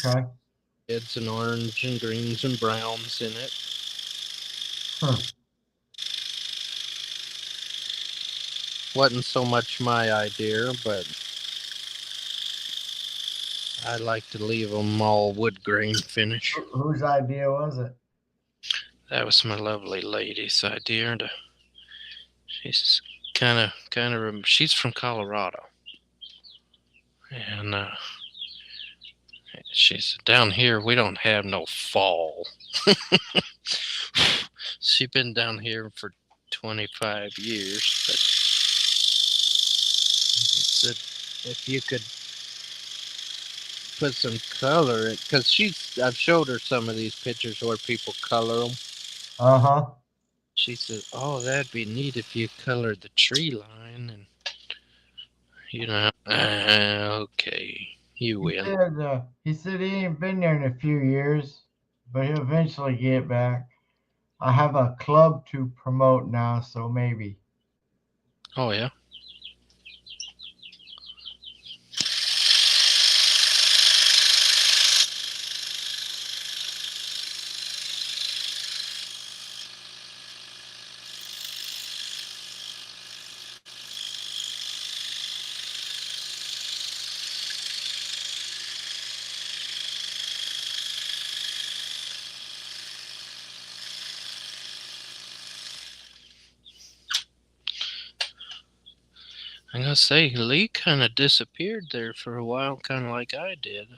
Okay. Reds and orange and greens and browns in it. Huh. Wasn't so much my idea, but I like to leave them all wood grain finish. Whose idea was it? That was my lovely lady's idea. She's kind of, she's from Colorado, and she's down here. We don't have no fall. She's been down here for 25 years, but said if you could put some color in, because I've showed her some of these pictures where people color them. Uh-huh. She said, "Oh, that'd be neat if you colored the tree line," and okay, you win. He said he ain't been there in a few years, but he'll eventually get back. I have a club to promote now, so maybe. Oh yeah. I'm gonna say Lee kind of disappeared there for a while, kind of like I did.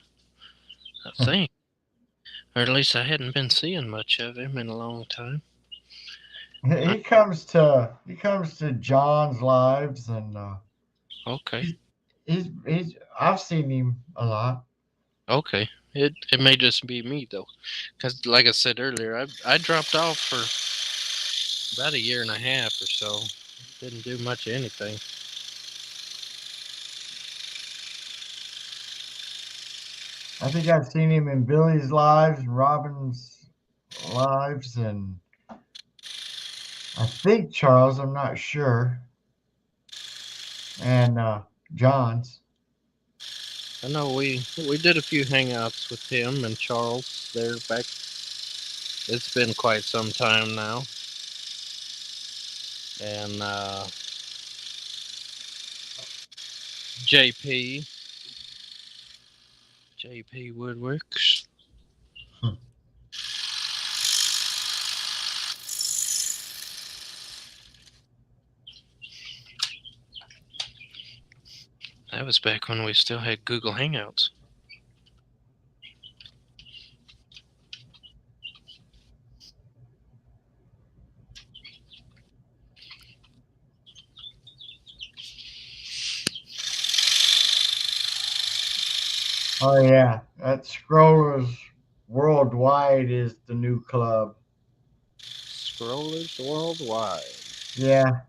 I think, or at least I hadn't been seeing much of him in a long time. He comes to John's lives, and Okay. he's I've seen him a lot. Okay. It may just be me though, because like I said earlier, I dropped off for about a year and a half or so. Didn't do much of anything. I think I've seen him in Billy's lives, Robin's lives, and I think Charles. I'm not sure, and John's. I know we did a few hangouts with him and Charles there back. It's been quite some time now, and JP. JP Woodworks. That was back when we still had Google Hangouts. Oh yeah, that Scrollers Worldwide is the new club. Scrollers Worldwide. Yeah,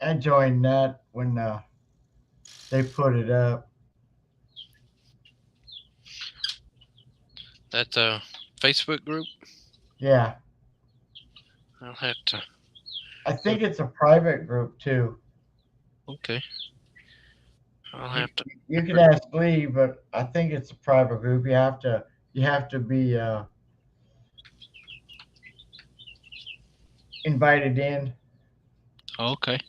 I joined that when they put it up. That Facebook group? Yeah, I'll have to. I think it's a private group too. Okay. I'll have to. You can ask Lee, but I think it's a private group. You have to be invited in. Okay.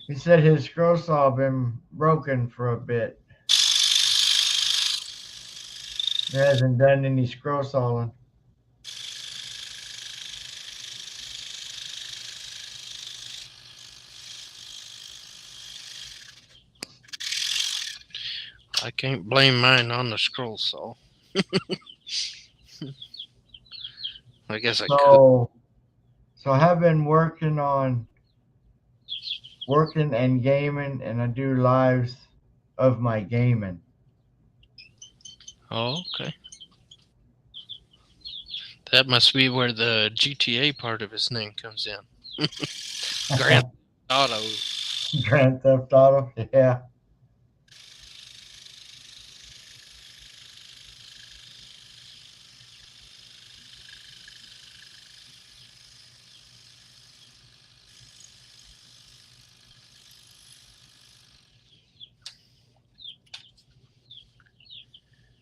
He said his scroll saw been broken for a bit. He hasn't done any scroll sawing. I can't blame mine on the scroll saw. I guess I could. So I have been working and gaming, and I do lives of my gaming. Oh, okay. That must be where the GTA part of his name comes in. Grand Auto. Grand Theft Auto, yeah.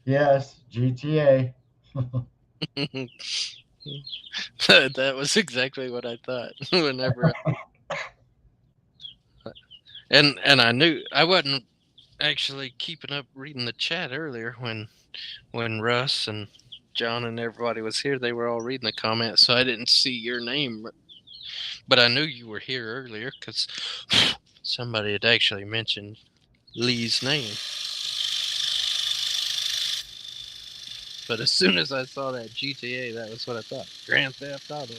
Yes, GTA. That was exactly what I thought. Whenever, and I knew I wasn't actually keeping up reading the chat earlier when Russ and John and everybody was here. They were all reading the comments, so I didn't see your name, but I knew you were here earlier because somebody had actually mentioned Lee's name. But as soon as I saw that GTA, that was what I thought. Grand Theft Auto.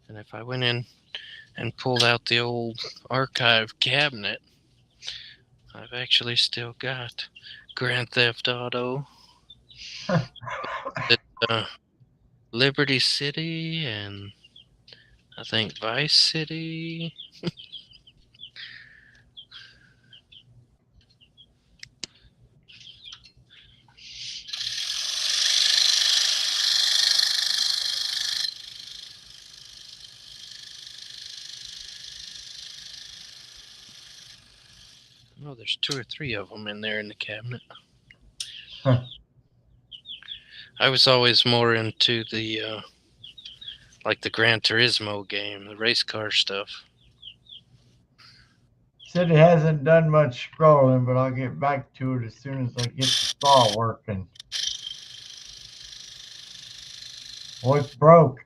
And if I went in and pulled out the old archive cabinet, I've actually still got Grand Theft Auto, uh, Liberty City, and I think Vice City. Oh, there's 2 or 3 of them in there in the cabinet. Huh. I was always more into the like the Gran Turismo game, the race car stuff. Said he hasn't done much scrolling, but I'll get back to it as soon as I get the saw working. Oh, it's broke.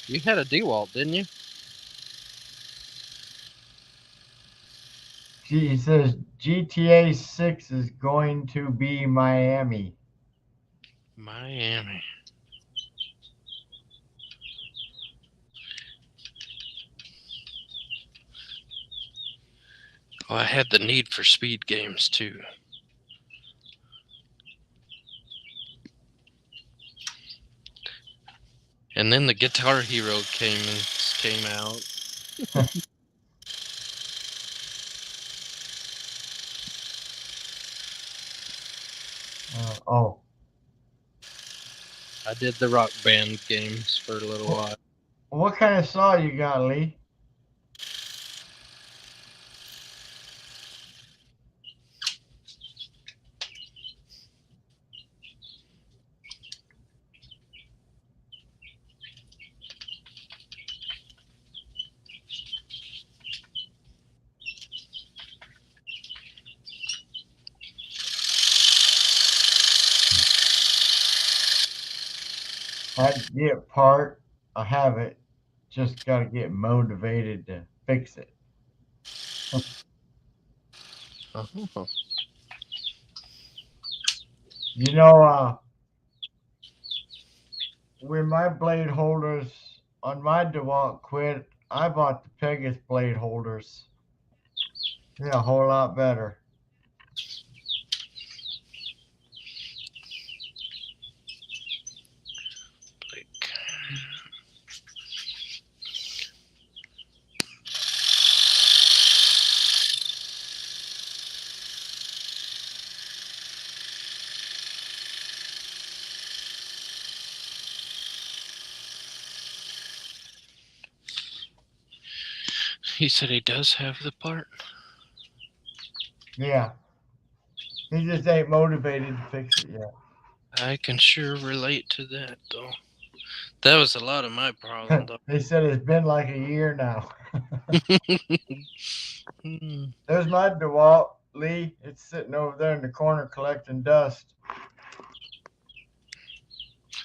You had a DeWalt, didn't you? He says GTA 6 is going to be Miami. Miami. Oh, I had the Need for Speed games too. And then the Guitar Hero came out. Oh, I did the Rock Band games for a little while. What kind of saw you got, Lee? I get part. I have it. Just got to get motivated to fix it. Oh, You know, when my blade holders on my DeWalt quit, I bought the Pegasus blade holders. They're a whole lot better. like, he said he does have the part. Yeah. He just ain't motivated to fix it yet. I can sure relate to that, though. That was a lot of my problem, though. They said it's been like a year now. Hmm. There's my DeWalt, Lee. It's sitting over there in the corner collecting dust.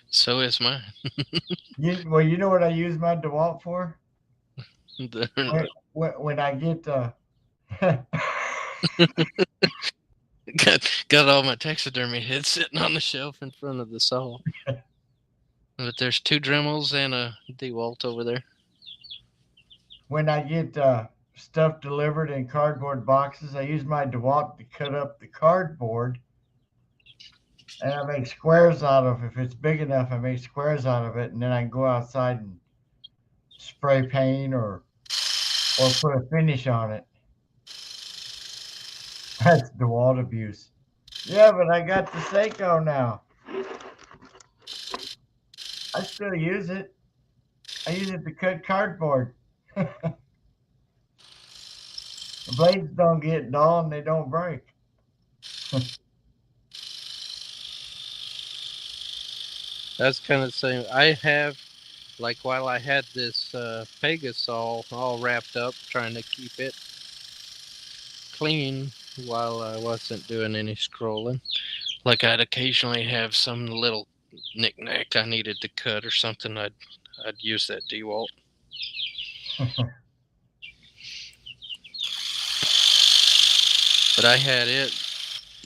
So is mine. Well, you know what I use my DeWalt for? The- When I get got all my taxidermy heads sitting on the shelf in front of the saw. But there's 2 Dremels and a DeWalt over there. when I get stuff delivered in cardboard boxes, I use my DeWalt to cut up the cardboard, and I make squares out of. If it's big enough, I make squares out of it, and then I can go outside and spray paint or put a finish on it. That's DeWalt abuse. Yeah, but I got the Seiko now. I still use it. I use it to cut cardboard. The blades don't get dull and they don't break. That's kind of the same. I have, like, while I had this Pegasus all wrapped up, trying to keep it clean while I wasn't doing any scrolling. Like, I'd occasionally have some little knick-knack I needed to cut or something. I'd use that DeWalt. But I had it.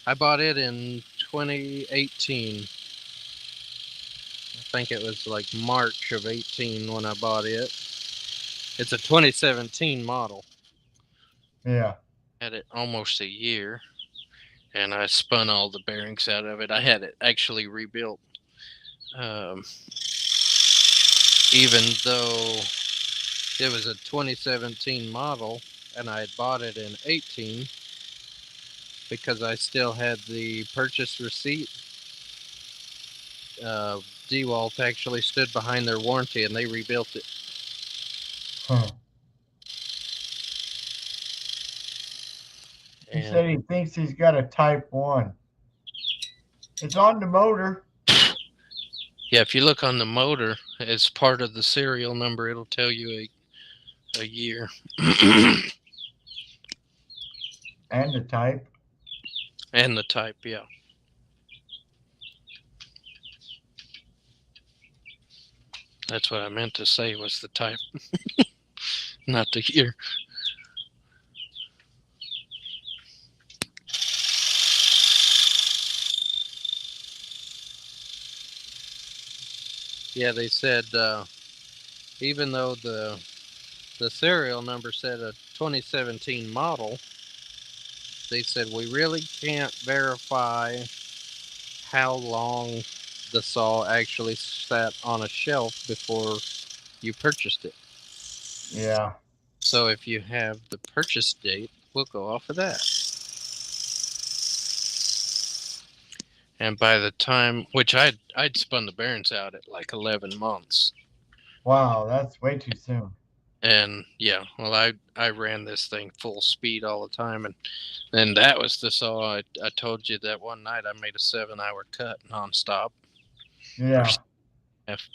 I bought it in 2018. I think it was like March of 18 when I bought it. It's a 2017 model. Yeah. Had it almost a year, and I spun all the bearings out of it. I had it actually rebuilt. Even though it was a 2017 model, and I had bought it in 18, because I still had the purchase receipt. DeWalt actually stood behind their warranty, and they rebuilt it. He said he thinks he's got a Type 1. It's on the motor. Yeah, if you look on the motor as part of the serial number, it'll tell you a year. And the type. And the type, yeah. That's what I meant to say was the type, not the year. Yeah, they said even though the serial number said a 2017 model, they said we really can't verify how long the saw actually sat on a shelf before you purchased it. Yeah. So if you have the purchase date, we'll go off of that. And by the time, which I'd spun the bearings out at like 11 months. Wow, that's way too soon. And yeah, well, I ran this thing full speed all the time, and then that was the saw. I told you that one night I made a 7-hour cut nonstop. Yeah.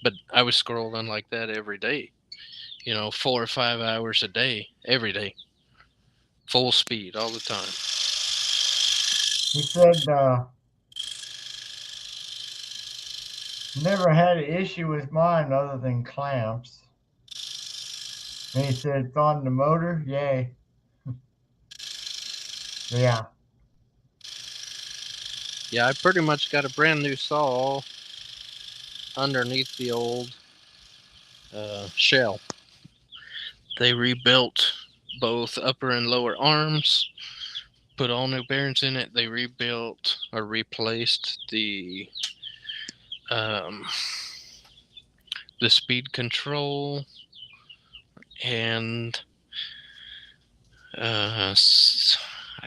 But I was scrolling like that every day, 4 or 5 hours a day, every day, full speed all the time. He said never had an issue with mine other than clamps. And he said it's on the motor, yay. Yeah. Yeah, I pretty much got a brand new saw underneath the old shell. They rebuilt both upper and lower arms, put all new bearings in it. They rebuilt or replaced the speed control and I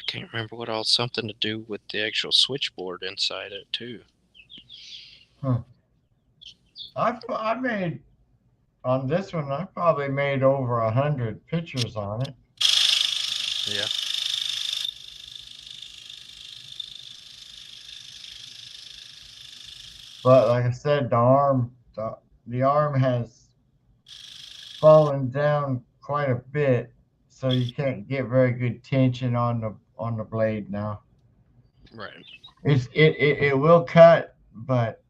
can't remember what all, something to do with the actual switchboard inside it too. I made on this one. I probably made over 100 pictures on it. Yeah. But like I said, the arm has fallen down quite a bit, so you can't get very good tension on the blade now. Right. It will cut, but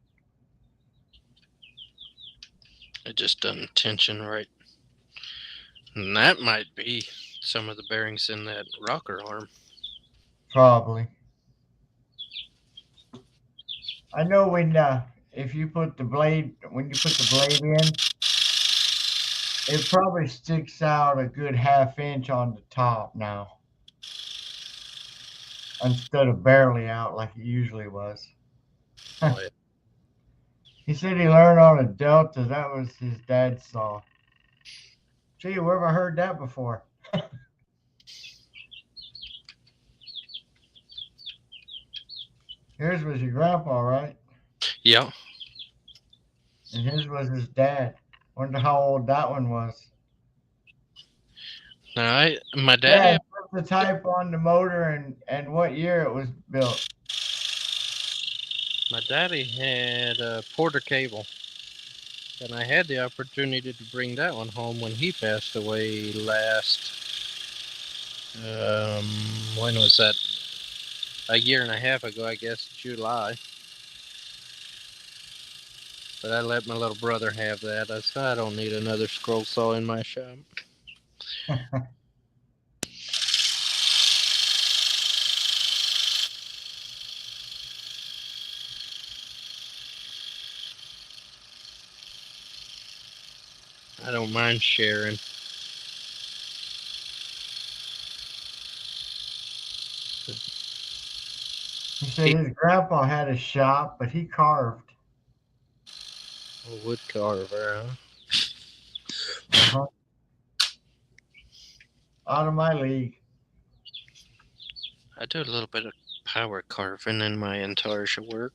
it just doesn't tension right. And that might be some of the bearings in that rocker arm. probably. I know when if you put the blade in, it probably sticks out a good ½ inch on the top now, instead of barely out like it usually was. Oh, yeah. He said he learned on a Delta. That was his dad's saw. Gee, where have I heard that before? Yours was your grandpa, right? Yeah. And his was his dad. Wonder how old that one was. Now, my daddy. Yeah, put the type on the motor and what year it was built. My daddy had a Porter cable, and I had the opportunity to bring that one home when he passed away last. When was that? A year and a half ago, I guess, July. But I let my little brother have that. I said, I don't need another scroll saw in my shop. I don't mind sharing. He said his grandpa had a shop, but he carved. A wood carver, huh? Uh-huh. Out of my league. I do a little bit of power carving in my Intarsia work,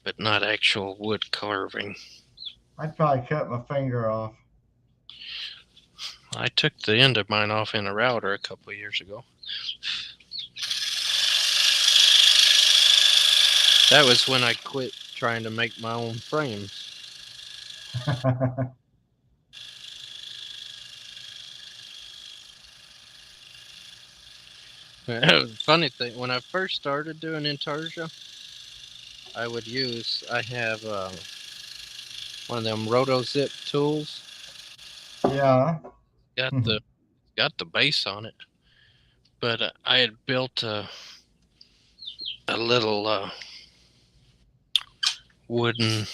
but not actual wood carving. I'd probably cut my finger off. I took the end of mine off in a router a couple of years ago. That was when I quit trying to make my own frames. Funny thing, when I first started doing Intarsia, I have one of them RotoZip tools. Yeah. Got the base on it, but I had built a little wooden,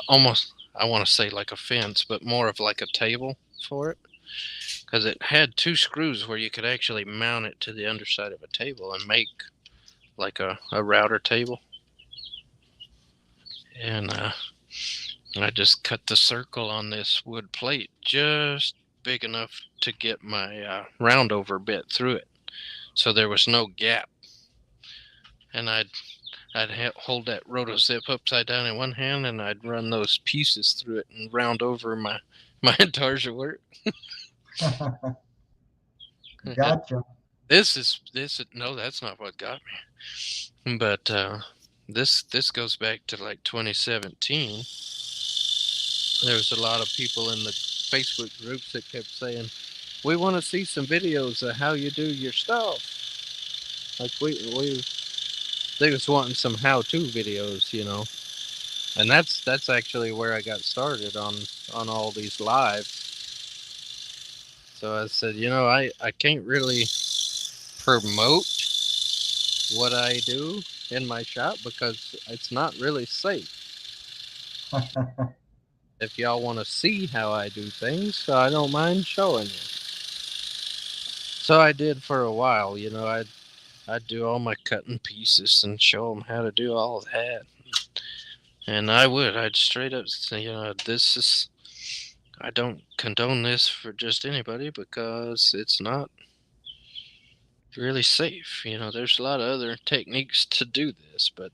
almost, I want to say like a fence, but more of like a table for it, because it had 2 screws where you could actually mount it to the underside of a table and make like a router table. And I just cut the circle on this wood plate just big enough to get my round over bit through it, so there was no gap. And hold that rotozip upside down in one hand, and I'd run those pieces through it and round over my intarsia work. Gotcha. No, that's not what got me. But this goes back to like 2017. There was a lot of people in the Facebook groups that kept saying, "We want to see some videos of how you do your stuff." Like they was wanting some how-to videos, you know. And that's actually where I got started on all these lives. So I said, you know, I can't really promote what I do in my shop because it's not really safe. If y'all want to see how I do things, I don't mind showing you. So I did for a while, you know. I'd do all my cutting pieces and show them how to do all that. And I'd straight up say, you know, I don't condone this for just anybody because it's not really safe. You know, there's a lot of other techniques to do this, but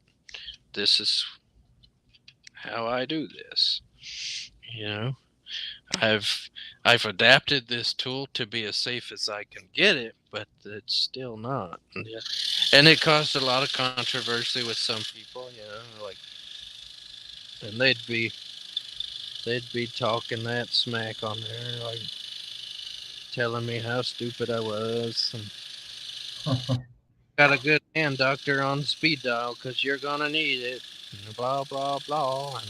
this is how I do this. You know, I've adapted this tool to be as safe as I can get it, but it's still not. Yeah. And it caused a lot of controversy with some people, you know, like, and they'd be talking that smack on there, like telling me how stupid I was. And got a good hand doctor on speed dial because you're gonna need it. And blah blah blah. And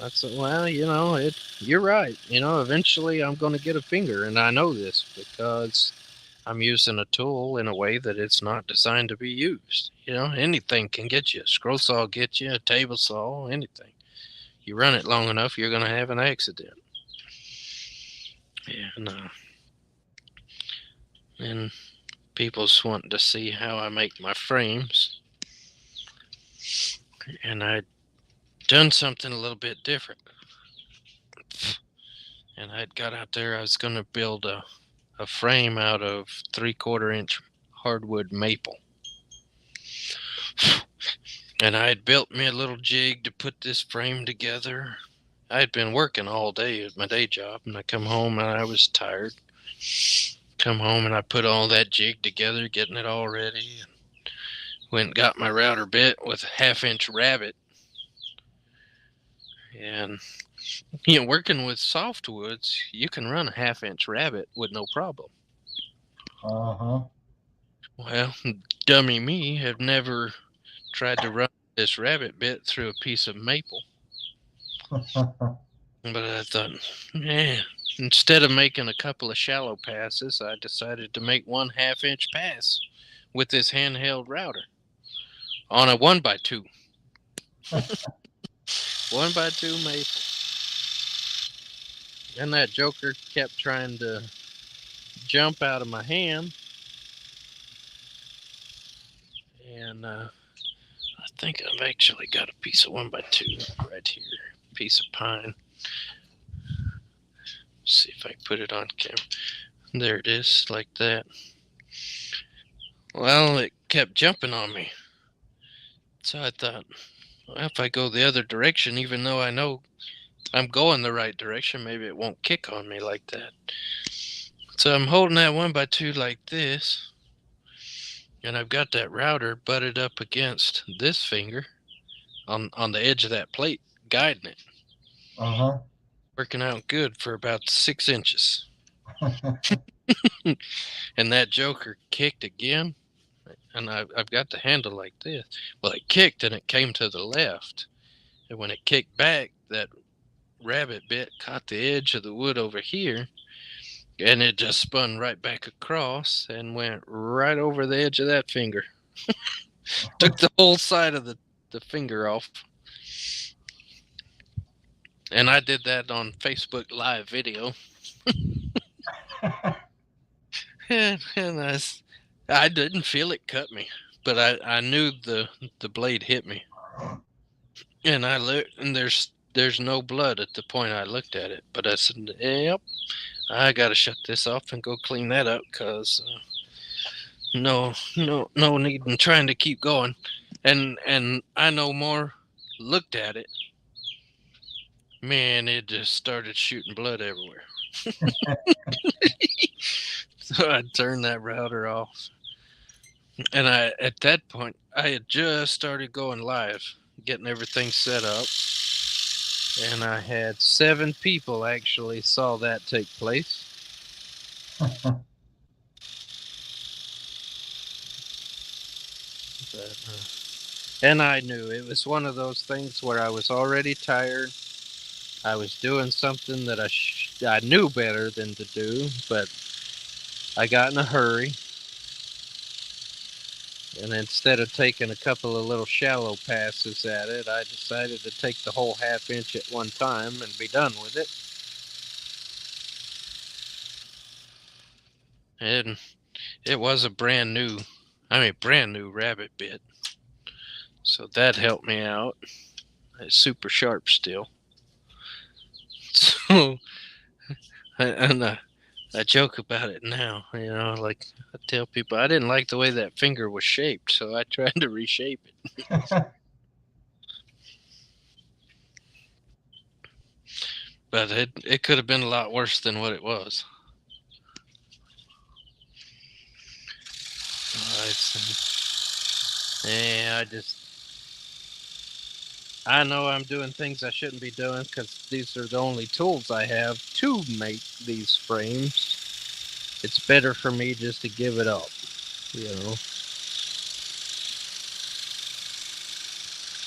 I said, well, you know, you're right. You know, eventually I'm gonna get a finger, and I know this because I'm using a tool in a way that it's not designed to be used. You know, anything can get you. A scroll saw get you, a table saw, anything. You run it long enough, you're going to have an accident. And people's wanting to see how I make my frames. And I'd done something a little bit different. And I'd got out there, I was going to build a frame out of 3/4 inch hardwood maple. And I had built me a little jig to put this frame together. I had been working all day at my day job, and I come home and I was tired. Come home and I put all that jig together, getting it all ready. And went and got my router bit with a 1/2 inch rabbit. And, you know, working with softwoods, you can run a 1/2 inch rabbit with no problem. Uh-huh. Well, dummy me have never tried to run this rabbit bit through a piece of maple. But I thought, man, instead of making a couple of shallow passes, I decided to make 1/2 inch pass with this handheld router on a 1x2. 1x2 maple. And that joker kept trying to jump out of my hand. And I think I've actually got a piece of 1x2 right here. Piece of pine. See if I can put it on camera. There it is, like that. Well, it kept jumping on me. So I thought, well, if I go the other direction, even though I know I'm going the right direction, maybe it won't kick on me like that. So I'm holding that 1x2 like this. And I've got that router butted up against this finger on the edge of that plate, guiding it. Uh-huh. Working out good for about 6 inches. And that joker kicked again. And I've got the handle like this. Well, it kicked and it came to the left. And when it kicked back, that rabbit bit caught the edge of the wood over here. And it just spun right back across and went right over the edge of that finger. Took the whole side of the finger off. And I did that on Facebook Live video. And I didn't feel it cut me, but I knew the blade hit me. And I looked, and there's no blood at the point I looked at it. But I said, yep, I got to shut this off and go clean that up because no need in trying to keep going. And I no more looked at it. Man, it just started shooting blood everywhere. So I turned that router off. And at that point, I had just started going live, getting everything set up. And I had 7 people actually saw that take place. And I knew it was one of those things where I was already tired. I was doing something that I knew better than to do, but I got in a hurry. And instead of taking a couple of little shallow passes at it, I decided to take the whole half-inch at one time and be done with it. And it was a brand new rabbit bit. So that helped me out. It's super sharp still. So, I joke about it now, like I tell people I didn't like the way that finger was shaped, so I tried to reshape it. But it could have been a lot worse than what it was. Yeah, I know I'm doing things I shouldn't be doing because these are the only tools I have to make these frames. It's better for me just to give it up,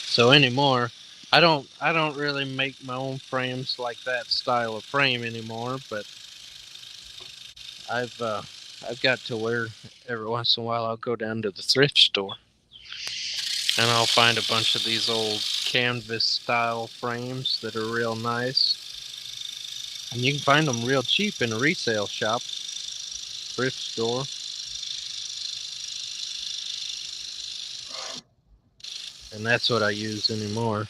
So anymore, I don't really make my own frames like that style of frame anymore, but I've got to where every once in a while I'll go down to the thrift store and I'll find a bunch of these old canvas style frames that are real nice. And you can find them real cheap in a resale shop, thrift store. And that's what I use anymore.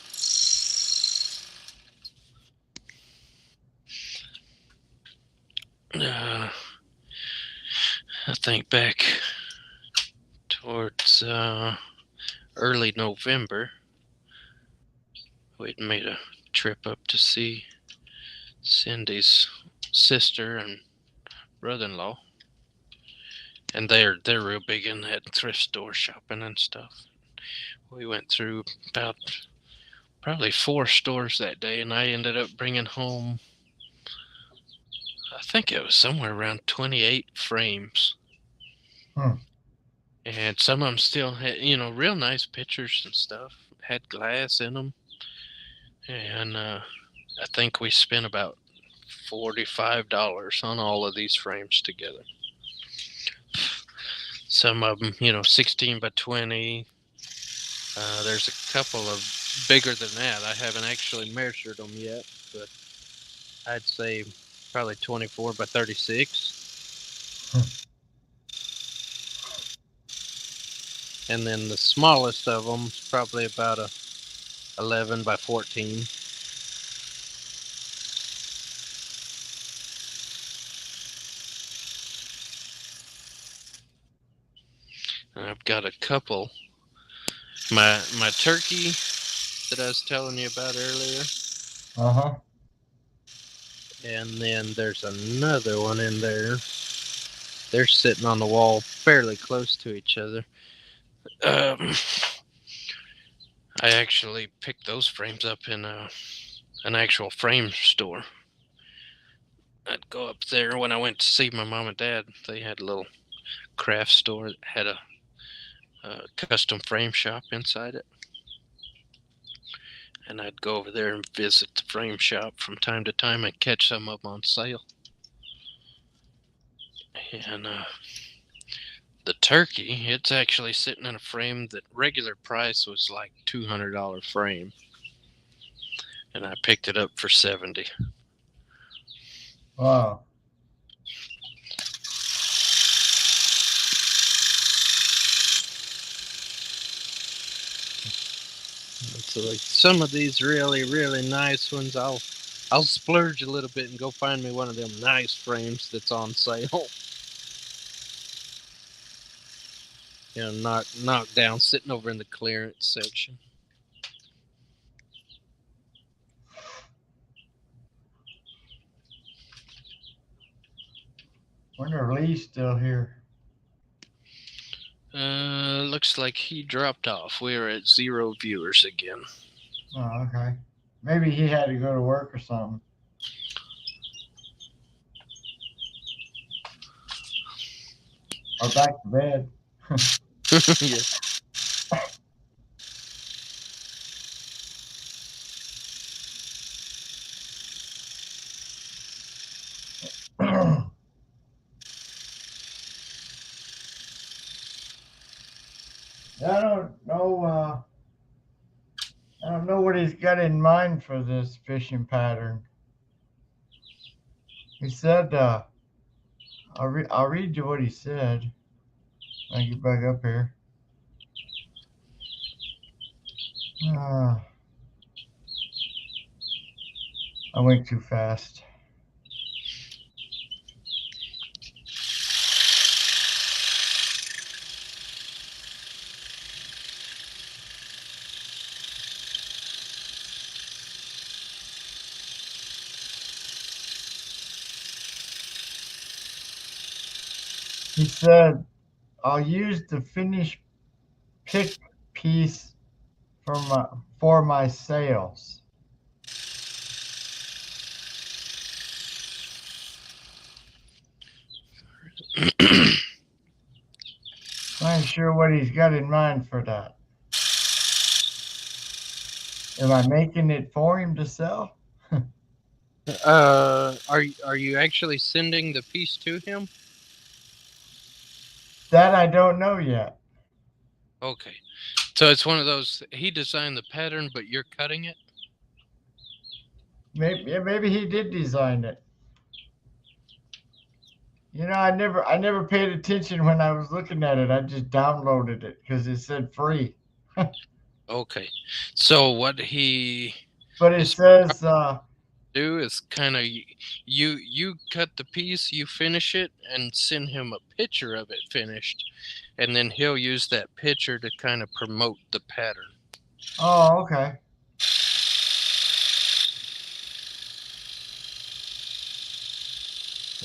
I think back towards early November, we'd made a trip up to see Cindy's sister and brother-in-law, and they're real big in that thrift store shopping and stuff. We went through about probably 4 stores that day, and I ended up bringing home, I think it was somewhere around 28 frames. And some of them still had, real nice pictures and stuff, had glass in them. And I think we spent about $45 on all of these frames together. Some of them, 16 by 20. There's a couple of bigger than that. I haven't actually measured them yet, but I'd say probably 24 by 36. And then the smallest of them is probably about a 11 by 14. And I've got a couple. My turkey that I was telling you about earlier. Uh-huh. And then there's another one in there. They're sitting on the wall fairly close to each other. I actually picked those frames up in an actual frame store. I'd go up there when I went to see my mom and dad. They had a little craft store that had a custom frame shop inside it. And I'd go over there and visit the frame shop from time to time and catch some of them on sale. And the turkey, it's actually sitting in a frame that regular price was like $200 frame. And I picked it up for $70. Wow. So like some of these really, really nice ones, I'll splurge a little bit and go find me one of them nice frames that's on sale. knocked down, sitting over in the clearance section. Wonder if Lee's still here. Looks like he dropped off. We're at 0 viewers again. Oh, okay. Maybe he had to go to work or something. Or back to bed. Yeah. I don't know. I don't know what he's got in mind for this fishing pattern. He said, I'll read you what he said. I get back up here. I went too fast. He said, I'll use the finished pick piece for my sails. I'm not sure what he's got in mind for that. Am I making it for him to sell? Are you actually sending the piece to him? That I don't know yet. Okay. So it's one of those, he designed the pattern, but you're cutting it? Maybe he did design it. You know, I never paid attention when I was looking at it. I just downloaded it because it said free. Okay. So what he But it is says do is kind of you cut the piece, you finish it, and send him a picture of it finished, and then he'll use that picture to kind of promote the pattern. oh, okay.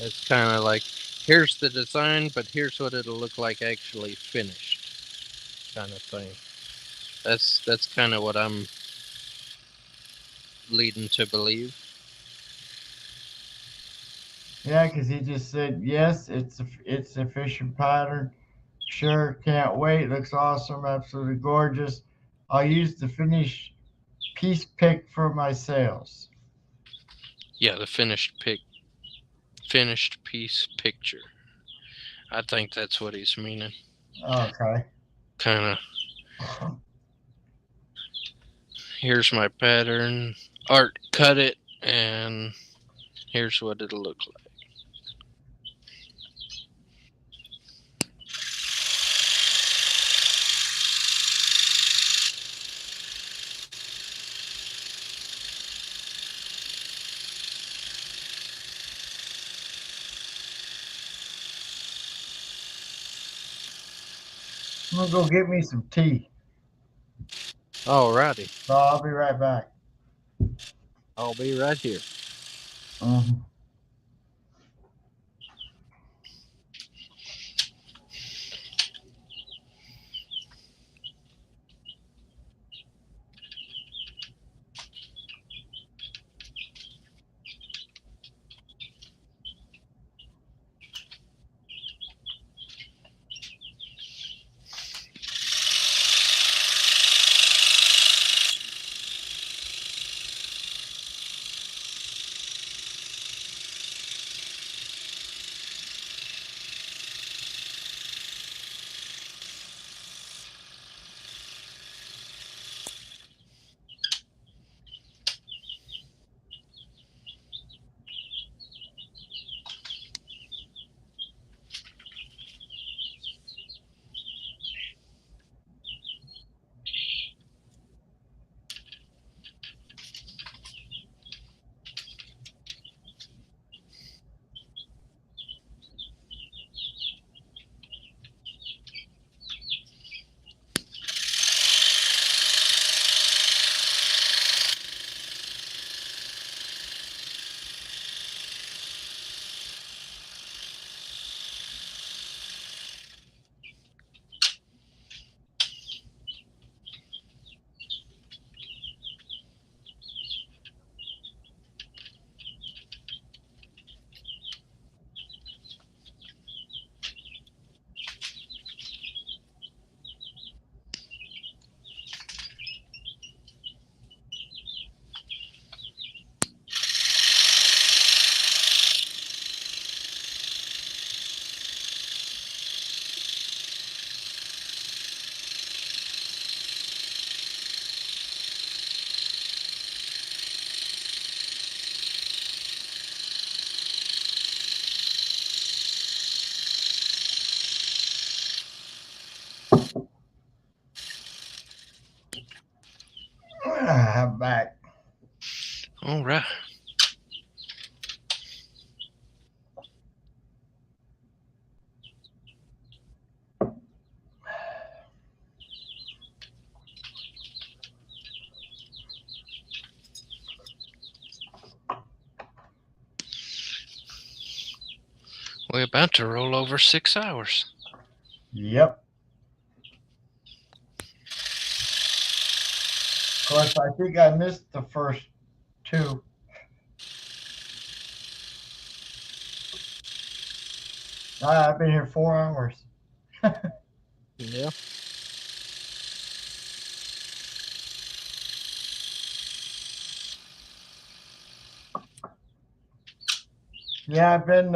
It's kind of like, here's the design, but here's what it'll look like actually finished, kind of thing. That's kind of what I'm leading to believe. Yeah, because he just said yes, it's a fishing pattern. Sure, can't wait. Looks awesome, absolutely gorgeous. I'll use the finished piece pick for my sails. Yeah, the finished piece picture. I think that's what he's meaning. Okay. Kind of, here's my pattern, art cut it, and here's what it'll look like. I'm gonna go get me some tea. Alrighty. So I'll be right back. I'll be right here. Mm-hmm. We're about to roll over 6 hours. Yep. Of course, I think I missed the first 2. I've been here 4 hours. Yeah. Yeah, I've been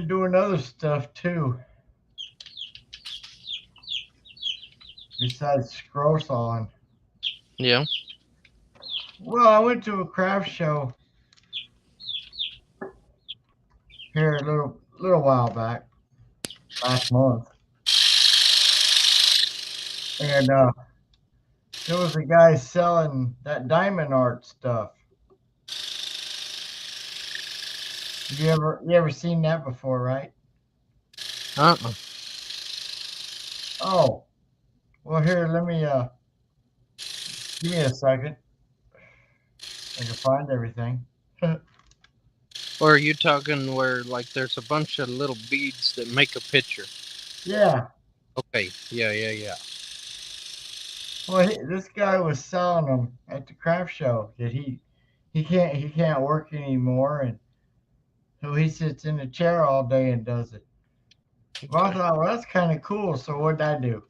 doing other stuff too. Besides scroll sawing. Yeah. Well, I went to a craft show here a little while back, last month, and there was a guy selling that diamond art stuff. You ever seen that before, right? Uh-uh. Oh, well, here, let me give me a second. I can find everything. Or are you talking where, like, there's a bunch of little beads that make a picture? Yeah. Okay. Yeah. Well, this guy was selling them at the craft show. That he can't work anymore, and so he sits in a chair all day and does it. Well, I Okay. thought, well, that's kind of cool. So what did I do?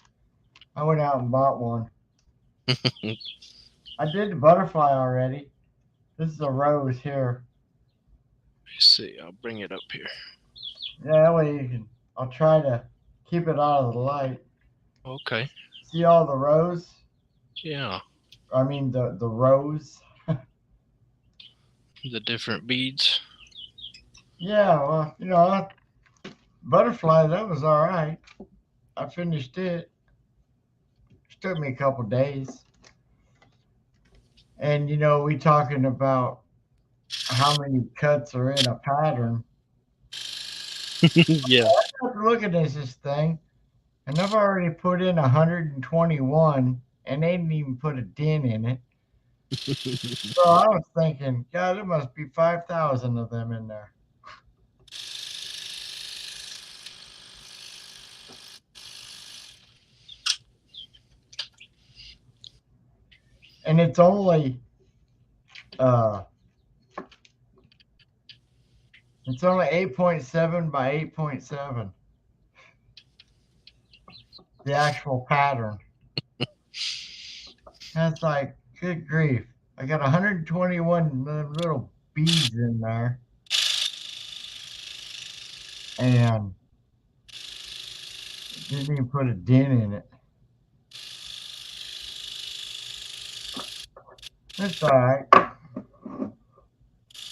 I went out and bought one. I did the butterfly already. This is a rose here. Let me see. I'll bring it up here. Yeah, that way you can. I'll try to keep it out of the light. Okay. See all the rows? Yeah. I mean the rows. The different beads. Yeah, well, butterfly, that was all right. I finished it. It took me a couple days. And we talking about how many cuts are in a pattern. Yeah. I have to look at this thing, and I've already put in 121, and they didn't even put a dent in it. So I was thinking, God, there must be 5,000 of them in there. And it's only 8.7 by 8.7. The actual pattern. That's like, good grief. I got 121 little beads in there. And didn't even put a dent in it. It's all right.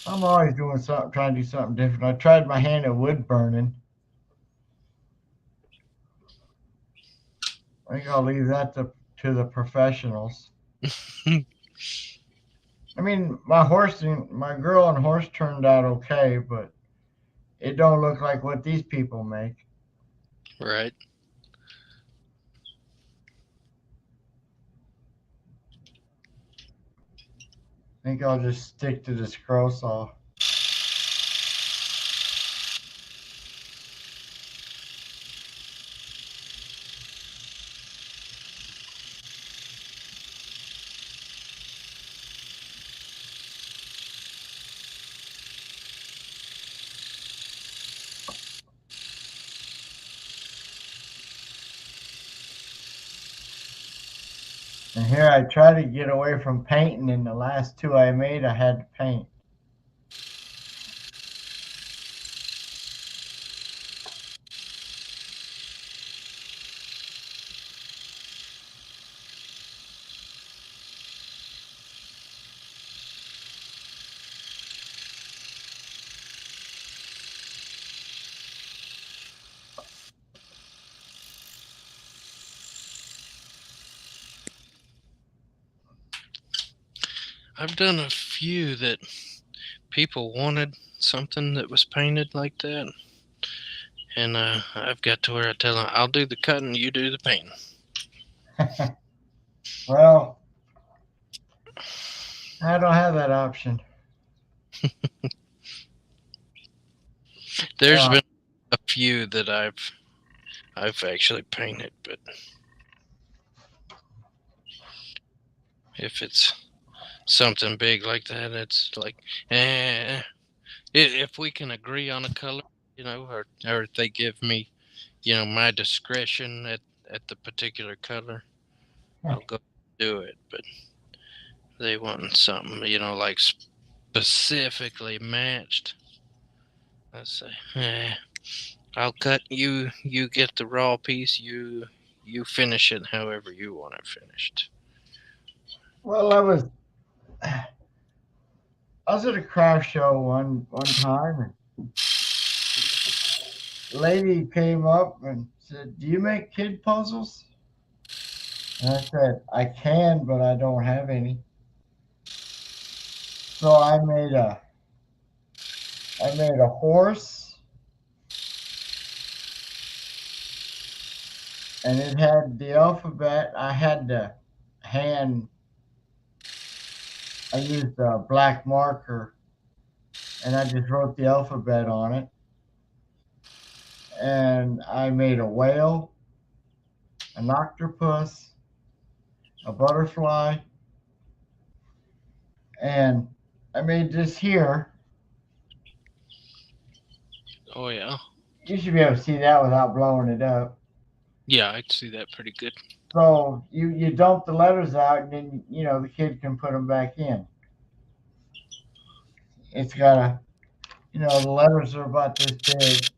I'm always doing something, trying to do something different. I tried my hand at wood burning. I think I'll leave that to the professionals. I mean, my girl and horse turned out okay, but it don't look like what these people make. Right. I think I'll just stick to the scroll saw. And here I try to get away from painting, and the last 2 I made, I had to paint. I've done a few that people wanted something that was painted like that. And I've got to where I tell them, I'll do the cutting, you do the painting. Well, I don't have that option. There's been a few that I've actually painted, but if it's something big like that, it's like, if we can agree on a color, or if they give me, my discretion at the particular color, I'll go do it. But they want something, like specifically matched. I say, I'll cut you. You get the raw piece. You finish it however you want it finished. Well, I was at a craft show one time, and a lady came up and said, "Do you make kid puzzles?" And I said, "I can, but I don't have any." So I made a horse, and it had the alphabet. I used a black marker, and I just wrote the alphabet on it. And I made a whale, an octopus, a butterfly, and I made this here. Oh yeah. You should be able to see that without blowing it up. Yeah, I can see that pretty good. So you dump the letters out, and then the kid can put them back in. It's got the letters are about this big.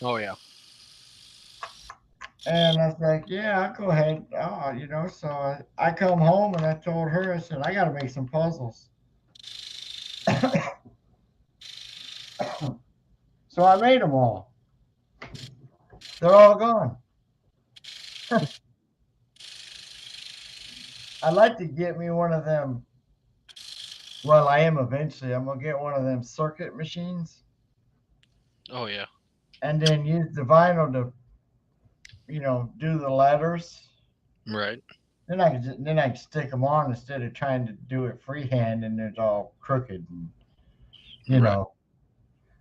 Oh yeah. And I was like, yeah, I'll go ahead. So I come home and I told her, I said, I got to make some puzzles. So I made them all. They're all gone. I'd like to get me one of them. Well, I am eventually. I'm going to get one of them circuit machines. Oh yeah. And then use the vinyl to, do the letters. Right. Then I can stick them on instead of trying to do it freehand and it's all crooked. And, Right.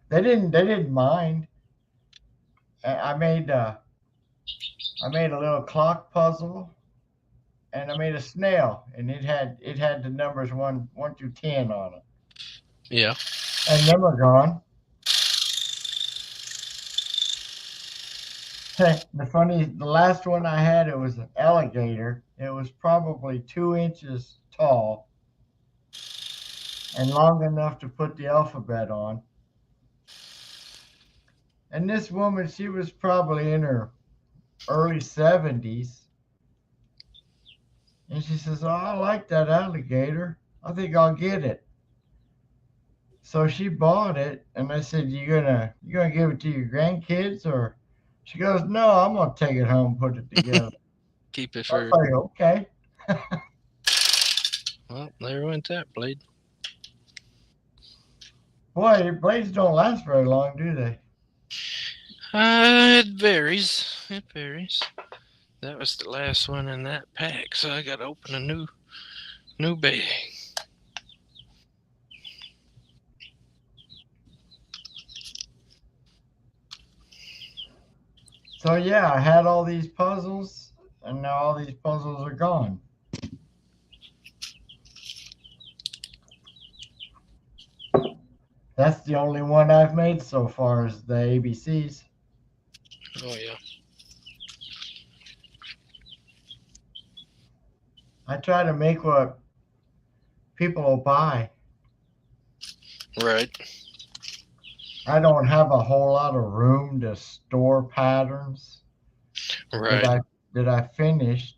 They didn't mind. I made a little clock puzzle, and I made a snail, and it had the numbers 1 through 10 on it. Yeah. And them are gone. The last one I had, it was an alligator. It was probably 2 inches tall and long enough to put the alphabet on. And this woman, she was probably in her early 70s. And she says, "Oh, I like that alligator. I think I'll get it." So she bought it, and I said, "You gonna give it to your grandkids?" Or she goes, "No, I'm gonna take it home and put it together." Keep it I for. was like, okay. Well, there went that blade. Boy, blades don't last very long, do they? It varies. It varies. That was the last one in that pack, so I got to open a new bag. So yeah, I had all these puzzles, and now all these puzzles are gone. That's the only one I've made so far is the ABCs. Oh yeah. I try to make what people will buy. Right. I don't have a whole lot of room to store patterns Right. that I finished.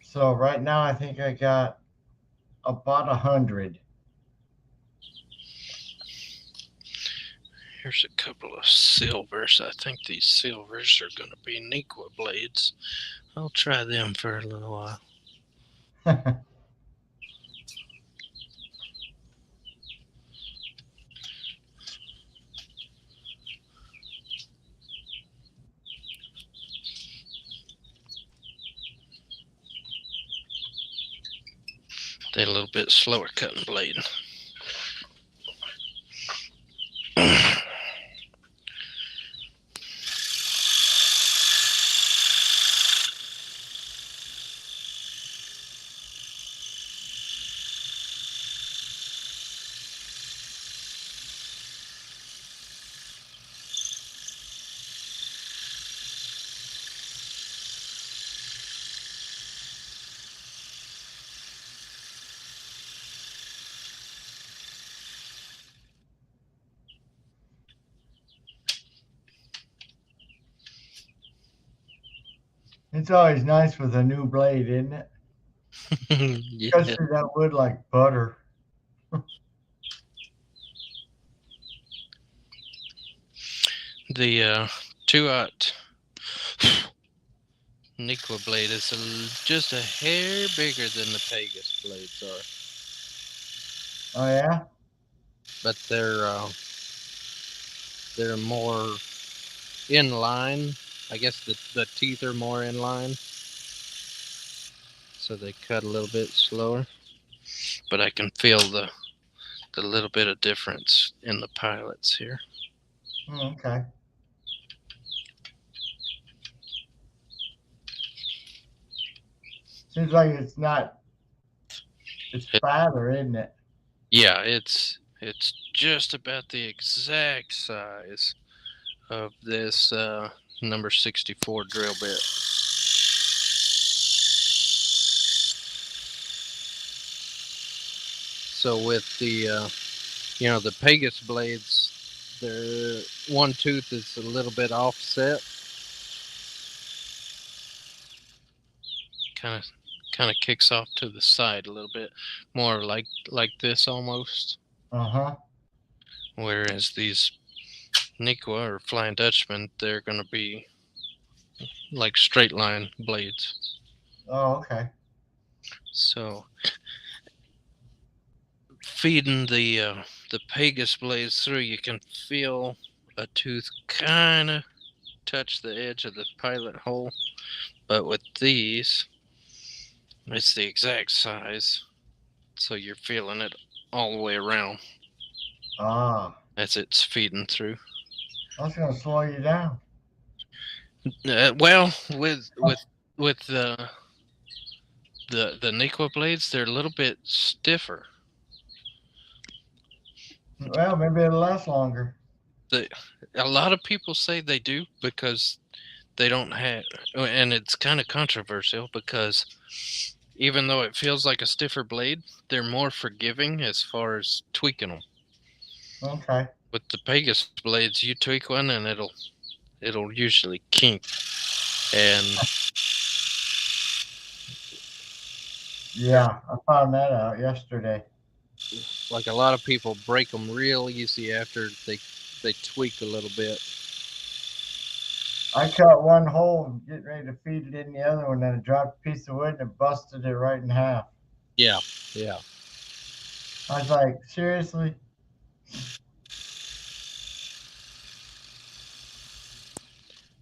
So right now I think I got about 100. Here's a couple of silvers. I think these silvers are going to be Nequa blades. I'll try them for a little while. They're a little bit slower cutting blade. It's always nice with a new blade, isn't it? Yeah. Cuts through that wood like butter. The 2-aught Nikwa blade is just a hair bigger than the Pegasus blades are, Oh yeah. but they're more in line. I guess the teeth are more in line, so they cut a little bit slower. But I can feel the little bit of difference in the pilots here. Okay. Seems like it's not. It's fatter, isn't it? Yeah, it's just about the exact size of this number 64 drill bit. So with the the Pegasus blades, their one tooth is a little bit offset, kind of kicks off to the side a little bit, more like this almost. Uh-huh. Whereas these Nikwa or Flying Dutchman, they're going to be like straight line blades. Oh, okay. So feeding the Pegasus blades through, you can feel a tooth kind of touch the edge of the pilot hole, but with these, it's the exact size, so you're feeling it all the way around Ah, as it's feeding through. that's gonna slow you down. Well, with the Nikwa blades, they're a little bit stiffer. Well, maybe it'll last longer. A lot of people say they do because they don't have, and it's kind of controversial because even though it feels like a stiffer blade, they're more forgiving as far as tweaking them. Okay. With the Pegasus blades, you tweak one and it'll usually kink, and Yeah, I found that out yesterday. like a lot of people break them real easy after they tweak a little bit. I cut one hole getting ready to feed it in the other one, and it dropped a piece of wood and it busted it right in half. Yeah. I was like, seriously?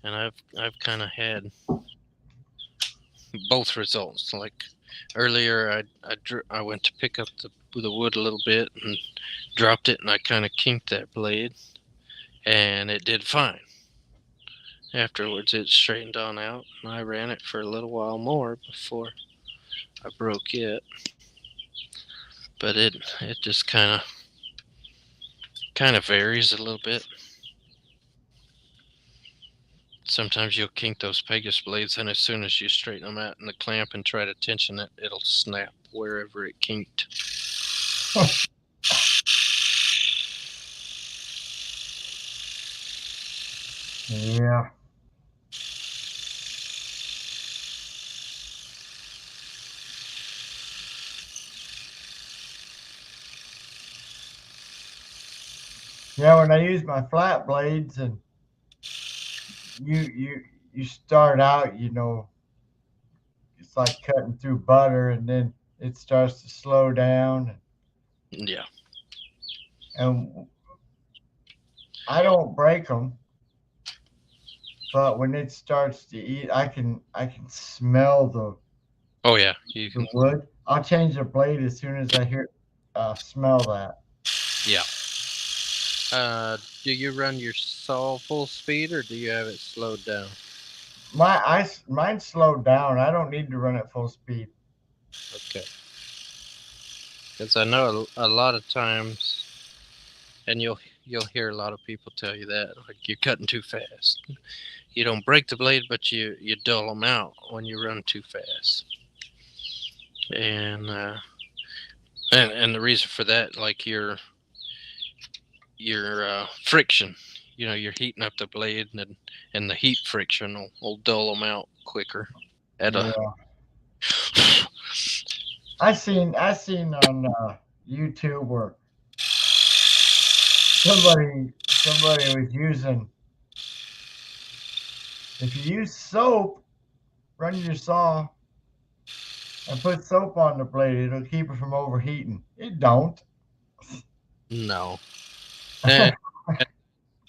And I've kind of had both results. Like earlier, I went to pick up the wood a little bit and dropped it, and I kind of kinked that blade, and it did fine. Afterwards, it straightened on out, and I ran it for a little while more before I broke it. But it just kind of varies a little bit. Sometimes you'll kink those Pegasus blades, and as soon as you straighten them out in the clamp and try to tension it, it'll snap wherever it kinked. Yeah. Yeah, when I use my flat blades, and you start out, it's like cutting through butter, and then it starts to slow down. Yeah. And I don't break them, but when it starts to eat, I can smell the Oh yeah, you can. wood. I'll change the blade as soon as I smell that. Yeah. Do you run your saw full speed, or do you have it slowed down? Mine's slowed down. I don't need to run at full speed. Okay. Because I know a lot of times, and you'll hear a lot of people tell you that, like, you're cutting too fast. You don't break the blade, but you dull them out when you run too fast. And the reason for that, like your friction, you're heating up the blade, and the heat friction will dull them out quicker. At Yeah. a I seen on YouTube where somebody was using. If you use soap, run your saw and put soap on the blade, it'll keep it from overheating. It don't. no. Eh,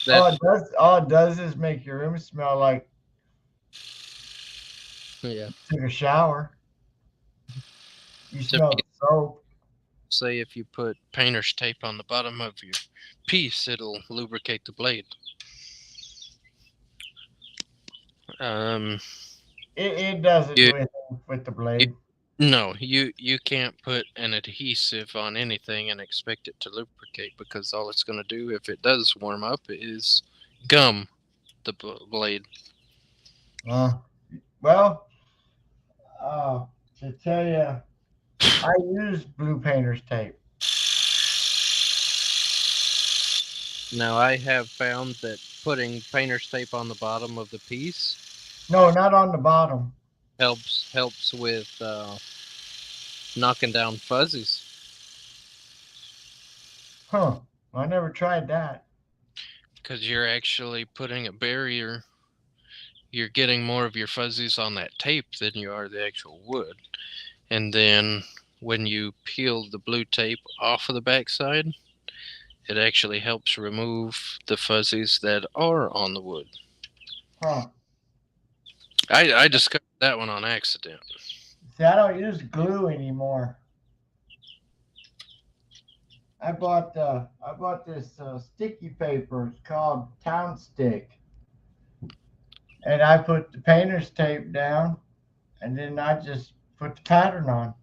all that it does is make your room smell like yeah. you took a shower. You smell the soap. Say if you put painter's tape on the bottom of your piece, it'll lubricate the blade. It doesn't do anything with the blade. No, you can't put an adhesive on anything and expect it to lubricate, because all it's going to do if it does warm up is gum the blade. Well, to tell you, I use blue painter's tape. Now I have found that putting painter's tape on the bottom of the piece No, not on the bottom. helps with knocking down fuzzies. Huh. I never tried that. Because you're actually putting a barrier. You're getting more of your fuzzies on that tape than you are the actual wood. And then when you peel the blue tape off of the backside, it actually helps remove the fuzzies that are on the wood. Huh. I discovered that one on accident. See, I don't use glue anymore. I bought this sticky paper. It's called Town Stick, and I put the painter's tape down, and then I just put the pattern on.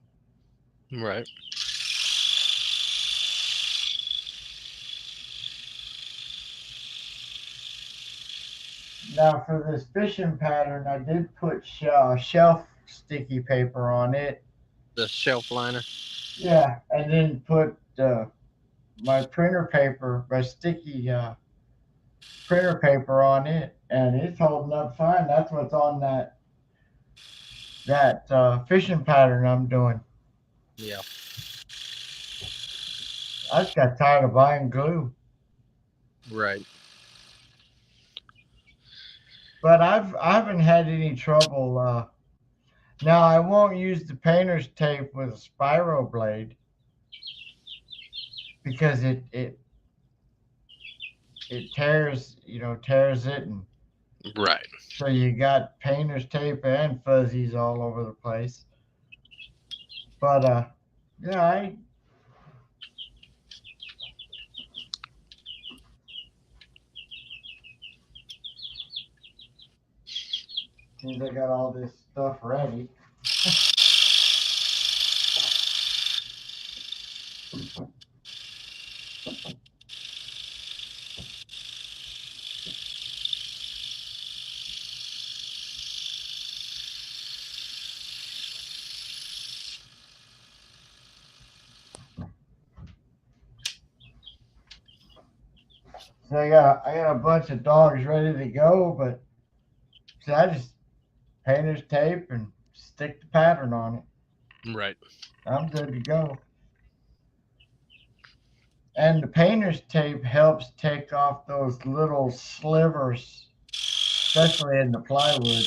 Right. Now for this fishing pattern, I did put shelf sticky paper on it. The shelf liner. Yeah, and then put my printer paper, my sticky printer paper on it, and it's holding up fine. That's what's on that fishing pattern I'm doing. Yeah. I just got tired of buying glue. Right. But I haven't had any trouble. Now I won't use the painter's tape with a spiral blade because it tears it, and Right. so you got painter's tape and fuzzies all over the place. But yeah, I got all this stuff ready. So I got a bunch of dogs ready to go, but see, I just painter's tape and stick the pattern on it. Right. I'm good to go. And the painter's tape helps take off those little slivers, especially in the plywood.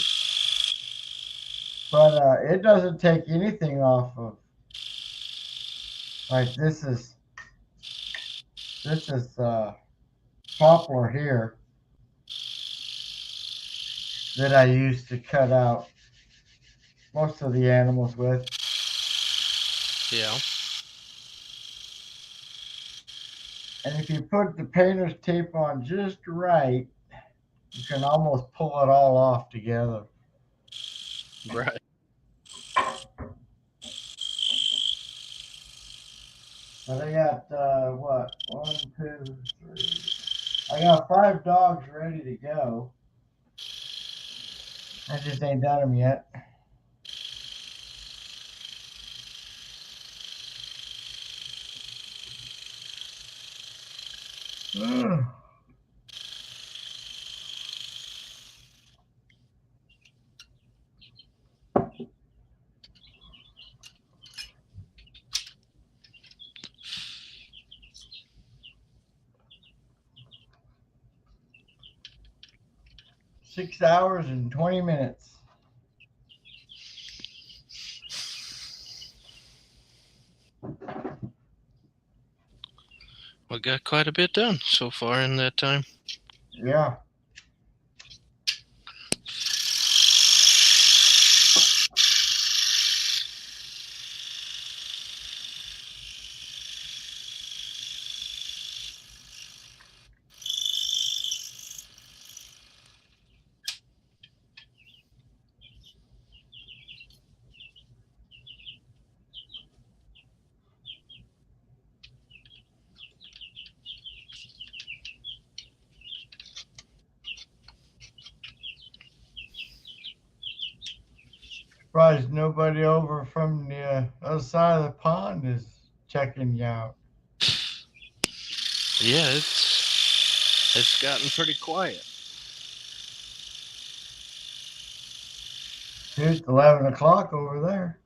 But it doesn't take anything off of. Like this is poplar here that I used to cut out most of the animals with. Yeah. And if you put the painter's tape on just right, you can almost pull it all off together. Right. But I got what? 1, 2, 3. I got 5 dogs ready to go. I just ain't done them yet. 6 hours and 20 minutes. We got quite a bit done so far in that time. Yeah. Surprised nobody over from the other side of the pond is checking you out. Yeah, it's gotten pretty quiet. It's 11 o'clock over there.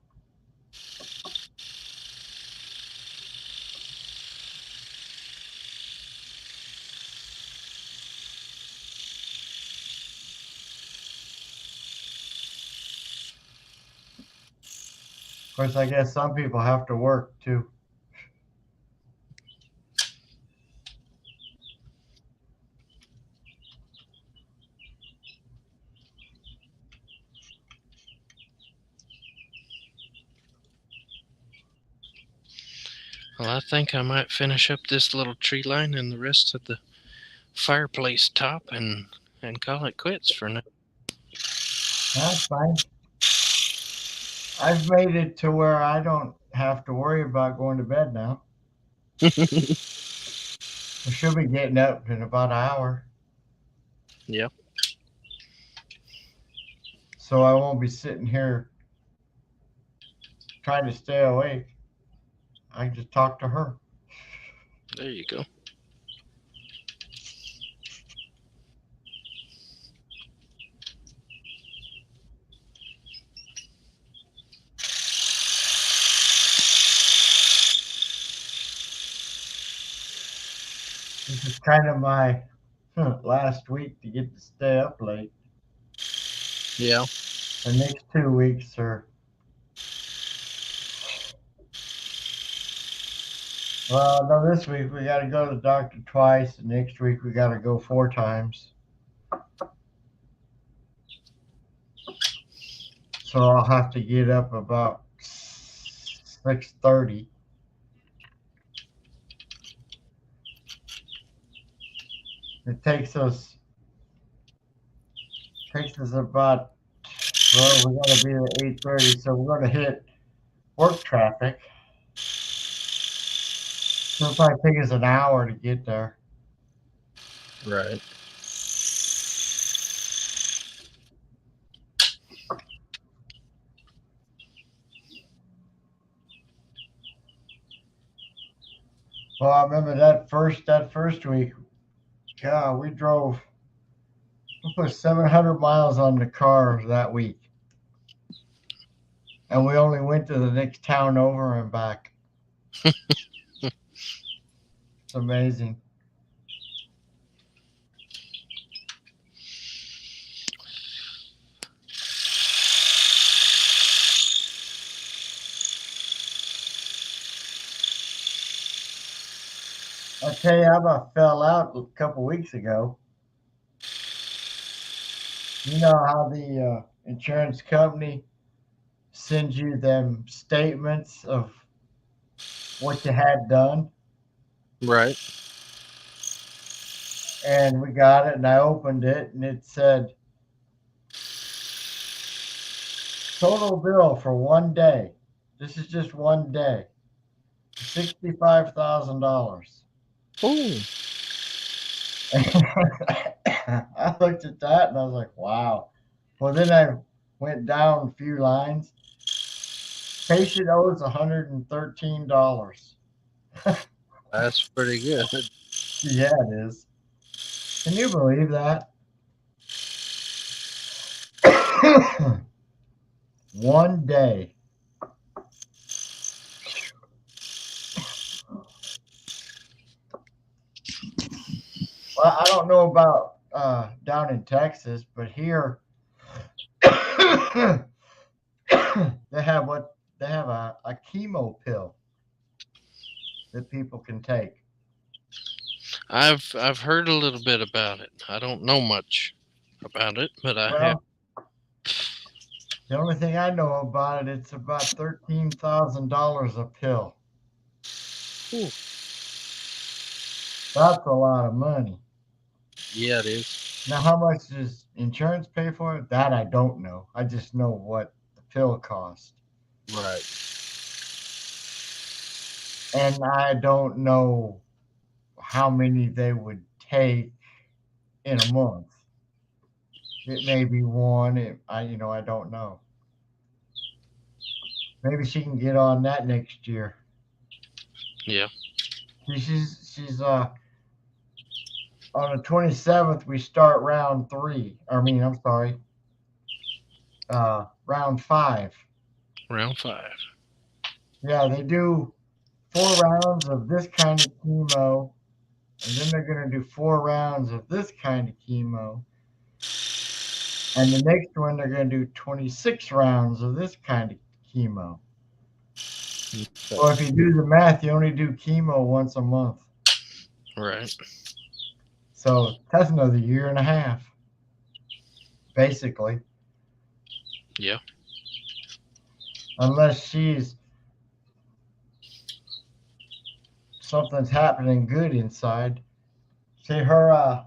Of course, I guess some people have to work too. Well, I think I might finish up this little tree line and the rest of the fireplace top and call it quits for now. That's fine. I've made it to where I don't have to worry about going to bed now. I should be getting up in about an hour. Yep. So I won't be sitting here trying to stay awake. I can just talk to her. There you go. This is kind of my last week to get to stay up late. Yeah. The next 2 weeks are. Well, no, this week we got to go to the doctor twice, and next week we got to go 4 times. So I'll have to get up about 6:30. It takes us about, well, we got to be at 8:30, so we're going to hit work traffic. So it'll probably take us an hour to get there. Right. Well, I remember that first week. God, we put 700 miles on the car that week, and we only went to the next town over and back. It's amazing. I'll tell you how I fell out a couple weeks ago. You know how the insurance company sends you them statements of what you had done? Right. And we got it, and I opened it, and it said, total bill for 1 day. This is just 1 day. $65,000. Oh. I looked at that and I was like, wow. Well, then I went down a few lines. Patient owes $113. That's pretty good. Yeah, it is. Can you believe that? 1 day. Well, I don't know about down in Texas, but here they have a chemo pill that people can take. I've heard a little bit about it. I don't know much about it, but I have. Well, the only thing I know about it, it's about $13,000 a pill. Ooh. That's a lot of money. Yeah, it is. Now, how much does insurance pay for it? That I don't know. I just know what the pill costs. Right. And I don't know how many they would take in a month. It may be one. I don't know. Maybe she can get on that next year. Yeah. She's on the 27th. We start round 3. I'm sorry. Round 5. Round 5. Yeah, they do 4 rounds of this kind of chemo, and then they're going to do 4 rounds of this kind of chemo. And the next one, they're going to do 26 rounds of this kind of chemo. Well, if you do the math, you only do chemo once a month. Right. So that's another year and a half, basically. Yeah. Unless something's happening good inside. See, her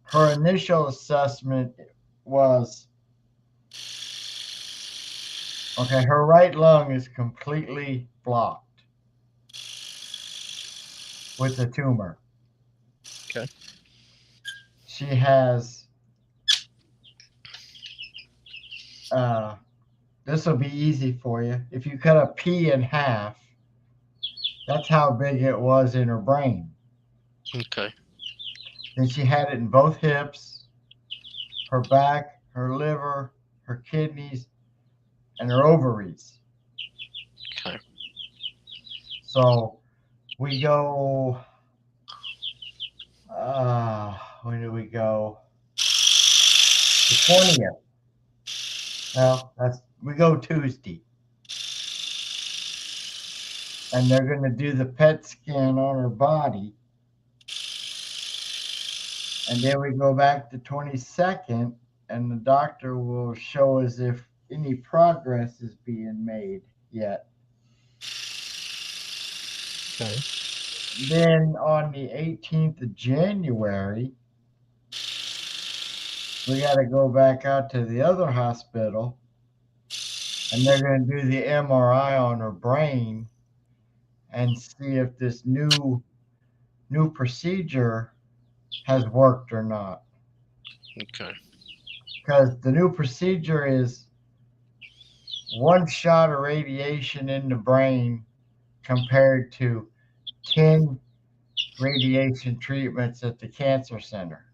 her initial assessment was, okay, her right lung is completely blocked with the tumor. Okay. She has, this will be easy for you. If you cut a pea in half, that's how big it was in her brain. Okay. Then she had it in both hips, her back, her liver, her kidneys, and her ovaries. Okay. So we go, when do we go? The 20th. Well, we go Tuesday. And they're going to do the PET scan on her body. And then we go back to 22nd, and the doctor will show us if any progress is being made yet. Okay. Then on the 18th of January, we got to go back out to the other hospital, and they're going to do the MRI on her brain and see if this new procedure has worked or not. Okay. Because the new procedure is 1 shot of radiation in the brain compared to 10 radiation treatments at the cancer center.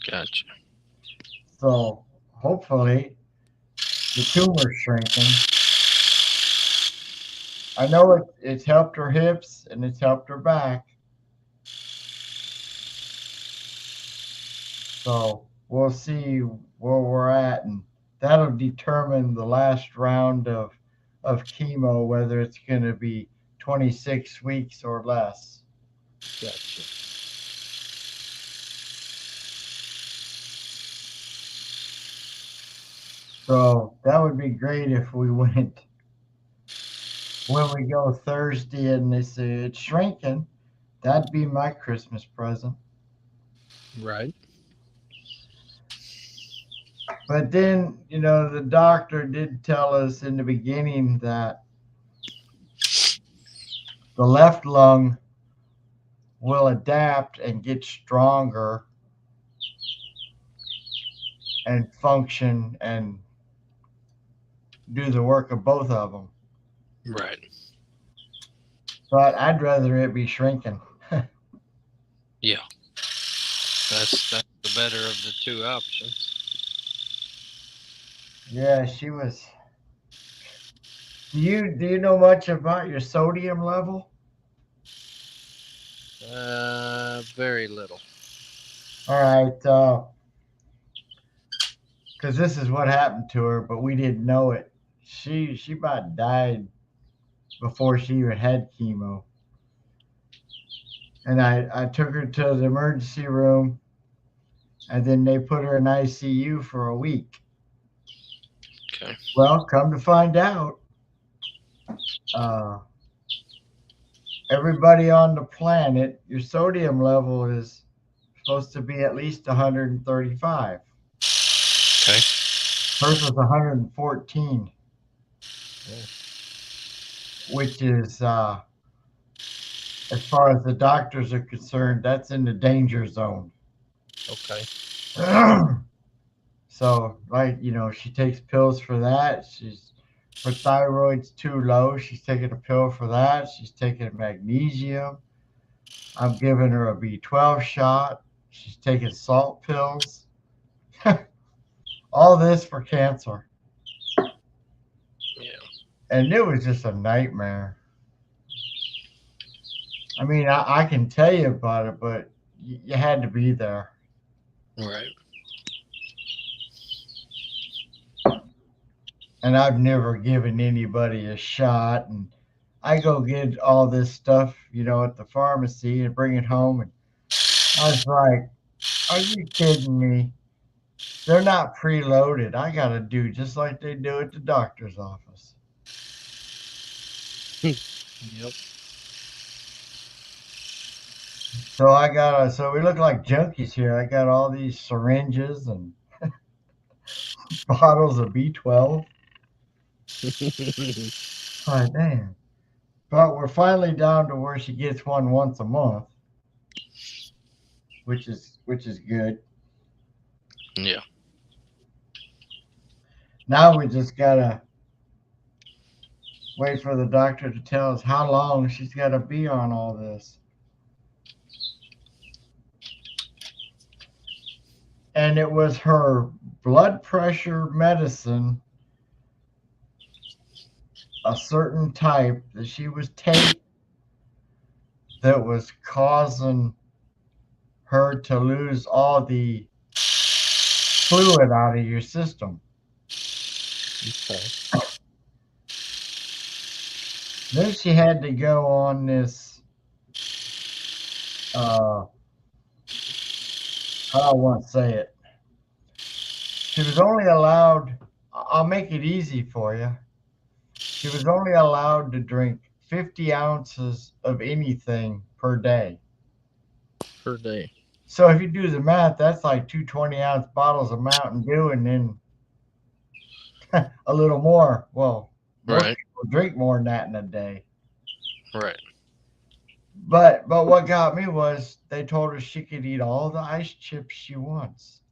Gotcha. So hopefully the tumor's shrinking. I know it's helped her hips and it's helped her back. So we'll see where we're at, and that'll determine the last round of chemo, whether it's going to be 26 weeks or less. Gotcha. So that would be great if we went, when we go Thursday and they say it's shrinking, that'd be my Christmas present. Right. But then, the doctor did tell us in the beginning that the left lung will adapt and get stronger and function and do the work of both of them. Right. But I'd rather it be shrinking. Yeah. That's the better of the two options. Yeah, she was. Do you know much about your sodium level? Very little. All right, because this is what happened to her, but we didn't know it. She about died before she even had chemo. And I took her to the emergency room, and then they put her in ICU for a week. Okay. Well, come to find out, everybody on the planet, your sodium level is supposed to be at least 135. Okay. Hers was 114, which is, as far as the doctors are concerned, that's in the danger zone. Okay. So, like, she takes pills for that. Her thyroid's too low. She's taking a pill for that. She's taking magnesium. I'm giving her a B12 shot. She's taking salt pills. All this for cancer. Yeah. And it was just a nightmare. I mean, I can tell you about it, but you had to be there. Right. And I've never given anybody a shot. And I go get all this stuff, at the pharmacy and bring it home. And I was like, are you kidding me? They're not preloaded. I got to do just like they do at the doctor's office. Yep. So we look like junkies here. I got all these syringes and bottles of B12. Oh, damn. But we're finally down to where she gets one once a month, which is good. Yeah. Now we just gotta wait for the doctor to tell us how long she's got to be on all this. And it was her blood pressure medicine, a certain type that she was taking, that was causing her to lose all the fluid out of your system. Okay. Then she had to go on this, how do I want to say it? She was only allowed, I'll make it easy for you. She was only allowed to drink 50 ounces of anything per day. Per day. So if you do the math, that's like 2 20-ounce bottles of Mountain Dew and then a little more. Well, most Right. people drink more than that in a day. Right. But what got me was they told her she could eat all the ice chips she wants.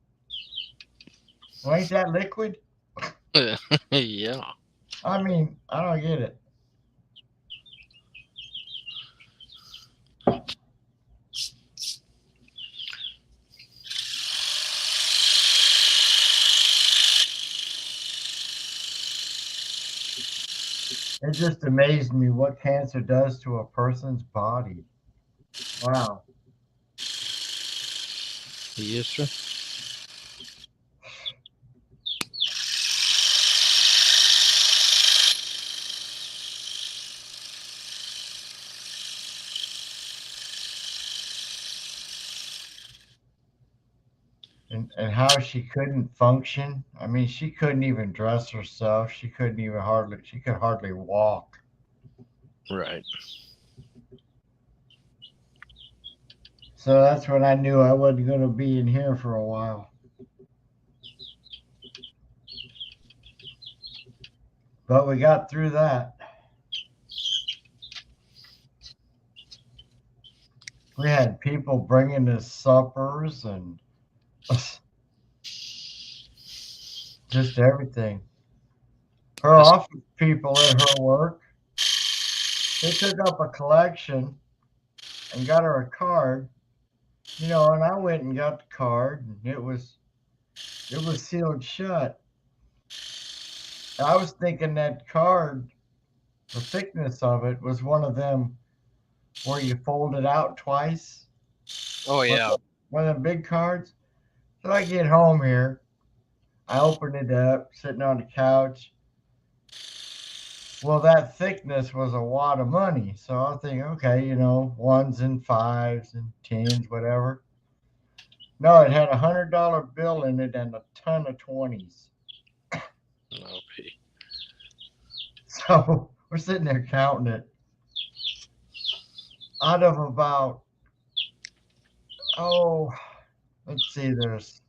Well, ain't that liquid? Yeah. I mean, I don't get it. It just amazed me what cancer does to a person's body. Wow. Yes, sir. And how she couldn't function. I mean, she couldn't even dress herself. She could hardly walk. Right. So that's when I knew I wasn't going to be in here for a while. But we got through that. We had people bringing us suppers and just everything. Her office people at her work, they took up a collection and got her a card, and I went and got the card, and it was sealed shut. I was thinking that card, the thickness of it was one of them where you fold it out twice. Oh yeah. One of the big cards. So I get home here. I open it up, sitting on the couch. Well, that thickness was a wad of money. So I was thinking, okay, ones and fives and tens, whatever. No, it had $100 bill in it and a ton of 20s. No P. So we're sitting there counting it. Out of about, let's see, there's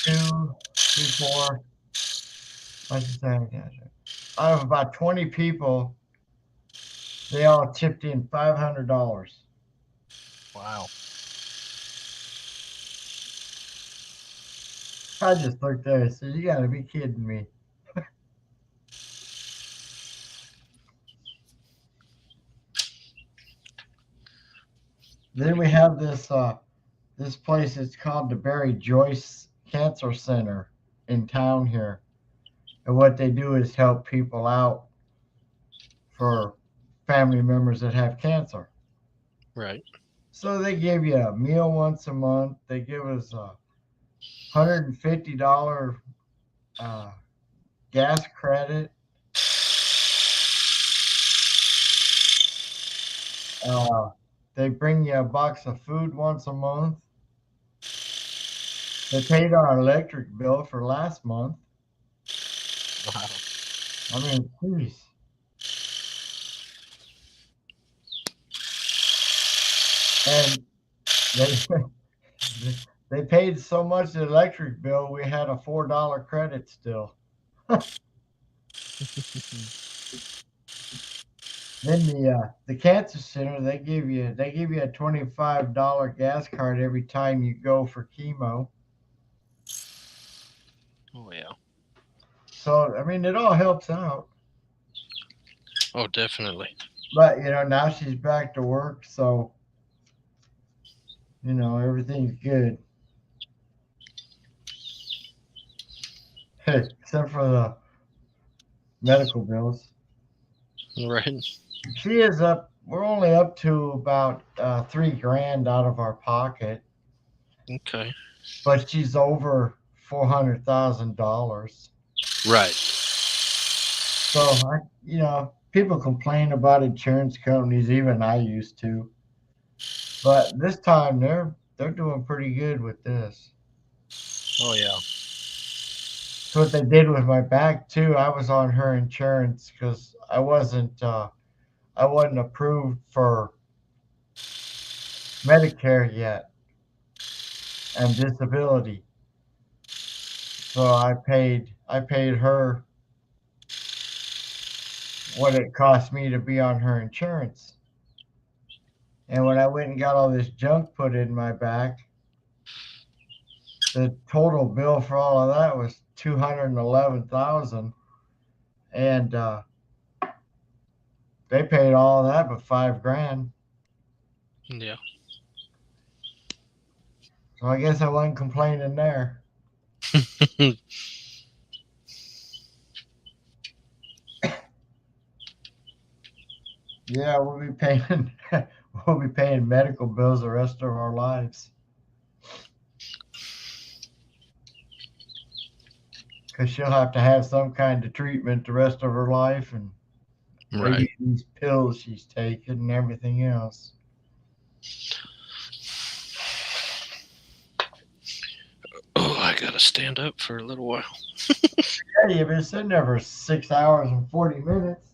2, 3, 4. Let's just say, out of about 20 people, they all chipped in $500. Wow. I just looked there and said, "You got to be kidding me." Then we have this place. It's called the Barry Joyce Cancer Center in town here, and what they do is help people out for family members that have cancer. Right. So they give you a meal once a month. They give us a $150 gas credit. They bring you a box of food once a month. They paid our electric bill for last month. Wow. I mean, please. And they paid so much the electric bill, we had a $4 credit still. Then the cancer center, they give you a $25 gas card every time you go for chemo. Oh yeah. So I mean, it all helps out. Oh, definitely. But now she's back to work, so everything's good. Except for the medical bills. Right. She is up. We're only up to about $3,000 out of our pocket, Okay. but she's over $400,000. Right. So people complain about insurance companies. Even I used to, but this time they're doing pretty good with this. Oh yeah. That's what they did with my back too. I was on her insurance because I wasn't approved for Medicare yet and disability. So I paid her what it cost me to be on her insurance. And when I went and got all this junk put in my back, the total bill for all of that was $211,000, and they paid all of that but $5,000. Yeah. So I guess I wasn't complaining there. Yeah, we'll be paying medical bills the rest of our lives. Because she'll have to have some kind of treatment the rest of her life, and Right. these pills she's taking and everything else. Oh, I gotta stand up for a little while. Yeah, you've been sitting there for 6 hours and 40 minutes.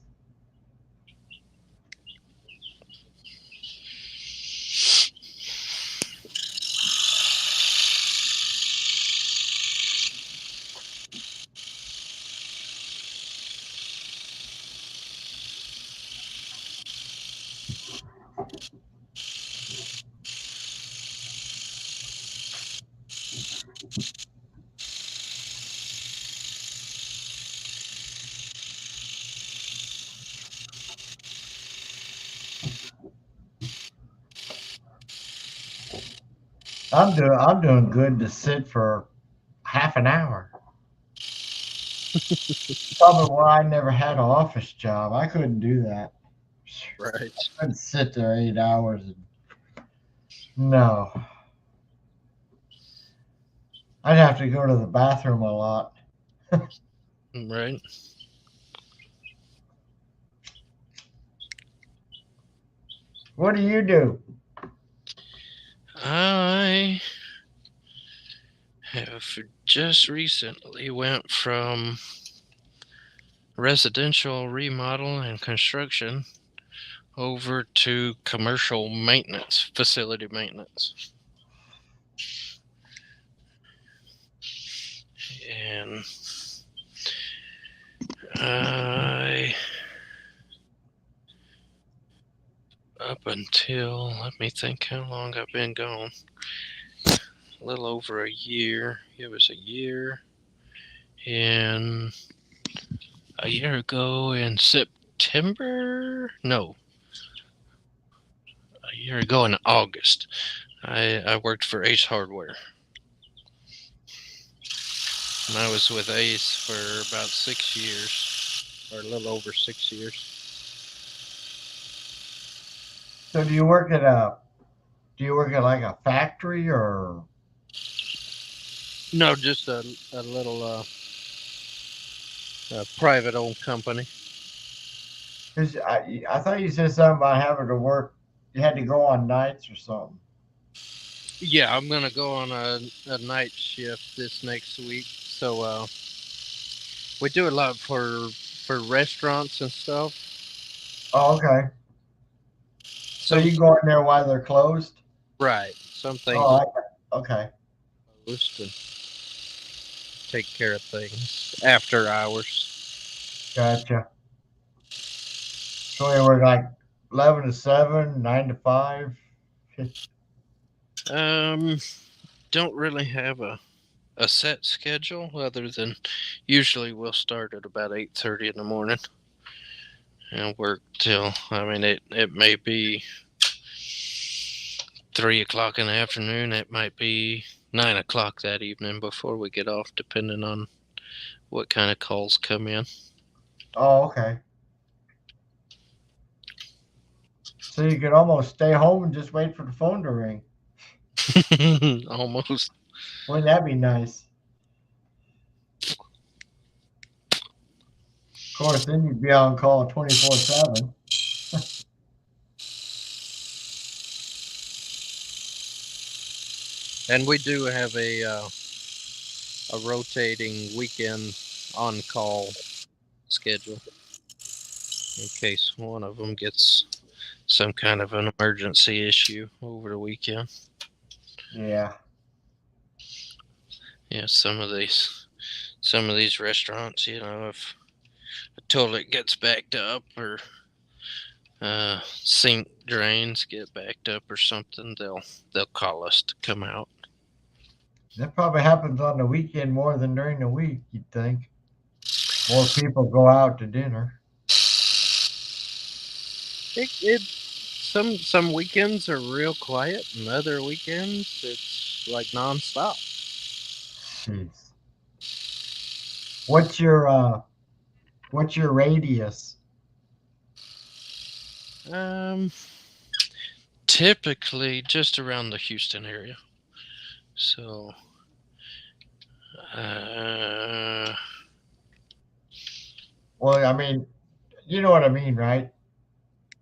I'm doing good to sit for half an hour. Probably why I never had an office job. I couldn't do that. Right. I'd sit there 8 hours. No. I'd have to go to the bathroom a lot. Right. What do you do? I have just recently went from residential remodel and construction over to commercial maintenance, facility maintenance. And I, up until, let me think how long I've been gone. A little over a year. It was a year. And a year ago in September? No. A year ago in August, I worked for Ace Hardware. And I was with Ace for about 6 years, or a little over 6 years. So do you work at like a factory or? No, just a little private owned company. Cause I thought you said something about having to work. You had to go on nights or something. Yeah, I'm gonna go on a night shift this next week. So we do a lot for restaurants and stuff. Oh, okay. So you go in there while they're closed? Right. Some things Oh, okay. closed and take care of things after hours. Gotcha. So you work like 11 to 7, 9 to 5? Don't really have a set schedule other than usually we'll start at about 8:30 in the morning and work till, I mean, it may be 3 o'clock in the afternoon. It might be 9 o'clock that evening before we get off, depending on what kind of calls come in. Oh, okay. So you could almost stay home and just wait for the phone to ring. Almost. Wouldn't that be nice? Of course, then you'd be on call 24/7. And we do have a rotating weekend on-call schedule in case one of them gets some kind of an emergency issue over the weekend. Yeah. Yeah, some of these restaurants, you know, if a toilet gets backed up or sink drains get backed up or something, they'll call us to come out. That probably happens on the weekend more than during the week, you'd think. More people go out to dinner. Some weekends are real quiet, and other weekends it's like nonstop. Jeez. What's your radius? Typically just around the Houston area. So, Well, I mean, you know what I mean, right?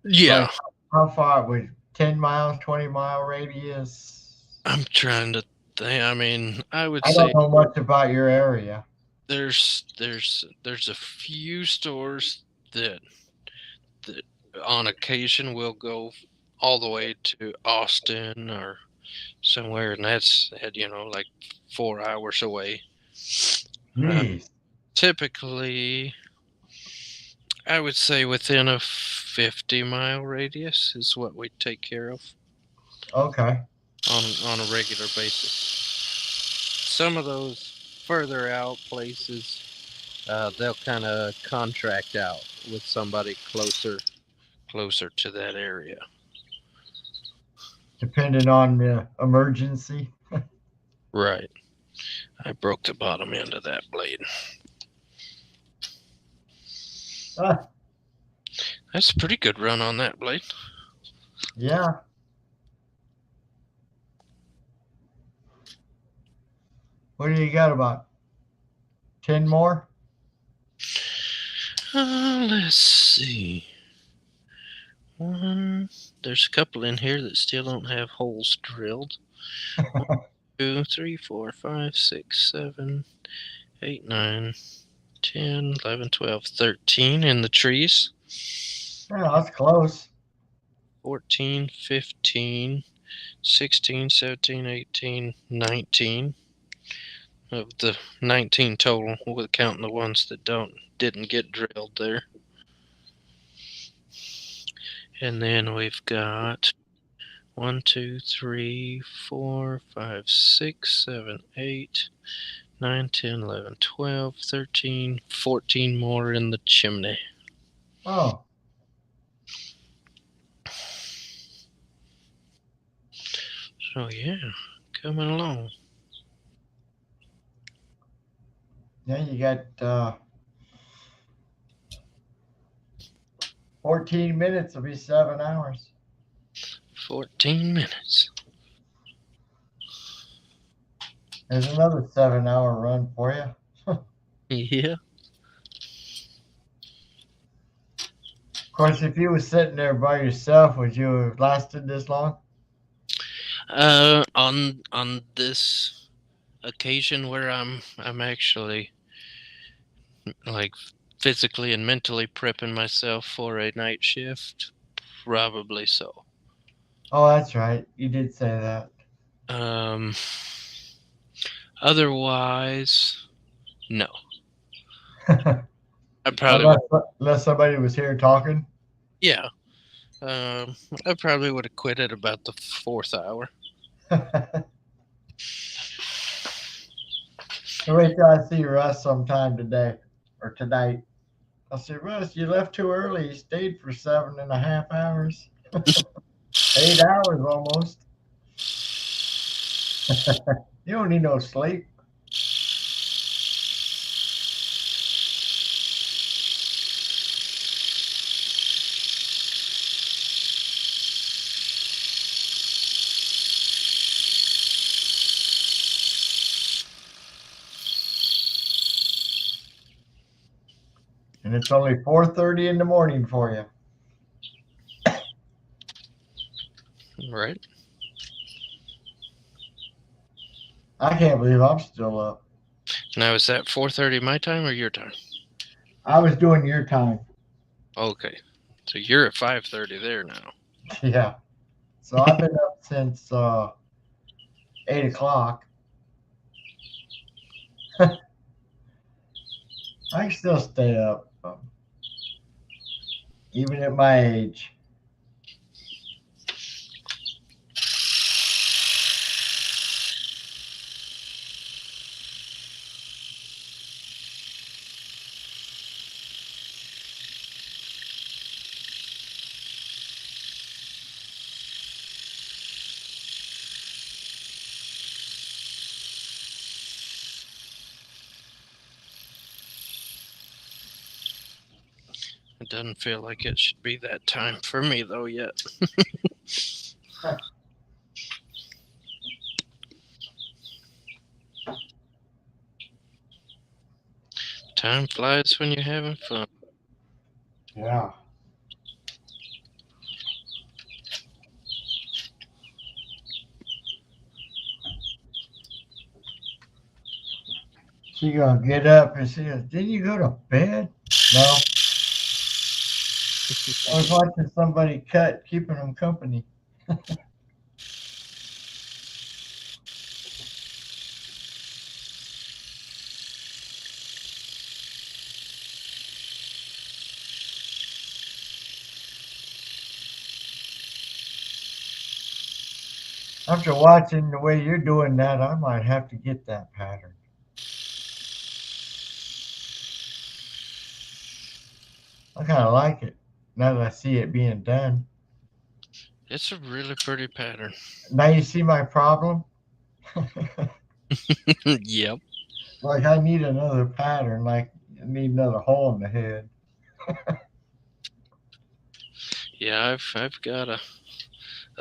yeah. Like, how far would 10 miles, 20-mile radius? I'm trying to think. I mean, I would I say don't know much about your area. there's a few stores that on occasion will go all the way to Austin or somewhere, and that's you know, like 4 hours away. Jeez. Typically, I would say within a 50-mile radius is what we take care of Okay. on a regular basis. Some of those further out places, they'll kind of contract out with somebody closer to that area. Depending on the emergency. Right. I broke the bottom end of that blade. Ah, That's a pretty good run on that blade. Yeah. What do you got, about 10 more? Let's see. There's a couple in here that still don't have holes drilled. 1, 2, 3, 4, 5, 6, 7, 8, 9, 10, 11, 12, 13 in the trees. Yeah, that's close. 14, 15, 16, 17, 18, 19. Of the 19 total, with counting the ones that didn't get drilled there. And then we've got 1, 2, 3, 4, 5, 6, 7, 8, 9, 10, 11, 12, 13, 14 more in the chimney. Oh, So yeah, coming along. yeah, you got 14 minutes will be 7 hours. 14 minutes. There's another 7-hour run for you. Yeah. Of course, if you were sitting there by yourself, would you have lasted this long? On this occasion where I'm actually like physically and mentally prepping myself for a night shift, probably so. Oh, that's right. You did say that. Otherwise, no. I probably unless somebody was here talking. yeah. I probably would have quit at about the 4th hour. Wait till I see Russ sometime today or tonight. I'll say, Russ, you left too early. You stayed for 7.5 hours. 8 hours almost. You don't need no sleep. And it's only 4:30 in the morning for you. Right. I can't believe I'm still up. Now is that 4:30 my time or your time? I was doing your time. Okay. So you're at 5:30 there now. Yeah. So I've been up since 8 o'clock. I can still stay up, even at my age. It doesn't feel like it should be that time for me though yet. Time flies when you're having fun. Yeah. She gonna get up and she goes, didn't you go to bed? No. I was watching somebody cut, keeping them company. After watching the way you're doing that, I might have to get that pattern. I kind of like it now that I see it being done. It's a really pretty pattern. Now you see my problem? Yep. Like I need another pattern, like I need another hole in the head. Yeah, I've got a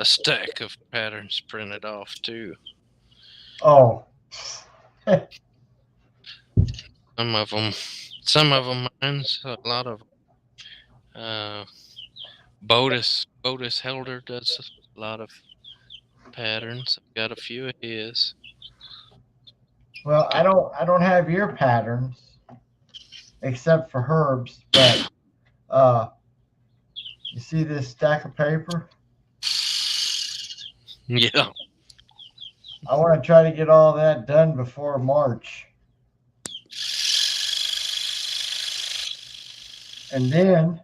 stack of patterns printed off too. Oh, Some of them mine's a lot of Botus Helder does a lot of patterns. I've got a few of his. well, I don't have your patterns except for Herb's, but you see this stack of paper? Yeah. I want to try to get all that done before March. And then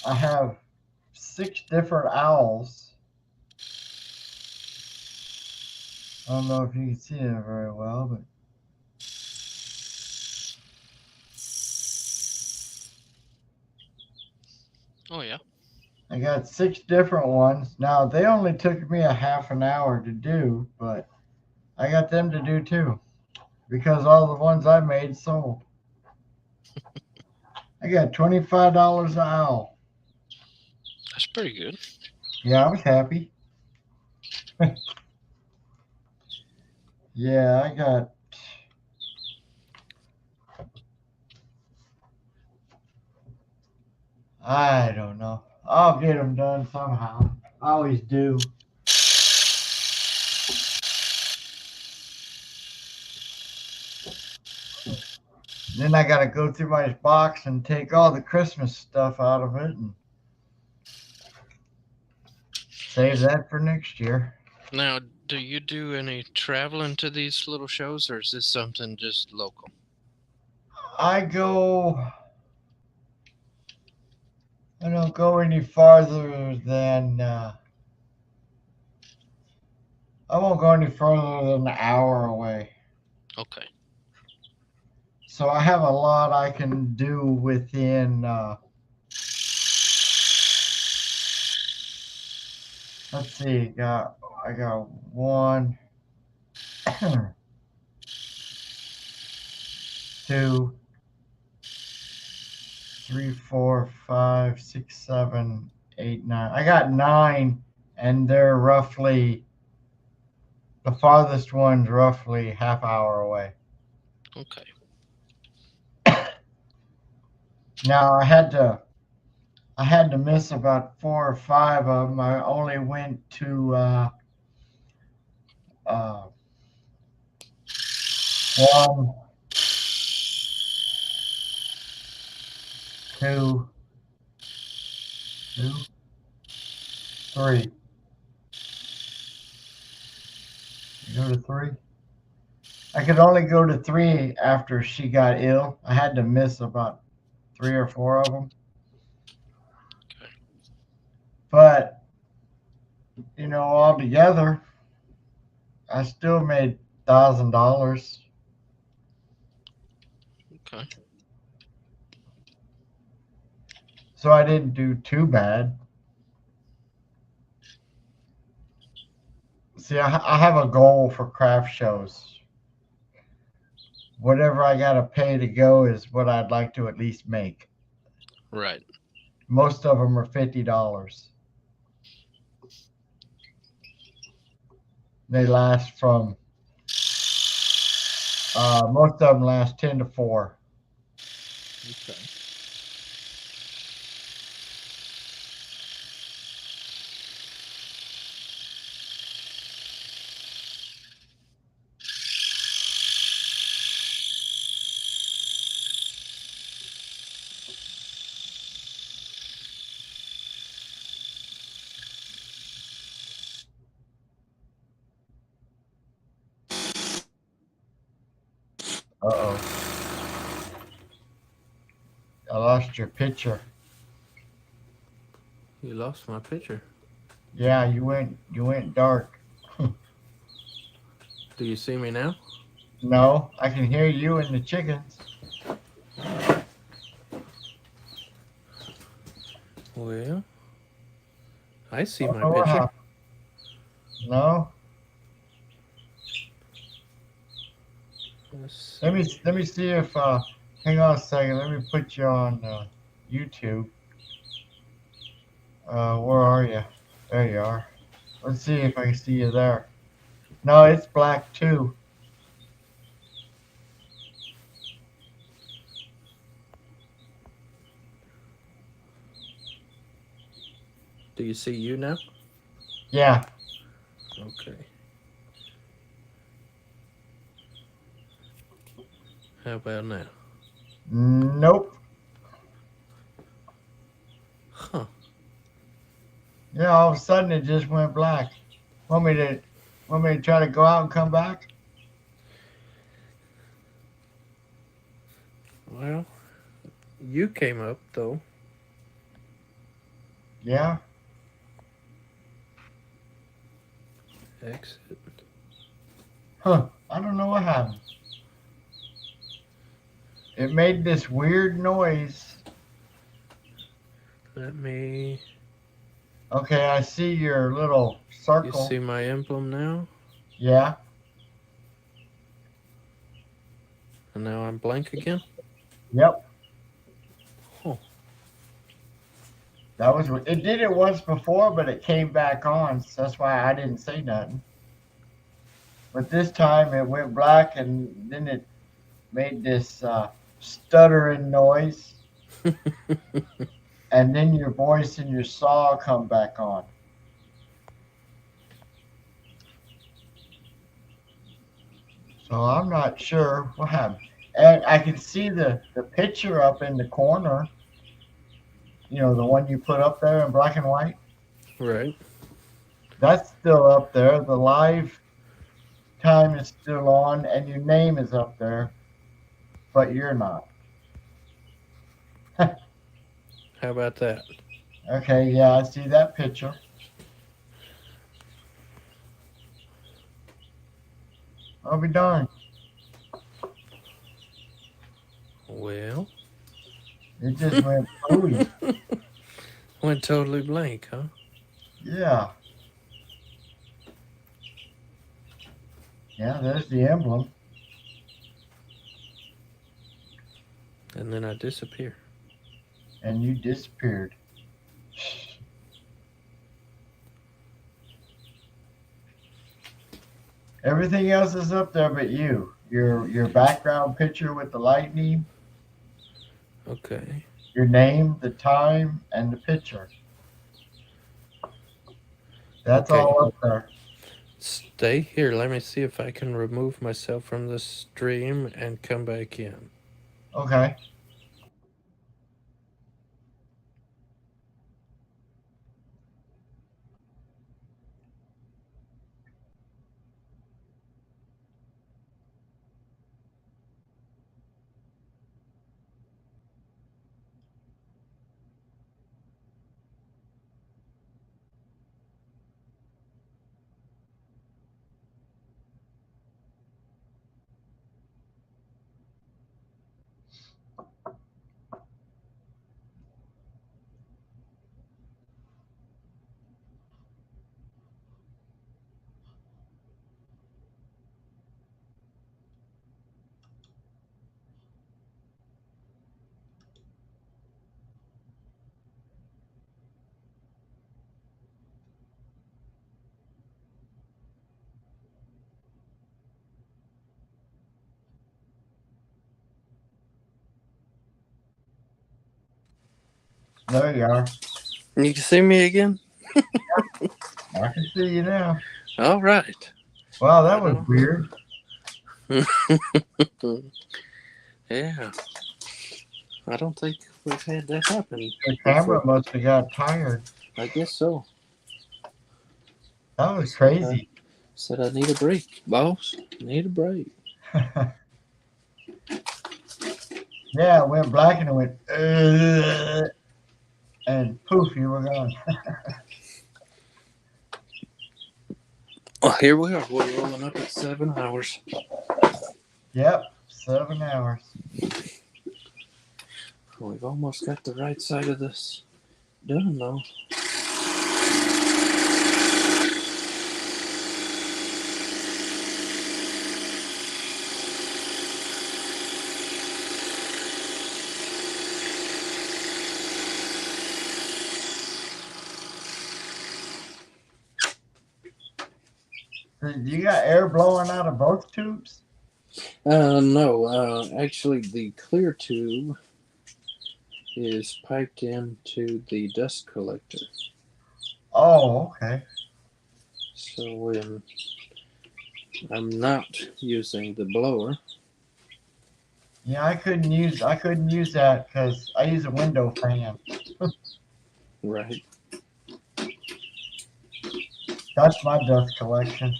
I have 6 different owls. I don't know if you can see it very well, but Oh yeah. I got 6 different ones. Now, they only took me a half an hour to do, but I got them to do too because all the ones I made sold. I got $25 an owl. That's pretty good. Yeah, I was happy. Yeah, I got. I don't know. I'll get them done somehow. I always do. Then I got to go through my box and take all the Christmas stuff out of it and save that for next year. Now, do you do any traveling to these little shows, or is this something just local? I don't go any farther than I won't go any further than an hour away. Okay. So I have a lot I can do within let's see, I got 1 2 3 4 5 6 7 8 9. I got 9 and they're roughly the farthest one's roughly half hour away. Okay. Now I had to miss about 4 or 5 of them. I only went to 1, 2, 3. You go to 3. I could only go to 3 after she got ill. I had to miss about 3 or 4 of them. Okay. But all together, I still made $1,000. Okay. So I didn't do too bad. See, I have a goal for craft shows. Whatever I got to pay to go is what I'd like to at least make. Right. Most of them are $50. They last from, most of them last 10 to 4. Okay. Uh-oh. I lost your picture. You lost my picture. Yeah, you went dark. Do you see me now? No, I can hear you and the chickens. Well, I see I my don't know what picture. happened. No. Let's Let me see if hang on a second. Let me put you on YouTube. Where are you? There you are. Let's see if I can see you there. No, it's black too. Do you see you now? Yeah. Okay. How about now? Nope. Huh. Yeah, all of a sudden it just went black. Want me to try to go out and come back? Well, you came up though. Yeah. Exit. Huh. I don't know what happened. It made this weird noise. Let me. Okay, I see your little You circle. see my emblem now? Yeah. And now I'm blank again? Yep. Huh. That was it. Did it once before, but it came back on. So that's why I didn't say nothing. But this time it went black, and then it made this stuttering noise, and then your voice and your saw come back on. So I'm not sure what happened. And I can see the picture up in the corner. You know, the one you put up there in black and white. Right. That's still up there. The live time is still on, and your name is up there, but you're not. How about that? Okay, yeah, I see that picture. I'll be darned. Well, It just went pooey. went totally blank, huh? Yeah. Yeah, there's the emblem. And then I disappear. And you disappeared. Everything else is up there but you. Your background picture with the lightning, Okay. your name, the time, and the picture. That's Okay. all up there. Stay here. Let me see if I can remove myself from the stream and come back in. Okay. There you are. You can see me again? I can see you now. All right. Wow, that was weird. Yeah. I don't think we've had that happen. The camera must have got tired. I guess so. That was crazy. Said I need a break, boss. Need a break. Yeah, it went black and it went, and poof, you were gone. Well, here we are. We're rolling up at 7 hours. Yep, 7 hours. We've almost got the right side of this done, though. You got air blowing out of both tubes? No. Actually, the clear tube is piped into the dust collector. Oh, okay. So when I'm not using the blower, Yeah, I couldn't use that because I use a window fan. right? That's my dust collection.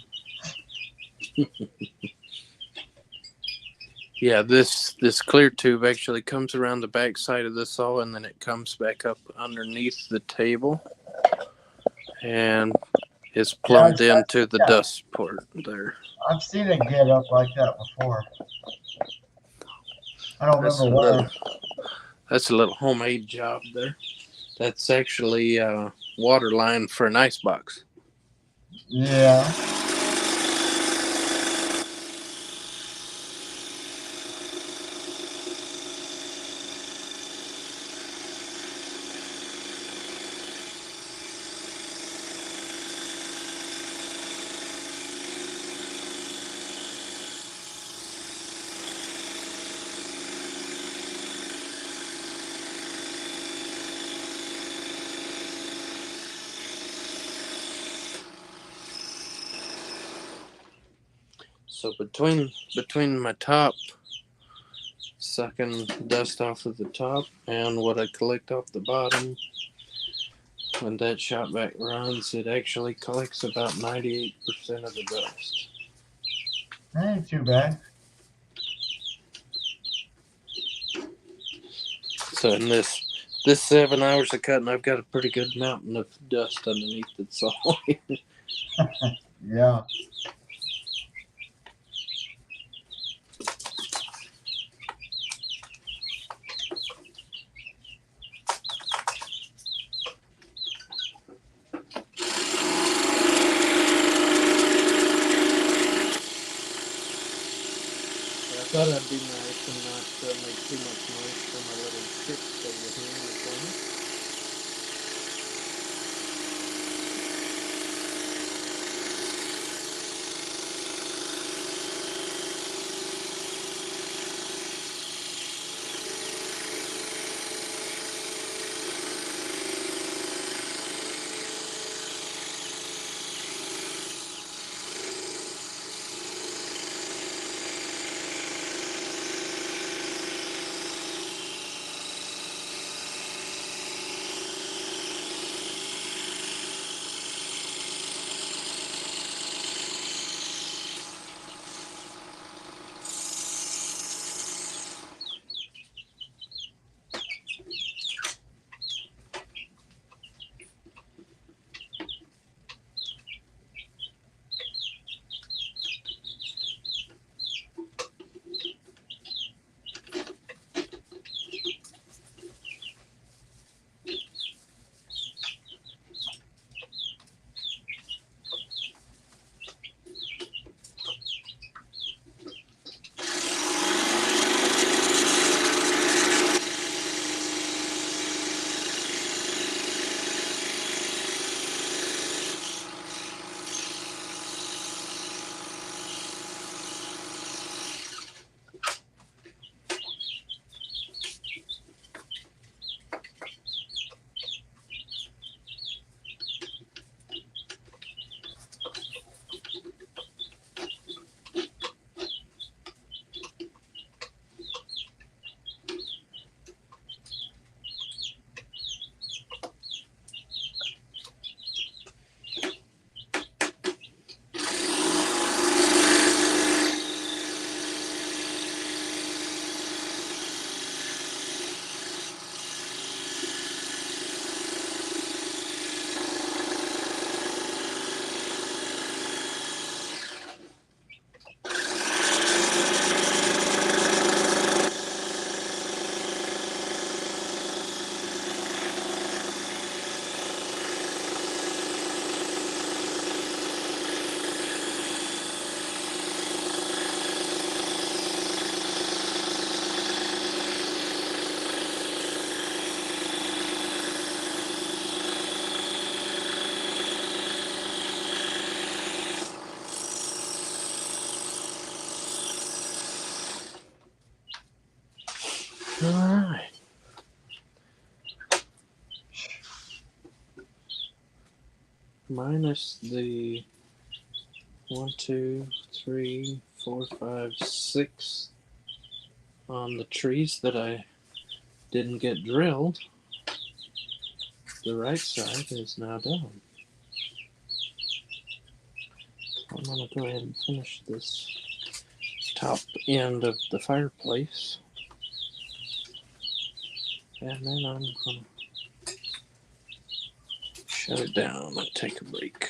Yeah, this clear tube actually comes around the back side of the saw, and then it comes back up underneath the table, and is plumbed into the dust port there. I've seen it get up like that before. I don't remember where. That's a little homemade job there. That's actually a water line for an ice box. Yeah. So between my top sucking dust off of the top and what I collect off the bottom, when that shop vac runs, it actually collects about 98% of the dust. That ain't too bad. So in this 7 hours of cutting, I've got a pretty good mountain of dust underneath the saw. Yeah. I thought I'd be nice and not make too much noise for my little chicks over here in the corner. All right. Minus the 1, 2, 3, 4, 5, 6 on the trees that I didn't get drilled. The right side is now done. I'm going to go ahead and finish this top end of the fireplace. And then I'm going to shut it down and take a break.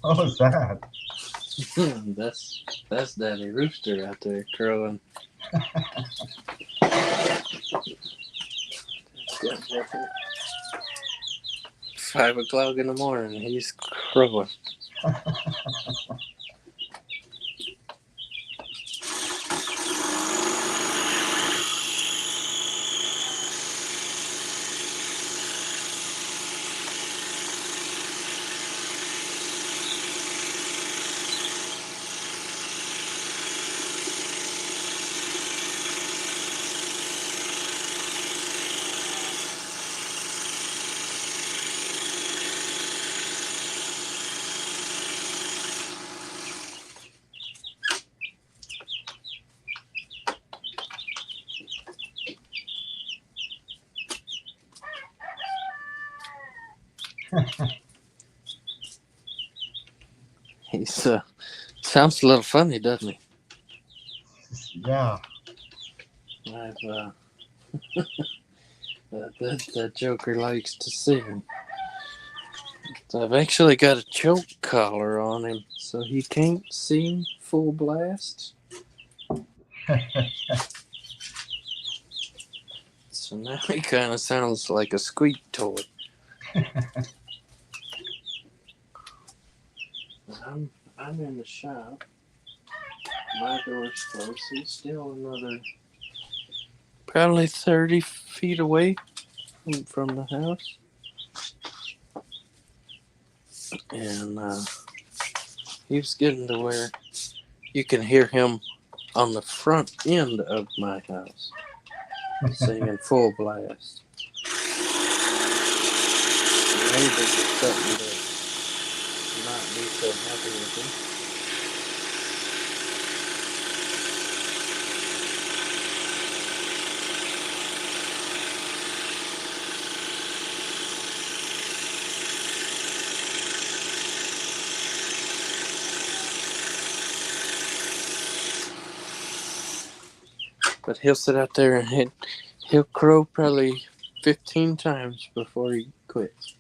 What was that? That's Daddy Rooster out there crowing. 5 o'clock in the morning, he's crowing. He's sounds a little funny, doesn't he? Yeah. I've that Joker likes to sing. So I've actually got a choke collar on him, so he can't sing full blast. So now he kind of sounds like a squeak toy. I'm in the shop. My door's closed. He's still another probably 30 feet away from the house. And he was getting to where you can hear him on the front end of my house singing full blast. Neighbors are starting to not be so happy with him. But he'll sit out there and he'll crow probably 15 times before he quits.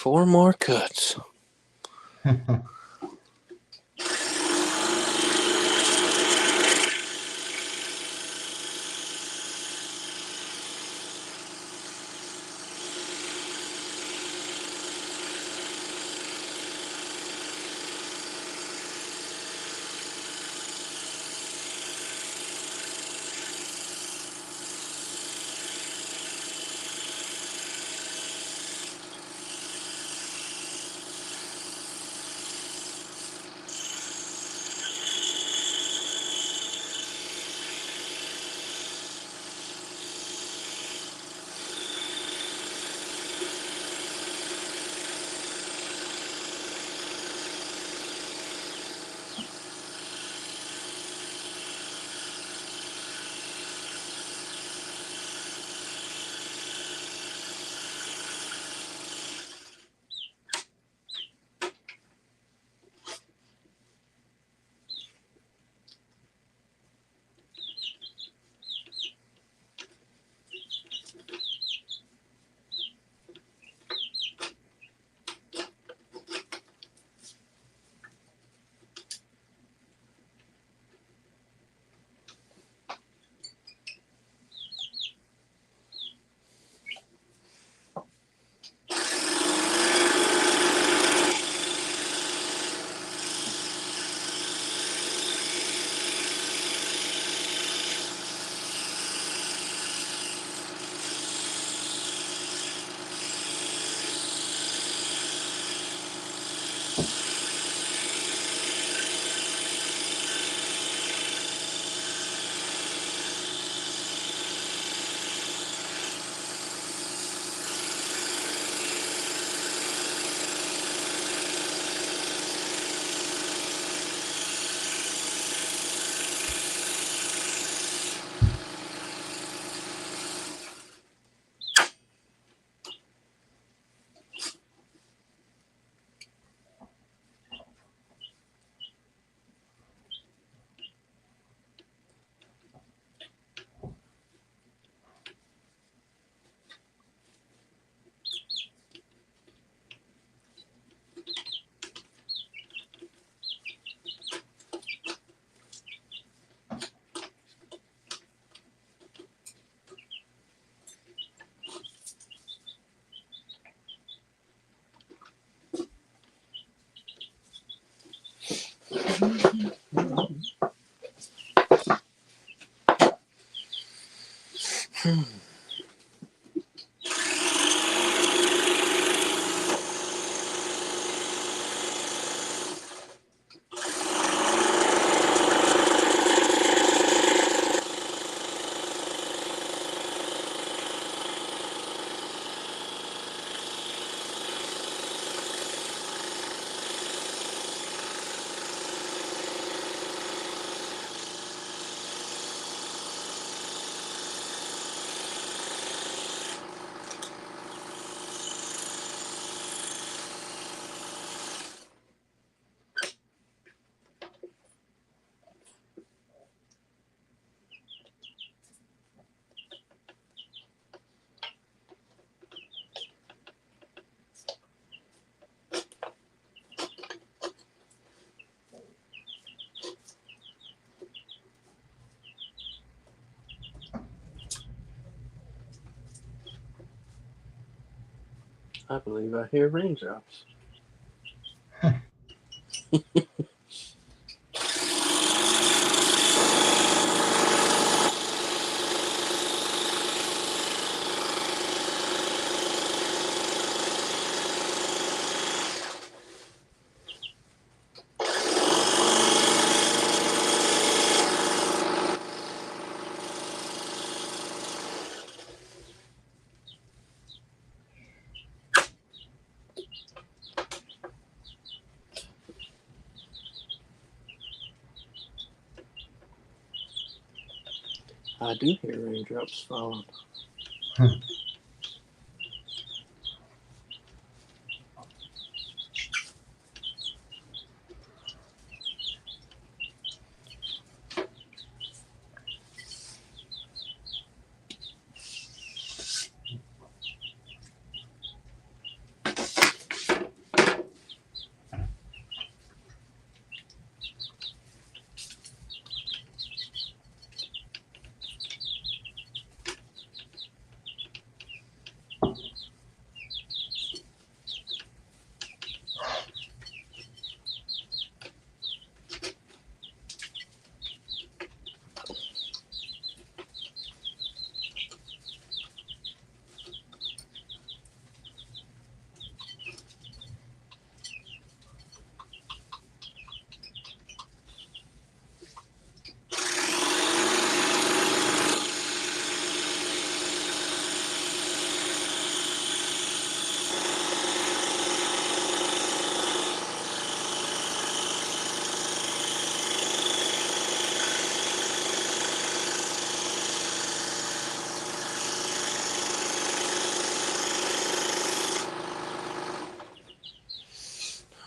4 more cuts. I believe I hear raindrops. I do hear raindrops falling.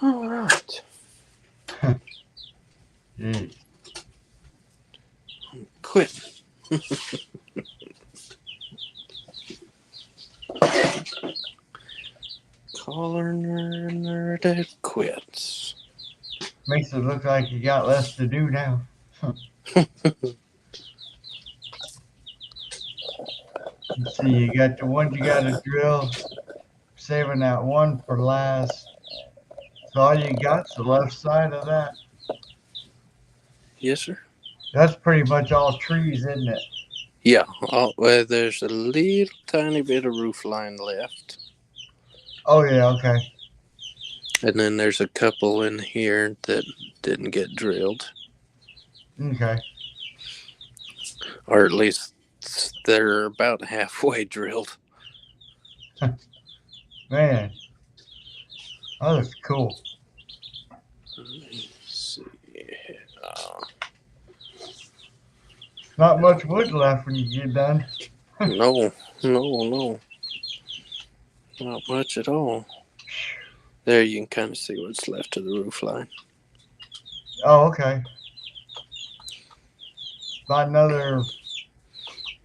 All right. Jeez. Quit. Caller nerd quits. Makes it look like you got less to do now. Let's see, you got the ones you got to drill, saving that one for last. So all you got's the left side of that. Yes, sir. That's pretty much all trees, isn't it? Yeah. Well, there's a little tiny bit of roof line left. Oh, yeah, okay. And then there's a couple in here that didn't get drilled. Okay. Or at least they're about halfway drilled. Man. Oh, that's cool. Let me see. Not much wood left when you get done. No. Not much at all. There you can kind of see what's left of the roof line. Oh, okay. About another,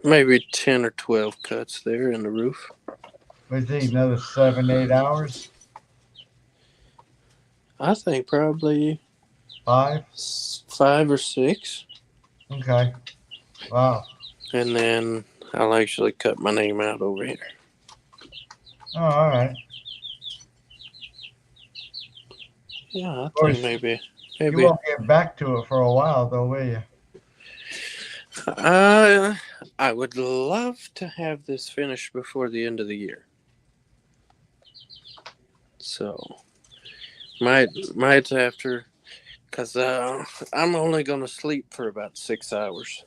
Maybe 10 or 12 cuts there in the roof. we think another 7, 8 hours. I think probably 5. 5 or 6. Okay. Wow. And then I'll actually cut my name out over here. Oh, all right. Yeah, I course, think maybe. You won't get back to it for a while, though, will you? I would love to have this finished before the end of the year. So might after, cause I'm only gonna sleep for about 6 hours,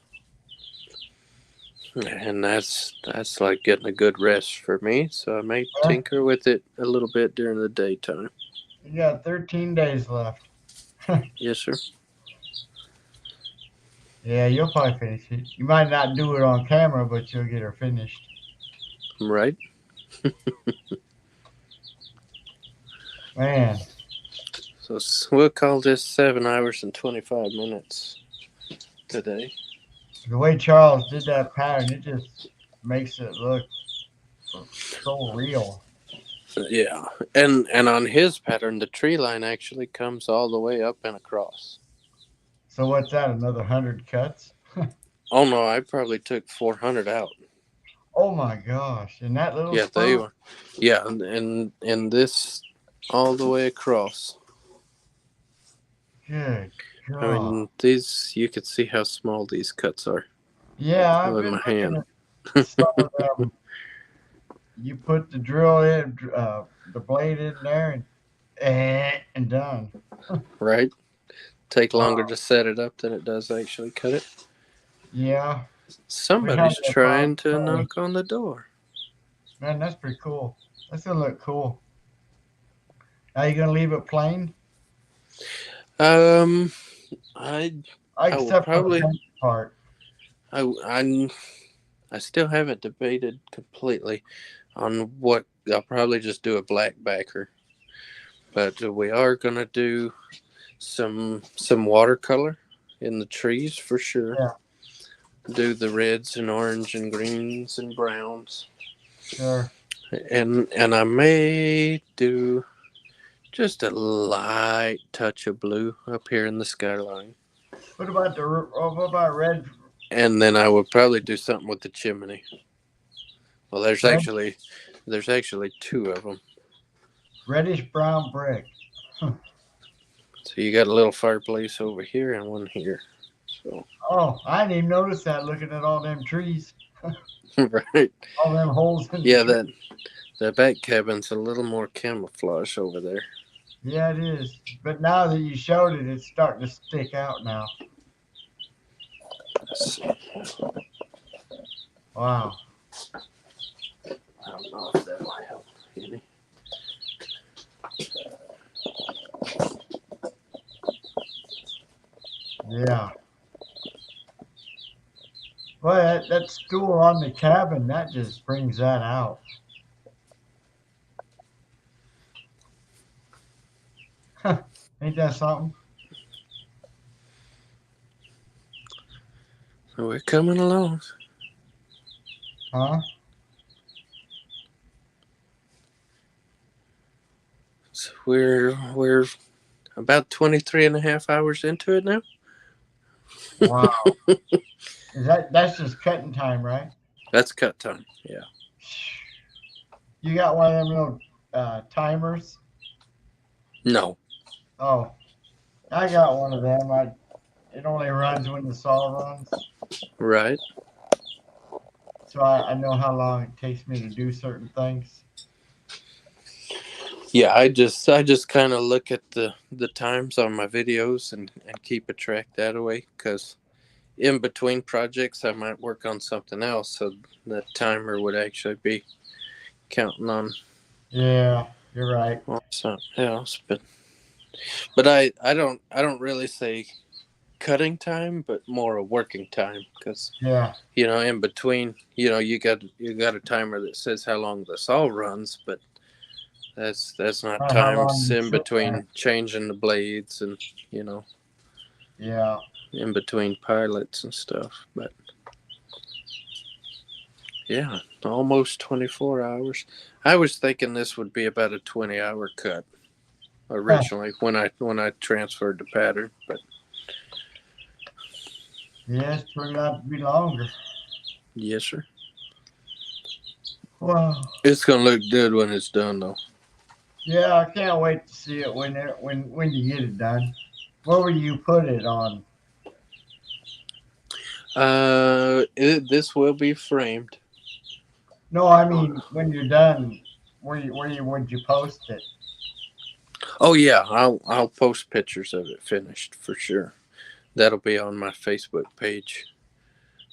and that's like getting a good rest for me. So I may Huh? tinker with it a little bit during the daytime. You got 13 days left. Yes, sir. Yeah, you'll probably finish it. You might not do it on camera, but you'll get her finished. Right. Man, So we'll call this 7 hours and 25 minutes today. the way Charles did that pattern, it just makes it look so real. Yeah, and on his pattern, the tree line actually comes all the way up and across. So what's that? Another 100 cuts? Oh no, I probably took 400 out. Oh my gosh! In that little Yeah, spot? they were. Yeah, and this all the way across. Good God. I mean, these, you could see how small these cuts are Yeah, I've with been my looking hand. at some of them. You put the drill in, the blade in there, and done. Right? Take longer to set it up than it does actually cut it. Yeah, Somebody's that trying to problem. knock on the door. Man, that's pretty cool. That's gonna look cool. Are you gonna leave it plain? I will Except for probably. the paint part. I still haven't debated completely on what. I'll probably just do a black backer, but we are gonna do some watercolor in the trees for sure. Yeah. Do the reds and orange and greens and browns, Sure. and I may do just a light touch of blue up here in the skyline, What about red? and then I would probably do something with the chimney. Well, there's Red? actually two of them. Reddish brown brick. So you got a little fireplace over here and one here. So Oh, I didn't even notice that looking at all them trees, right, all them holes in yeah, the tree. that back cabin's a little more camouflage over there. Yeah, it is. But now that you showed it, it's starting to stick out now. Let's see. Wow. I don't know if that will help any. Yeah. Well, that stool on the cabin, that just brings that out. Ain't that something? So we're coming along. Huh? So we're about 23 and a half hours into it now. Wow. That's just cutting time, right? That's cut time. Yeah. You got one of them little timers? No. Oh, I got one of them. It only runs when the saw runs, Right. so I know how long it takes me to do certain things. Yeah, I just kind of look at the times on my videos and keep a track that way, because in between projects I might work on something else, so the timer would actually be counting on Yeah, you're right. something else. But I don't really say cutting time, but more a working time, because Yeah, in between, you got a timer that says how long the saw runs, but that's not Not how long times you in sit between there. changing the blades and Yeah, in between pilots and stuff. But yeah, almost 24 hours. I was thinking this would be about a 20-hour cut originally when I transferred the pattern, but yeah, it's turned out to be longer. yes, sir. Wow. It's gonna look good when it's done, though. Yeah, I can't wait to see it when you get it done. Where will you put it on? This will be framed. No, I mean when you're done. Would you post it? Oh yeah, I'll post pictures of it finished for sure. That'll be on my Facebook page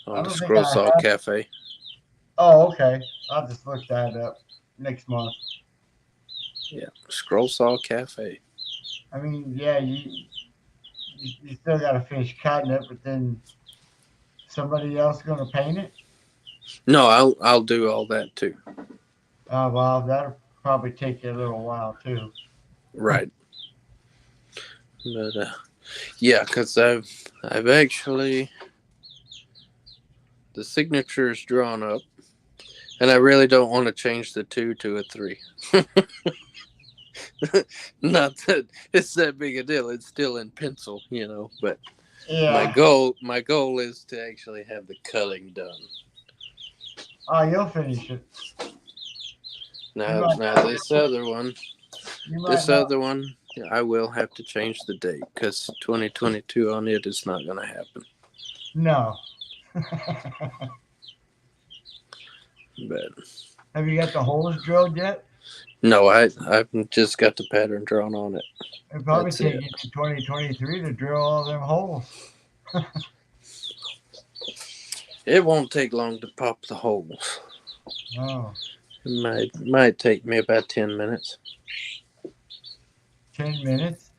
I on the don't think Scroll I Saw have. Cafe. Oh, okay. I'll just look that up next month. Yeah, Scroll Saw Cafe. I mean, yeah, you still got to finish cutting it, but then somebody else gonna paint it. No, I'll do all that too. Oh, well, that'll probably take you a little while too. Right. But yeah, because I've actually the signature is drawn up, and I really don't want to change the 2 to a 3. Not that it's that big a deal. It's still in pencil, But Yeah. my goal is to actually have the culling done. Oh, you'll finish it. Now this other one, I will have to change the date because 2022 on it is not going to happen. No. But Have you got the holes drilled yet? no, I've just got the pattern drawn on it. It'll probably That's take it. you to 2023 to drill all them holes. It won't take long to pop the holes. Oh, It might take me about 10 minutes. 10 minutes?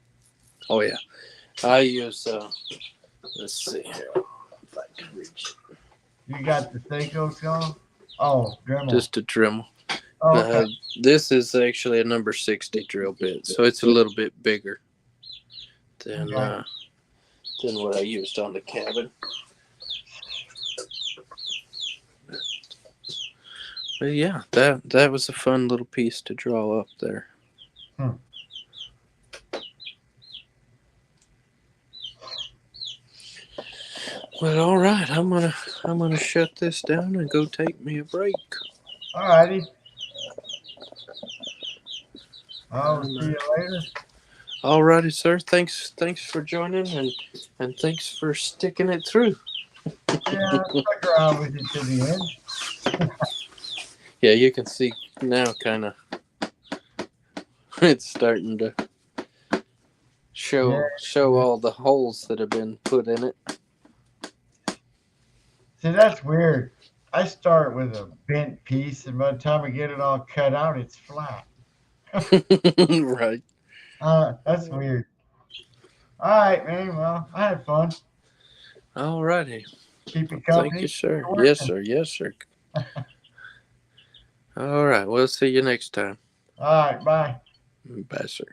Oh yeah, I use let's see here if I can reach it. You got the Seiko going? Oh, Dremel. Just a Dremel. Oh, okay. This is actually a number 60 drill bit, so it's a little bit bigger than what I used on the cabin. But yeah, that was a fun little piece to draw up there. Well, all right, I'm gonna shut this down and go take me a break. Alrighty. I'll see you later. Alrighty, sir. Thanks for joining and thanks for sticking it through. Yeah, I'll stick around with you to the end. Yeah, you can see now kind of it's starting to show all the holes that have been put in it. See, that's weird. I start with a bent piece, and by the time I get it all cut out, it's flat. Right. That's weird. All right, man. Well, I had fun. All righty. Keep you company. Thank you, sir. Yes, sir. Yes, sir. All right. We'll see you next time. All right. Bye. Bye, sir.